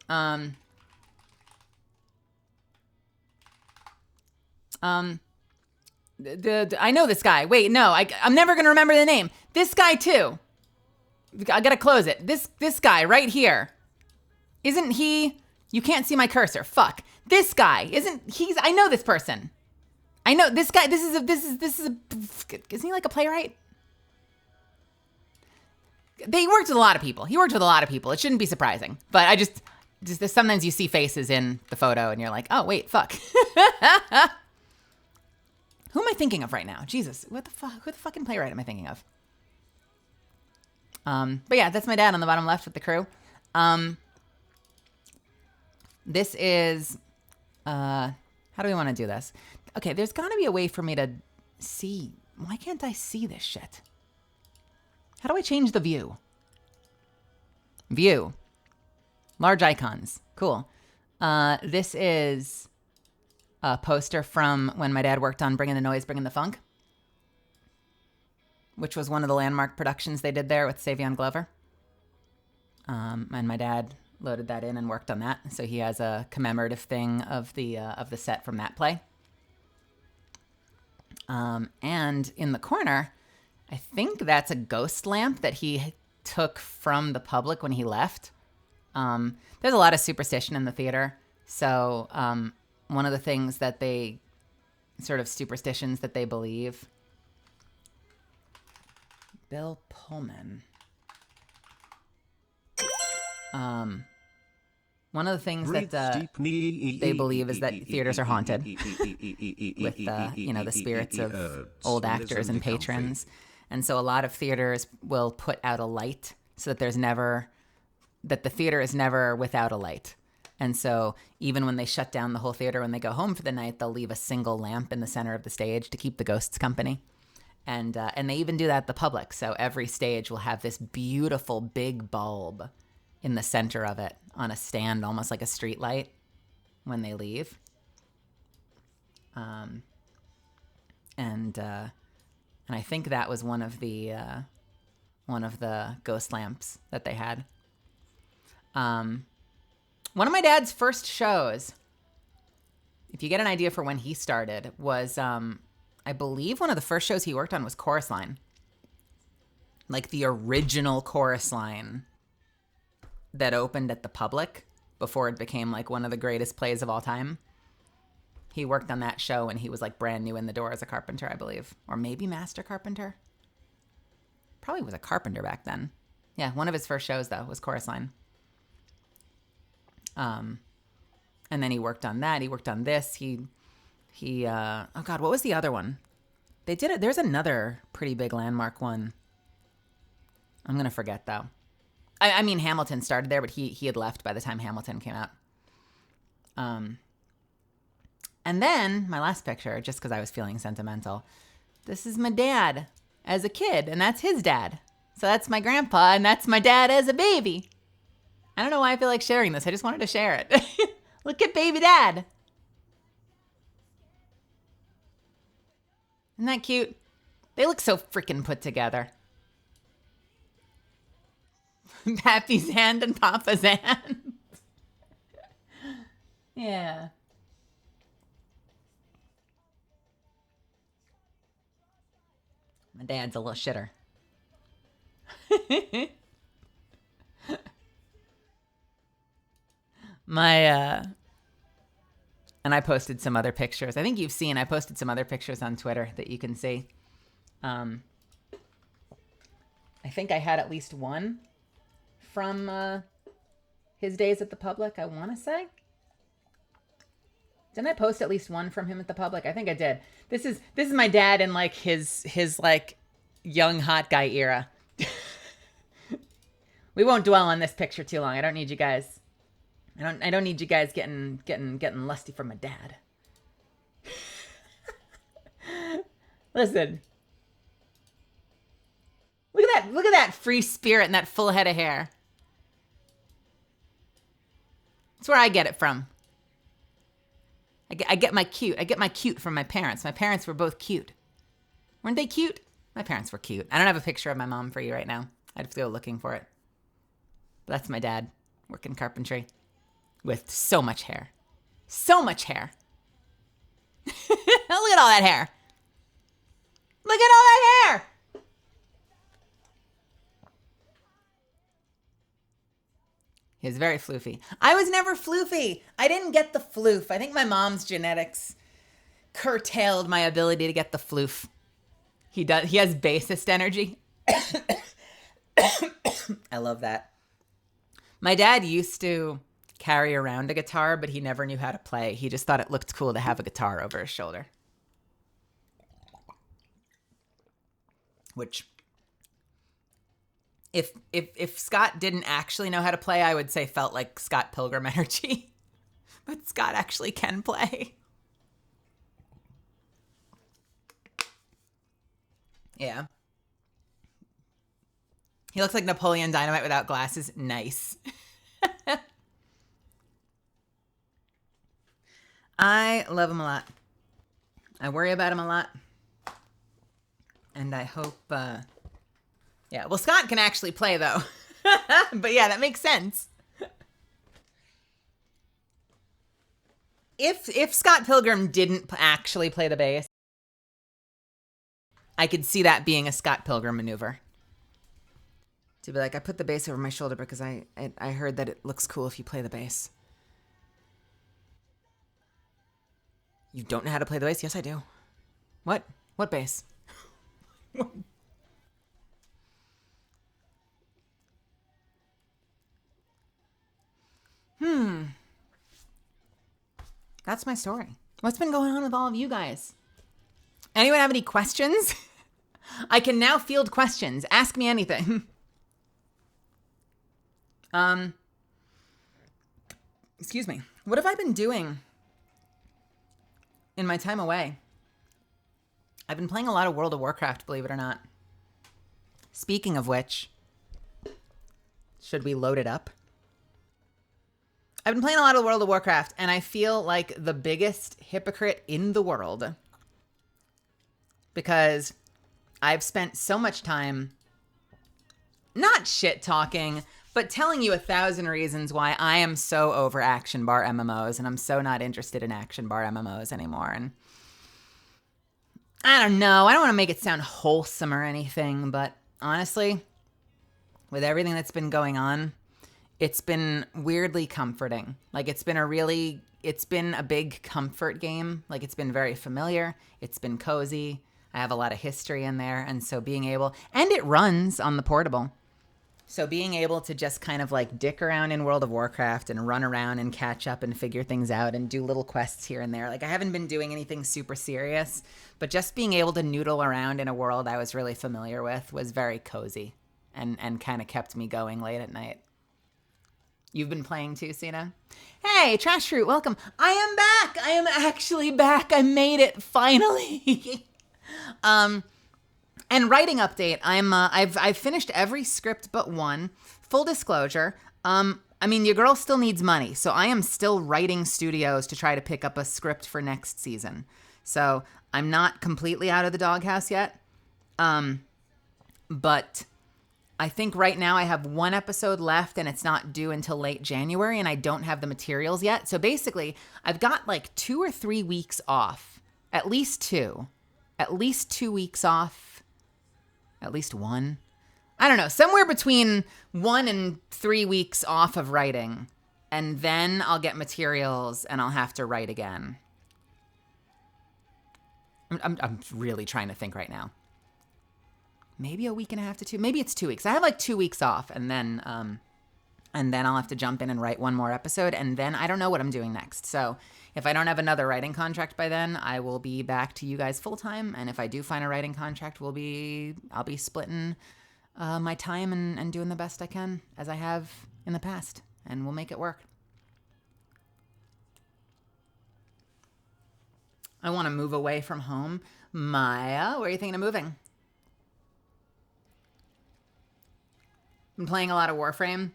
I know this guy. Wait, no, I'm never gonna remember the name. This guy too. I gotta close it. This guy right here. Isn't he... You can't see my cursor. Fuck. This guy. I know this person. I know this guy. Isn't he like a playwright? He worked with a lot of people. It shouldn't be surprising. But I just sometimes you see faces in the photo and you're like, oh, wait, fuck. Who am I thinking of right now? Jesus, what the fuck? Who the fucking playwright am I thinking of? But yeah, that's my dad on the bottom left with the crew. This is, how do we want to do this? Okay, there's got to be a way for me to see. Why can't I see this shit? How do I change the view? View. Large icons. Cool. This is a poster from when my dad worked on Bringing the Noise, Bringing the Funk, which was one of the landmark productions they did there with Savion Glover. And my dad loaded that in and worked on that. So he has a commemorative thing of the set from that play. And in the corner, I think that's a ghost lamp that he took from the public when he left. There's a lot of superstition in the theater. So one of the things that superstitions that they believe. Bill Pullman. One of the things that they believe is that theaters are haunted with the spirits of old actors and patrons. And so a lot of theaters will put out a light so that the theater is never without a light. And so even when they shut down the whole theater, when they go home for the night, they'll leave a single lamp in the center of the stage to keep the ghosts company. And they even do that at the public. So every stage will have this beautiful big bulb in the center of it on a stand, almost like a street light when they leave. And I think that was one of the ghost lamps that they had. One of my dad's first shows, if you get an idea for when he started, was I believe one of the first shows he worked on was Chorus Line. Like the original Chorus Line that opened at the Public before it became like one of the greatest plays of all time. He worked on that show and he was like brand new in the door as a carpenter, I believe. Or maybe master carpenter. Probably was a carpenter back then. Yeah, one of his first shows though was Chorus Line. And then he worked on that. He worked on this. He oh God, what was the other one? They did it. There's another pretty big landmark one. I'm going to forget though. I mean, Hamilton started there, but he had left by the time Hamilton came out. And then my last picture, just because I was feeling sentimental. This is my dad as a kid, and that's his dad. So that's my grandpa, and that's my dad as a baby. I don't know why I feel like sharing this. I just wanted to share it. Look at baby dad. Isn't that cute? They look so freaking put together. Pappy's hand and Papa's hand. Yeah. My dad's a little shitter. And I posted some other pictures. I think you've seen, I posted some other pictures on Twitter that you can see. I think I had at least one from his days at the Public, I want to say. Didn't I post at least one from him at the Public? I think I did. This is my dad in like his like young hot guy era. We won't dwell on this picture too long. I don't need you guys I don't need you guys getting lusty for my dad. Listen. Look at that free spirit and that full head of hair. That's where I get it from. I get my cute from my parents. My parents were both cute. Weren't they cute? My parents were cute. I don't have a picture of my mom for you right now. I'd have to go looking for it. But that's my dad, working carpentry with so much hair. So much hair. Look at all that hair. Look at all that hair. He was very floofy. I was never floofy. I didn't get the floof. I think my mom's genetics curtailed my ability to get the floof. He has bassist energy. I love that. My dad used to carry around a guitar, but he never knew how to play. He just thought it looked cool to have a guitar over his shoulder. Which, if Scott didn't actually know how to play, I would say felt like Scott Pilgrim energy. But Scott actually can play. Yeah. He looks like Napoleon Dynamite without glasses. Nice. I love him a lot. I worry about him a lot. And I hope, yeah. Well, Scott can actually play, though. But yeah, that makes sense. If Scott Pilgrim didn't actually play the bass, I could see that being a Scott Pilgrim maneuver. To be like, I put the bass over my shoulder because I heard that it looks cool if you play the bass. You don't know how to play the bass? Yes, I do. What? What bass? That's my story. What's been going on with all of you guys? Anyone have any questions? I can now field questions. Ask me anything. Excuse me. What have I been doing in my time away? I've been playing a lot of World of Warcraft, believe it or not. Speaking of which, should we load it up? I've been playing a lot of World of Warcraft, and I feel like the biggest hypocrite in the world because I've spent so much time not shit talking, but telling you 1,000 reasons why I am so over action bar MMOs, and I'm so not interested in action bar MMOs anymore. And I don't know. I don't want to make it sound wholesome or anything, but honestly, with everything that's been going on, it's been weirdly comforting. Like, it's been a big comfort game. Like, it's been very familiar. It's been cozy. I have a lot of history in there. And so being able, and it runs on the portable. So being able to just kind of like dick around in World of Warcraft and run around and catch up and figure things out and do little quests here and there. Like, I haven't been doing anything super serious, but just being able to noodle around in a world I was really familiar with was very cozy and kind of kept me going late at night. You've been playing too, Sina? Hey, Trash Fruit, welcome. I am back. I am actually back. I made it finally. And writing update. I've finished every script but one. Full disclosure. I mean, your girl still needs money, so I am still writing studios to try to pick up a script for next season. So I'm not completely out of the doghouse yet. But I think right now I have one episode left and it's not due until late January and I don't have the materials yet. So basically, I've got like 2 or 3 weeks off. At least 2. At least 2 weeks off. At least 1. I don't know. Somewhere between 1 and 3 weeks off of writing. And then I'll get materials and I'll have to write again. I'm really trying to think right now. Maybe a week and a half to 2. Maybe it's 2 weeks. I have like 2 weeks off, and then I'll have to jump in and write one more episode, and then I don't know what I'm doing next. So if I don't have another writing contract by then, I will be back to you guys full time. And if I do find a writing contract, I'll be splitting my time and doing the best I can as I have in the past, and we'll make it work. I want to move away from home. Maya, where are you thinking of moving? Been playing a lot of Warframe.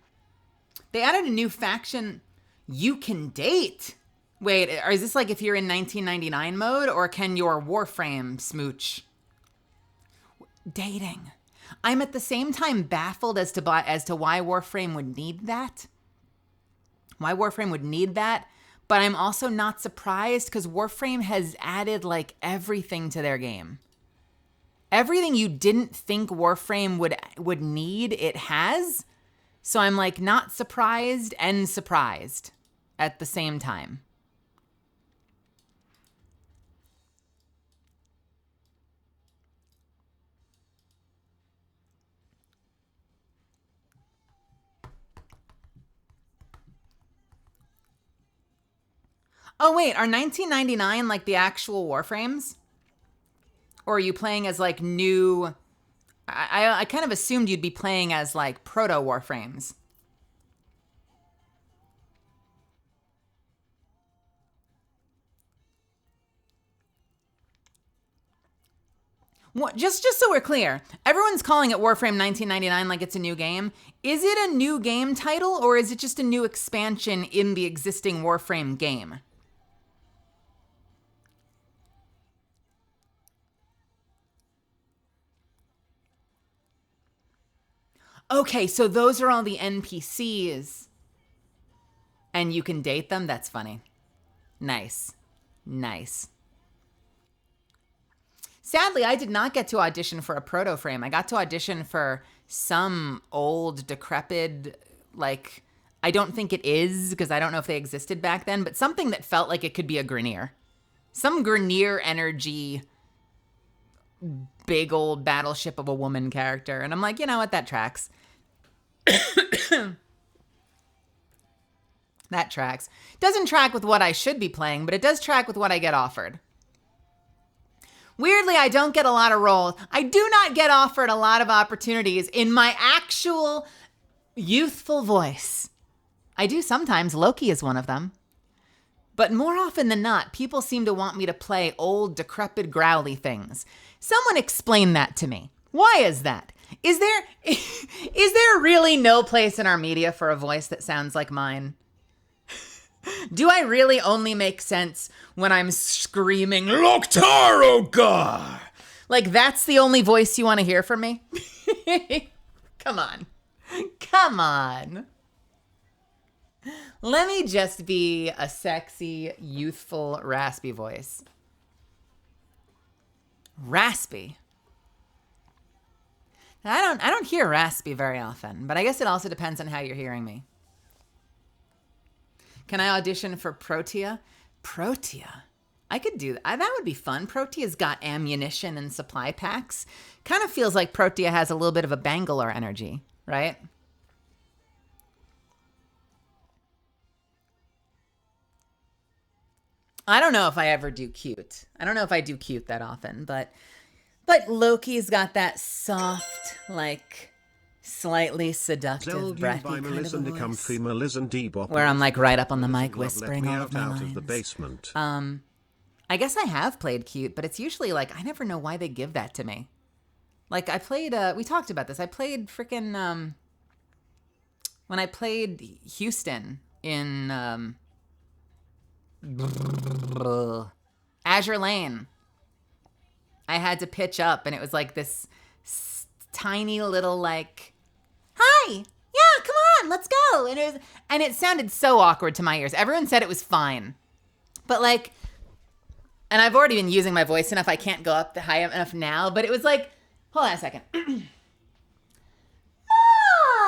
They added a new faction. You can date. Wait, or is this like if you're in 1999 mode, or can your Warframe smooch? Dating. I'm at the same time baffled as to why Warframe would need that. Why Warframe would need that, but I'm also not surprised because Warframe has added like everything to their game. Everything you didn't think Warframe would need, it has. So I'm like not surprised and surprised at the same time. Oh wait, are 1999 like the actual Warframes? Or are you playing as like new... I kind of assumed you'd be playing as like proto Warframes. What, just so we're clear, everyone's calling it Warframe 1999 like it's a new game. Is it a new game title, or is it just a new expansion in the existing Warframe game? Okay, so those are all the NPCs. And you can date them? That's funny. Nice. Nice. Sadly, I did not get to audition for a proto frame. I got to audition for some old, decrepit, like, I don't think it is, because I don't know if they existed back then, but something that felt like it could be a Grineer. Some Grineer energy, big old battleship of a woman character. And I'm like, you know what, that tracks. That tracks. Doesn't track with what I should be playing, but it does track with what I get offered. Weirdly, I don't get a lot of roles. I do not get offered a lot of opportunities in my actual youthful voice. I do sometimes. Loki is one of them. But more often than not, people seem to want me to play old, decrepit, growly things. Someone explain that to me. Why is that? Is there really no place in our media for a voice that sounds like mine? Do I really only make sense when I'm screaming, Loktarogar? Like, that's the only voice you want to hear from me? Come on. Come on. Let me just be a sexy, youthful, raspy voice. Raspy. I don't hear raspy very often, but I guess it also depends on how you're hearing me. Can I audition for Protea? Protea? I could do that. That would be fun. Protea's got ammunition and supply packs. Kind of feels like Protea has a little bit of a Bangalore energy, right? I don't know if I ever do cute. I don't know if I do cute that often, but Loki's got that soft, like, slightly seductive, breathy kind of a voice. Where I'm like right up on the mic whispering all of my lines. Of the basement. I guess I have played cute, but it's usually like, I never know why they give that to me. Like I played, we talked about this. I played freaking, when I played Houston in, Azure Lane, I had to pitch up and it was like this tiny little like, hi, yeah, come on, let's go. And it sounded so awkward to my ears. Everyone said it was fine. But like, and I've already been using my voice enough, I can't go up high enough now, but it was like, hold on a second.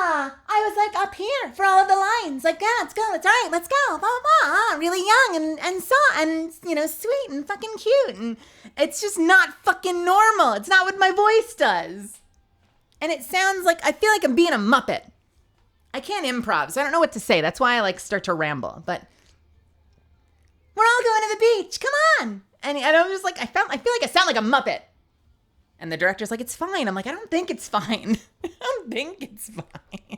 I was like up here for all of the lines. Like, yeah, let's go. It's all right. Let's go. Blah, blah, blah. Really young and soft and, you know, sweet and fucking cute. And it's just not fucking normal. It's not what my voice does. And it sounds like, I feel like I'm being a Muppet. I can't improv, so I don't know what to say. That's why I like start to ramble. But we're all going to the beach. Come on. And I'm just like, I feel like I sound like a Muppet. And the director's like, it's fine. I'm like, I don't think it's fine. I don't think it's fine.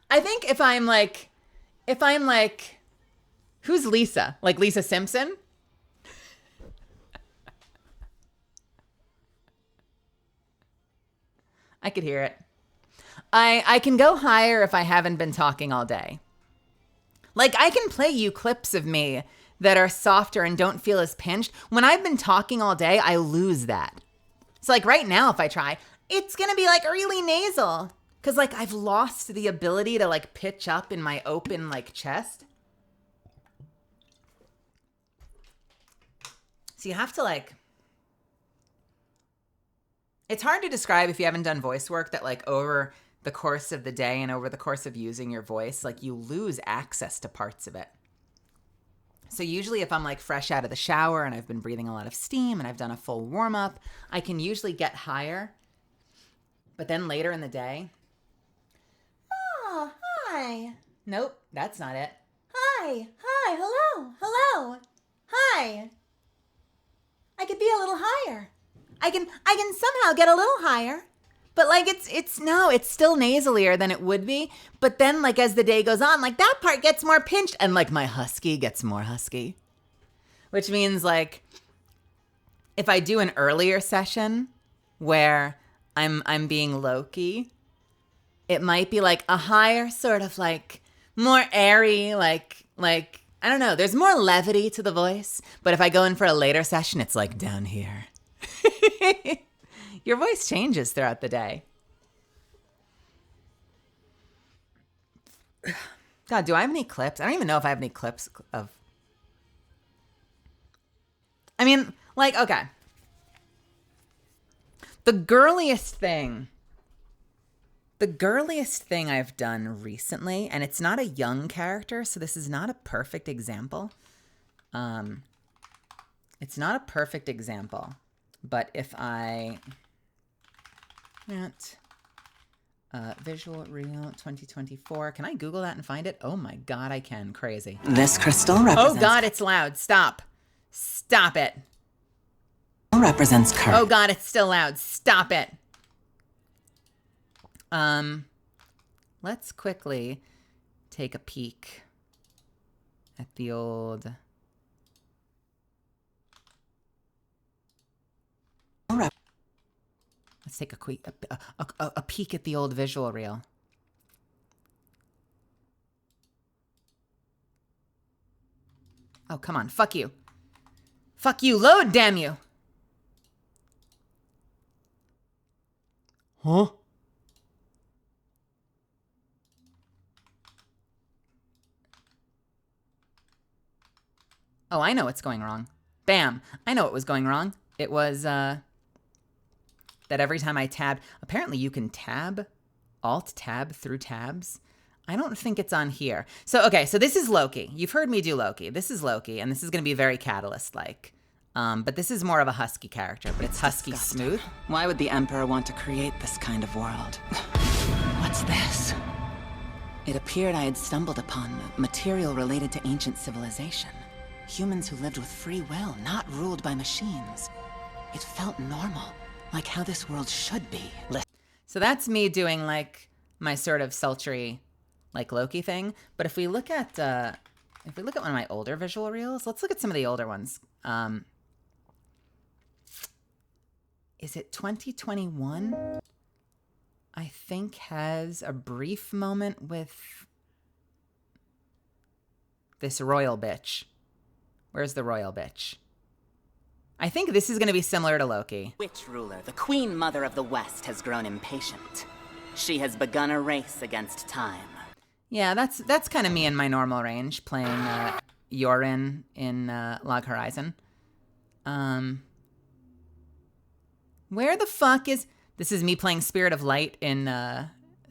I think if I'm like if I'm like, who's Lisa? Like Lisa Simpson? I could hear it. I can go higher if I haven't been talking all day. Like, I can play you clips of me that are softer and don't feel as pinched. When I've been talking all day, I lose that. So, like, right now, if I try, it's going to be, like, really nasal. Because, like, I've lost the ability to, like, pitch up in my open, like, chest. So you have to, like... It's hard to describe if you haven't done voice work that, like, over the course of the day and over the course of using your voice, like, you lose access to parts of it. So usually if I'm, like, fresh out of the shower and I've been breathing a lot of steam and I've done a full warm-up, I can usually get higher. But then later in the day... Oh, hi. Nope, that's not it. Hi, hello. Hi. I could be a little higher. I can somehow get a little higher. But, like, it's still nasalier than it would be. But then, like, as the day goes on, like, that part gets more pinched. And, like, my husky gets more husky. Which means, like, if I do an earlier session where I'm being low-key, it might be, like, a higher sort of, like, more airy, like, I don't know. There's more levity to the voice. But if I go in for a later session, it's, like, down here. Your voice changes throughout the day. God, do I have any clips? I don't even know if I have any clips of... I mean, like, okay. The girliest thing I've done recently, and it's not a young character, so this is not a perfect example. It's not a perfect example, but if I... Visual Reel 2024. Can I Google that and find it? Oh my God, I can. Crazy. This crystal represents... Oh God, it's loud. Stop. Stop it. Represents courage. Oh God, it's still loud. Stop it. Let's quickly take a peek at the old... Let's take a peek at the old visual reel. Oh, come on. Fuck you. Fuck you. Load, damn you. Huh? Oh, I know what's going wrong. Bam. I know what was going wrong. It was, that every time I tabbed, apparently you can alt-tab through tabs. I don't think it's on here. So, okay, so this is Loki. You've heard me do Loki. This is Loki, and this is going to be very Catalyst-like. But this is more of a husky character, but it's husky smooth. Why would the Emperor want to create this kind of world? What's this? It appeared I had stumbled upon material related to ancient civilization. Humans who lived with free will, not ruled by machines. It felt normal. Like how this world should be. So that's me doing like my sort of sultry, like Loki thing. But if we look at one of my older visual reels, let's look at some of the older ones. Is it 2021? I think has a brief moment with this royal bitch. Where's the royal bitch? I think this is going to be similar to Loki. Witch ruler, the Queen Mother of the West, has grown impatient. She has begun a race against time. Yeah, that's kind of me in my normal range, playing Yorin in Log Horizon. Where the fuck is... This is me playing Spirit of Light in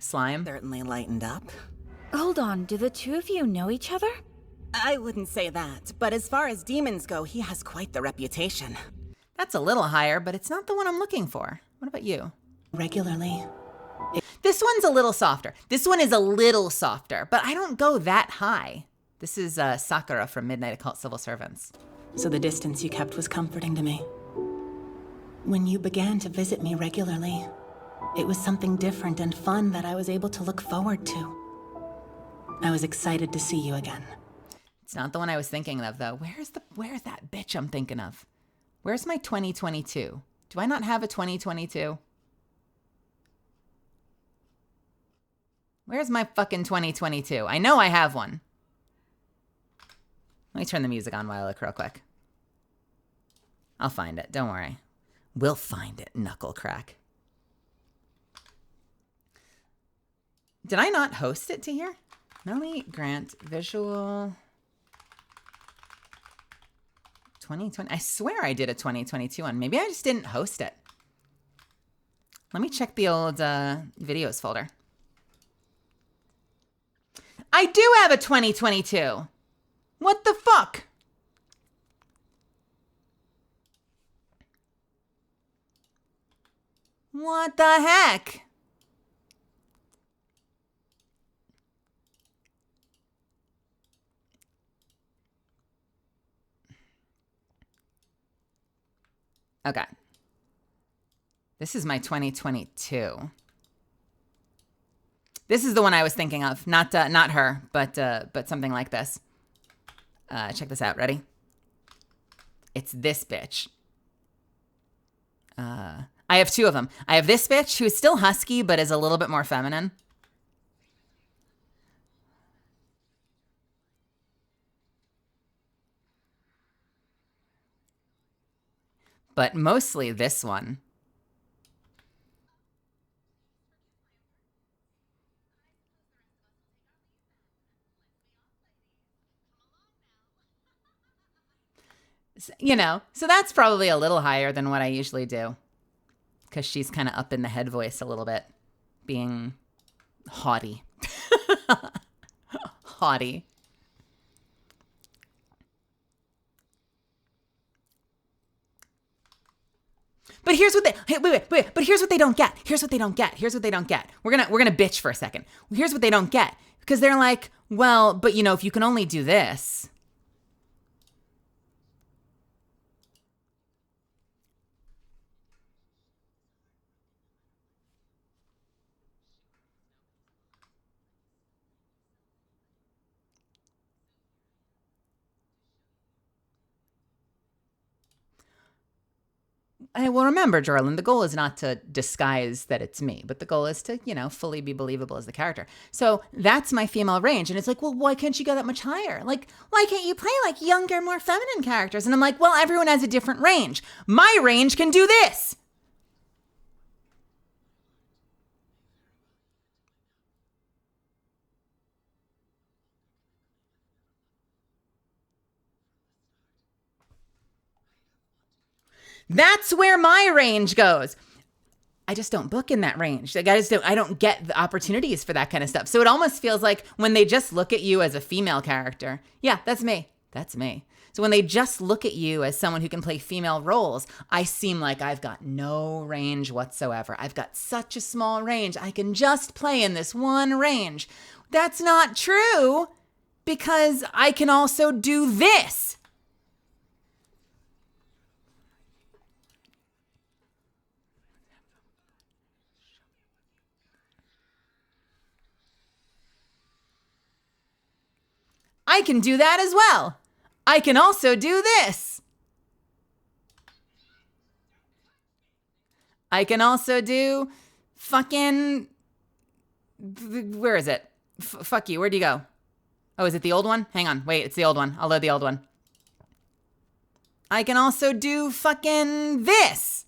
Slime. Certainly lightened up. Hold on, do the two of you know each other? I wouldn't say that, but as far as demons go, he has quite the reputation. That's a little higher, but it's not the one I'm looking for. What about you? Regularly. This one's a little softer. This one is a little softer, but I don't go that high. This is Sakura from Midnight Occult Civil Servants. So the distance you kept was comforting to me. When you began to visit me regularly, it was something different and fun that I was able to look forward to. I was excited to see you again. It's not the one I was thinking of, though. Where's that bitch I'm thinking of? Where's my 2022? Do I not have a 2022? Where's my fucking 2022? I know I have one. Let me turn the music on while I look real quick. I'll find it. Don't worry. We'll find it, knuckle crack. Did I not host it to here? Melanie Grant visual 2020. I swear I did a 2022 one. Maybe I just didn't host it. Let me check the old videos folder. I do have a 2022. What the fuck? What the heck? Okay. This is my 2022. This is the one I was thinking of. Not her, but something like this. Check this out. Ready? It's this bitch. I have two of them. I have this bitch who is still husky, but is a little bit more feminine. But mostly this one. You know, so that's probably a little higher than what I usually do. Because she's kind of up in the head voice a little bit. Being haughty. Haughty. But here's what they wait. But here's what they don't get. Here's what they don't get. Here's what they don't get. We're gonna bitch for a second. Here's what they don't get. Because they're like, well, but you know, if you can only do this. Well, remember, Jorlin, the goal is not to disguise that it's me, but the goal is to, you know, fully be believable as the character. So that's my female range. And it's like, well, why can't you go that much higher? Like, why can't you play like younger, more feminine characters? And I'm like, well, everyone has a different range. My range can do this. That's where my range goes. I just don't book in that range. Like, I don't get the opportunities for that kind of stuff. So it almost feels like when they just look at you as a female character, yeah, that's me. That's me. So when they just look at you as someone who can play female roles, I seem like I've got no range whatsoever. I've got such a small range. I can just play in this one range. That's not true, because I can also do this. I can do that as well. I can also do this. I can also do fucking... Where is it? Fuck you. Where'd you go? Oh, is it the old one? Hang on. Wait, it's the old one. I'll load the old one. I can also do fucking this.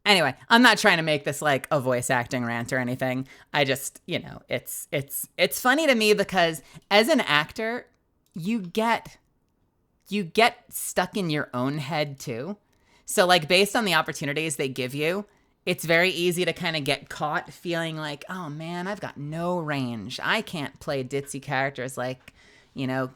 Anyway, I'm not trying to make this like a voice acting rant or anything. I just, you know, it's funny to me because as an actor, you get stuck in your own head too. So like based on the opportunities they give you, it's very easy to kind of get caught feeling like, oh man, I've got no range. I can't play ditzy characters like, you know,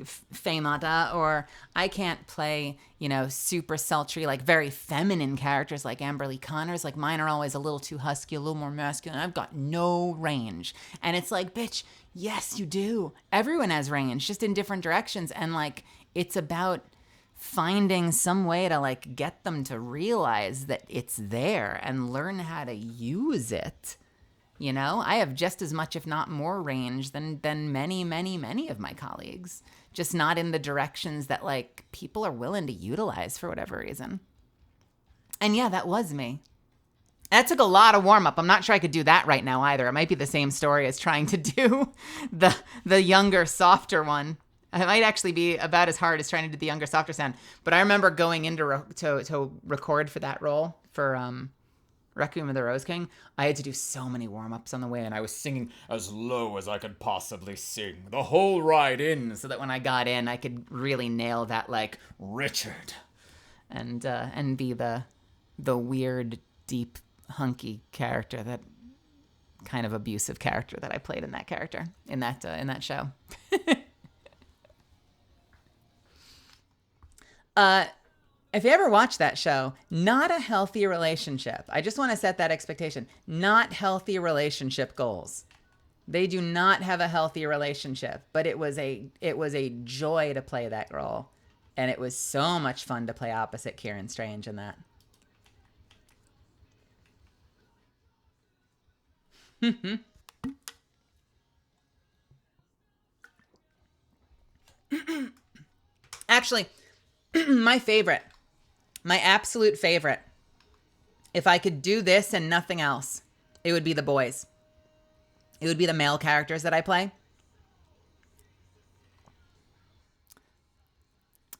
Femata, or I can't play, you know, super sultry, like very feminine characters like Amberly Connors. Like mine are always a little too husky, a little more masculine. I've got no range. And it's like, bitch, yes, you do. Everyone has range, just in different directions. And like, it's about finding some way to like get them to realize that it's there and learn how to use it. You know, I have just as much, if not more range than many of my colleagues, just not in the directions that like people are willing to utilize for whatever reason. And yeah, that was me. That took a lot of warm up. I'm not sure I could do that right now either. It might be the same story as trying to do the younger, softer one. It might actually be about as hard as trying to do the younger, softer sound. But I remember going in to record for that role for Requiem of the Rose King. I had to do so many warm-ups on the way, and I was singing as low as I could possibly sing the whole ride in, so that when I got in, I could really nail that, like, Richard, and be the weird, deep, hunky character, that kind of abusive character that I played in that character, in that show. If you ever watch that show, not a healthy relationship. I just want to set that expectation. Not healthy relationship goals. They do not have a healthy relationship, but it was a joy to play that role. And it was so much fun to play opposite Kieran Strange in that. Actually, my absolute favorite, if I could do this and nothing else, it would be the boys. It would be the male characters that I play.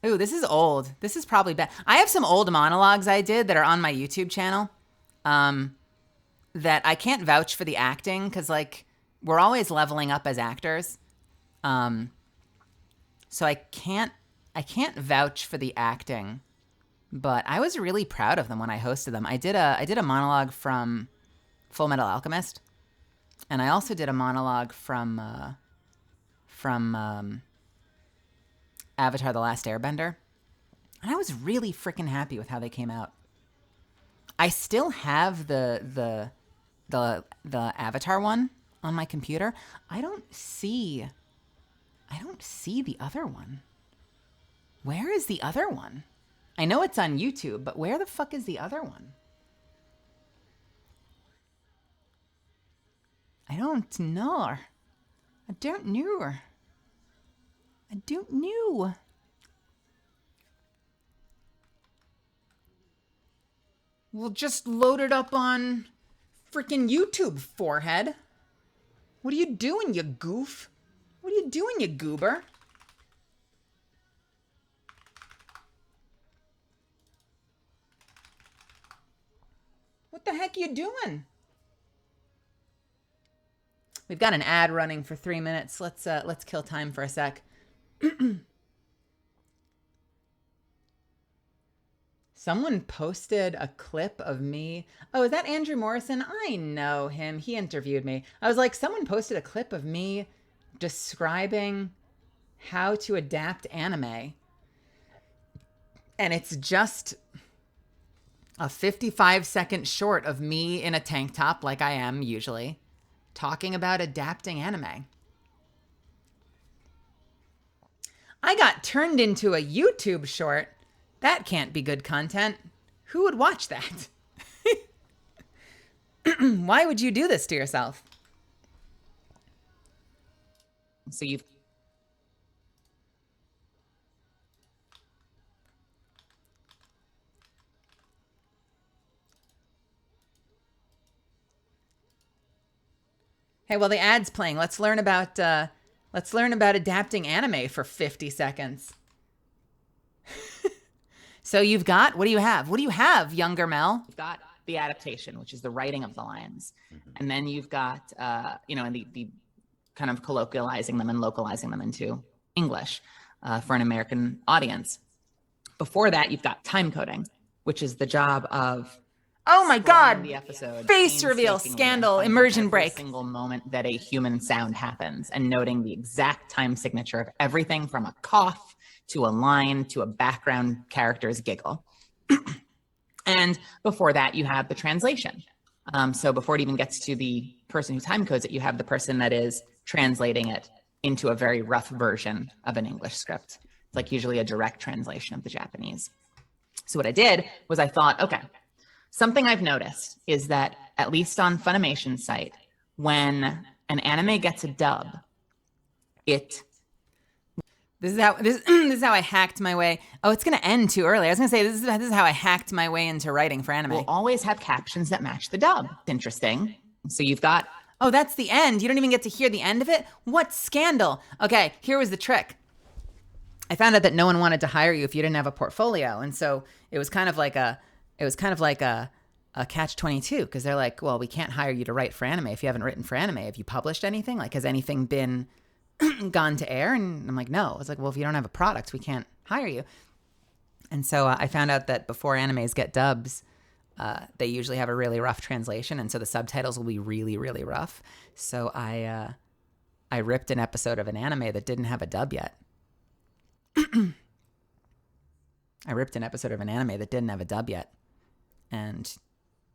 Ooh, this is old. This is probably bad. I have some old monologues I did that are on my YouTube channel that I can't vouch for the acting, because, like, we're always leveling up as actors. So I can't vouch for the acting, but I was really proud of them when I hosted them. I did a monologue from Full Metal Alchemist, and I also did a monologue from Avatar: The Last Airbender, and I was really freaking happy with how they came out. I still have the Avatar one on my computer. I don't see the other one. Where is the other one? I know it's on YouTube, but where the fuck is the other one? I don't know. I don't know. We'll just load it up on freaking YouTube, forehead. What are you doing, you goof? What are you doing, you goober? What the heck are you doing? We've got an ad running for 3 minutes. Let's kill time for a sec. Someone posted a clip of me. Oh, is that Andrew Morrison? I know him. He interviewed me. I was like, someone posted a clip of me describing how to adapt anime. And it's just a 55-second short of me in a tank top, like I am usually, talking about adapting anime. I got turned into a YouTube short. That can't be good content. Who would watch that? Why would you do this to yourself? So you've... Hey, well, the ad's playing. Let's learn about adapting anime for 50 seconds. So you've got, what do you have? What do you have, younger Mel? You've got the adaptation, which is the writing of the lines. Mm-hmm. And then you've got, and the kind of colloquializing them and localizing them into English for an American audience. Before that, you've got time coding, which is the job of Oh my scrolling God. the episode, Face reveal, painstakingly scandal, finding immersion every break. single moment that a human sound happens and noting the exact time signature of everything from a cough to a line to a background character's giggle. And before that, you have the translation. So before it even gets to the person who time codes it, you have the person that is translating it into a very rough version of an English script. It's like usually a direct translation of the Japanese. So what I did was I thought, okay, something I've noticed is that at least on Funimation's site, when an anime gets a dub, This is how I hacked my way. Oh, it's gonna end too early. I was gonna say this is how I hacked my way into writing for anime. will always have captions that match the dub. Interesting. So you've got, Oh, that's the end. You don't even get to hear the end of it? What scandal? Okay, here was the trick. I found out that no one wanted to hire you if you didn't have a portfolio. And so it was kind of like a catch-22, because they're like, well, we can't hire you to write for anime if you haven't written for anime. Have you published anything? Like, has anything been gone to air? And I'm like, no. It's like, well, if you don't have a product, we can't hire you. And so I found out that before animes get dubs, they usually have a really rough translation, and so the subtitles will be really, really rough. So I ripped an episode of an anime that didn't have a dub yet. I ripped an episode of an anime that didn't have a dub yet and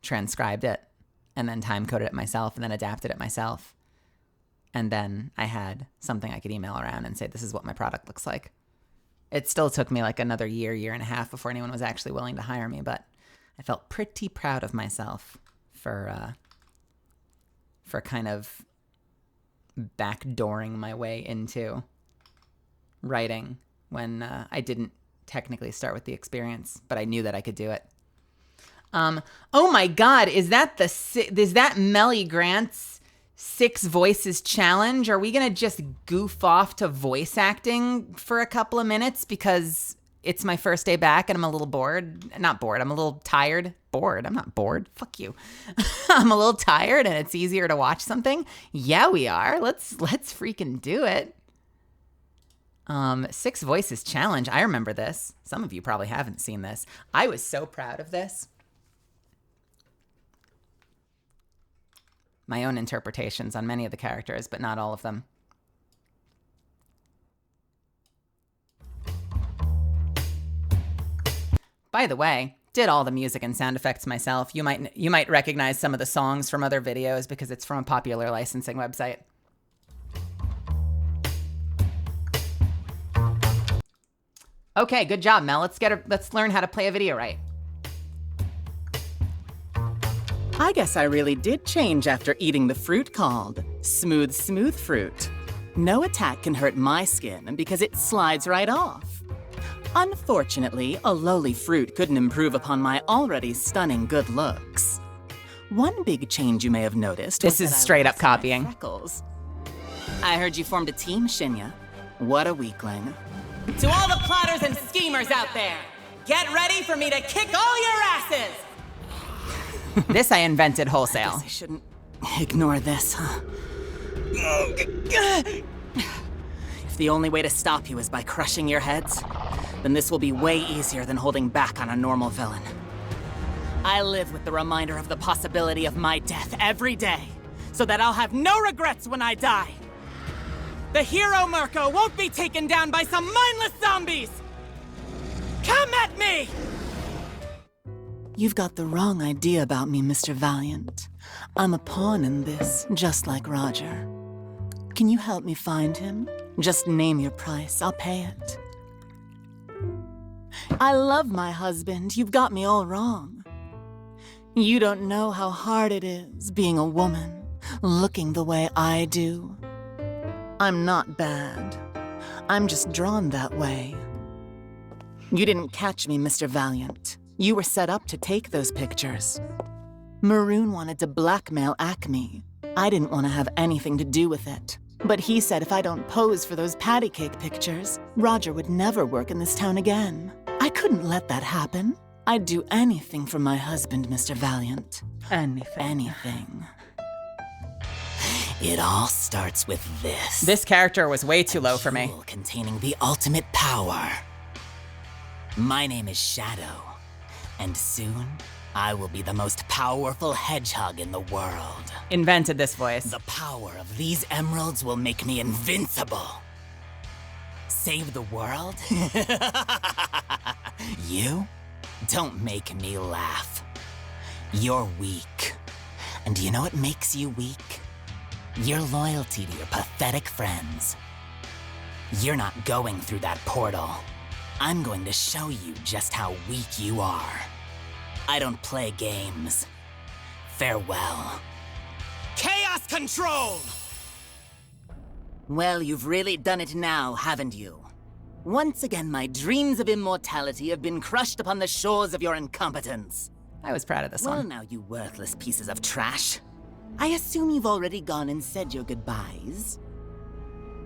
transcribed it and then time coded it myself and then adapted it myself. And then I had something I could email around and say, this is what my product looks like. It still took me like another year and a half before anyone was actually willing to hire me, but I felt pretty proud of myself for kind of backdooring my way into writing when I didn't technically start with the experience, but I knew that I could do it. Oh my God, is that Melly Grant's 6 Voices challenge? Are we gonna just goof off to voice acting for a couple of minutes because it's my first day back and I'm a little bored? Not bored, I'm a little tired. Bored, I'm not bored, fuck you. I'm a little tired and it's easier to watch something. Yeah, we are. Let's freaking do it. 6 Voices challenge. I remember this. Some of you probably haven't seen this. I was so proud of this. My own interpretations on many of the characters, but not all of them. By the way, did all the music and sound effects myself. You might recognize some of the songs from other videos because it's from a popular licensing website. Okay, good job, Mel. Let's learn how to play a video right. I guess I really did change after eating the fruit called smooth fruit. No attack can hurt my skin because it slides right off. Unfortunately, a lowly fruit couldn't improve upon my already stunning good looks. One big change you may have noticed This is straight up copying. Freckles. I heard you formed a team, Shinya. What a weakling. To all the plotters and schemers out there, get ready for me to kick all your asses! This I invented wholesale. I shouldn't ignore this, huh? If the only way to stop you is by crushing your heads, then this will be way easier than holding back on a normal villain. I live with the reminder of the possibility of my death every day, so that I'll have no regrets when I die. The hero Mirko won't be taken down by some mindless zombies! Come at me! You've got the wrong idea about me, Mr. Valiant. I'm a pawn in this, just like Roger. Can you help me find him? Just name your price, I'll pay it. I love my husband, you've got me all wrong. You don't know how hard it is being a woman, looking the way I do. I'm not bad. I'm just drawn that way. You didn't catch me, Mr. Valiant. You were set up to take those pictures. Maroon wanted to blackmail Acme. I didn't want to have anything to do with it. But he said if I don't pose for those patty cake pictures, Roger would never work in this town again. I couldn't let that happen. I'd do anything for my husband, Mr. Valiant. Anything. It all starts with this. This character was way too low for me. Jewel containing the ultimate power. My name is Shadow, and soon I will be the most powerful hedgehog in the world. Invented this voice. The power of these emeralds will make me invincible. Save the world? You? Don't make me laugh. You're weak. And do you know what makes you weak? Your loyalty to your pathetic friends. You're not going through that portal. I'm going to show you just how weak you are. I don't play games. Farewell. Chaos Control! Well, you've really done it now, haven't you? Once again, my dreams of immortality have been crushed upon the shores of your incompetence. I was proud of this Well, one. now, you worthless pieces of trash. I assume you've already gone and said your goodbyes.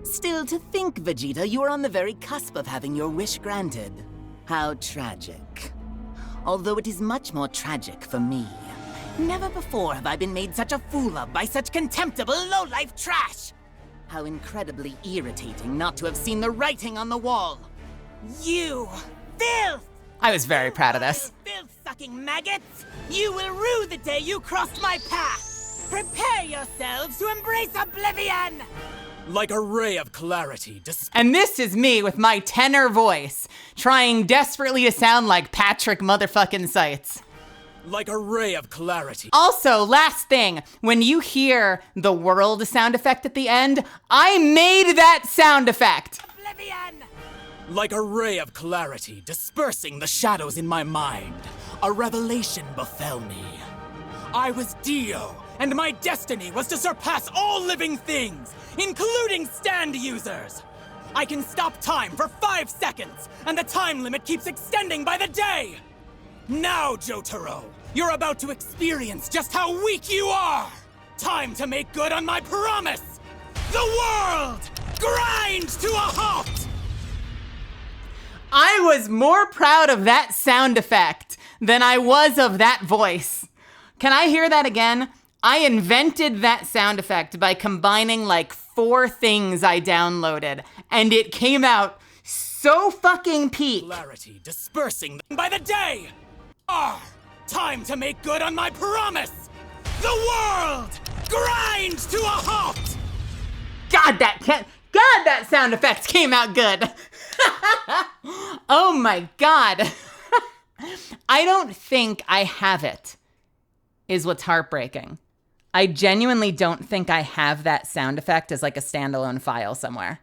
Still, to think, Vegeta, you are on the very cusp of having your wish granted. How tragic. Although it is much more tragic for me. Never before have I been made such a fool of by such contemptible low-life trash! How incredibly irritating not to have seen the writing on the wall. You filth! I was very proud of this. Filth-sucking maggots! You will rue the day you crossed my path! Prepare yourselves to embrace oblivion! Like a ray of clarity, And this is me with my tenor voice, trying desperately to sound like Patrick motherfucking Seitz. like a ray of clarity. Also, last thing, when you hear the world sound effect at the end, I made that sound effect. Oblivion! Like a ray of clarity, dispersing the shadows in my mind. A revelation befell me. I was Dio, and my destiny was to surpass all living things, including stand users. I can stop time for 5 seconds, and the time limit keeps extending by the day. Now, Jotaro, you're about to experience just how weak you are. Time to make good on my promise. The world grinds to a halt. I was more proud of that sound effect than I was of that voice. Can I hear that again? I invented that sound effect by combining like 4 things I downloaded, and it came out so fucking peak. Clarity dispersing by the day. Time to make good on my promise. The world grinds to a halt. God, that sound effect came out good. Oh my God. I don't think I have it, is what's heartbreaking. I genuinely don't think I have that sound effect as like a standalone file somewhere.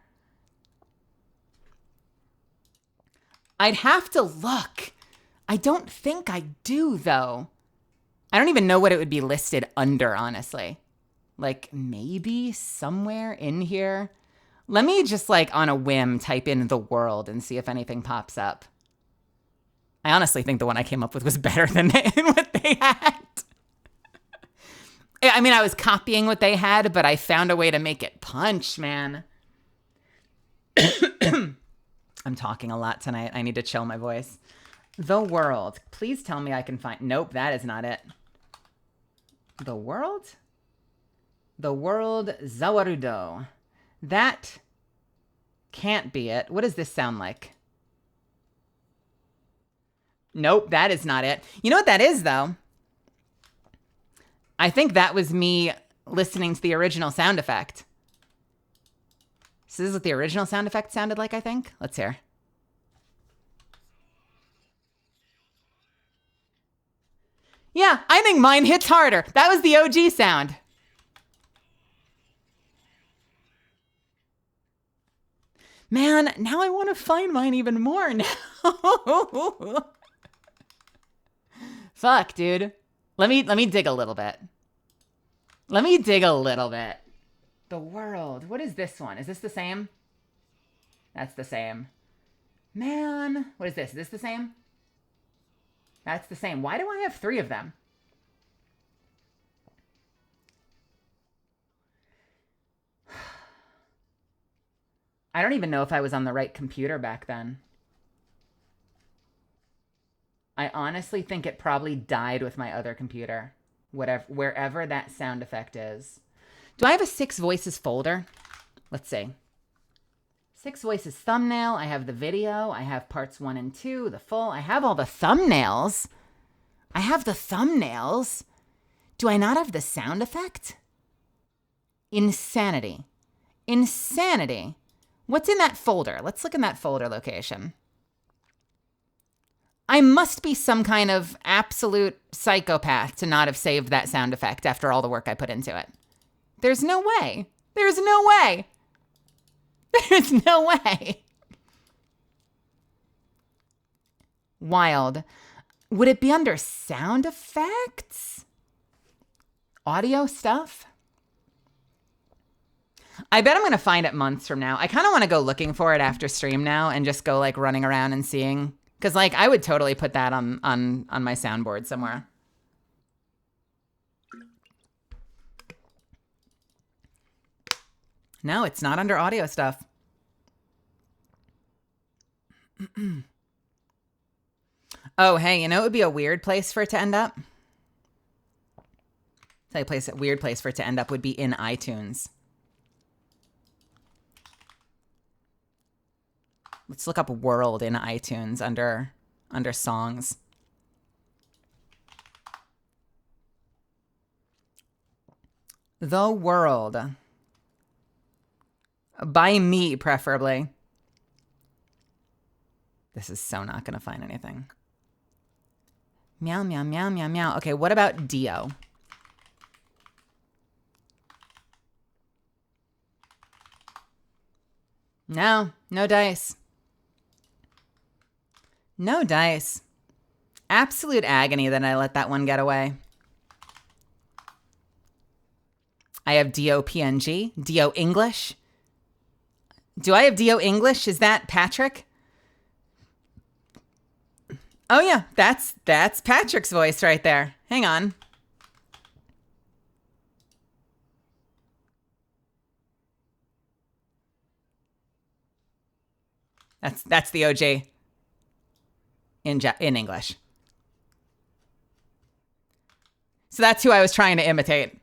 I'd have to look. I don't think I do, though. I don't even know what it would be listed under, honestly. Like, maybe somewhere in here. Let me just, like, on a whim, type in the world and see if anything pops up. I honestly think the one I came up with was better than what they had. I mean, I was copying what they had, but I found a way to make it punch, man. I'm talking a lot tonight. I need to chill my voice. The world. Please tell me I can find... Nope, that is not it. The world? The world Zawarudo. That can't be it. What does this sound like? Nope, that is not it. You know what that is, though? I think that was me listening to the original sound effect. So this is what the original sound effect sounded like, I think. Let's hear. Yeah, I think mine hits harder. That was the OG sound. Man, now I want to find mine even more now. Fuck, dude. Let me dig a little bit. Let me dig a little bit. The world. What is this one? Is this the same? That's the same. Man, what is this? Is this the same? That's the same. Why do I have 3 of them? I don't even know if I was on the right computer back then. I honestly think it probably died with my other computer. Wherever that sound effect is. Do I have a 6 voices folder? Let's see. 6 voices thumbnail. I have the video. I have parts 1 and 2, the full. I have all the thumbnails. I have the thumbnails. Do I not have the sound effect? Insanity. Insanity. What's in that folder? Let's look in that folder location. I must be some kind of absolute psychopath to not have saved that sound effect after all the work I put into it. There's no way. There's no way. There's no way. Wild. Would it be under sound effects? Audio stuff? I bet I'm going to find it months from now. I kind of want to go looking for it after stream now and just go like running around and seeing. Because like I would totally put that on my soundboard somewhere. No, it's not under audio stuff. Oh, hey, you know it would be a weird place for it to end up? A weird place for it to end up would be in iTunes. Let's look up world in iTunes under songs. The world. By me, preferably. This is so not going to find anything. Meow, meow, meow, meow, meow. Okay, what about Dio? No, no dice. No dice. Absolute agony that I let that one get away. I have Dio PNG, Dio English. Do I have Dio English? Is that Patrick? Oh yeah, that's Patrick's voice right there. Hang on. That's the OG in English. So that's who I was trying to imitate.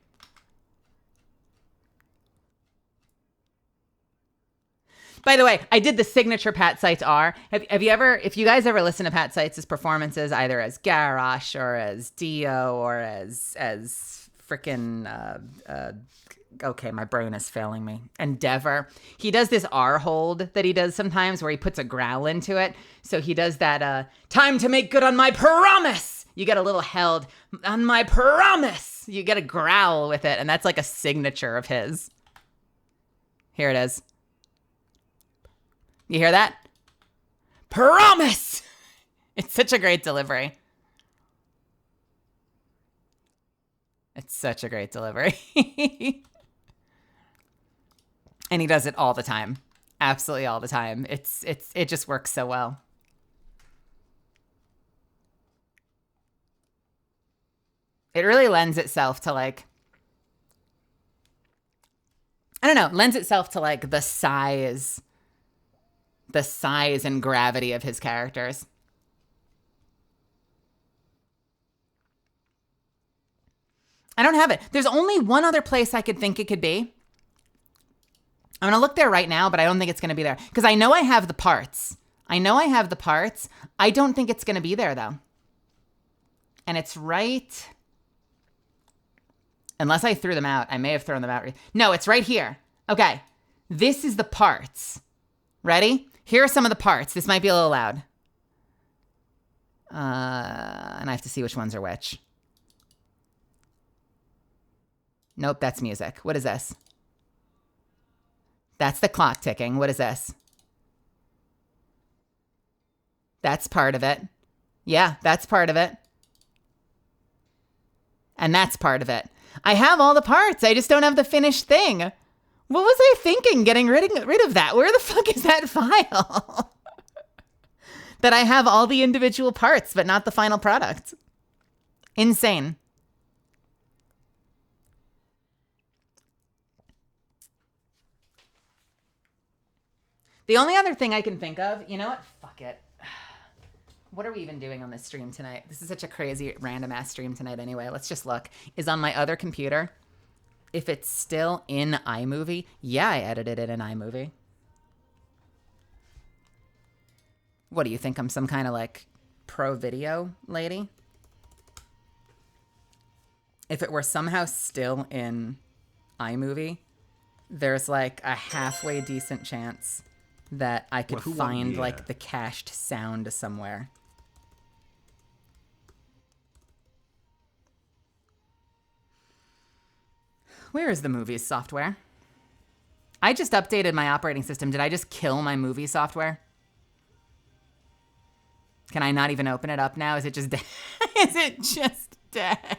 By the way, I did the signature Pat Seitz R. Have you ever, if you guys ever listen to Pat Seitz's performances, either as Garrosh or as Dio or as frickin' okay, my brain is failing me. Endeavor. He does this R hold that he does sometimes where he puts a growl into it. So he does that, time to make good on my promise. You get a little held on my promise. You get a growl with it. And that's like a signature of his. Here it is. You hear that? Promise! It's such a great delivery. It's such a great delivery. And he does it all the time. Absolutely all the time. It just works so well. It really lends itself to like, I don't know, lends itself to like the size and gravity of his characters. I don't have it. There's only one other place I could think it could be. I'm going to look there right now, but I don't think it's going to be there. Because I know I have the parts. I don't think it's going to be there, though. And it's right... Unless I threw them out. I may have thrown them out. No, it's right here. Okay. This is the parts. Ready? Here are some of the parts. This might be a little loud. And I have to see which ones are which. Nope, that's music. What is this? That's the clock ticking. What is this? That's part of it. Yeah, that's part of it. And that's part of it. I have all the parts. I just don't have the finished thing. What was I thinking getting rid of that? Where the fuck is that file? That I have all the individual parts, but not the final product. Insane. The only other thing I can think of, you know what? Fuck it. What are we even doing on this stream tonight? This is such a crazy random ass stream tonight anyway. Let's just look. Is on my other computer. If it's still in iMovie. Yeah, I edited it in iMovie. What do you think? I'm some kind of like pro video lady? if it were somehow still in iMovie, there's like a halfway decent chance that I could find like the cached sound somewhere. Where is the movies software? I just updated my operating system. Did I just kill my movie software? Can I not even open it up now? Is it just dead? Is it just dead?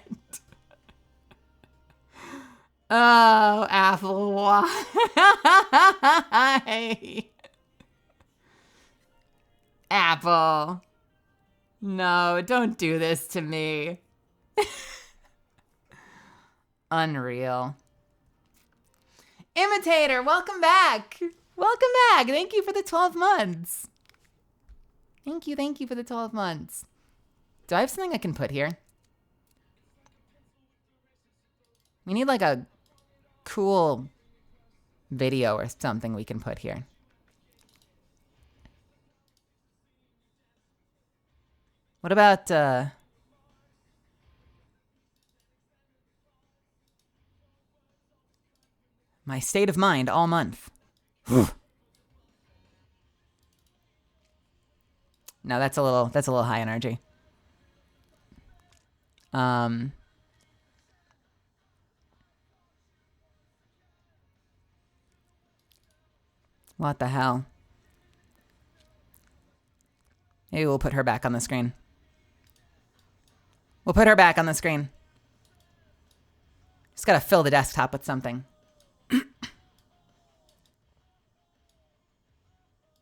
Oh, Apple, why? Apple. No, don't do this to me. Unreal. Imitator, welcome back. Welcome back. Thank you for the 12 months. Thank you for the 12 months. Do I have something I can put here? We need like a cool video or something we can put here. What about, my state of mind all month? No, that's a little high energy. What the hell? Maybe we'll put her back on the screen. We'll put her back on the screen. Just gotta fill the desktop with something.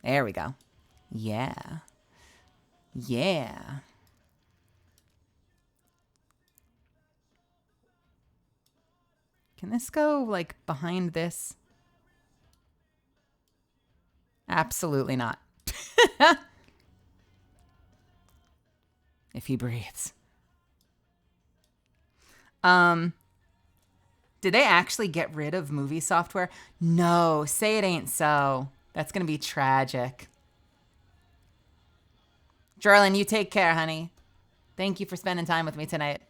There we go. Yeah. Yeah. Can this go, like, behind this? Absolutely not. If he breathes. Did they actually get rid of movie software? No, say it ain't so. That's gonna be tragic. Jerlyn, you take care, honey. Thank you for spending time with me tonight.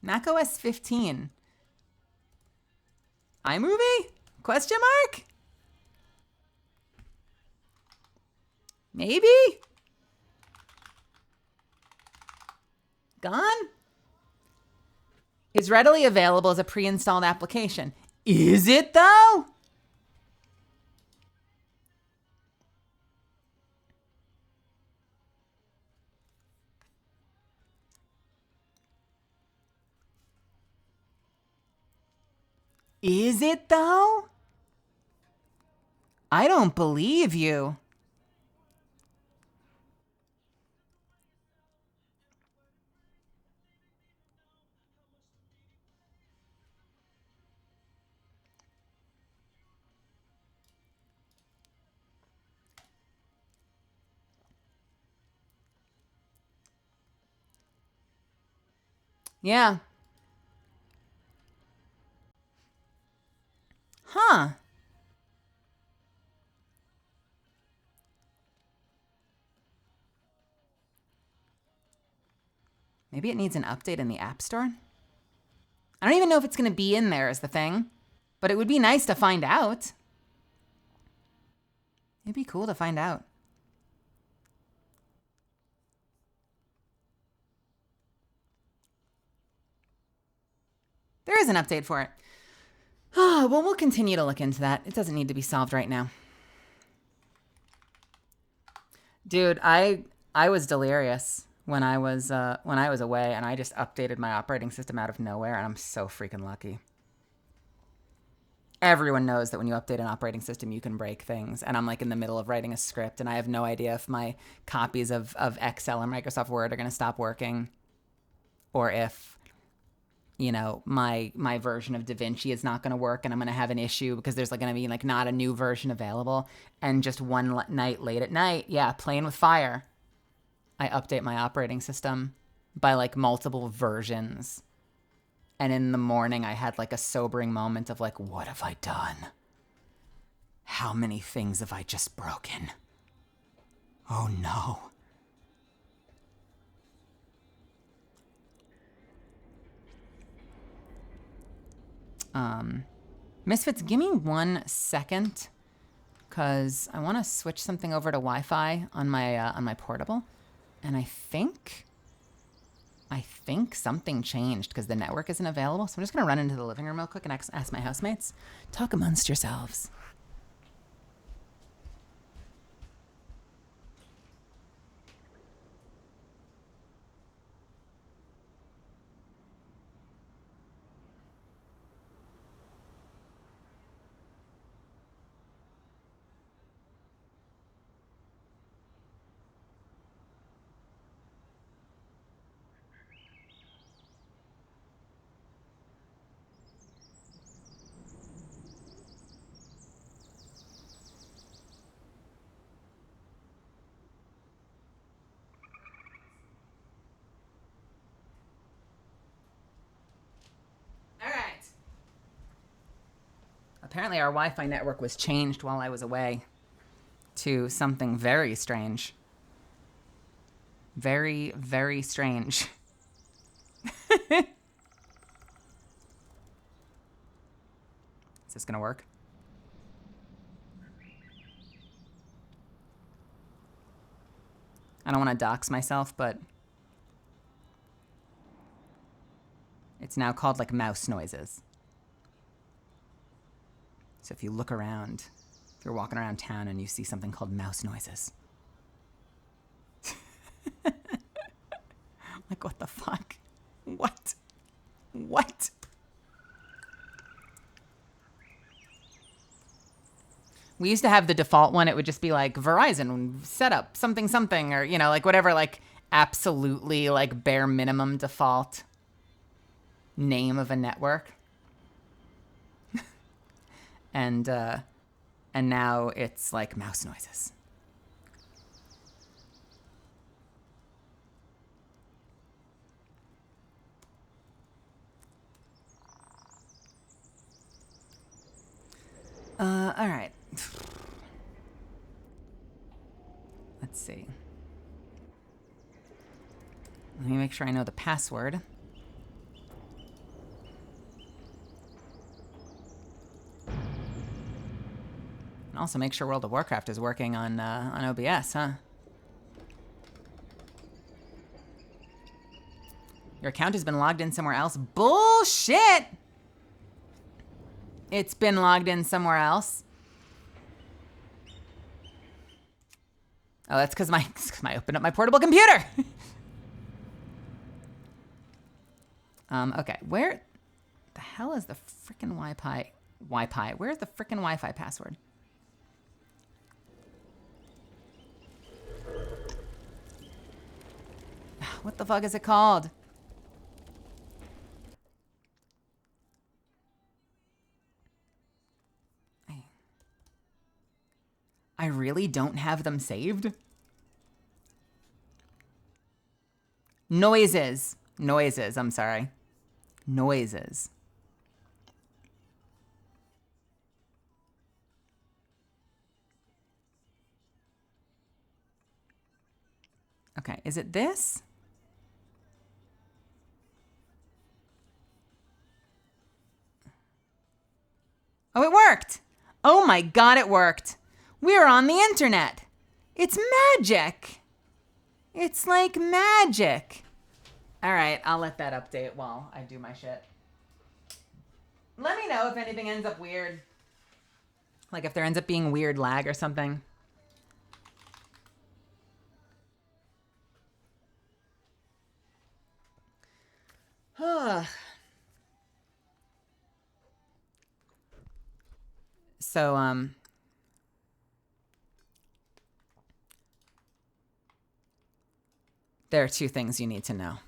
macOS 15. iMovie? Question mark? Maybe? Gone? Is readily available as a pre-installed application. Is it though? Is it though? I don't believe you. Yeah. Huh. Maybe it needs an update in the App Store? I don't even know if it's going to be in there is the thing. But it would be nice to find out. It'd be cool to find out. There is an update for it. Oh, well, we'll continue to look into that. It doesn't need to be solved right now. Dude, I was delirious when I was away, and I just updated my operating system out of nowhere, and I'm so freaking lucky. Everyone knows that when you update an operating system, you can break things. And I'm like in the middle of writing a script, and I have no idea if my copies of Excel and Microsoft Word are going to stop working, or if, you know, my version of DaVinci is not going to work, and I'm going to have an issue because there's like going to be like not a new version available. And just one night, late at night, yeah, playing with fire, I update my operating system by like multiple versions. And in the morning, I had like a sobering moment of like, what have I done? How many things have I just broken? Oh no. Misfits, give me 1 second, because I want to switch something over to Wi-Fi on my portable, and I think something changed because the network isn't available. So I'm just gonna run into the living room real quick and ask my housemates. Talk amongst yourselves. Apparently our Wi-Fi network was changed while I was away to something very strange. Very, very strange. Is this gonna work? I don't want to dox myself, but it's now called like mouse noises. So if you look around, if you're walking around town and you see something called mouse noises. Like, what the fuck? What? What? We used to have the default one. It would just be like Verizon setup something something, or, you know, like whatever, like absolutely like bare minimum default name of a network. And now it's like mouse noises. All right. Let's see. Let me make sure I know the password. And also make sure World of Warcraft is working on OBS, huh? Your account has been logged in somewhere else. Bullshit! It's been logged in somewhere else. Oh, that's because I opened up my portable computer. Okay, where the hell is the frickin' Wi-Fi? Where's the frickin' Wi-Fi password? What the fuck is it called? I really don't have them saved? Noises. Noises, I'm sorry. Noises. Okay, is it this? Oh, it worked. Oh my God, it worked. We're on the internet. It's magic. It's like magic. All right, I'll let that update while I do my shit. Let me know if anything ends up weird. Like if there ends up being weird lag or something. So, there are 2 things you need to know.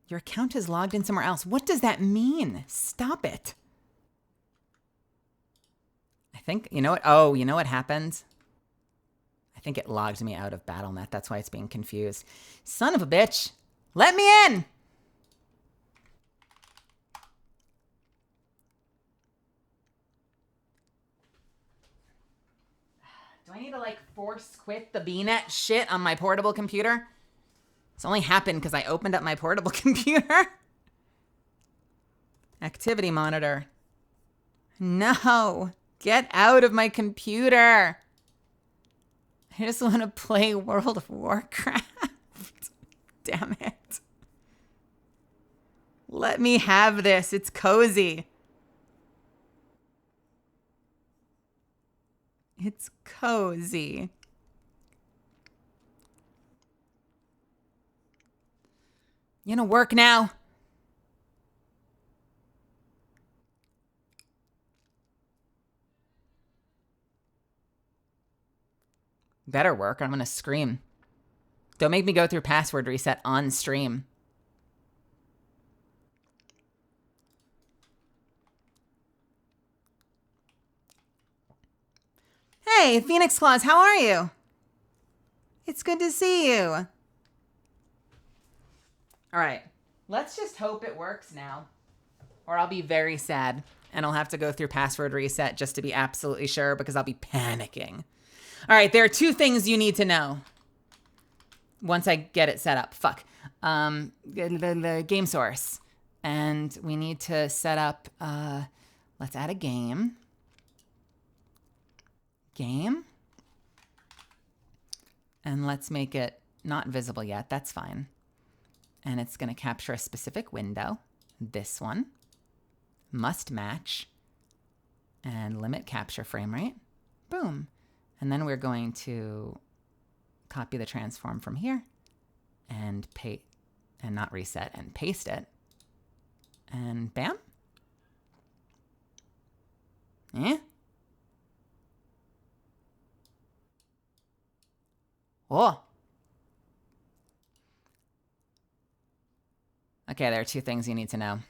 Your account is logged in somewhere else. What does that mean? Stop it. I think, you know what? Oh, you know what happened? I think it logged me out of BattleNet. That's why it's being confused. Son of a bitch. Let me in. Do I need to like force quit the BNet shit on my portable computer? It's only happened because I opened up my portable computer. Activity monitor. No. Get out of my computer. I just want to play World of Warcraft. Damn it. Let me have this. It's cozy. It's cozy. You gonna work now? Better work. I'm gonna scream. Don't make me go through password reset on stream. Hey, Phoenix Claus, how are you? It's good to see you. All right, let's just hope it works now, or I'll be very sad and I'll have to go through password reset just to be absolutely sure because I'll be panicking. All right, there are two things you need to know once I get it set up. Fuck. The game source. And we need to set up, let's add a game. Game. And let's make it not visible yet. That's fine. And it's going to capture a specific window. This one. Must match. And limit capture frame rate. Boom. And then we're going to copy the transform from here and not reset and paste it. And bam. Eh? Oh. Okay, there are two things you need to know.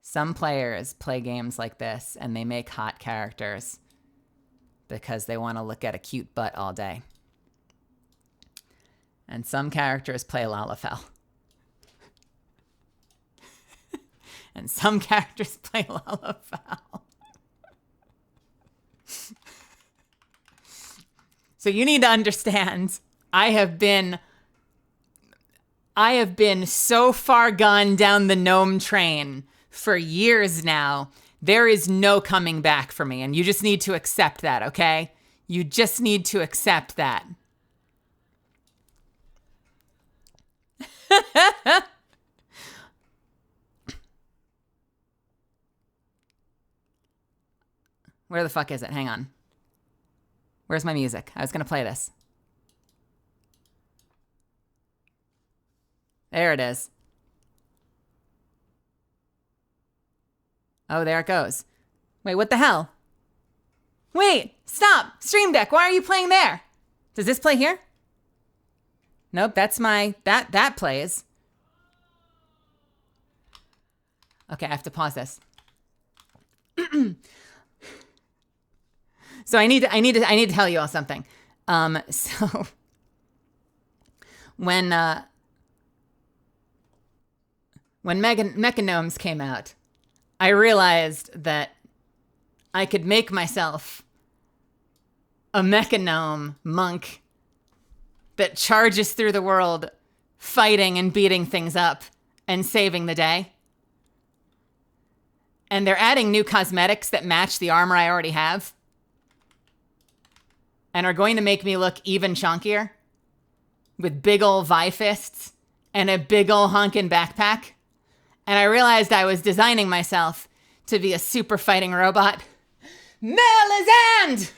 Some players play games like this and they make hot characters because they want to look at a cute butt all day. And some characters play Lalafell. And some characters play Lalafell. So you need to understand, I have been so far gone down the gnome train for years now. There is no coming back for me, and you just need to accept that, okay? You just need to accept that. Where the fuck is it? Hang on. Where's my music? I was going to play this. There it is. Oh, there it goes. Wait, what the hell? Wait, stop! Stream Deck, why are you playing there? Does this play here? Nope, that's my... That plays. Okay, I have to pause this. So I need to tell you all something. So when Mechanomes came out, I realized that I could make myself a Mechanome monk that charges through the world, fighting and beating things up and saving the day. And they're adding new cosmetics that match the armor I already have and are going to make me look even chunkier with big ol' Vi fists and a big ol' honkin' backpack. And I realized I was designing myself to be a super fighting robot. Melisande!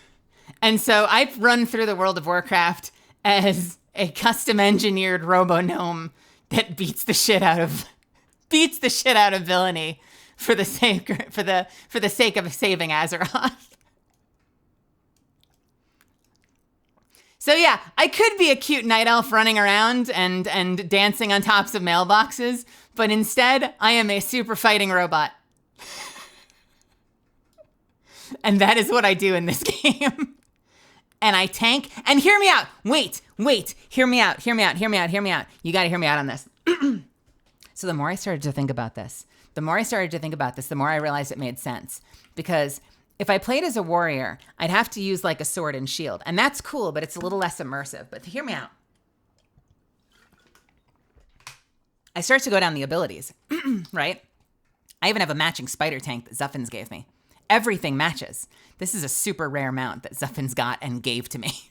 And so I run through the World of Warcraft as a custom engineered robo-gnome that beats the shit out of villainy for the sake of saving Azeroth. So yeah, I could be a cute night elf running around and dancing on tops of mailboxes, but instead I am a super fighting robot. And that is what I do in this game. And I tank, and hear me out. Wait, hear me out. You gotta hear me out on this. So the more I started to think about this, the more I realized it made sense. Because if I played as a warrior, I'd have to use like a sword and shield. And that's cool, but it's a little less immersive. But hear me out. I start to go down the abilities, right? I even have a matching spider tank that Zuffins gave me. Everything matches. This is a super rare mount that Zuffins got and gave to me.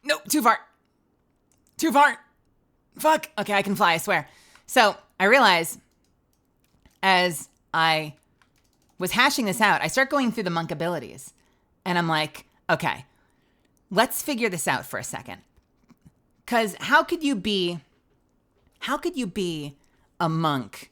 No, too far. Too far. Fuck. Okay, I can fly, I swear. So I realize as I was hashing this out, I start going through the monk abilities. And I'm like, okay, let's figure this out for a second. Because how could you be a monk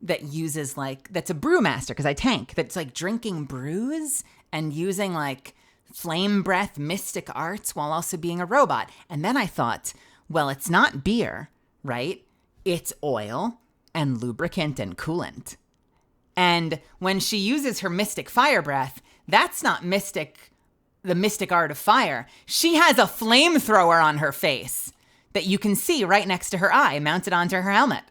that uses that's a brewmaster, because I tank, that's like drinking brews and using like flame breath mystic arts while also being a robot? And then I thought, well, it's not beer, right? It's oil and lubricant and coolant. And when she uses her mystic fire breath, that's not the mystic art of fire. She has a flamethrower on her face that you can see right next to her eye, mounted onto her helmet.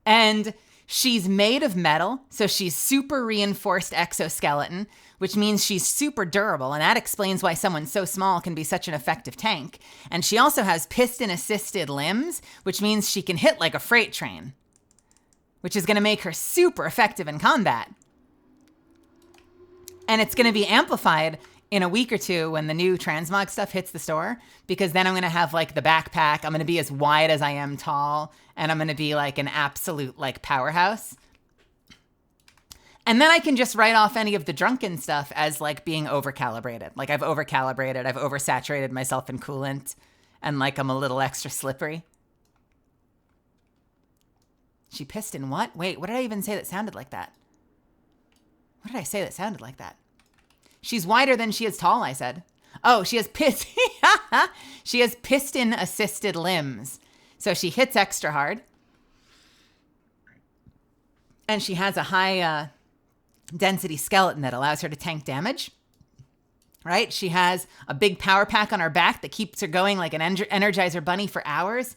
And she's made of metal, so she's super reinforced exoskeleton, which means she's super durable, and that explains why someone so small can be such an effective tank. And she also has piston-assisted limbs, which means she can hit like a freight train, which is going to make her super effective in combat. And it's going to be amplified in a week or two when the new transmog stuff hits the store, because then I'm going to have like the backpack. I'm going to be as wide as I am tall, and I'm going to be like an absolute like powerhouse. And then I can just write off any of the drunken stuff as like being overcalibrated. Like I've overcalibrated, I've oversaturated myself in coolant, and like I'm a little extra slippery. She pissed in what? Wait, what did I even say that sounded like that? What did I say that sounded like that? She's wider than she is tall, I said. Oh, she has she has piston-assisted limbs. So she hits extra hard. And she has a high density skeleton that allows her to tank damage. Right? She has a big power pack on her back that keeps her going like an Energizer bunny for hours.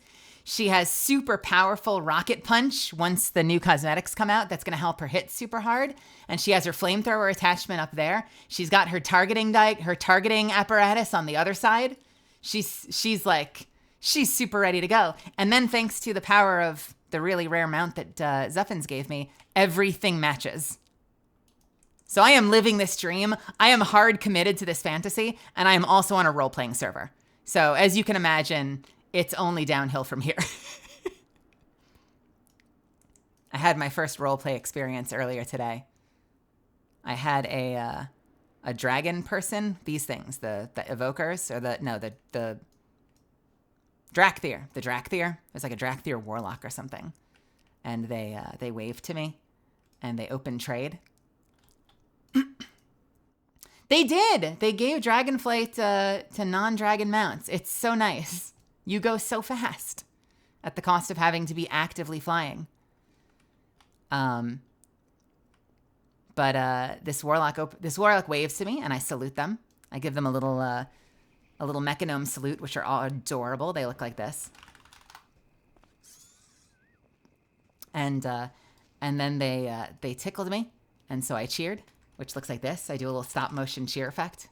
She has super powerful rocket punch once the new cosmetics come out. That's going to help her hit super hard. And she has her flamethrower attachment up there. She's got her targeting apparatus on the other side. She's super ready to go. And then thanks to the power of the really rare mount that Zuffins gave me, everything matches. So I am living this dream. I am hard committed to this fantasy, and I am also on a role-playing server. So as you can imagine, it's only downhill from here. I had my first roleplay experience earlier today. I had a dragon person, these things, the evokers, or the Drakthir. The Drakthir. It was like a Drakthir warlock or something. And they waved to me, and they opened trade. They did. They gave Dragonflight to non-dragon mounts. It's so nice. You go so fast at the cost of having to be actively flying. But this warlock waves to me, and I salute them. I give them a little mechanome salute, which are all adorable. They look like this. And then they tickled me, and so I cheered, which looks like this. I do a little stop motion cheer effect.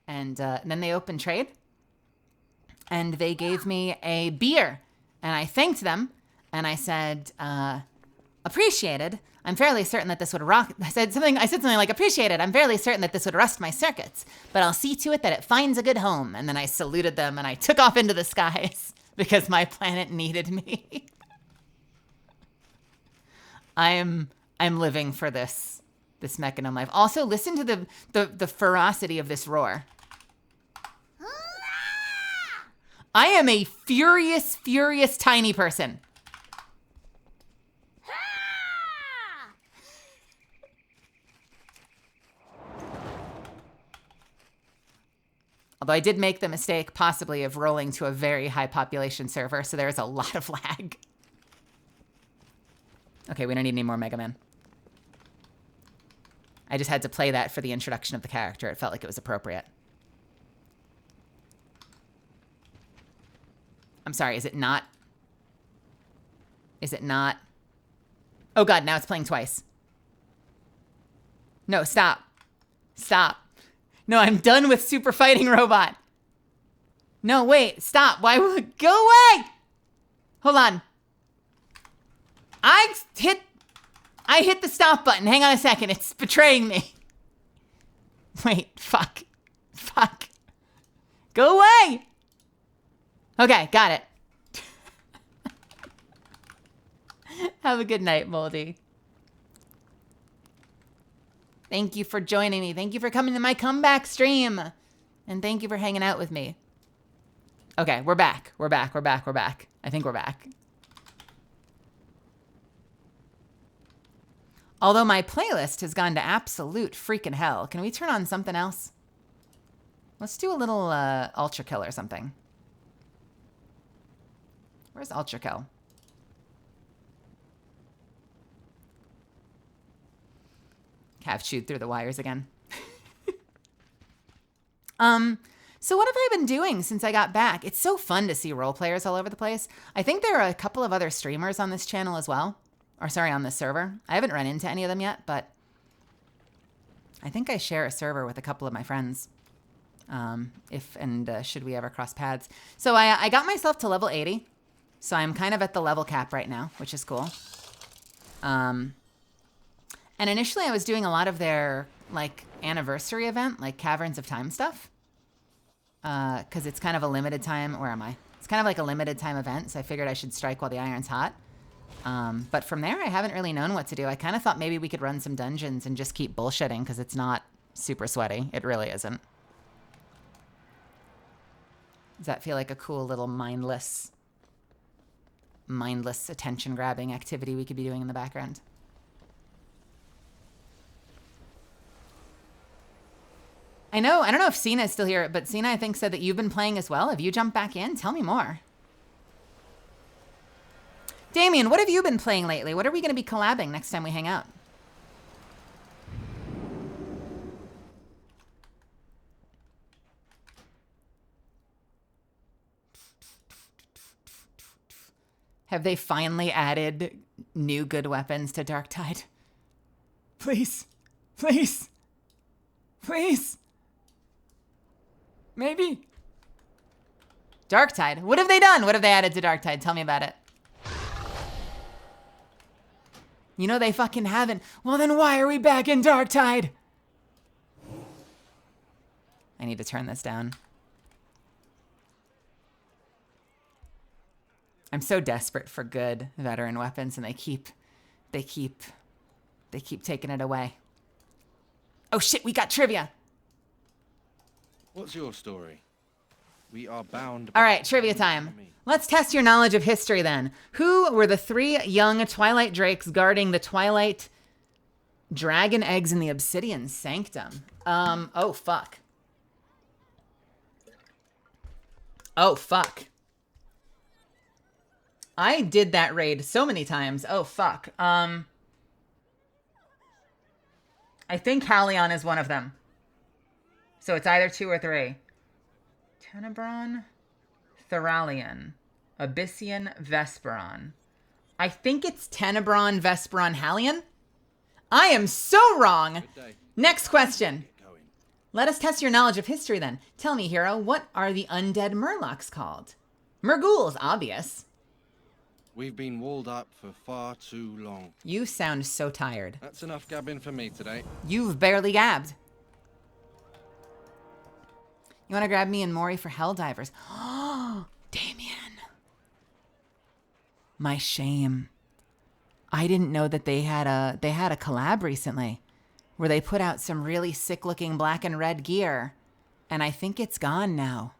And then they opened trade, and they gave me a beer, and I thanked them, and I said, appreciated. I'm fairly certain that this would I said something like, appreciated. I'm fairly certain that this would rust my circuits, but I'll see to it that it finds a good home. And then I saluted them, and I took off into the skies because my planet needed me. I'm living for this mechanome life. Also, listen to the ferocity of this roar. I am a furious, furious tiny person. Although I did make the mistake, possibly, of rolling to a very high population server, so there's a lot of lag. Okay, we don't need any more Mega Man. I just had to play that for the introduction of the character. It felt like it was appropriate. I'm sorry, is it not? Is it not? Oh God, now it's playing twice. No, stop. Stop. No, I'm done with Super Fighting Robot. No, wait, stop. Why would go away? Hold on. I hit the stop button. Hang on a second. It's betraying me. Wait, fuck. Fuck. Go away. Okay, got it. Have a good night, Moldy. Thank you for joining me. Thank you for coming to my comeback stream. And thank you for hanging out with me. Okay, we're back. We're back. We're back. We're back. I think we're back. Although my playlist has gone to absolute freaking hell. Can we turn on something else? Let's do a little Ultra Kill or something. Where's Ultra Kill? Have chewed through the wires again. So what have I been doing since I got back? It's so fun to see role players all over the place. I think there are a couple of other streamers on this channel as well. Or sorry, on this server. I haven't run into any of them yet, but I think I share a server with a couple of my friends. Should we ever cross paths. So I got myself to level 80. So I'm kind of at the level cap right now, which is cool. And initially I was doing a lot of their like anniversary event, like Caverns of Time stuff. Because it's kind of a limited time. Where am I? It's kind of like a limited time event, so I figured I should strike while the iron's hot. But from there, I haven't really known what to do. I kind of thought maybe we could run some dungeons and just keep bullshitting because it's not super sweaty. It really isn't. Does that feel like a cool little mindless attention-grabbing activity we could be doing in the background? I know. I don't know if Cena's still here, but Cena, I think, said that you've been playing as well. Have you jumped back in? Tell me more. Damien, what have you been playing lately? What are we going to be collabing next time we hang out? Have they finally added new good weapons to Darktide? Please. Please. Please. Maybe. Darktide. What have they done? What have they added to Darktide? Tell me about it. You know they fucking haven't. Well, then why are we back in Darktide? I need to turn this down. I'm so desperate for good veteran weapons, and they keep taking it away. Oh shit, we got trivia. What's your story? We are bound. All right, trivia time. Let's test your knowledge of history then. Who were the 3 young Twilight Drakes guarding the Twilight dragon eggs in the Obsidian Sanctum? Oh fuck. Oh fuck. I did that raid so many times. Oh fuck. I think Halion is one of them. So it's either 2 or 3. Tenebron, Thoralion, Abyssian, Vesperon. I think it's Tenebron, Vesperon, Halion. I am so wrong. Next question. Let us test your knowledge of history then. Tell me, hero, what are the undead Murlocs called? Murghouls, obvious. We've been walled up for far too long. You sound so tired. That's enough gabbing for me today. You've barely gabbed. You want to grab me and Mori for Helldivers? Oh, Damien. My shame. I didn't know that they had a collab recently where they put out some really sick-looking black and red gear, and I think it's gone now.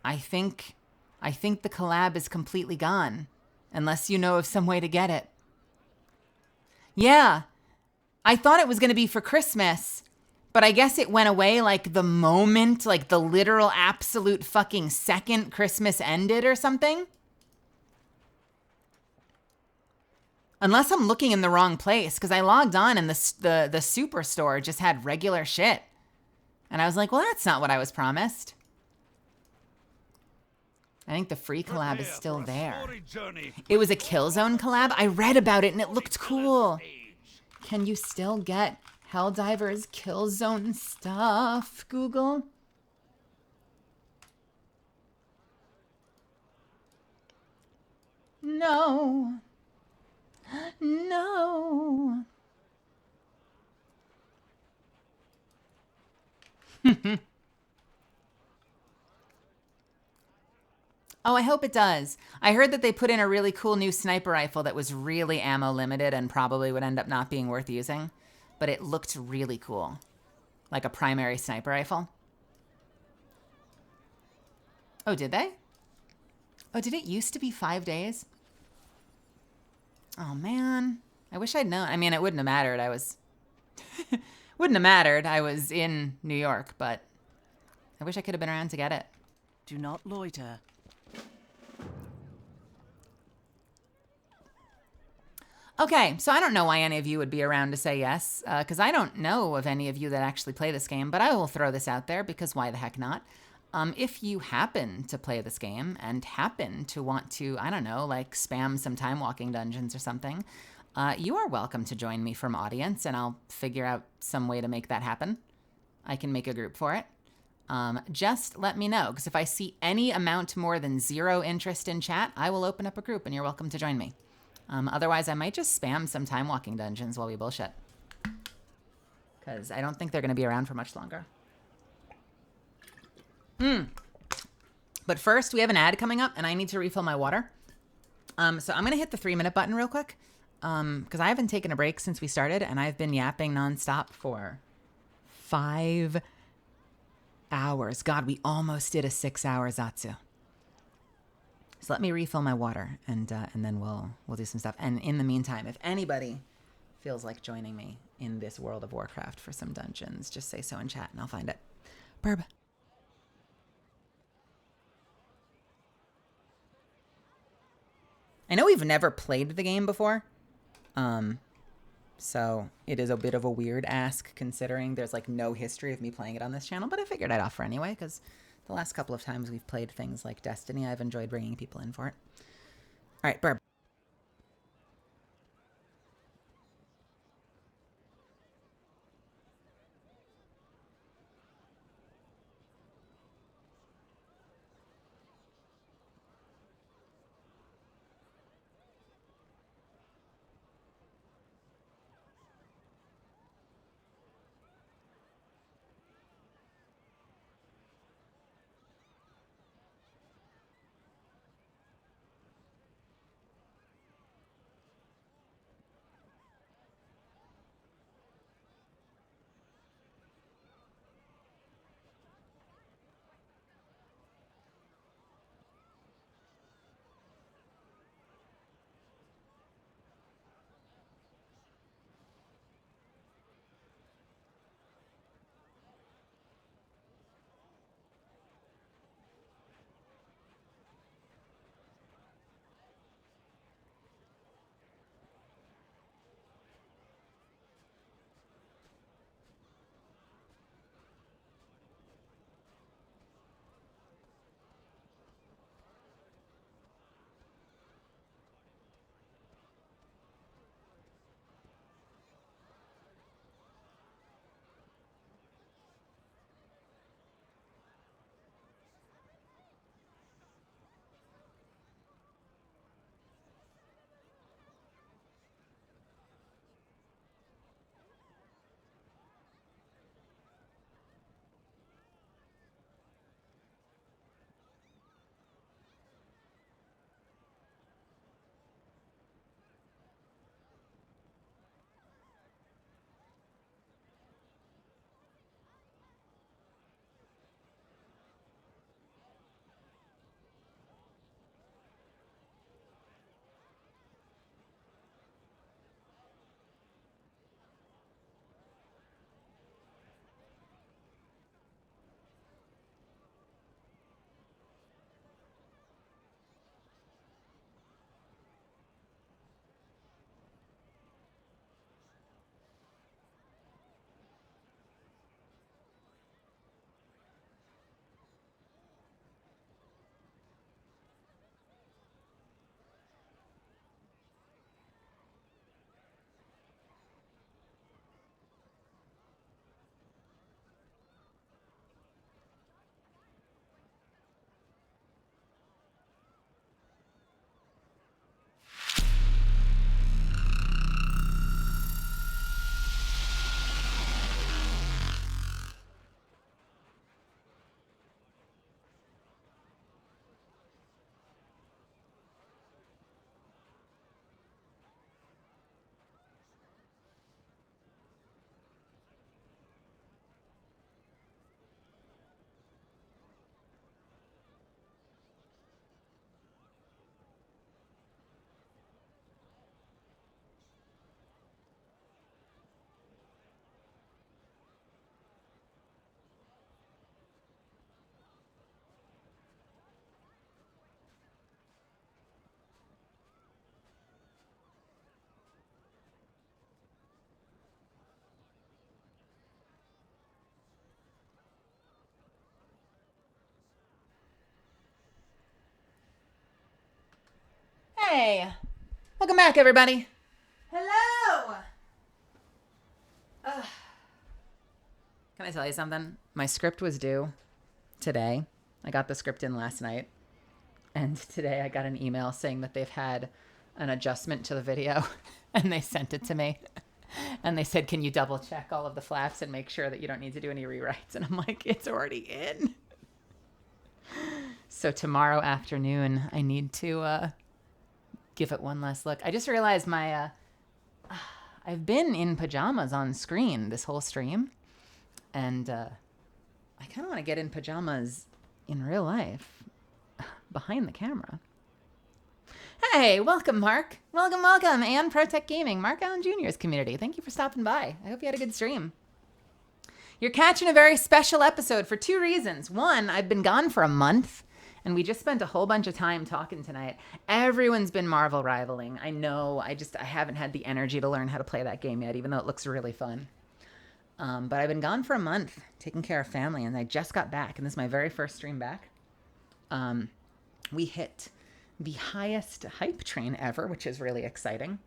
I think the collab is completely gone, unless you know of some way to get it. Yeah, I thought it was going to be for Christmas, but I guess it went away like the moment, like the literal absolute fucking second Christmas ended or something. Unless I'm looking in the wrong place, because I logged on and the superstore just had regular shit. And I was like, well, that's not what I was promised. I think the free collab is still there. It was a Killzone collab? I read about it and it looked cool. Can you still get Helldivers Killzone stuff, Google. No. No. Oh, I hope it does. I heard that they put in a really cool new sniper rifle that was really ammo limited and probably would end up not being worth using. But it looked really cool. Like a primary sniper rifle. Oh, did they? Oh, did it used to be 5 days? Oh, man. I wish I'd known. I mean, it wouldn't have mattered. I was... wouldn't have mattered. I was in New York, but I wish I could have been around to get it. Do not loiter. Okay, so I don't know why any of you would be around to say yes, because I don't know of any of you that actually play this game, but I will throw this out there because why the heck not? If you happen to play this game and happen to want to, I don't know, like spam some time walking dungeons or something, you are welcome to join me from audience and I'll figure out some way to make that happen. I can make a group for it. Just let me know, because if I see any amount more than 0 interest in chat, I will open up a group and you're welcome to join me. Otherwise, I might just spam some time walking dungeons while we bullshit. Because I don't think they're going to be around for much longer. But first, we have an ad coming up, and I need to refill my water. So I'm going to hit the 3-minute button real quick. Because I haven't taken a break since we started, and I've been yapping nonstop for 5 hours. God, we almost did a 6-hour Zatsu. So let me refill my water, and then we'll do some stuff. And in the meantime, if anybody feels like joining me in this World of Warcraft for some dungeons, just say so in chat, and I'll find it. Burb. I know we've never played the game before, so it is a bit of a weird ask considering there's like no history of me playing it on this channel, but I figured I'd offer anyway, because the last couple of times we've played things like Destiny, I've enjoyed bringing people in for it. All right, Burb. Hey! Welcome back, everybody. Hello! Can I tell you something? My script was due today. I got the script in last night. And today I got an email saying that they've had an adjustment to the video. And they sent it to me. And they said, can you double check all of the flaps and make sure that you don't need to do any rewrites? And I'm like, it's already in. So tomorrow afternoon, I need to give it one last look. I just realized I've been in pajamas on screen this whole stream. And I kind of want to get in pajamas in real life behind the camera. Hey, welcome, Mark. Welcome, welcome. And ProTech Gaming, Mark Allen Jr.'s community. Thank you for stopping by. I hope you had a good stream. You're catching a very special episode for 2 reasons. One, I've been gone for a month, and we just spent a whole bunch of time talking tonight. Everyone's been Marvel rivaling. I know. I haven't had the energy to learn how to play that game yet, even though it looks really fun. But I've been gone for a month, taking care of family, and I just got back, and this is my very first stream back. We hit the highest hype train ever, which is really exciting.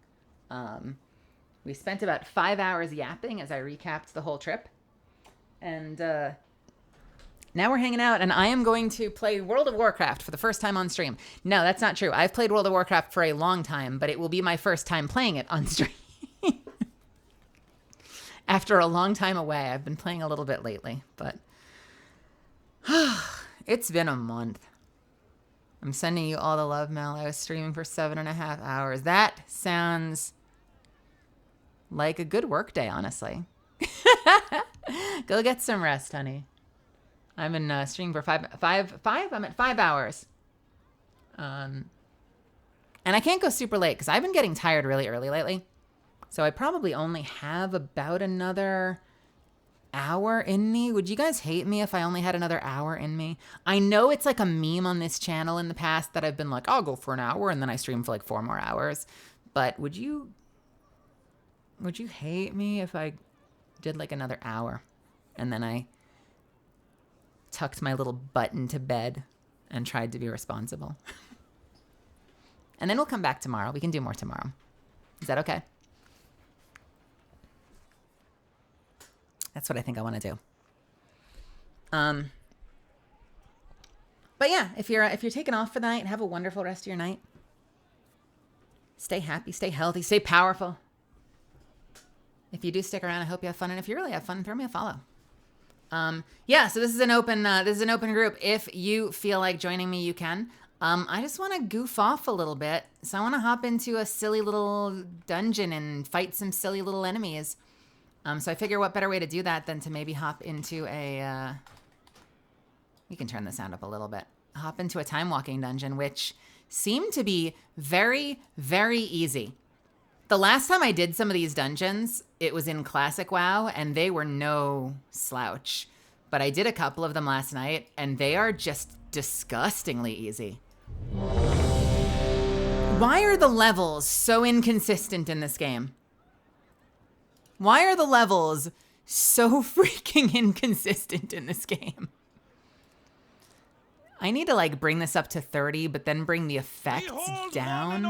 We spent about 5 hours yapping as I recapped the whole trip. And now we're hanging out, and I am going to play World of Warcraft for the first time on stream. No, that's not true. I've played World of Warcraft for a long time, but it will be my first time playing it on stream. After a long time away, I've been playing a little bit lately, but it's been a month. I'm sending you all the love, Mel. I was streaming for 7.5 hours. That sounds like a good work day, honestly. Go get some rest, honey. I'm in streaming for five. I'm at 5 hours. And I can't go super late because I've been getting tired really early lately. So I probably only have about another hour in me. Would you guys hate me if I only had another hour in me? I know it's like a meme on this channel in the past that I've been like, I'll go for an hour and then I stream for like 4 more hours. But would you hate me if I did like another hour and then I tucked my little butt into bed and tried to be responsible? And then we'll come back tomorrow. We can do more tomorrow. Is that okay? That's what I think I want to do. But yeah, if you're taking off for the night, have a wonderful rest of your night. Stay happy, stay healthy, stay powerful. If you do stick around, I hope you have fun. And if you really have fun, throw me a follow. Yeah, so this is an open group. If you feel like joining me, you can. I just want to goof off a little bit. So I want to hop into a silly little dungeon and fight some silly little enemies. So I figure what better way to do that than to maybe hop into a, we can turn the sound up a little bit. Hop into a time walking dungeon, which seemed to be very, very easy. The last time I did some of these dungeons, it was in Classic WoW, and they were no slouch. But I did a couple of them last night, and they are just disgustingly easy. Why are the levels so inconsistent in this game? Why are the levels so freaking inconsistent in this game? I need to like bring this up to 30, but then bring the effects down.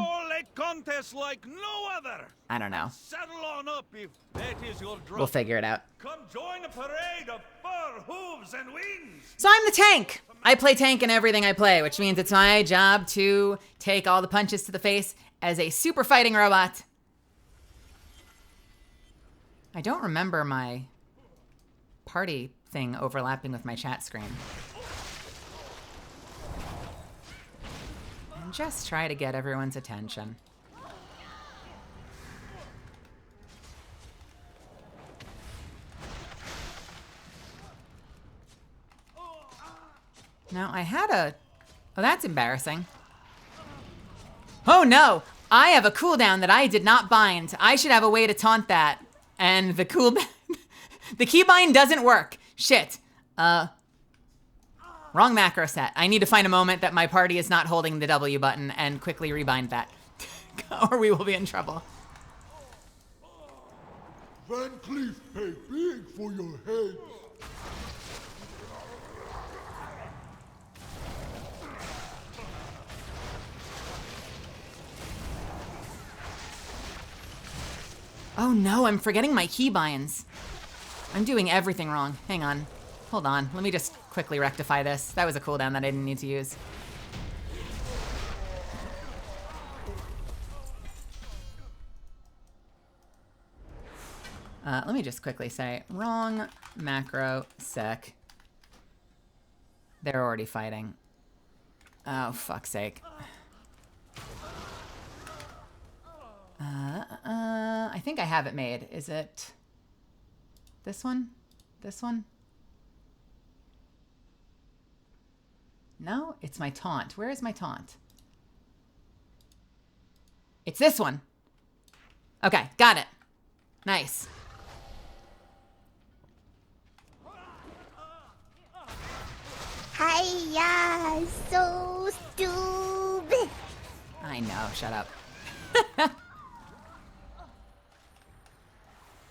Like no other. I don't know. Settle on up if that is your drum. We'll figure it out. Come join a parade of fur, hooves, and wings. So I'm the tank. I play tank in everything I play, which means it's my job to take all the punches to the face as a super fighting robot. I don't remember my party thing overlapping with my chat screen. And just try to get everyone's attention. Now, I had a... Oh, that's embarrassing. Oh, no! I have a cooldown that I did not bind. I should have a way to taunt that. And the cooldown... the keybind doesn't work. Shit. Wrong macro set. I need to find a moment that my party is not holding the W button and quickly rebind that. Or we will be in trouble. Van Cleef pay big for your heads. Oh no, I'm forgetting my keybinds. I'm doing everything wrong. Hang on. Hold on. Let me just quickly rectify this. That was a cooldown that I didn't need to use. Let me just quickly say, wrong macro sec. They're already fighting. Oh, fuck's sake. I think I have it made. Is it this one? This one? No, it's my taunt. Where is my taunt? It's this one. Okay, got it. Nice. Hiya, so stupid. I know, shut up.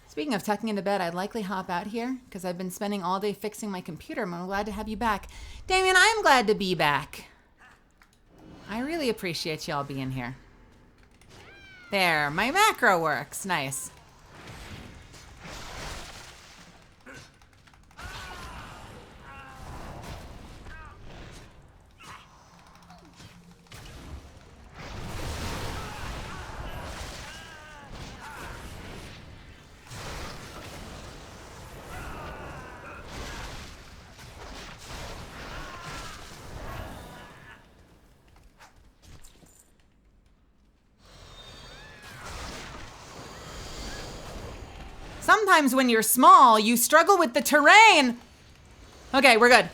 Speaking of tucking into bed, I'd likely hop out here because I've been spending all day fixing my computer, and I'm glad to have you back. Damien, I'm glad to be back. I really appreciate y'all being here. There, my macro works. Nice. Sometimes when you're small, you struggle with the terrain. Okay, we're good.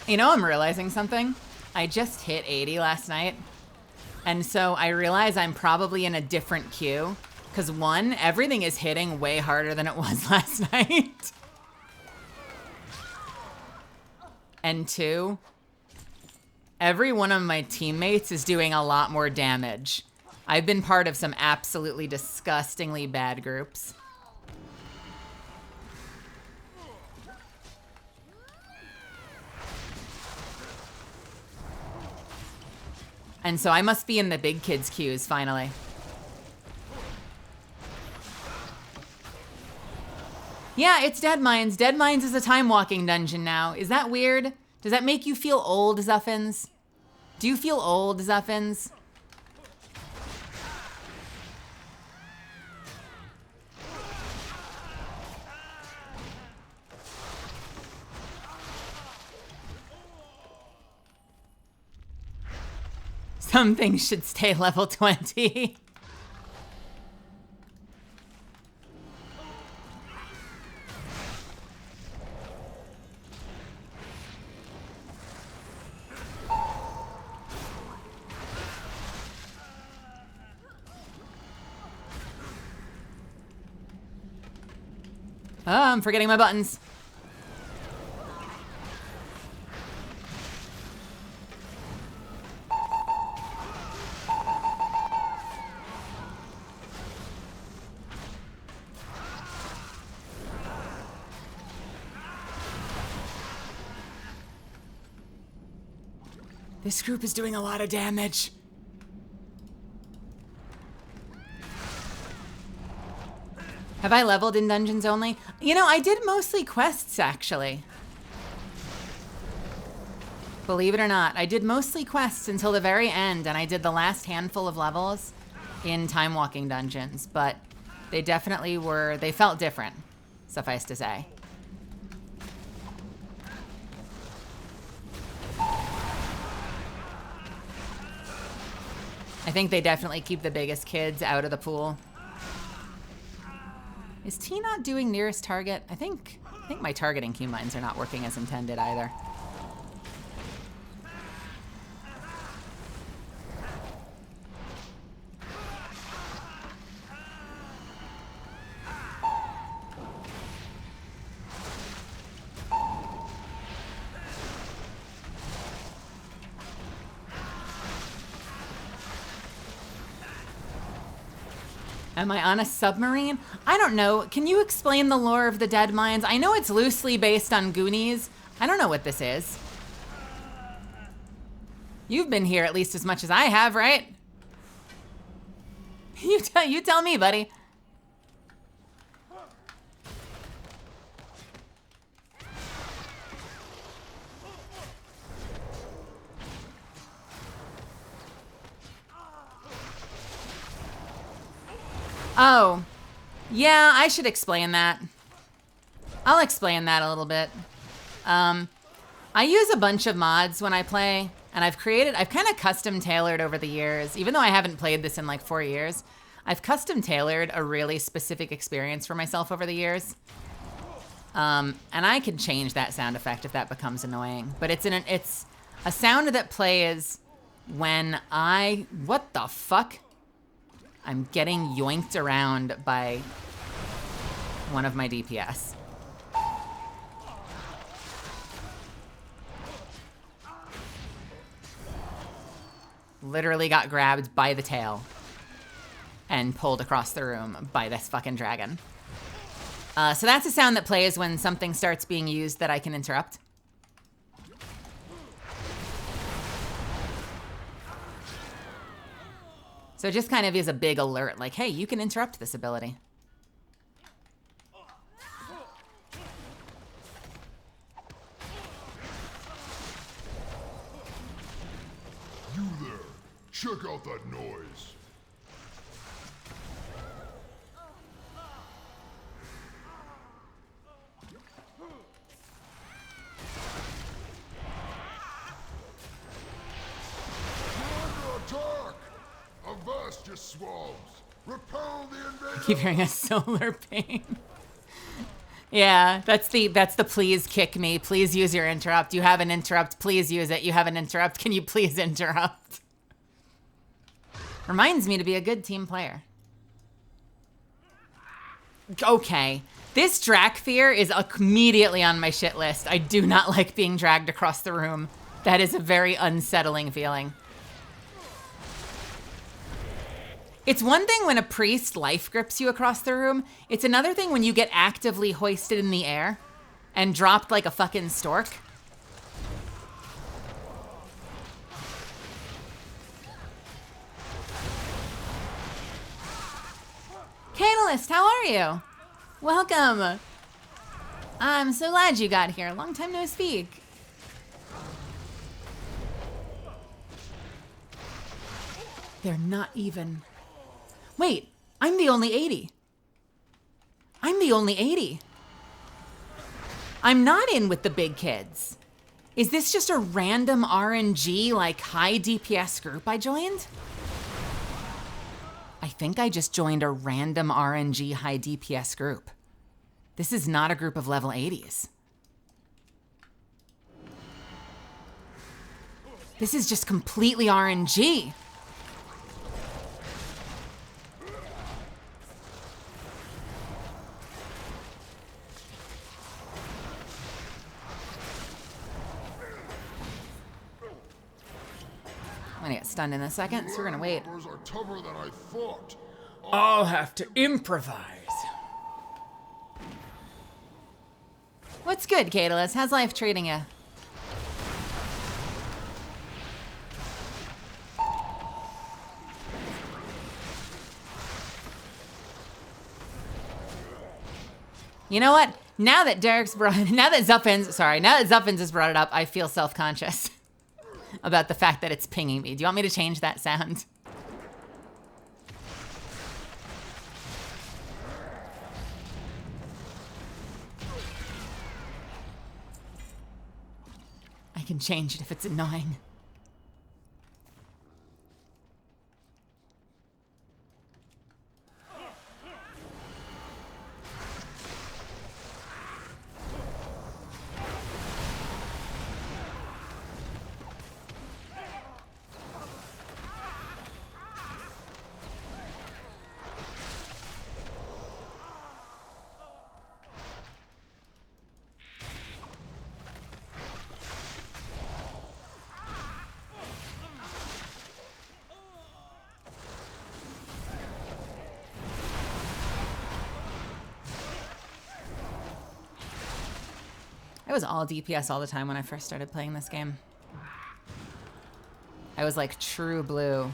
You know, I'm realizing something. I just hit 80 last night. And so I realize I'm probably in a different queue. Because one, everything is hitting way harder than it was last night. And two, every one of my teammates is doing a lot more damage. I've been part of some absolutely disgustingly bad groups. And so I must be in the big kids queues finally. Yeah, it's Dead Mines. Dead Mines is a time walking dungeon now. Is that weird? Does that make you feel old, Zuffins? Do you feel old, Zuffins? Some things should stay level 20. Oh, I'm forgetting my buttons. This group is doing a lot of damage. Have I leveled in dungeons only? You know, I did mostly quests, actually. Believe it or not, I did mostly quests until the very end, and I did the last handful of levels in time walking dungeons, but they definitely were, they felt different, suffice to say. I think they definitely keep the biggest kids out of the pool. Is T not doing nearest target? I think my targeting keybinds are not working as intended either. Am I on a submarine? I don't know. Can you explain the lore of the Dead Mines? I know it's loosely based on Goonies. I don't know what this is. You've been here at least as much as I have, right? You tell me, buddy. Oh, yeah, I should explain that. I'll explain that a little bit. I use a bunch of mods when I play, and I've kind of custom tailored over the years, even though I haven't played this in like 4 years. I've custom tailored a really specific experience for myself over the years. And I can change that sound effect if that becomes annoying. But it's a sound that plays when what the fuck? I'm getting yoinked around by one of my DPS. Literally got grabbed by the tail and pulled across the room by this fucking dragon. So that's a sound that plays when something starts being used that I can interrupt. So it just kind of is a big alert, like, hey, you can interrupt this ability. You there, check out that noise. Avast your swabs! Repel the invader! Keep hearing a solar pain. Yeah, that's the please kick me. Please use your interrupt. You have an interrupt. Please use it. You have an interrupt. Can you please interrupt? Reminds me to be a good team player. Okay. This Drakfear is immediately on my shit list. I do not like being dragged across the room. That is a very unsettling feeling. It's one thing when a priest life grips you across the room. It's another thing when you get actively hoisted in the air and dropped like a fucking stork. Catalyst, how are you? Welcome. I'm so glad you got here. Long time no speak. They're not even... Wait, I'm the only 80. I'm the only 80. I'm not in with the big kids. Is this just a random RNG, like, high DPS group I joined? I think I just joined a random RNG high DPS group. This is not a group of level 80s. This is just completely RNG. I'm gonna get stunned in a second, so we're gonna wait. Are tougher than I thought. I'll have to improvise. What's good, Catalyst? How's life treating you? You know what? Now that Zuffins has brought it up, I feel self-conscious about the fact that it's pinging me. Do you want me to change that sound? I can change it if it's annoying. was all DPS all the time when I first started playing this game. I was like true blue.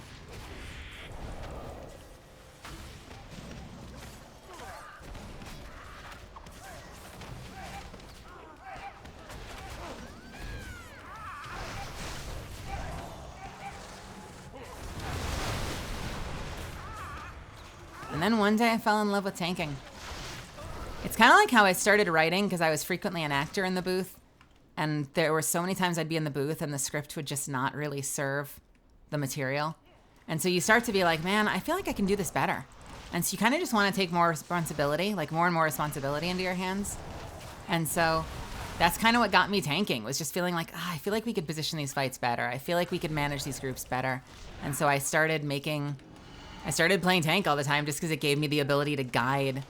And then one day I fell in love with tanking. It's kind of like how I started writing, because I was frequently an actor in the booth. And there were so many times I'd be in the booth and the script would just not really serve the material. And so you start to be like, man, I feel like I can do this better. And so you kind of just want to take more responsibility, like more and more responsibility into your hands. And so that's kind of what got me tanking, was just feeling like, I feel like we could position these fights better. I feel like we could manage these groups better. And so I started playing tank all the time just because it gave me the ability to guide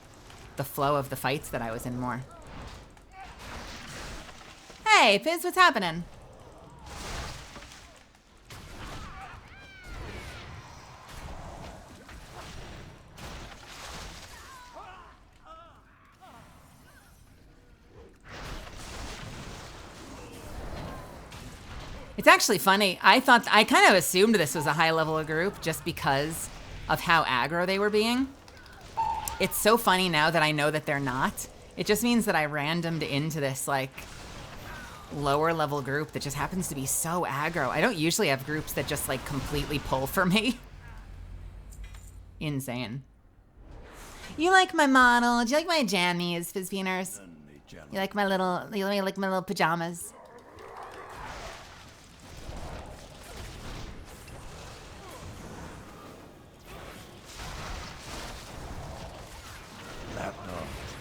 the flow of the fights that I was in more. Hey, Fizz, what's happening? It's actually funny. I kind of assumed this was a high level group just because of how aggro they were being. It's so funny now that I know that they're not. It just means that I randomed into this like lower level group that just happens to be so aggro. I don't usually have groups that just like completely pull for me. Insane. You like my model? Do you like my jammies, Fizzbeaners? You like my little pajamas?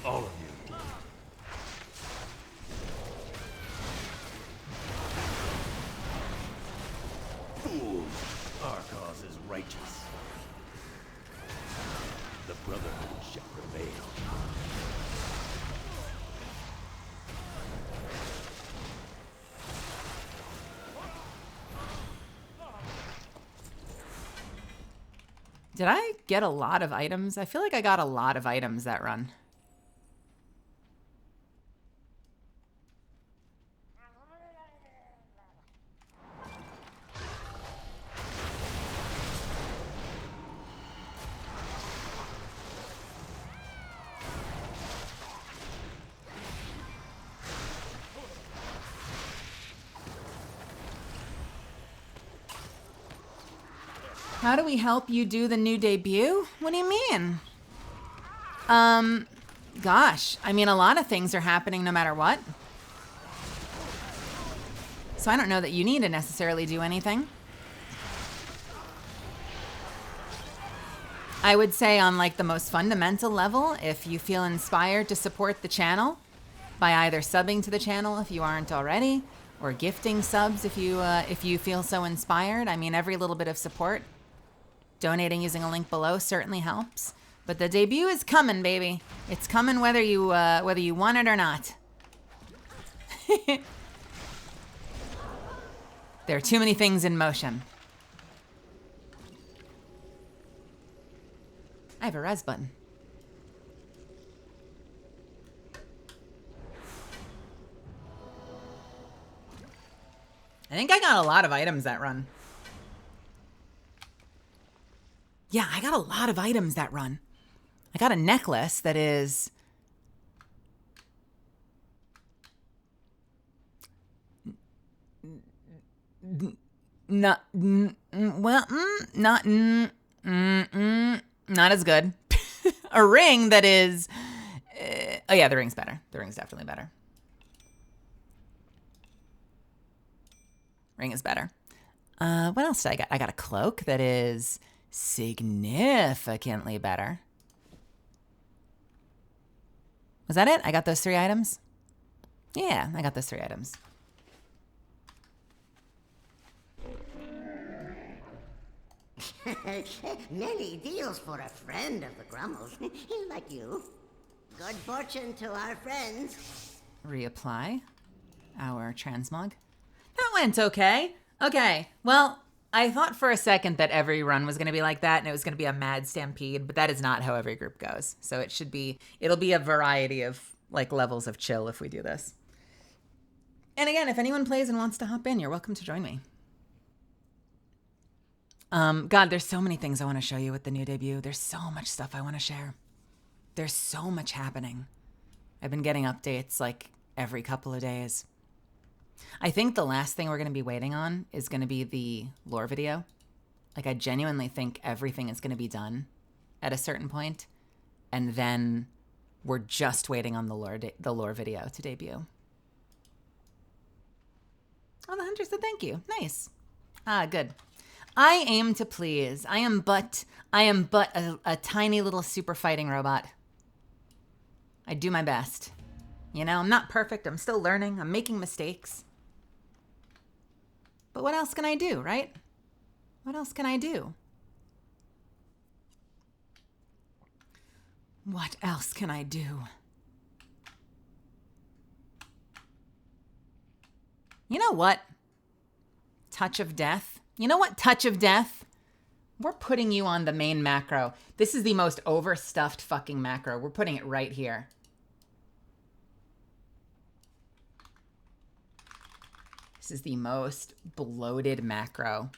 All of you. Fools! Our cause is righteous. The Brotherhood shall prevail. Did I get a lot of items? I feel like I got a lot of items that run. How do we help you do the new debut? What do you mean? Gosh, I mean, a lot of things are happening no matter what. So I don't know that you need to necessarily do anything. I would say on like the most fundamental level, if you feel inspired to support the channel by either subbing to the channel if you aren't already, or gifting subs if you feel so inspired. I mean, every little bit of support, donating using a link below certainly helps. But the debut is coming, baby. It's coming whether you want it or not. There are too many things in motion. I have a res button. I think I got a lot of items that run. Yeah, I got a lot of items that run. I got a necklace that is... not as good. A ring that is... oh yeah, the ring's better. The ring's definitely better. Ring is better. What else did I get? I got a cloak that is significantly better. Was that it? I got those 3 items? Yeah, I got those 3 items. Many deals for a friend of the Grummles. Like you. Good fortune to our friends. Reapply our transmog. That went okay. Okay, well, I thought for a second that every run was going to be like that and it was going to be a mad stampede, but that is not how every group goes. So it'll be a variety of like levels of chill if we do this. And again, if anyone plays and wants to hop in, you're welcome to join me. God, there's so many things I want to show you with the new debut. There's so much stuff I want to share. There's so much happening. I've been getting updates like every couple of days. I think the last thing we're going to be waiting on is going to be the lore video. Like, I genuinely think everything is going to be done at a certain point, and then we're just waiting on the lore video to debut. Oh, the hunter said thank you. Nice. Ah, good. I aim to please. I am but a tiny little super fighting robot. I do my best. You know, I'm not perfect. I'm still learning. I'm making mistakes. But what else can I do, right? What else can I do? What else can I do? You know what? Touch of Death. You know what, Touch of Death? We're putting you on the main macro. This is the most overstuffed fucking macro. We're putting it right here. This is the most bloated macro.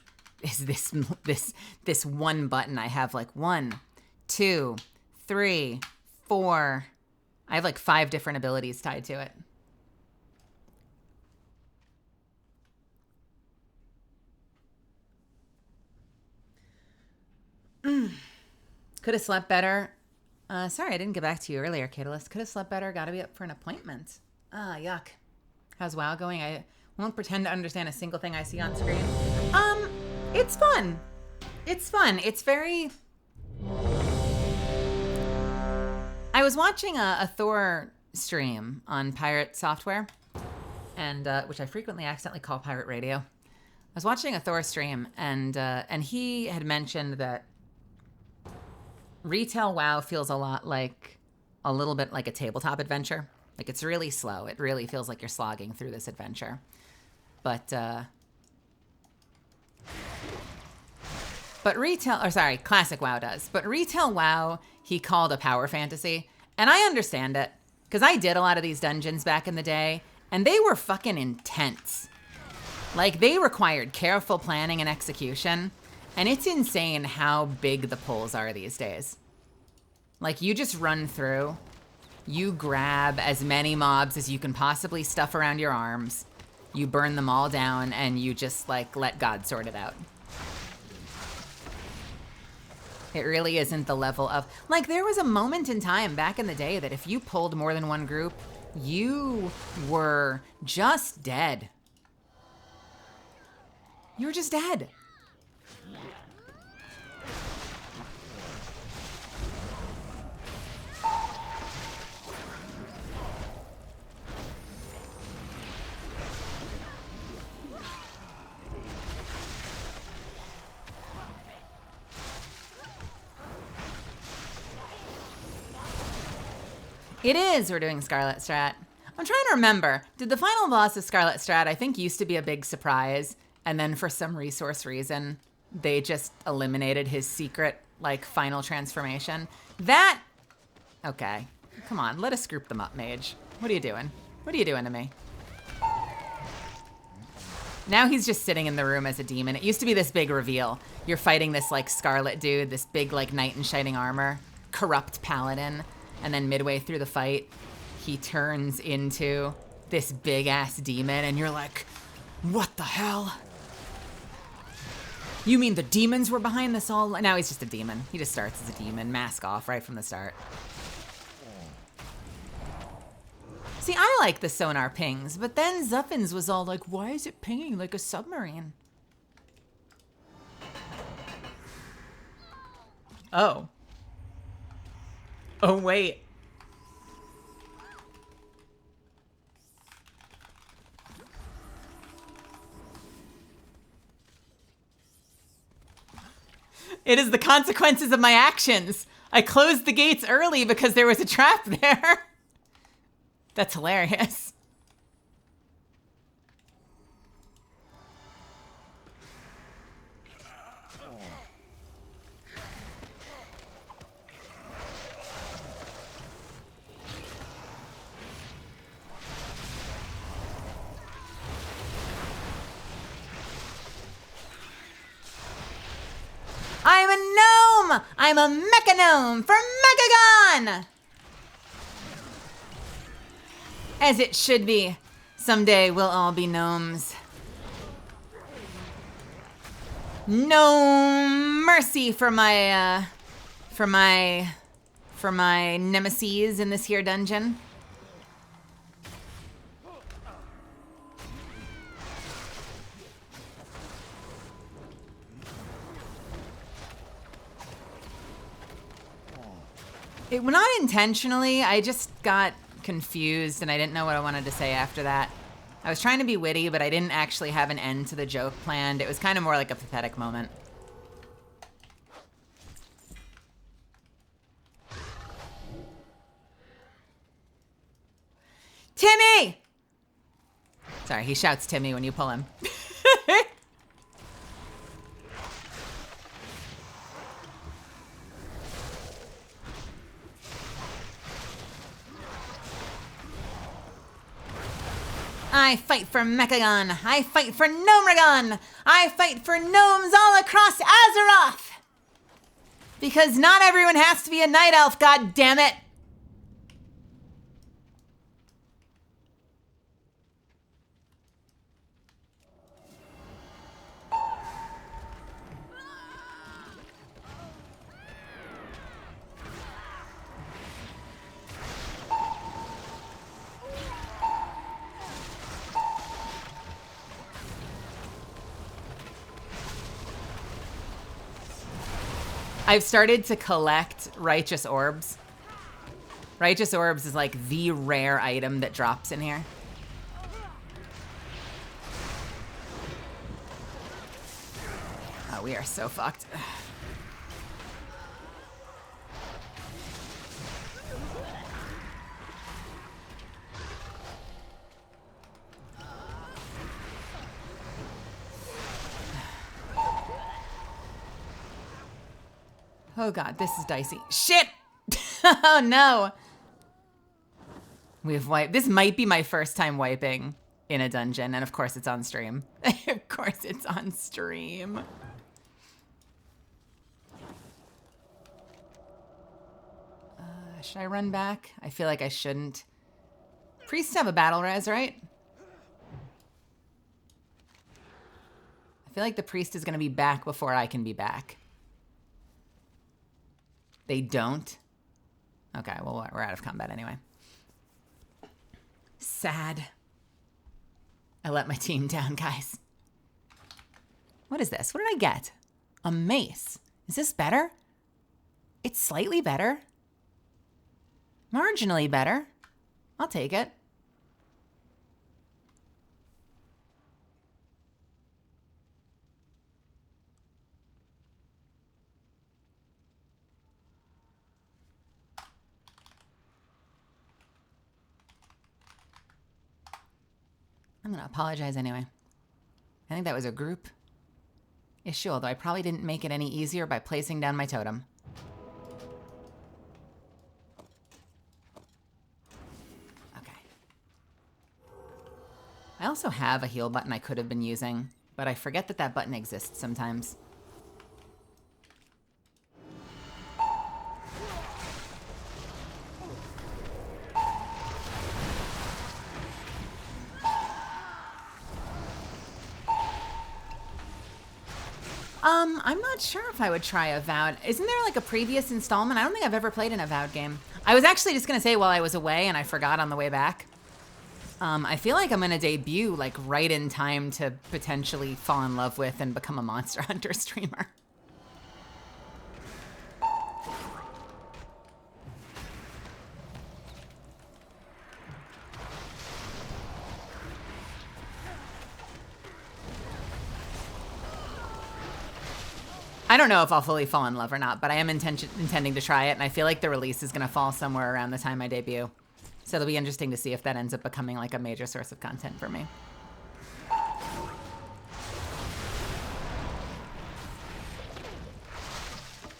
Is this one button? I have like 1, 2, 3, 4. I have like 5 different abilities tied to it. Could have slept better. Sorry, I didn't get back to you earlier, Catalyst. Could have slept better. Got to be up for an appointment. Ah, yuck. How's WoW going? I won't pretend to understand a single thing I see on screen. It's fun. It's fun. It's very... I was watching a Thor stream on Pirate Software, and which I frequently accidentally call Pirate Radio. I was watching a Thor stream, and he had mentioned that retail WoW feels a little bit like a tabletop adventure. Like, it's really slow. It really feels like you're slogging through this adventure. But classic WoW does. But retail WoW, he called a power fantasy. And I understand it, because I did a lot of these dungeons back in the day, and they were fucking intense. Like, they required careful planning and execution. And it's insane how big the pulls are these days. Like, you just run through, you grab as many mobs as you can possibly stuff around your arms, you burn them all down, and you just, like, let God sort it out. It really isn't the level of... Like, there was a moment in time back in the day that if you pulled more than one group, you were just dead. You were just dead. It is. We're doing Scarlet Strat. I'm trying to remember. Did the final boss of Scarlet Strat, I think, used to be a big surprise, and then for some resource reason, they just eliminated his secret, like, final transformation? That... Okay. Come on, let us group them up, Mage. What are you doing? What are you doing to me? Now he's just sitting in the room as a demon. It used to be this big reveal. You're fighting this, like, Scarlet dude, this big, like, knight in shining armor, corrupt paladin. And then midway through the fight, he turns into this big-ass demon, and you're like, what the hell? You mean the demons were behind this all? Now he's just a demon. He just starts as a demon, mask off right from the start. See, I like the sonar pings, but then Zuffins was all like, why is it pinging like a submarine? Oh. Oh, wait. It is the consequences of my actions. I closed the gates early because there was a trap there. That's hilarious. gnome! I'm a mecha gnome for Mechagon! As it should be. Someday we'll all be gnomes. No mercy for my nemesis in this here dungeon. Not intentionally, I just got confused and I didn't know what I wanted to say after that. I was trying to be witty, but I didn't actually have an end to the joke planned. It was kind of more like a pathetic moment. Timmy! Sorry, he shouts Timmy when you pull him. I fight for Mechagon. I fight for Gnomeragon. I fight for gnomes all across Azeroth. Because not everyone has to be a night elf, god damn it. I've started to collect righteous orbs. Righteous orbs is like the rare item that drops in here. Oh, we are so fucked. Oh god, this is dicey. Shit! Oh no! We've wiped. This might be my first time wiping in a dungeon, and of course it's on stream. Of course it's on stream. Should I run back? I feel like I shouldn't. Priests have a battle res, right? I feel like the priest is gonna be back before I can be back. They don't? Okay, well, we're out of combat anyway. Sad. I let my team down, guys. What is this? What did I get? A mace. Is this better? It's slightly better. Marginally better. I'll take it. I'm gonna apologize anyway. I think that was a group issue, although I probably didn't make it any easier by placing down my totem. Okay. I also have a heal button I could have been using, but I forget that that button exists sometimes. I'm not sure if I would try Avowed. Isn't there like a previous installment? I don't think I've ever played an Avowed game. I was actually just gonna say while I was away and I forgot on the way back. I feel like I'm gonna debut like right in time to potentially fall in love with and become a Monster Hunter streamer. I don't know if I'll fully fall in love or not, but I am intending to try it, and I feel like the release is going to fall somewhere around the time I debut. So it'll be interesting to see if that ends up becoming like a major source of content for me.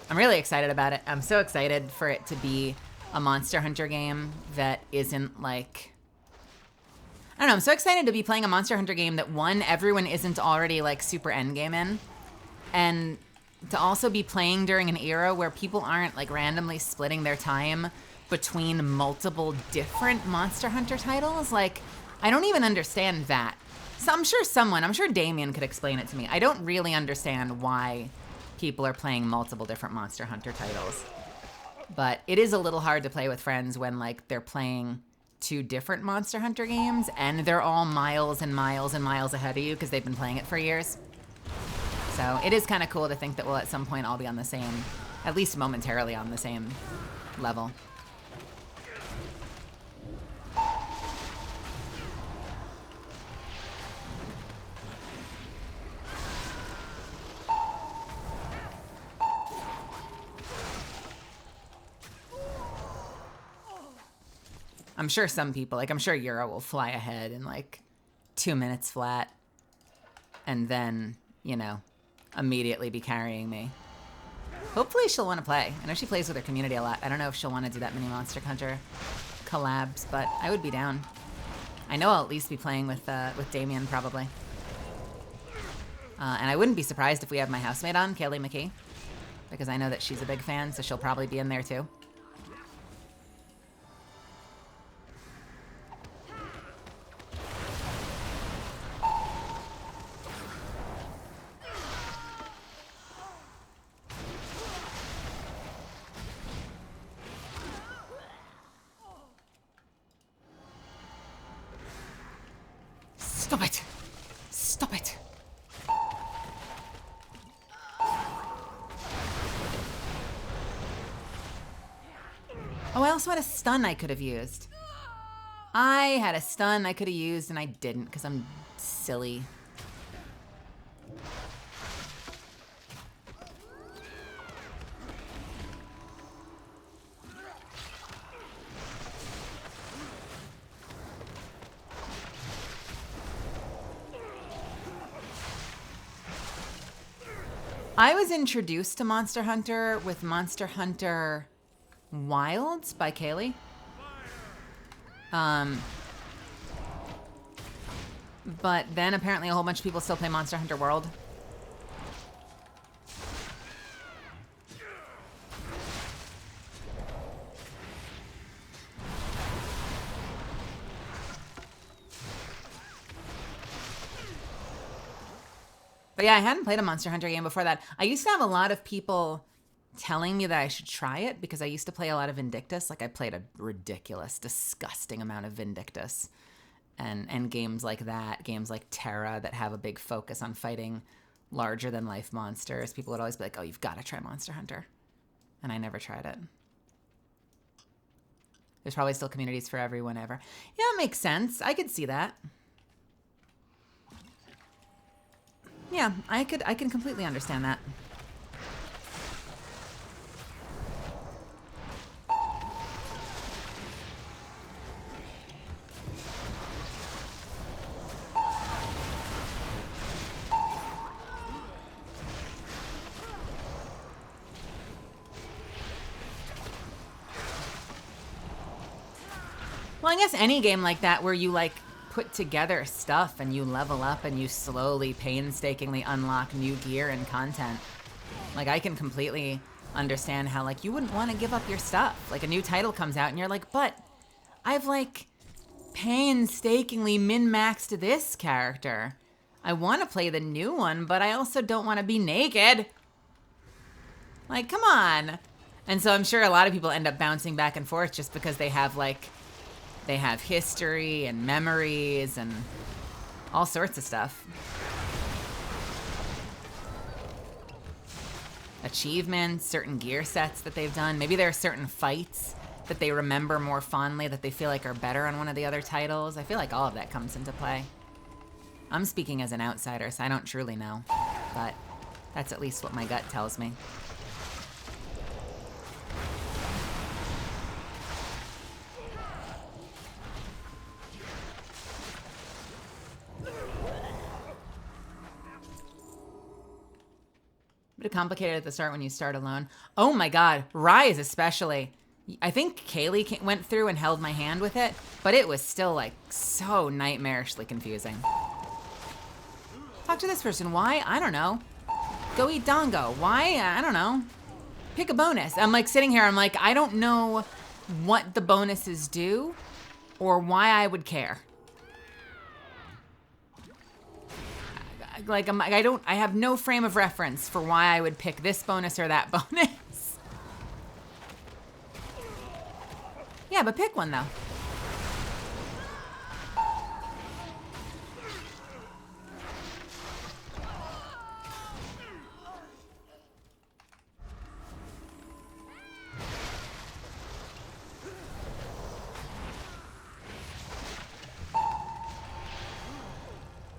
I'm really excited about it. I'm so excited for it to be a Monster Hunter game that isn't like... I don't know, I'm so excited to be playing a Monster Hunter game that, one, everyone isn't already like super endgame in, and to also be playing during an era where people aren't like randomly splitting their time between multiple different Monster Hunter titles. Like, I don't even understand that. So I'm sure Damien could explain it to me. I don't really understand why people are playing multiple different Monster Hunter titles. But it is a little hard to play with friends when like they're playing 2 different Monster Hunter games and they're all miles and miles and miles ahead of you because they've been playing it for years. So it is kind of cool to think that we'll at some point all be on the same, at least momentarily on the same level. I'm sure some people, like I'm sure Euro will fly ahead in like 2 minutes flat and then, you know, immediately be carrying me. Hopefully she'll want to play. I know she plays with her community a lot. I don't know if she'll want to do that many Monster Hunter collabs, but I would be down. I know I'll at least be playing with Damien probably. And I wouldn't be surprised if we have my housemate on, Kaylee McKee, because I know that she's a big fan, so she'll probably be in there too. Stop it! Stop it! Oh, I also had a stun I could have used. I had a stun I could have used and I didn't because I'm silly. I was introduced to Monster Hunter with Monster Hunter Wilds by Kaylee. But then apparently a whole bunch of people still play Monster Hunter World. But yeah, I hadn't played a Monster Hunter game before that. I used to have a lot of people telling me that I should try it because I used to play a lot of Vindictus. Like I played a ridiculous, disgusting amount of Vindictus. And games like that, games like Terra that have a big focus on fighting larger than life monsters. People would always be like, oh, you've got to try Monster Hunter. And I never tried it. There's probably still communities for everyone ever. Yeah, it makes sense. I could see that. Yeah, I can completely understand that. Well, I guess any game like that where you like put together stuff and you level up and you slowly, painstakingly unlock new gear and content. Like I can completely understand how like you wouldn't want to give up your stuff. Like a new title comes out and you're like, but I've like painstakingly min-maxed this character. I want to play the new one, but I also don't want to be naked. Like, come on. And so I'm sure a lot of people end up bouncing back and forth just because they have like, they have history and memories and all sorts of stuff. Achievements, certain gear sets that they've done. Maybe there are certain fights that they remember more fondly that they feel like are better on one of the other titles. I feel like all of that comes into play. I'm speaking as an outsider, so I don't truly know, but that's at least what my gut tells me. Bit complicated at the start when you start alone. Oh my god, Rise especially. I think Kaylee went through and held my hand with it, but it was still like so nightmarishly confusing. Talk to this person. Why? I don't know. Go eat Dongo. Why? I don't know. Pick a bonus. I'm like sitting here, I'm like, I don't know what the bonuses do or why I would care. Like, I have no frame of reference for why I would pick this bonus or that bonus. Yeah, but pick one though.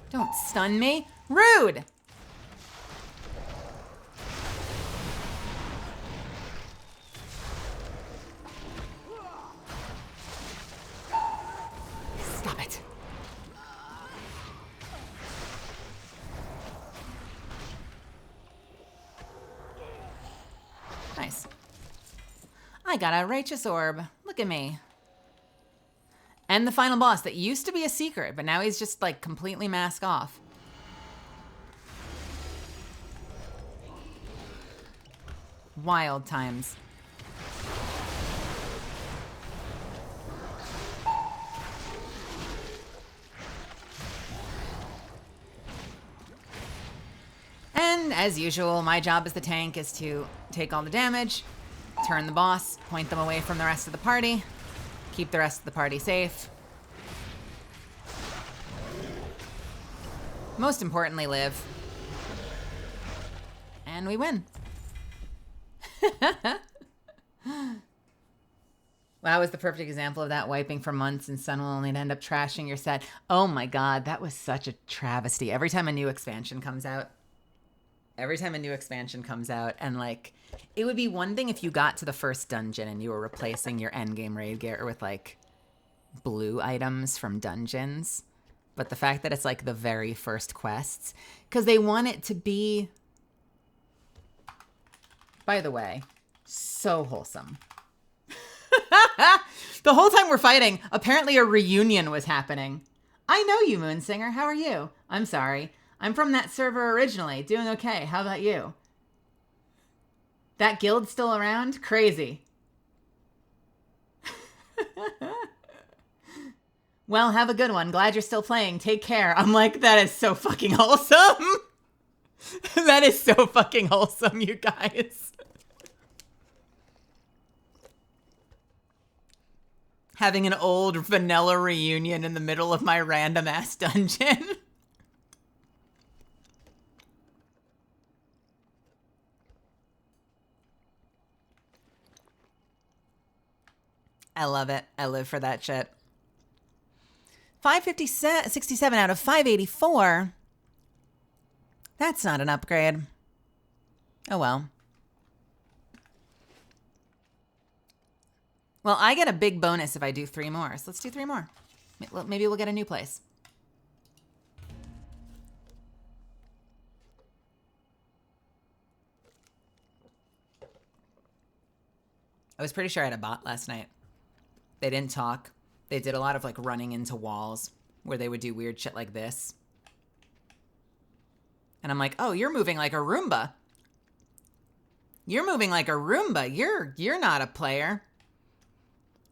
Don't stun me. Rude! Stop it. Nice. I got a righteous orb. Look at me. And the final boss that used to be a secret, but now he's just like completely mask off. Wild times. And as usual, my job as the tank is to take all the damage, turn the boss, point them away from the rest of the party, keep the rest of the party safe. Most importantly, live. And we win. Wow, was the perfect example of that, wiping for months and Sun will only end up trashing your set. Oh my god, that was such a travesty. Every time a new expansion comes out, and like, it would be one thing if you got to the first dungeon and you were replacing your endgame raid gear with like blue items from dungeons. But the fact that it's like the very first quests, because they want it to be, by the way, so wholesome. The whole time we're fighting, apparently a reunion was happening. I know you, Moonsinger. How are you? I'm sorry. I'm from that server originally. Doing okay. How about you? That guild's still around? Crazy. Well, have a good one. Glad you're still playing. Take care. I'm like, that is so fucking wholesome. That is so fucking wholesome, you guys. Having an old vanilla reunion in the middle of my random ass dungeon. I love it. I live for that shit. 567 out of 584. That's not an upgrade. Oh well. Well, I get a big bonus if I do 3 more. So let's do 3 more. Maybe we'll get a new place. I was pretty sure I had a bot last night. They didn't talk. They did a lot of like running into walls where they would do weird shit like this. And I'm like, oh, you're moving like a Roomba. You're moving like a Roomba. You're not a player.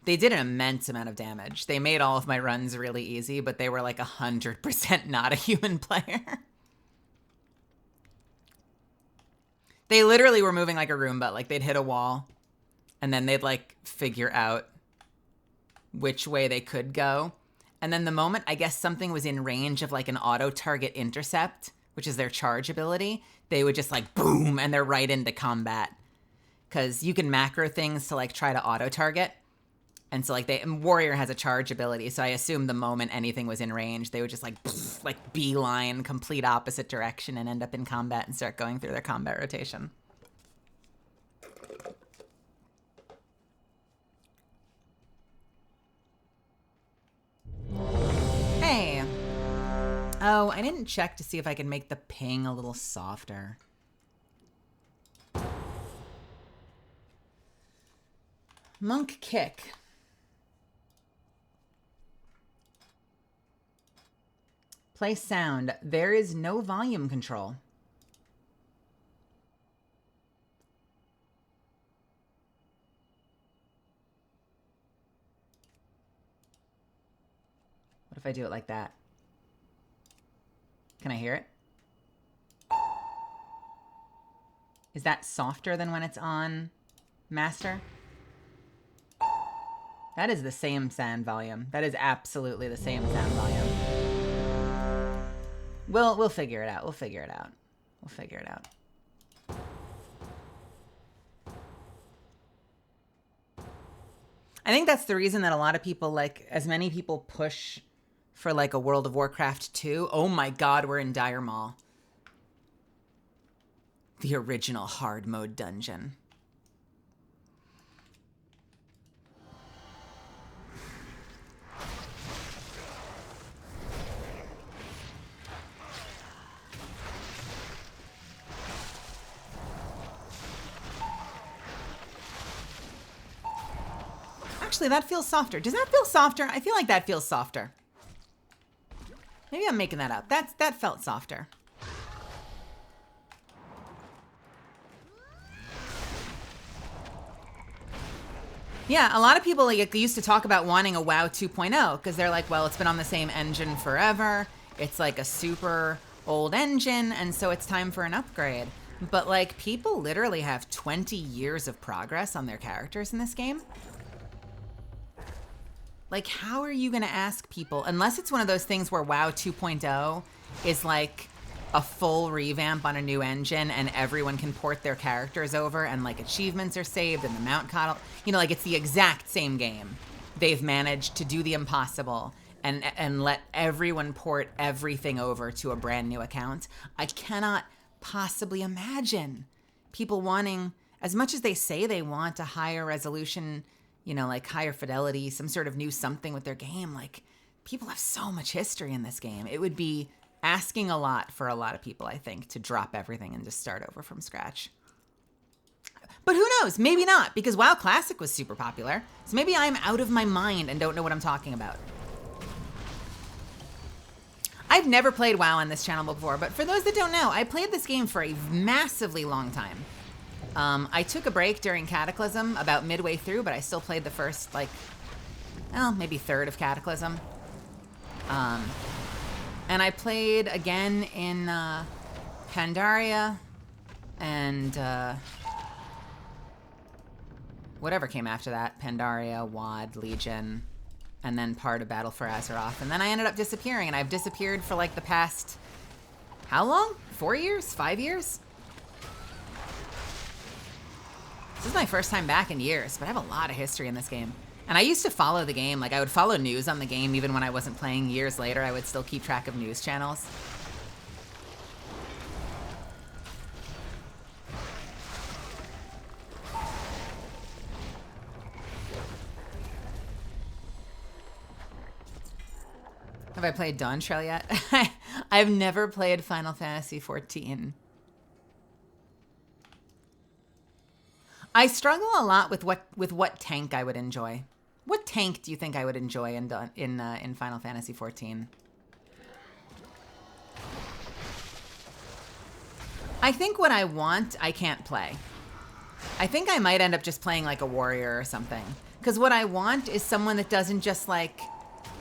They did an immense amount of damage. They made all of my runs really easy, but they were like 100% not a human player. They literally were moving like a Roomba. Like they'd hit a wall and then they'd like figure out which way they could go. And then the moment, I guess, something was in range of like an auto target intercept, which is their charge ability, they would just like boom and they're right into combat. Because you can macro things to like try to auto target. And so like Warrior has a charge ability. So I assume the moment anything was in range, they would just like beeline complete opposite direction and end up in combat and start going through their combat rotation. Hey. Oh, I didn't check to see if I could make the ping a little softer. Monk kick. Play sound. There is no volume control. if I do it like that? Can I hear it? Is that softer than when it's on master? That is the same sound volume. That is absolutely the same sound volume. We'll figure it out. We'll figure it out. We'll figure it out. I think that's the reason that a lot of people, like, as many people push for, like, a World of Warcraft 2. Oh my god, we're in Dire Maul. The original hard mode dungeon. Actually, that feels softer. Does that feel softer? I feel like that feels softer. Maybe I'm making that up. That felt softer. Yeah, a lot of people like used to talk about wanting a WoW 2.0 because they're like, well, it's been on the same engine forever. It's like a super old engine, and so it's time for an upgrade. But like, people literally have 20 years of progress on their characters in this game. Like, how are you going to ask people, unless it's one of those things where WoW 2.0 is like a full revamp on a new engine and everyone can port their characters over and like achievements are saved and the mount coddle, you know, like it's the exact same game. They've managed to do the impossible and let everyone port everything over to a brand new account. I cannot possibly imagine people wanting, as much as they say they want a higher resolution, you know, like higher fidelity, some sort of new something with their game. Like, people have so much history in this game. It would be asking a lot for a lot of people, I think, to drop everything and just start over from scratch. But who knows? Maybe not, because WoW Classic was super popular. So maybe I'm out of my mind and don't know what I'm talking about. I've never played WoW on this channel before, but for those that don't know, I played this game for a massively long time. I took a break during Cataclysm about midway through, but I still played the first, like, well, maybe third of Cataclysm. And I played again in Pandaria and whatever came after that. Pandaria, WoD, Legion, and then part of Battle for Azeroth. And then I ended up disappearing, and I've disappeared for like the past, how long? 4 years? 5 years? This is my first time back in years, but I have a lot of history in this game. And I used to follow the game. Like, I would follow news on the game even when I wasn't playing. Years later, I would still keep track of news channels. Have I played Dawn Trail yet? I've never played Final Fantasy XIV. I struggle a lot with what tank I would enjoy. What tank do you think I would enjoy in Final Fantasy XIV? I think what I want, I can't play. I think I might end up just playing like a warrior or something. Because what I want is someone that doesn't just like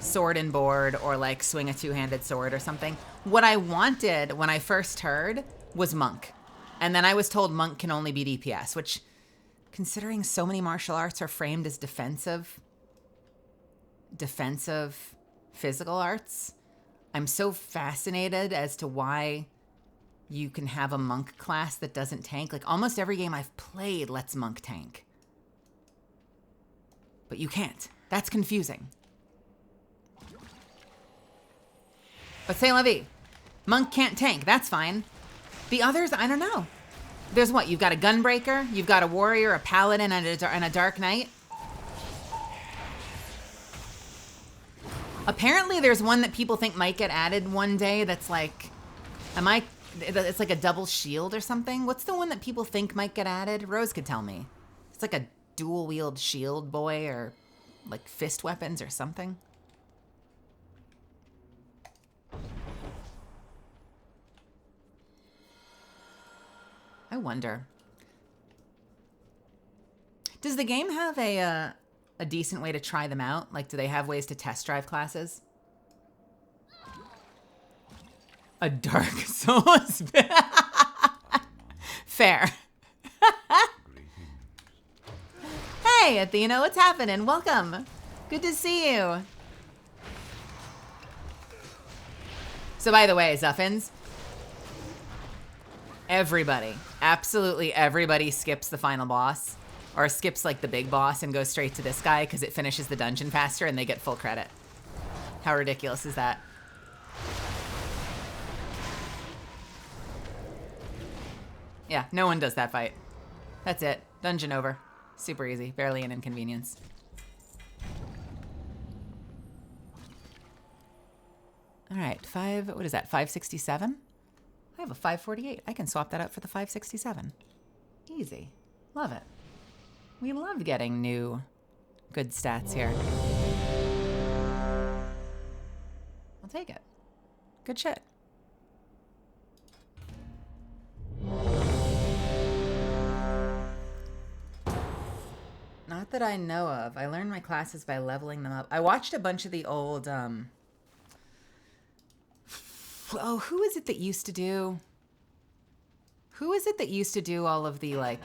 sword and board or like swing a two-handed sword or something. What I wanted when I first heard was monk. And then I was told monk can only be DPS, which, considering so many martial arts are framed as defensive physical arts, I'm so fascinated as to why you can have a monk class that doesn't tank. Like, almost every game I've played lets monk tank. But you can't. That's confusing. But c'est la vie. Monk can't tank. That's fine. The others, I don't know. There's what? You've got a gunbreaker, you've got a warrior, a paladin, and a dark knight. Apparently there's one that people think might get added one day that's like, it's like a double shield or something. What's the one that people think might get added? Rose could tell me. It's like a dual wield shield boy or like fist weapons or something. I wonder. Does the game have a decent way to try them out? Like, do they have ways to test drive classes? A Dark Souls. Fair. Hey, Athena, what's happening? Welcome. Good to see you. So by the way, Zuffins, everybody, absolutely everybody skips the final boss or skips like the big boss and goes straight to this guy because it finishes the dungeon faster and they get full credit. How ridiculous is that? Yeah, no one does that fight. That's it. Dungeon over. Super easy. Barely an inconvenience. All right, what is that, 567? I have a 548. I can swap that out for the 567. Easy. Love it. We love getting new good stats here. I'll take it. Good shit. Not that I know of. I learned my classes by leveling them up. I watched a bunch of the old, oh, who is it that used to do all of the, like,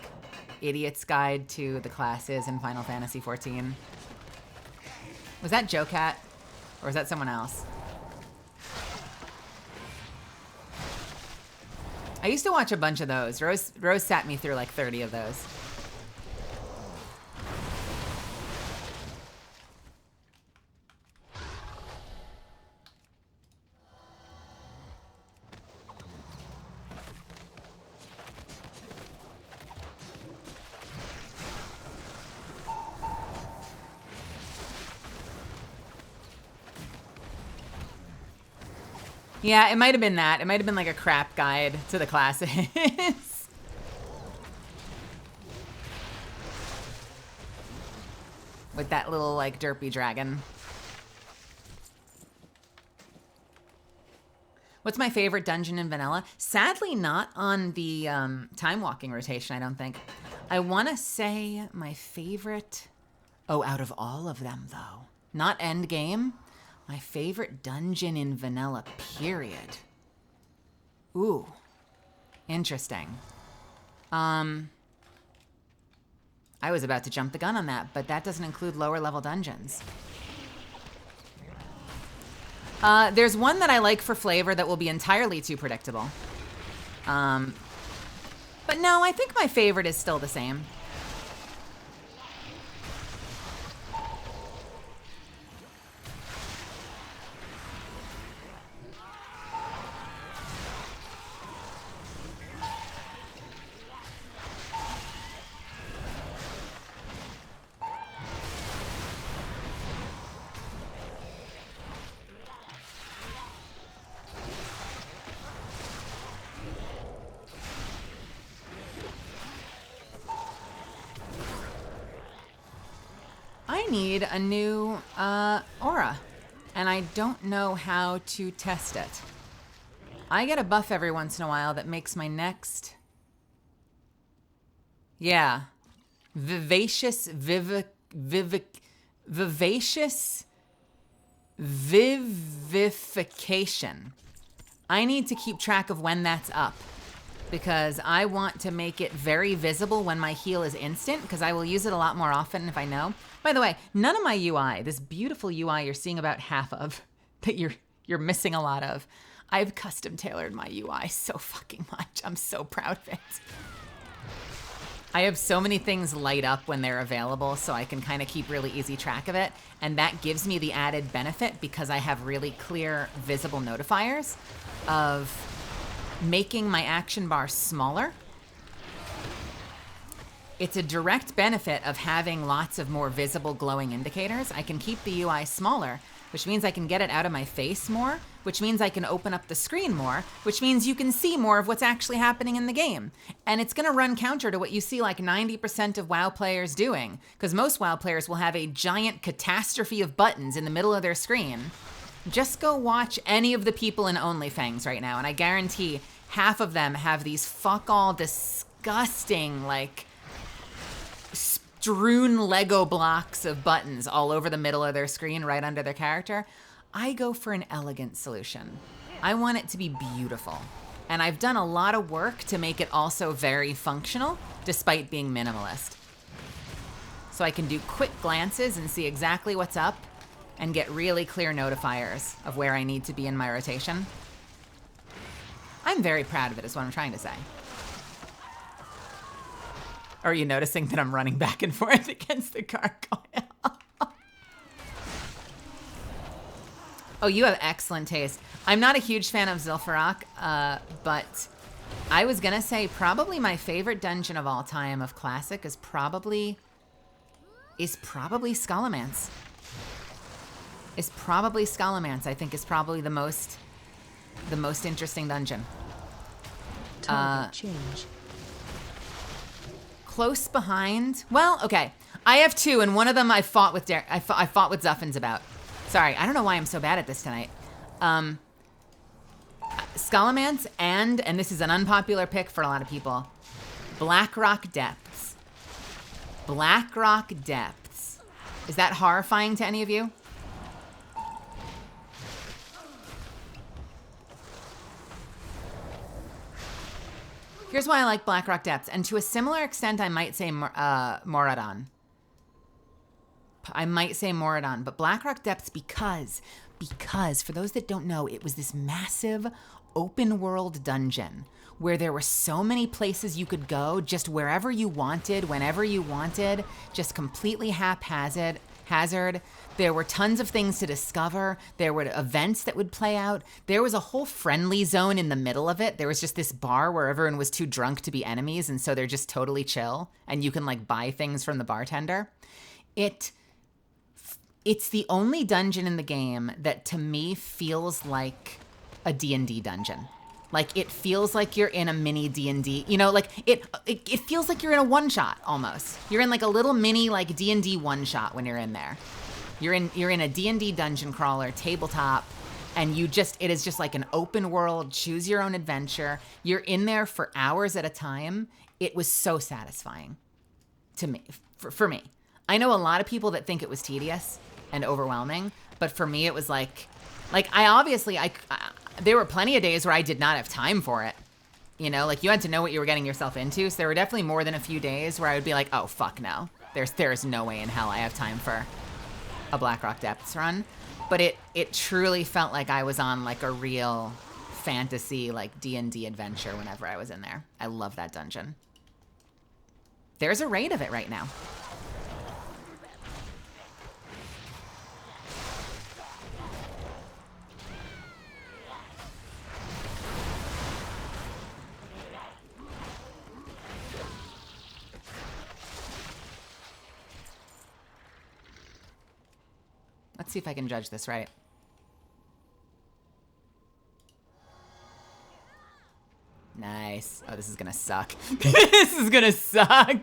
Idiot's Guide to the classes in Final Fantasy XIV? Was that Joe Cat? Or was that someone else? I used to watch a bunch of those. Rose sat me through like 30 of those. Yeah, it might have been that. It might have been like a crap guide to the classes. With that little, like, derpy dragon. What's my favorite dungeon in vanilla? Sadly, not on the time walking rotation, I don't think. I want to say my favorite... Oh, out of all of them, though. Not endgame. My favorite dungeon in vanilla, period. Ooh. Interesting. I was about to jump the gun on that, but that doesn't include lower level dungeons. There's one that I like for flavor that will be entirely too predictable. But no, I think my favorite is still the same. I need a new aura, and I don't know how to test it. I get a buff every once in a while that makes my next... Yeah. Vivacious vivification. I need to keep track of when that's up, because I want to make it very visible when my heal is instant, because I will use it a lot more often if I know. By the way, none of my UI, this beautiful UI you're seeing about half of, that you're missing a lot of, I've custom tailored my UI so fucking much. I'm so proud of it. I have so many things light up when they're available, so I can kind of keep really easy track of it. And that gives me the added benefit, because I have really clear, visible notifiers of making my action bar smaller. It's a direct benefit of having lots of more visible glowing indicators. I can keep the UI smaller, which means I can get it out of my face more, which means I can open up the screen more, which means you can see more of what's actually happening in the game. And it's gonna run counter to what you see like 90% of WoW players doing, because most WoW players will have a giant catastrophe of buttons in the middle of their screen. Just go watch any of the people in OnlyFans right now, and I guarantee half of them have these fuck-all disgusting, like, strewn Lego blocks of buttons all over the middle of their screen, right under their character. I go for an elegant solution. I want it to be beautiful. And I've done a lot of work to make it also very functional, despite being minimalist. So I can do quick glances and see exactly what's up and get really clear notifiers of where I need to be in my rotation. I'm very proud of it, is what I'm trying to say. Are you noticing that I'm running back and forth against the gargoyle? Oh, you have excellent taste. I'm not a huge fan of Zul'Farrak, but I was gonna say probably my favorite dungeon of all time of Classic is probably Scholomance. I think is probably the most interesting dungeon. Target change. Close behind. Well, okay. I have two, and one of them I fought with Zuffins about. Sorry, I don't know why I'm so bad at this tonight. Scholomance and this is an unpopular pick for a lot of people, Blackrock Depths. Blackrock Depths. Is that horrifying to any of you? Here's why I like Blackrock Depths, and to a similar extent, I might say Moradon. But Blackrock Depths because for those that don't know, it was this massive open world dungeon where there were so many places you could go just wherever you wanted, whenever you wanted, just completely haphazard. There were tons of things to discover. There were events that would play out. There was a whole friendly zone in the middle of it. There was just this bar where everyone was too drunk to be enemies, and so they're just totally chill, and you can like buy things from the bartender. It's the only dungeon in the game that to me feels like a D&D dungeon. Like it feels like you're in a mini D&D, you know, like it feels like you're in a one-shot almost. You're in like a little mini like D&D one-shot when you're in there. You're in a D&D dungeon crawler tabletop, and it is just like an open world, choose your own adventure. You're in there for hours at a time. It was so satisfying to me, for me. I know a lot of people that think it was tedious and overwhelming, but for me it was like there were plenty of days where I did not have time for it. You know, like you had to know what you were getting yourself into. So there were definitely more than a few days where I would be like, oh, fuck no. There's no way in hell I have time for a Blackrock Depths run. But it truly felt like I was on like a real fantasy, like D&D adventure whenever I was in there. I love that dungeon. There's a raid of it right now. Let's see if I can judge this right. Nice. Oh, this is gonna suck. This is gonna suck.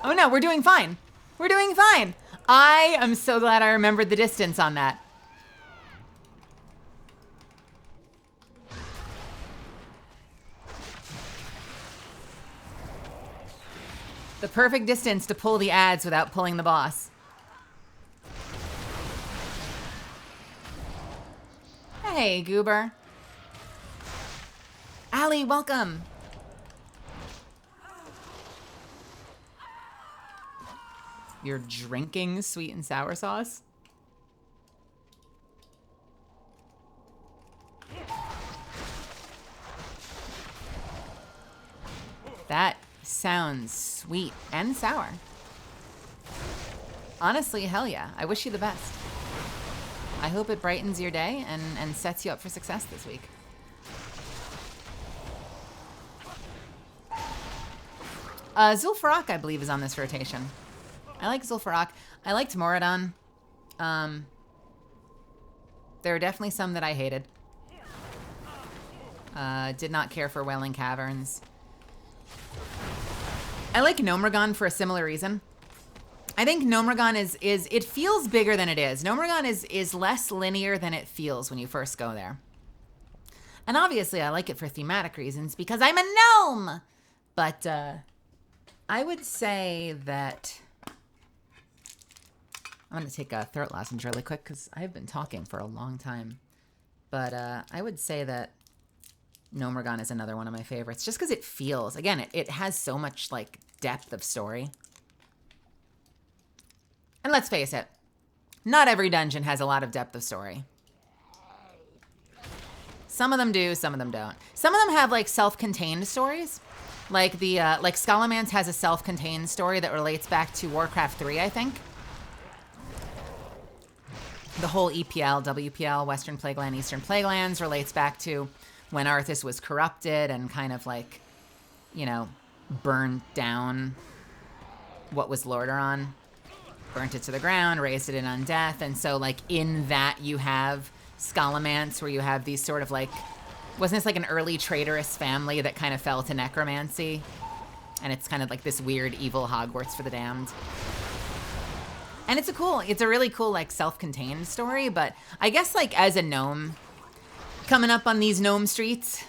Oh no, we're doing fine. We're doing fine. I am so glad I remembered the distance on that. The perfect distance to pull the ads without pulling the boss. Hey, Goober. Allie, welcome. You're drinking sweet and sour sauce? That sounds sweet and sour. Honestly, hell yeah. I wish you the best. I hope it brightens your day and sets you up for success this week. Zul'Farrak, I believe, is on this rotation. I like Zul'Farrak. I liked Moradon. There are definitely some that I hated. Did not care for Welling Caverns. I like Gnomeregan for a similar reason. I think Gnomeregan is it feels bigger than it is. Gnomeregan is less linear than it feels when you first go there. And obviously I like it for thematic reasons because I'm a gnome. But I would say that I'm going to take a throat lozenge really quick because I've been talking for a long time. But I would say that Gnomeregan is another one of my favorites just because it feels, again, it has so much like depth of story. And let's face it, not every dungeon has a lot of depth of story. Some of them do, some of them don't. Some of them have like self-contained stories. Like the like Scholomance has a self-contained story that relates back to Warcraft 3, I think. The whole EPL, WPL, Western Plagueland, Eastern Plaguelands relates back to when Arthas was corrupted and kind of like, you know, burned down what was Lordaeron. Burnt it to the ground, raised it in undeath. And so like in that you have Scholomance where you have these sort of like, wasn't this like an early traitorous family that kind of fell to necromancy? And it's kind of like this weird evil Hogwarts for the damned. And it's a really cool like self-contained story, but I guess like as a gnome coming up on these gnome streets,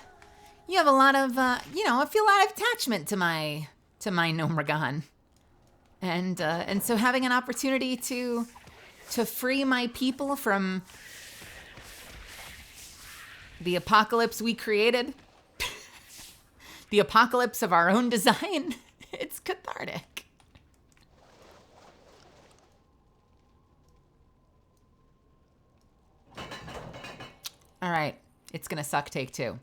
you have a lot of, you know, I feel a lot of attachment to my Gnomeregan. And so having an opportunity to free my people from the apocalypse we created, the apocalypse of our own design, it's cathartic. All right, it's gonna suck, take two.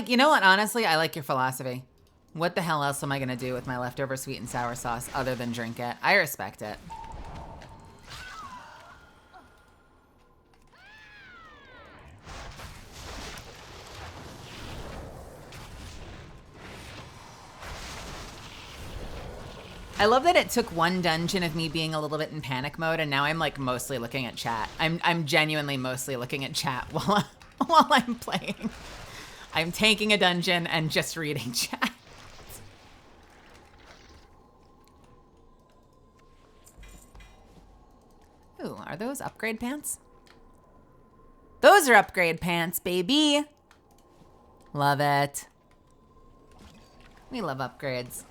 You know what, honestly, I like your philosophy. What the hell else am I gonna do with my leftover sweet and sour sauce other than drink it? I respect it. I love that it took one dungeon of me being a little bit in panic mode, and now I'm like mostly looking at chat. I'm genuinely mostly looking at chat while I'm playing. I'm taking a dungeon and just reading chat. Ooh, are those upgrade pants? Those are upgrade pants, baby. Love it. We love upgrades.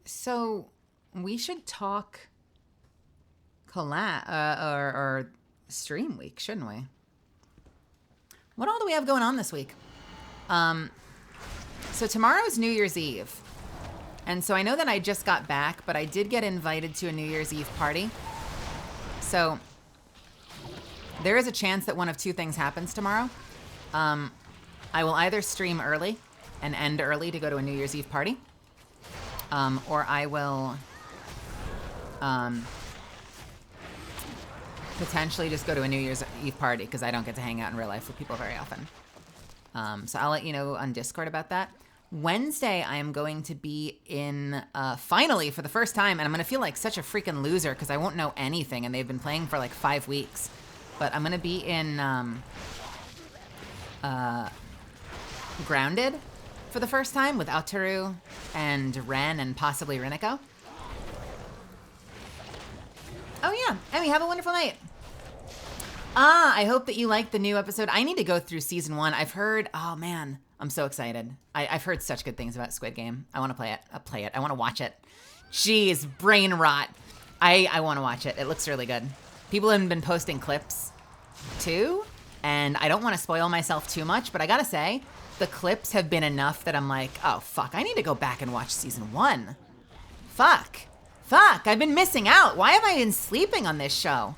So we should talk collab or stream week, shouldn't we? What all do we have going on this week? So tomorrow's New Year's Eve. And so I know that I just got back, but I did get invited to a New Year's Eve party. So there is a chance that one of two things happens tomorrow. I will either stream early and end early to go to a New Year's Eve party. Or I will potentially just go to a New Year's Eve party because I don't get to hang out in real life with people very often. So I'll let you know on Discord about that. Wednesday, I am going to be in, finally, for the first time, and I'm going to feel like such a freaking loser because I won't know anything, and they've been playing for like 5 weeks. But I'm going to be in Grounded for the first time with Altaru and Ren and possibly Riniko. Oh yeah, Emmy, have a wonderful night. I hope that you liked the new episode. I need to go through season 1. I've heard, oh man, I'm so excited. I've heard such good things about Squid Game. I want to play it. I want to watch it. Jeez, brain rot. I want to watch it. It looks really good. People have been posting clips too, And I don't want to spoil myself too much, but I gotta say, the clips have been enough that I'm like, oh, fuck, I need to go back and watch season 1. Fuck, I've been missing out. Why have I been sleeping on this show?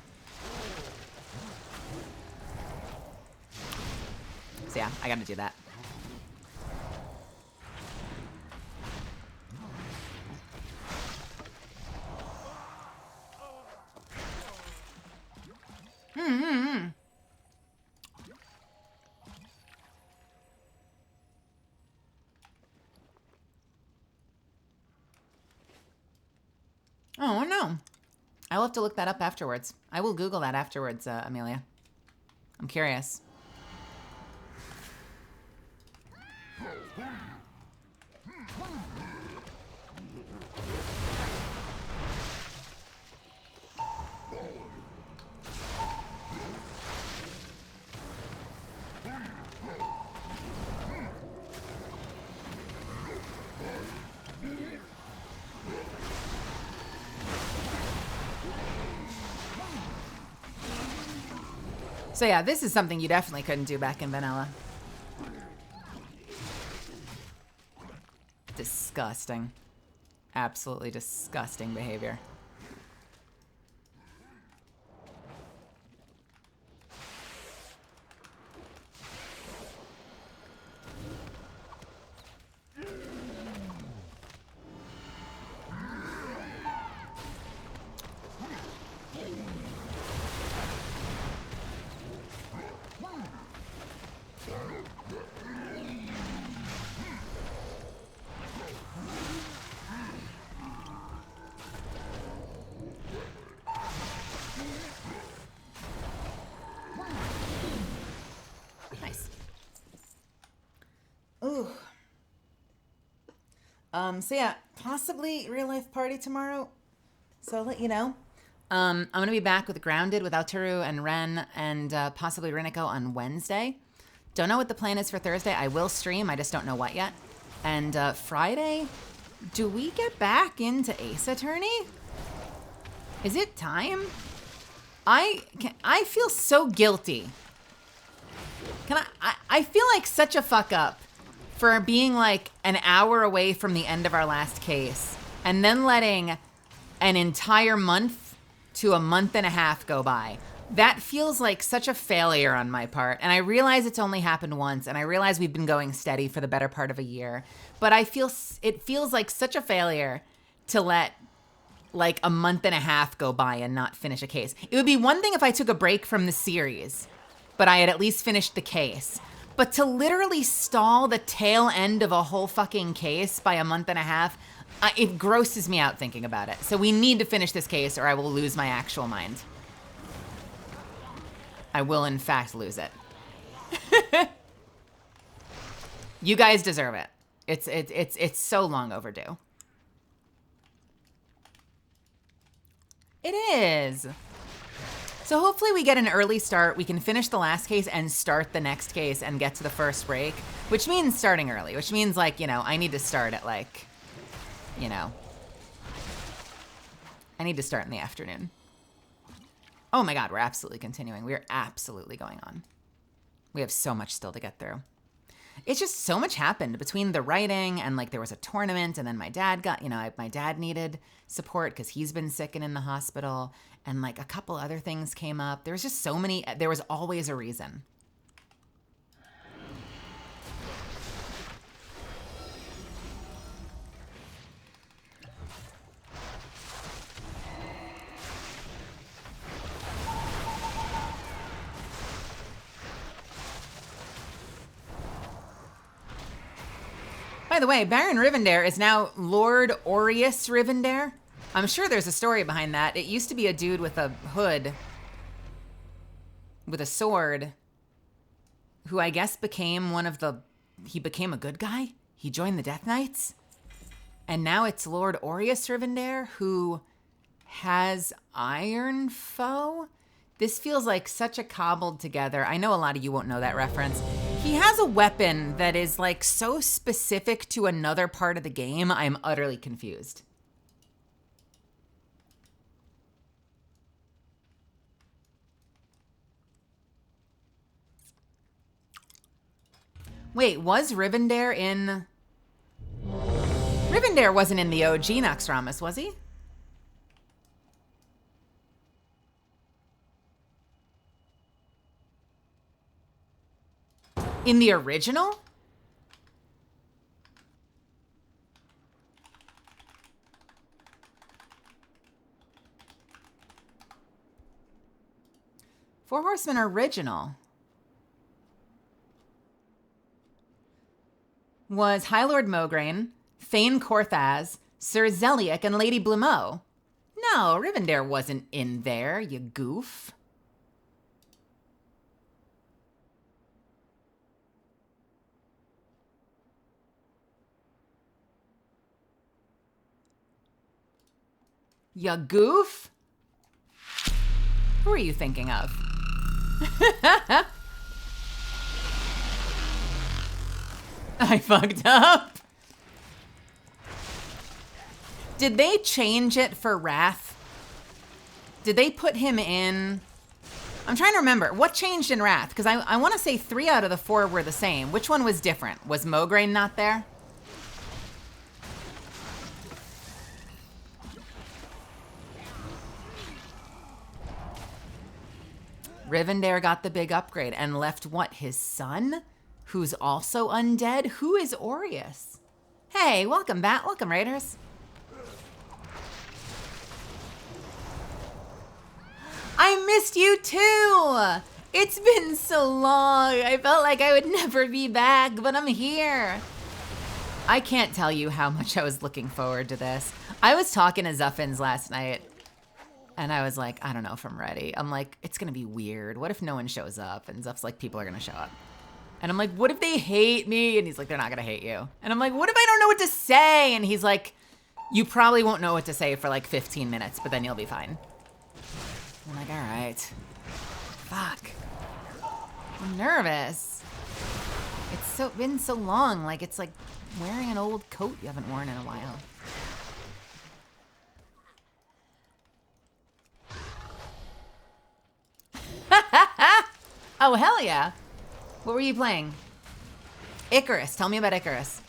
So yeah, I gotta do that. Oh, no. I'll have to look that up afterwards. I will Google that afterwards, Amelia. I'm curious. So yeah, this is something you definitely couldn't do back in vanilla. Disgusting. Absolutely disgusting behavior. Ooh. So yeah, possibly real life party tomorrow. So I'll let you know. I'm gonna be back with Grounded with Aoteru and Ren and possibly Riniko on Wednesday. Don't know what the plan is for Thursday. I will stream, I just don't know what yet. And Friday, do we get back into Ace Attorney? Is it time? I feel so guilty. I feel like such a fuck up for being like an hour away from the end of our last case and then letting an entire month to a month and a half go by. That feels like such a failure on my part. And I realize it's only happened once, and I realize we've been going steady for the better part of a year, but it feels like such a failure to let like a month and a half go by and not finish a case. It would be one thing if I took a break from the series, but I had at least finished the case. But to literally stall the tail end of a whole fucking case by a month and a half, it grosses me out thinking about it. So we need to finish this case or I will lose my actual mind. I will in fact lose it. You guys deserve it. It's so long overdue. It is. So hopefully we get an early start. We can finish the last case and start the next case and get to the first break, which means starting early, which means like, you know, I need to start at like, you know, I need to start in the afternoon. Oh my God, we're absolutely continuing. We're absolutely going on. We have so much still to get through. It's just so much happened between the writing and like there was a tournament and then my dad got, you know, my dad needed support because he's been sick and in the hospital and like a couple other things came up. There was just so many, there was always a reason. By the way, Baron Rivendare is now Lord Aureus Rivendare. I'm sure there's a story behind that. It used to be a dude with a hood, with a sword, who I guess became he became a good guy? He joined the Death Knights? And now it's Lord Aureus Rivendare, who has Iron Foe? This feels like such a cobbled together. I know a lot of you won't know that reference. He has a weapon that is like so specific to another part of the game, I'm utterly confused. Wait, was Rivendare in... Rivendare wasn't in the OG Naxxramas, was he? In the original? Four Horsemen original was High Lord Mograine, Thane Corthaz, Sir Zeliek, and Lady Blumeau. No, Rivendare wasn't in there, you goof. You goof? Who are you thinking of? I fucked up. Did they change it for Wrath? Did they put him in? I'm trying to remember. What changed in Wrath? Because I want to say 3 out of the 4 were the same. Which one was different? Was Mograine not there? Rivendare got the big upgrade and left what? His son? Who's also undead? Who is Aureus? Hey, welcome back. Welcome, Raiders. I missed you too. It's been so long. I felt like I would never be back, but I'm here. I can't tell you how much I was looking forward to this. I was talking to Zuffins last night, and I was like, I don't know if I'm ready. I'm like, it's gonna be weird. What if no one shows up? And Zuff's like, people are gonna show up. And I'm like, what if they hate me? And he's like, they're not gonna hate you. And I'm like, what if I don't know what to say? And he's like, you probably won't know what to say for like 15 minutes, but then you'll be fine. I'm like, all right. Fuck. I'm nervous. It's been so long. Like, it's like wearing an old coat you haven't worn in a while. Oh, hell yeah. What were you playing? Icarus. Tell me about Icarus.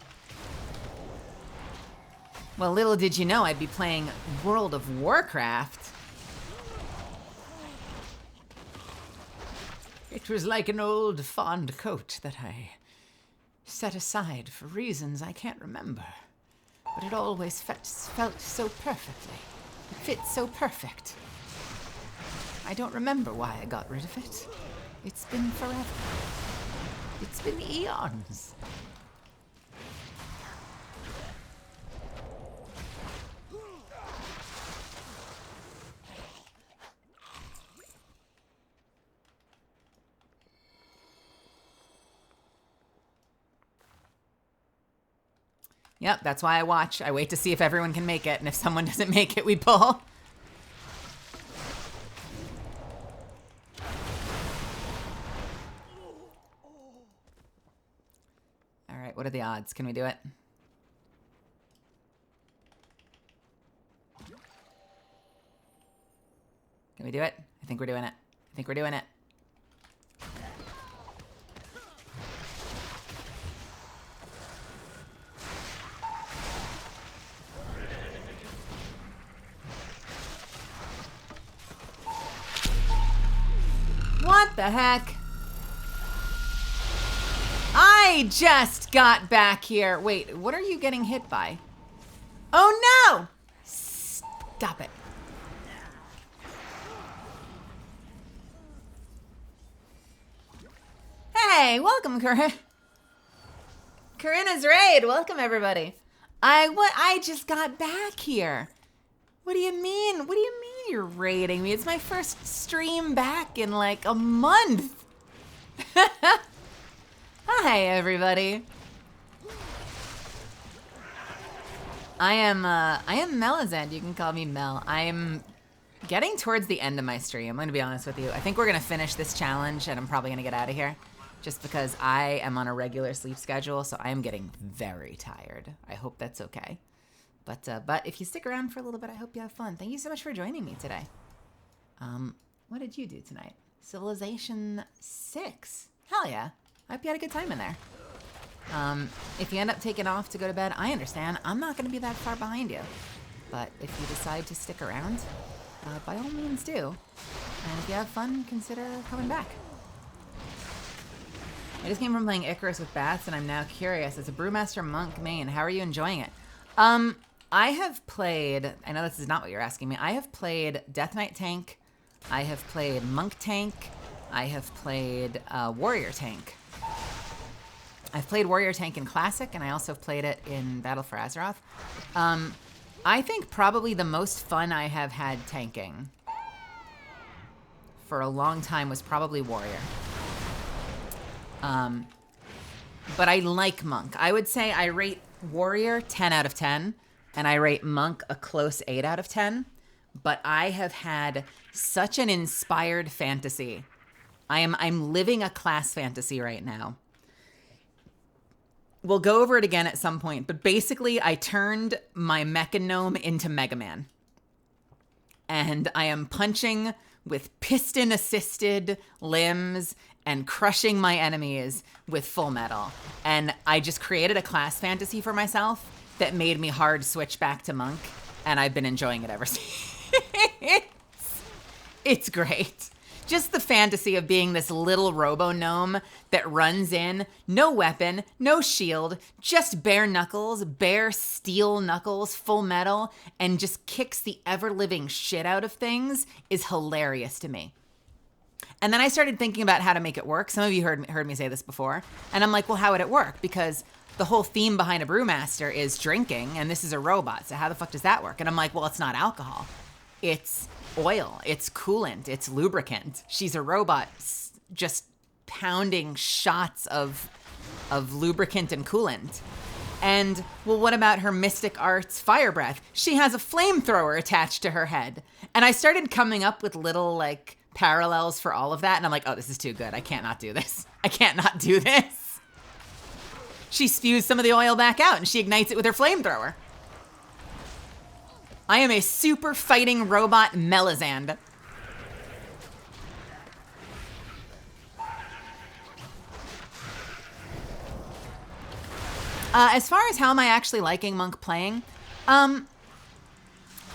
Well, little did you know I'd be playing World of Warcraft. It was like an old fond coat that I set aside for reasons I can't remember. But it always felt so perfectly. It fit so perfect. I don't remember why I got rid of it. It's been forever. It's been eons. Yep, that's why I watch. I wait to see if everyone can make it, and if someone doesn't make it, we pull. All right, what are the odds? Can we do it? Can we do it? I think we're doing it. I think we're doing it. What the heck? I just got back here. Wait, what are you getting hit by? Oh no! Stop it. Hey, welcome, Corinne. Corinna's raid. Welcome, everybody. I just got back here. What do you mean? What do you mean you're raiding me? It's my first stream back in like a month. Hi, everybody. I am Melazand. You can call me Mel. I'm getting towards the end of my stream. I'm going to be honest with you. I think we're going to finish this challenge, and I'm probably going to get out of here. Just because I am on a regular sleep schedule, so I am getting very tired. I hope that's okay. But if you stick around for a little bit, I hope you have fun. Thank you so much for joining me today. What did you do tonight? Civilization 6. Hell yeah. I hope you had a good time in there. If you end up taking off to go to bed, I understand. I'm not going to be that far behind you. But if you decide to stick around, by all means do. And if you have fun, consider coming back. I just came from playing Icarus with Bats, and I'm now curious. As a Brewmaster Monk main, how are you enjoying it? I have played, I know this is not what you're asking me, I have played Death Knight Tank, I have played Monk Tank, I have played Warrior Tank. I've played Warrior Tank in Classic, and I also played it in Battle for Azeroth. I think probably the most fun I have had tanking for a long time was probably Warrior. But I like Monk. I would say I rate Warrior 10 out of 10, and I rate Monk a close 8 out of 10. But I have had such an inspired fantasy. I'm living a class fantasy right now. We'll go over it again at some point, but basically I turned my Mecha Gnome into Mega Man. And I am punching with piston-assisted limbs and crushing my enemies with Full Metal. And I just created a class fantasy for myself that made me hard switch back to Monk, and I've been enjoying it ever since. It's great. Just the fantasy of being this little robo-gnome that runs in, no weapon, no shield, just bare knuckles, bare steel knuckles, Full Metal, and just kicks the ever-living shit out of things is hilarious to me. And then I started thinking about how to make it work. Some of you heard me say this before. And I'm like, well, how would it work? Because the whole theme behind a brewmaster is drinking, and this is a robot. So how the fuck does that work? And I'm like, well, it's not alcohol. It's oil. It's coolant. It's lubricant. She's a robot just pounding shots of lubricant and coolant. And, well, what about her mystic arts fire breath? She has a flamethrower attached to her head. And I started coming up with little, like, parallels for all of that. And I'm like, oh, this is too good. I can't not do this. I can't not do this. She spews some of the oil back out and she ignites it with her flamethrower. I am a super fighting robot Melizand. As far as how am I actually liking Monk playing, I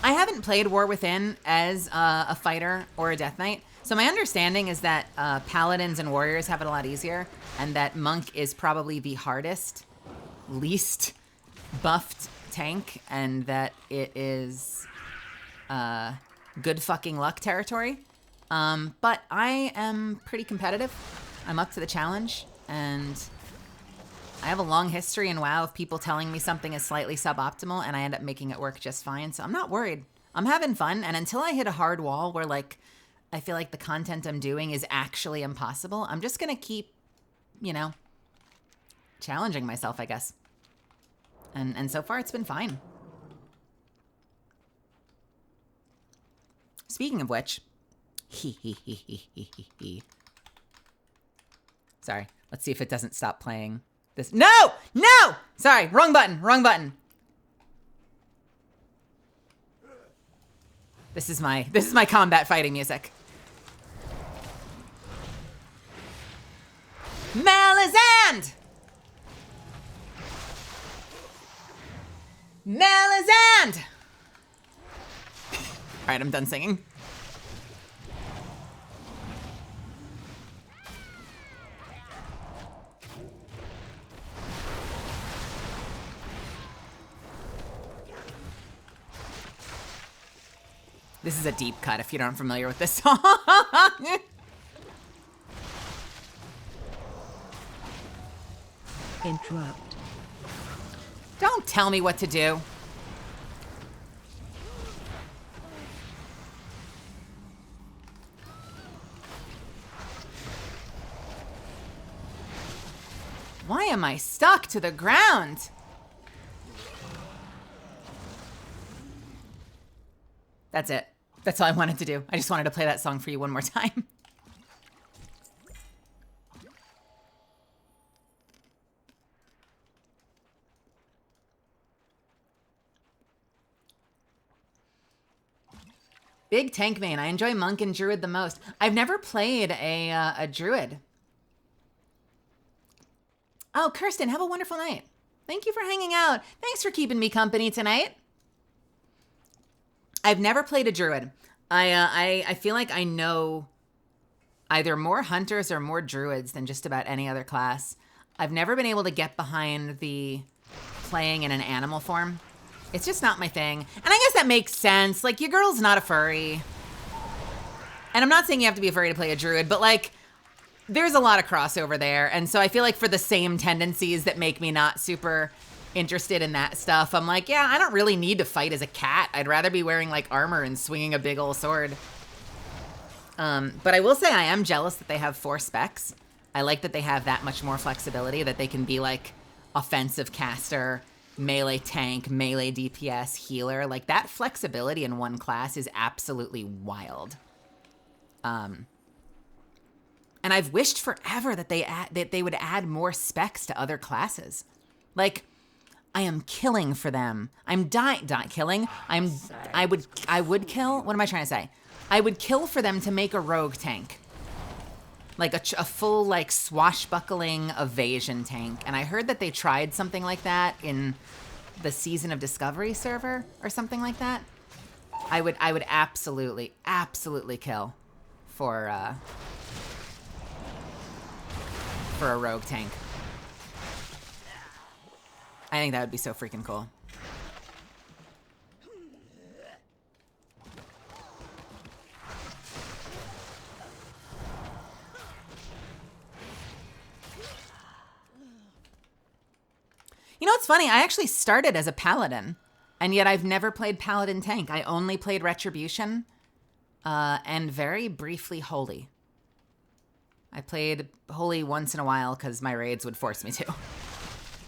haven't played War Within as a fighter or a Death Knight. So my understanding is that Paladins and Warriors have it a lot easier, and that Monk is probably the hardest, least buffed tank, and that it is good fucking luck territory. But I am pretty competitive. I'm up to the challenge, and I have a long history in WoW of people telling me something is slightly suboptimal, and I end up making it work just fine. So I'm not worried. I'm having fun, and until I hit a hard wall where, like, I feel like the content I'm doing is actually impossible, I'm just gonna keep, you know, challenging myself, I guess. And so far, it's been fine. Speaking of which, sorry, let's see if it doesn't stop playing this. No! No! Sorry, wrong button, wrong button. This is my combat fighting music. Melizand! Melizand! All right, I'm done singing. This is a deep cut if you're not familiar with this song. Interrupt. Don't tell me what to do. Why am I stuck to the ground? That's it. That's all I wanted to do. I just wanted to play that song for you one more time. Big tank main. I enjoy Monk and Druid the most. I've never played a Druid. Oh, Kirsten, have a wonderful night. Thank you for hanging out. Thanks for keeping me company tonight. I've never played a druid. I feel like I know either more hunters or more druids than just about any other class. I've never been able to get behind the playing in an animal form. It's just not my thing. And I guess that makes sense. Like, your girl's not a furry. And I'm not saying you have to be a furry to play a druid, but like, there's a lot of crossover there. And so I feel like for the same tendencies that make me not super interested in that stuff, I'm like, yeah, I don't really need to fight as a cat. I'd rather be wearing like armor and swinging a big old sword. But I will say I am jealous that they have 4 specs. I like that they have that much more flexibility, that they can be like offensive caster, melee tank, melee DPS, healer. Like, that flexibility in one class is absolutely wild. And I've wished forever that they would add more specs to other classes. Like, I am killing for them. I'm killing. I would kill. What am I trying to say? I would kill for them to make a rogue tank. Like a full, like, swashbuckling evasion tank. And I heard that they tried something like that in the Season of Discovery server or something like that. I would absolutely kill for a rogue tank. I think that would be so freaking cool. You know what's funny? I actually started as a paladin, and yet I've never played paladin tank. I only played retribution, and very briefly holy. I played holy once in a while because my raids would force me to.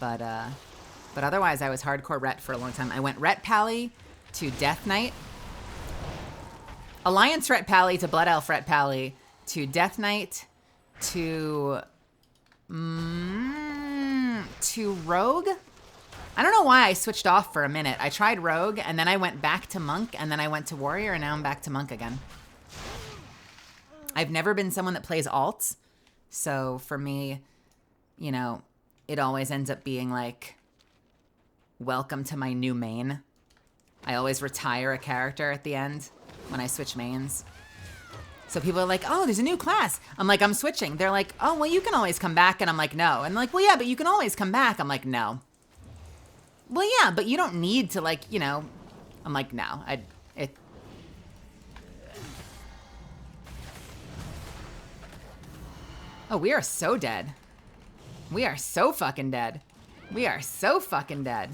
But otherwise, I was hardcore ret for a long time. I went ret pally to death knight, alliance ret pally to blood elf ret pally to death knight to rogue. I don't know why I switched off for a minute. I tried rogue, and then I went back to monk, and then I went to warrior, and now I'm back to monk again. I've never been someone that plays alts, so for me, you know, it always ends up being like, welcome to my new main. I always retire a character at the end when I switch mains. So people are like, oh, there's a new class. I'm like, I'm switching. They're like, oh, well, you can always come back. And I'm like, no. And they're like, well, yeah, but you can always come back. I'm like, no. Well, yeah, but you don't need to, like, you know. I'm like, no. Oh, we are so dead. We are so fucking dead. We are so fucking dead.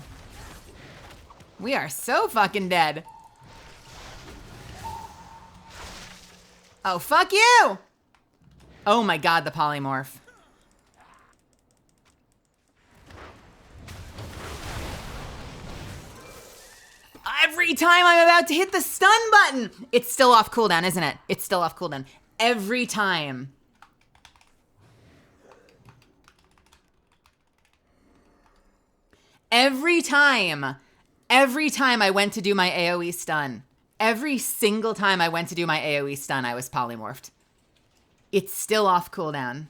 We are so fucking dead. Oh, fuck you! Oh my god, the polymorph. Every time I'm about to hit the stun button, it's still off cooldown, isn't it? It's still off cooldown. Every time. Every time I went to do my AoE stun, every single time I went to do my AoE stun, I was polymorphed. It's still off cooldown.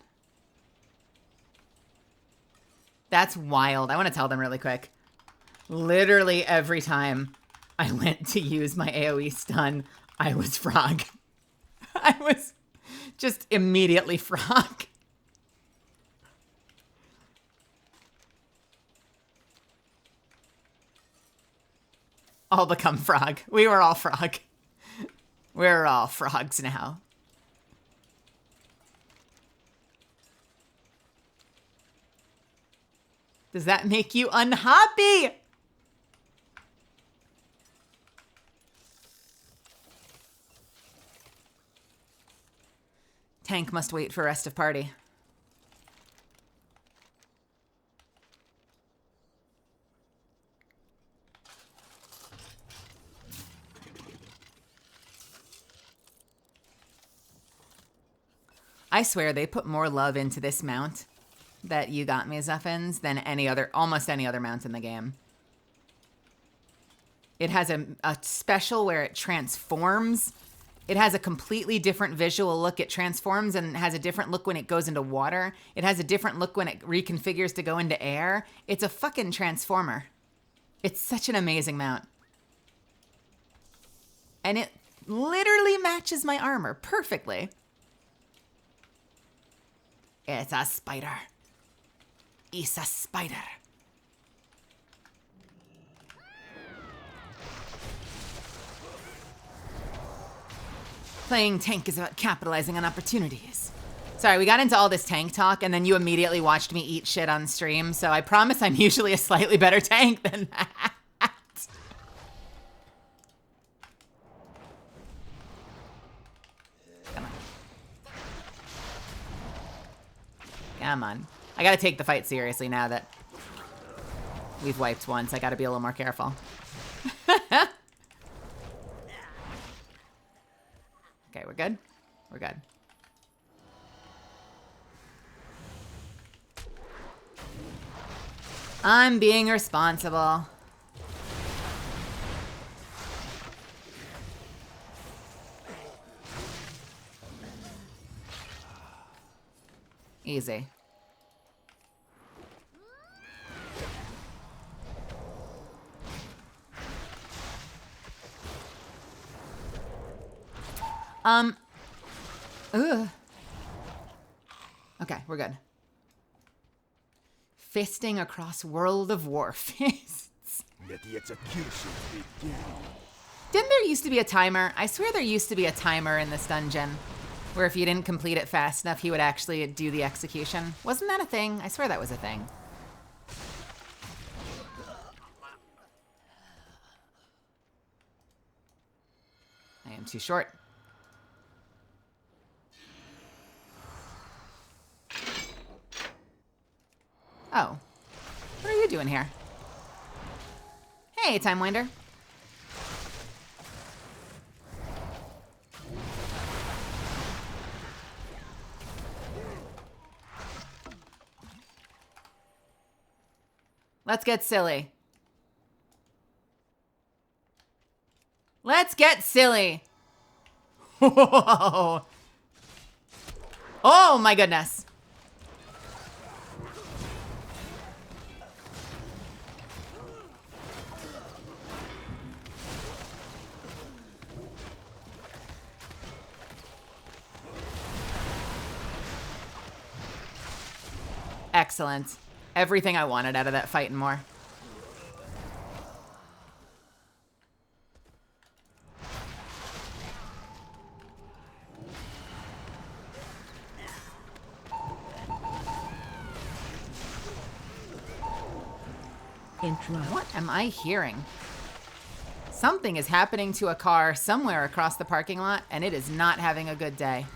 That's wild. I want to tell them really quick. Literally every time I went to use my AoE stun, I was frog. I was just immediately frog. All become frog. We were all frog. We're all frogs now. Does that make you unhappy? Tank must wait for rest of party. I swear they put more love into this mount that you got me, Zuffins, than almost any other mount in the game. It has a special where it transforms It has a completely different visual look. It transforms and has a different look when it goes into water. It has a different look when it reconfigures to go into air. It's a fucking transformer. It's such an amazing mount. And it literally matches my armor perfectly. It's a spider. It's a spider. Playing tank is about capitalizing on opportunities. Sorry, we got into all this tank talk and then you immediately watched me eat shit on stream, so I promise I'm usually a slightly better tank than that. Come on. Come on. I gotta take the fight seriously now that we've wiped once. I gotta be a little more careful. Okay, we're good? We're good. I'm being responsible. Easy. Ugh. Okay, we're good. Fisting across World of War fists. Let the execution begin. Didn't there used to be a timer? I swear there used to be a timer in this dungeon where if you didn't complete it fast enough, he would actually do the execution. Wasn't that a thing? I swear that was a thing. I am too short. Oh. What are you doing here? Hey, Time Winder. Let's get silly. Let's get silly. Whoa. Oh my goodness. Excellent. Everything I wanted out of that fight and more. What am I hearing? Something is happening to a car somewhere across the parking lot, and it is not having a good day.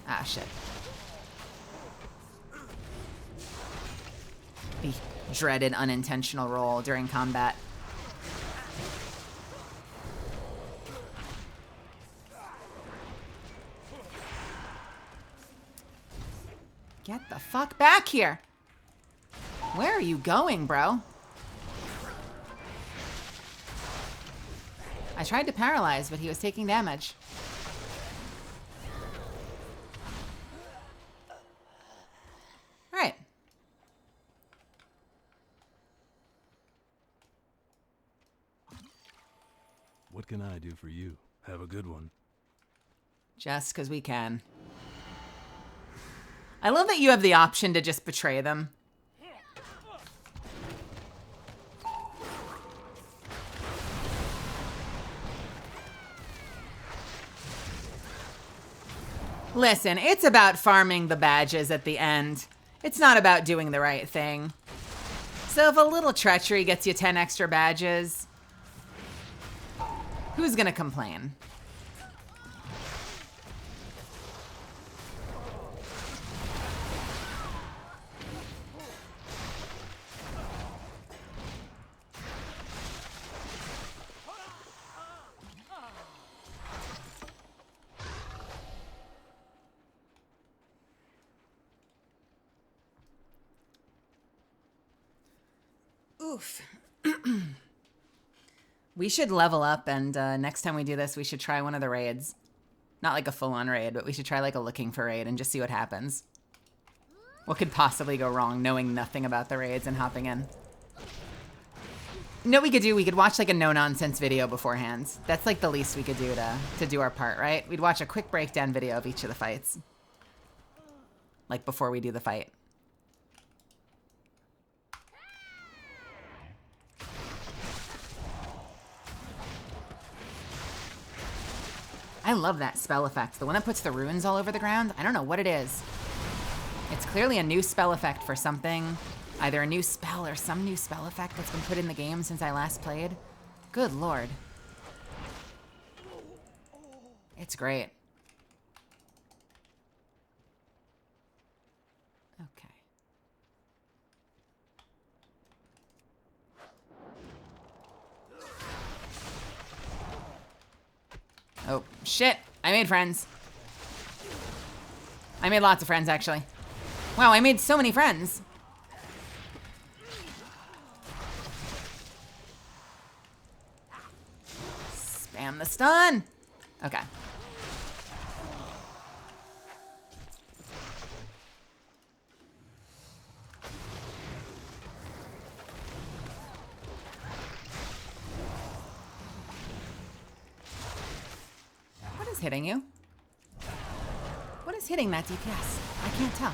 Ah, shit. The dreaded unintentional roll during combat. Get the fuck back here. Where are you going, bro? I tried to paralyze, but he was taking damage. All right. What can I do for you? Have a good one. Just because we can. I love that you have the option to just betray them. Listen, it's about farming the badges at the end. It's not about doing the right thing. So if a little treachery gets you 10 extra badges, who's gonna complain? Oof. We should level up, and next time we do this, we should try one of the raids. Not like a full-on raid, but we should try like a looking for raid and just see what happens. What could possibly go wrong knowing nothing about the raids and hopping in? You know what we could do? We could watch like a no-nonsense video beforehand. That's like the least we could do to do our part, right? We'd watch a quick breakdown video of each of the fights. Like before we do the fight. I love that spell effect. The one that puts the runes all over the ground. I don't know what it is. It's clearly a new spell effect for something. Either a new spell or some new spell effect that's been put in the game since I last played. Good lord. It's great. Okay. Oh, shit. I made friends. I made lots of friends, actually. Wow, I made so many friends. Spam the stun. Okay. What is hitting you? What is hitting that DPS? I can't tell.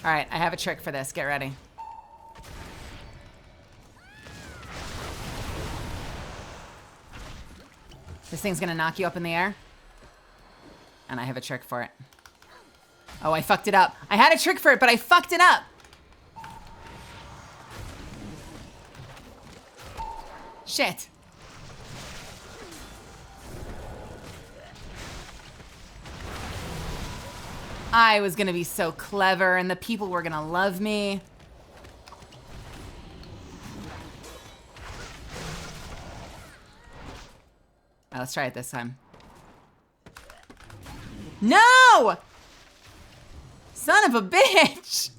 All right, I have a trick for this. Get ready. This thing's gonna knock you up in the air. And I have a trick for it. Oh, I fucked it up. I had a trick for it, but I fucked it up. Shit. I was gonna be so clever and the people were gonna love me. All right, let's try it this time. No! Son of a bitch!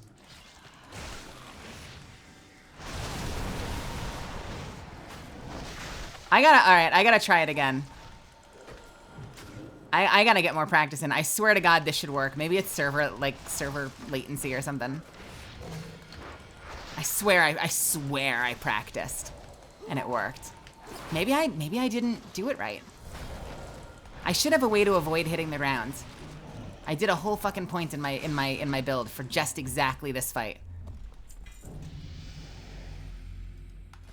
All right, I gotta try it again. I gotta get more practice in. I swear to God this should work. Maybe it's server latency or something. I swear I practiced and it worked. Maybe I didn't do it right. I should have a way to avoid hitting the ground. I did a whole fucking point in my build for just exactly this fight.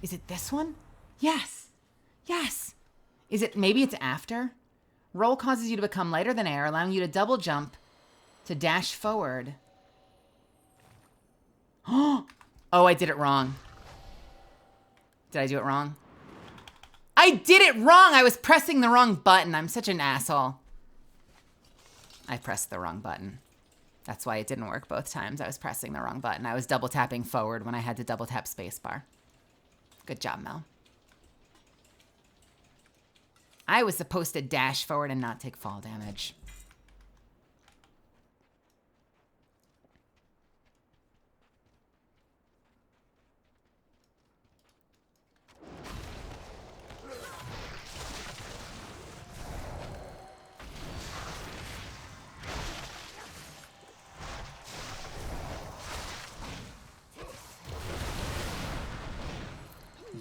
Is it this one? Yes. Yes. Is it, maybe it's after? Roll causes you to become lighter than air, allowing you to double jump to dash forward. Oh, I did it wrong. Did I do it wrong? I did it wrong! I was pressing the wrong button. I'm such an asshole. I pressed the wrong button. That's why it didn't work both times. I was pressing the wrong button. I was double tapping forward when I had to double tap spacebar. Good job, Mel. I was supposed to dash forward and not take fall damage.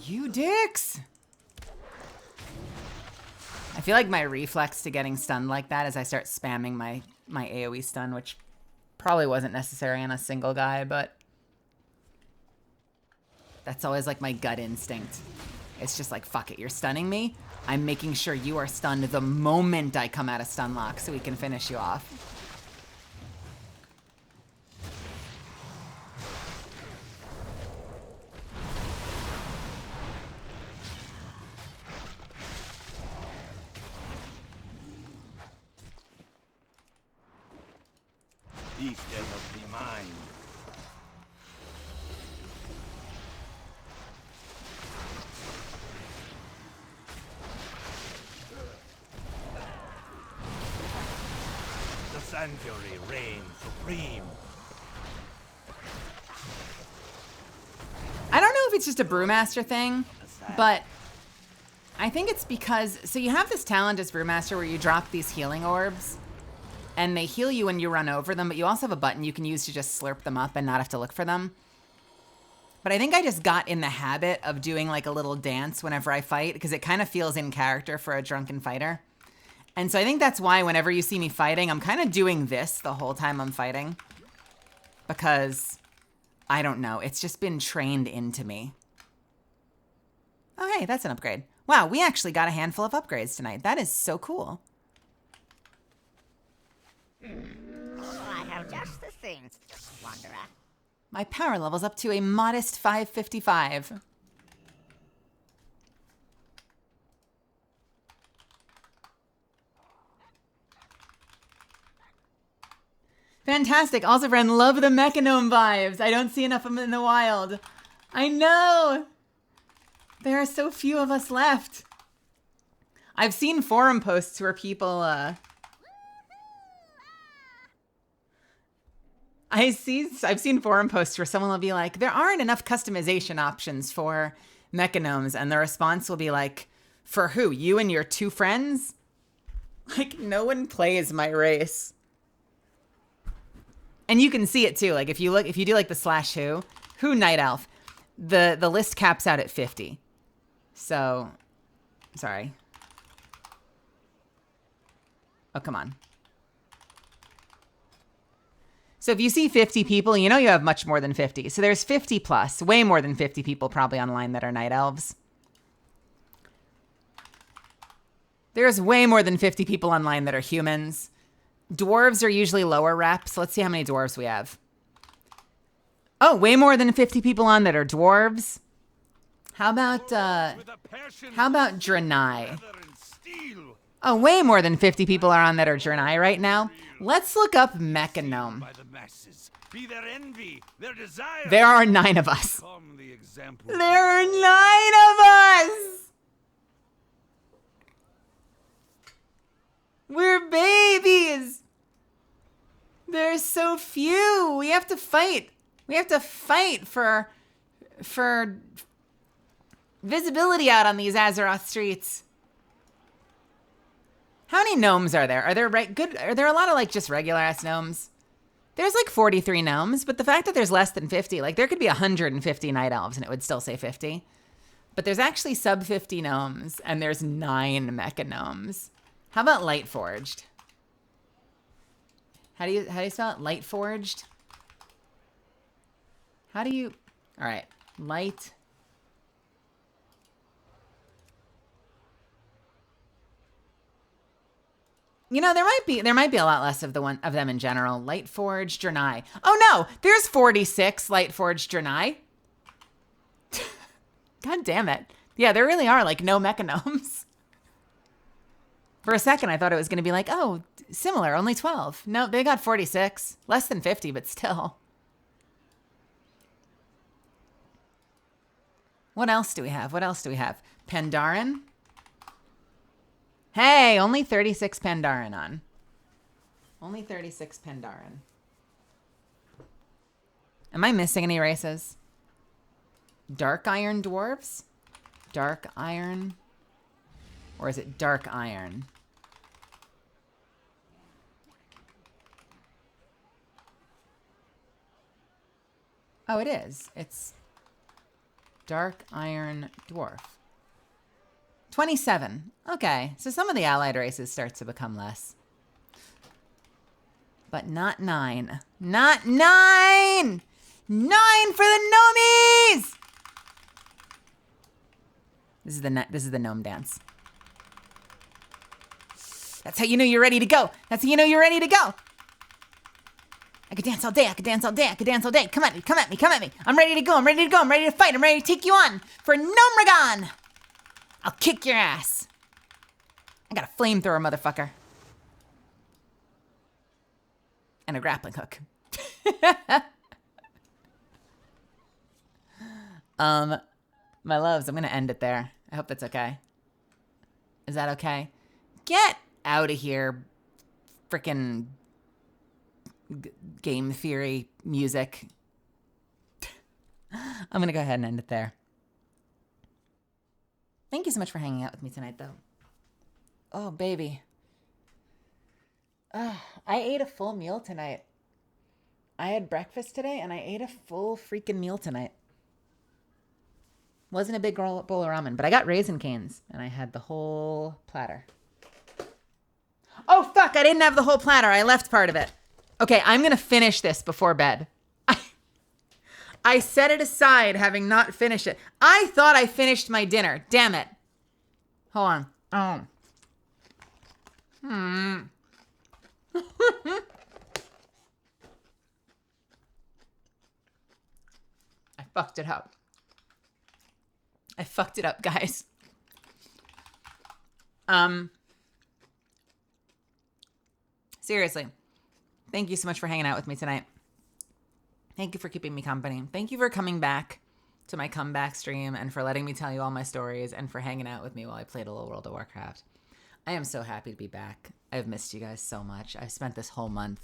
You dicks! I feel like my reflex to getting stunned like that is I start spamming my AoE stun, which probably wasn't necessary on a single guy, but that's always like my gut instinct. It's just like, fuck it, you're stunning me. I'm making sure you are stunned the moment I come out of stun lock so we can finish you off. These devils be mine. Justice and fury reign supreme. I don't know if it's just a Brewmaster thing, but I think it's because, so you have this talent as Brewmaster where you drop these healing orbs and they heal you when you run over them, but you also have a button you can use to just slurp them up and not have to look for them. But I think I just got in the habit of doing like a little dance whenever I fight because it kind of feels in character for a drunken fighter. And so I think that's why whenever you see me fighting, I'm kind of doing this the whole time I'm fighting because I don't know. It's just been trained into me. Oh, hey, that's an upgrade. Wow, we actually got a handful of upgrades tonight. That is so cool. I have just the thing, Wanderer. My power level's up to a modest 555. Fantastic. Also, friend, love the Mechanome vibes. I don't see enough of them in the wild. I know. There are so few of us left. I've seen forum posts where people, I've seen forum posts where someone will be like, there aren't enough customization options for Mechanomes. And the response will be like, for who? You and your two friends? Like, no one plays my race. And you can see it too. Like if you do like the /who Night Elf, the list caps out at 50. So, sorry. Oh, come on. So if you see 50 people, you know you have much more than 50. So there's 50 plus, way more than 50 people probably online that are Night Elves. There's way more than 50 people online that are humans. Dwarves are usually lower reps. Let's see how many dwarves we have. Oh, way more than 50 people on that are dwarves. How about Draenei? Oh, way more than 50 people are on that are Draenei right now. Let's look up Mechanome. There are 9 of us. There are 9 of us! We're babies! There's so few. We have to fight. We have to fight for visibility out on these Azeroth streets. How many gnomes are there? Are there Are there a lot of like just regular ass gnomes? There's like 43 gnomes, but the fact that there's less than 50, like there could be 150 night elves and it would still say 50. But there's actually sub 50 gnomes and there's 9 mecha gnomes. How about Lightforged? How do you spell it? Lightforged? How do you... All right. Light... You know, there might be a lot less of them in general. Lightforged Draenei. Oh no, there's 46 Lightforged Draenei. God damn it. Yeah, there really are like no mechanomes. For a second, I thought it was going to be like, oh, similar, only 12. No, they got 46. Less than 50, but still. What else do we have? Pandaren? Hey, only 36 Pandaren on. Only 36 Pandaren. Am I missing any races? Dark Iron Dwarves? Dark Iron? Or is it Dark Iron? Oh, it is. It's Dark Iron Dwarf. 27. Okay, so some of the allied races start to become less. But not 9. Not 9! 9 for the gnomies! This is the gnome dance. That's how you know you're ready to go. That's how you know you're ready to go. I could dance all day. I could dance all day. I could dance all day. Come at me. Come at me. Come at me. I'm ready to go. I'm ready to go. I'm ready to fight. I'm ready to take you on for Gnomragon. I'll kick your ass. I got a flamethrower, motherfucker. And a grappling hook. My loves, I'm going to end it there. I hope that's okay. Is that okay? Get out of here, frickin' game theory music. I'm gonna go ahead and end it there. Thank you so much for hanging out with me tonight, though. Oh, baby. I ate a full meal tonight. I had breakfast today, and I ate a full freaking meal tonight. Wasn't a big bowl of ramen, but I got Raisin Canes, and I had the whole platter. Oh, fuck, I didn't have the whole platter. I left part of it. Okay, I'm going to finish this before bed. I set it aside having not finished it. I thought I finished my dinner. Damn it. Hold on. Oh. I fucked it up. I fucked it up, guys. Seriously. Thank you so much for hanging out with me tonight. Thank you for keeping me company. Thank you for coming back to my comeback stream and for letting me tell you all my stories and for hanging out with me while I played a little World of Warcraft. I am so happy to be back. I've missed you guys so much. I spent this whole month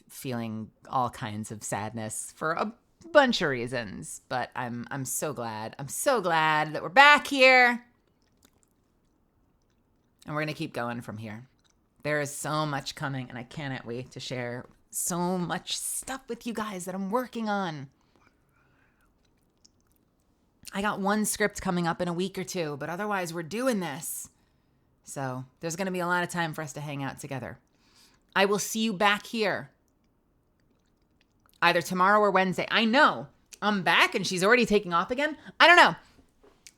feeling all kinds of sadness for a bunch of reasons, but I'm so glad. I'm so glad that we're back here. And we're going to keep going from here. There is so much coming, and I cannot wait to share so much stuff with you guys that I'm working on. I got one script coming up in a week or two, but otherwise we're doing this. So there's going to be a lot of time for us to hang out together. I will see you back here either tomorrow or Wednesday. I know I'm back and she's already taking off again. I don't know.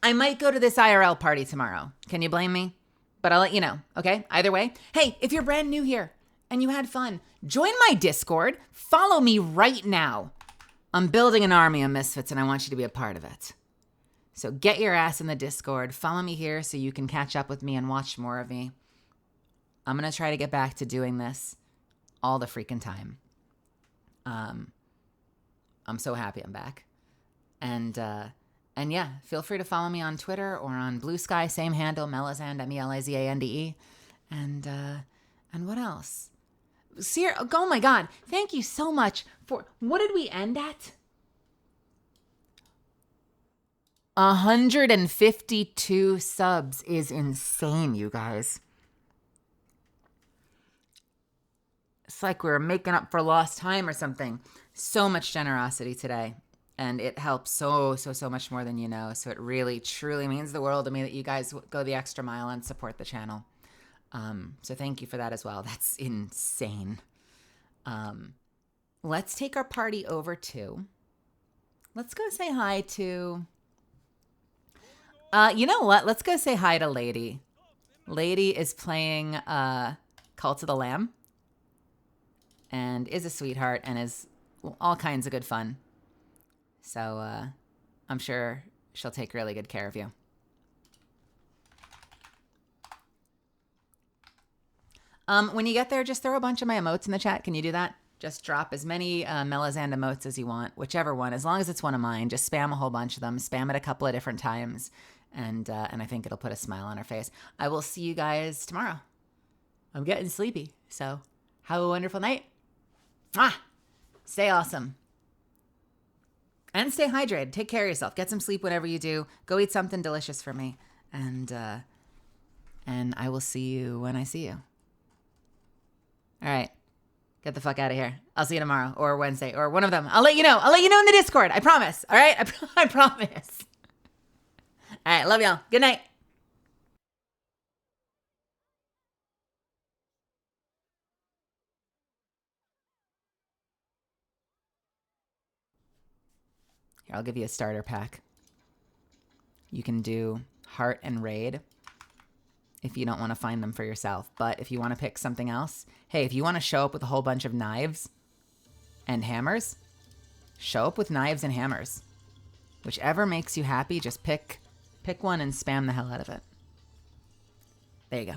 I might go to this IRL party tomorrow. Can you blame me? But I'll let you know, okay? Either way. Hey, if you're brand new here and you had fun, join my Discord. Follow me right now. I'm building an army of misfits and I want you to be a part of it. So get your ass in the Discord. Follow me here so you can catch up with me and watch more of me. I'm going to try to get back to doing this all the freaking time. I'm so happy I'm back. And yeah, feel free to follow me on Twitter or on Blue Sky, same handle, Melizand, Melizande. And what else? Oh my God, thank you so much for, what did we end at? 152 subs is insane, you guys. It's like we were making up for lost time or something. So much generosity today. And it helps so much more than you know. So it really, truly means the world to me that you guys go the extra mile and support the channel. So thank you for that as well. That's insane. Let's take our party over to... Let's go say hi to... you know what? Let's go say hi to Lady. Lady is playing Cult of the Lamb. And is a sweetheart and is all kinds of good fun. So I'm sure she'll take really good care of you. When you get there, just throw a bunch of my emotes in the chat. Can you do that? Just drop as many Melizand emotes as you want, whichever one, as long as it's one of mine. Just spam a whole bunch of them. Spam it a couple of different times, and I think it'll put a smile on her face. I will see you guys tomorrow. I'm getting sleepy, so have a wonderful night. Stay awesome. And stay hydrated. Take care of yourself. Get some sleep whenever you do. Go eat something delicious for me. And I will see you when I see you. All right. Get the fuck out of here. I'll see you tomorrow or Wednesday or one of them. I'll let you know. I'll let you know in the Discord. I promise. All right? I promise. All right. Love y'all. Good night. Here, I'll give you a starter pack. You can do Heart and Raid if you don't want to find them for yourself. But if you want to pick something else, hey, if you want to show up with a whole bunch of knives and hammers, show up with knives and hammers. Whichever makes you happy, just pick one and spam the hell out of it. There you go.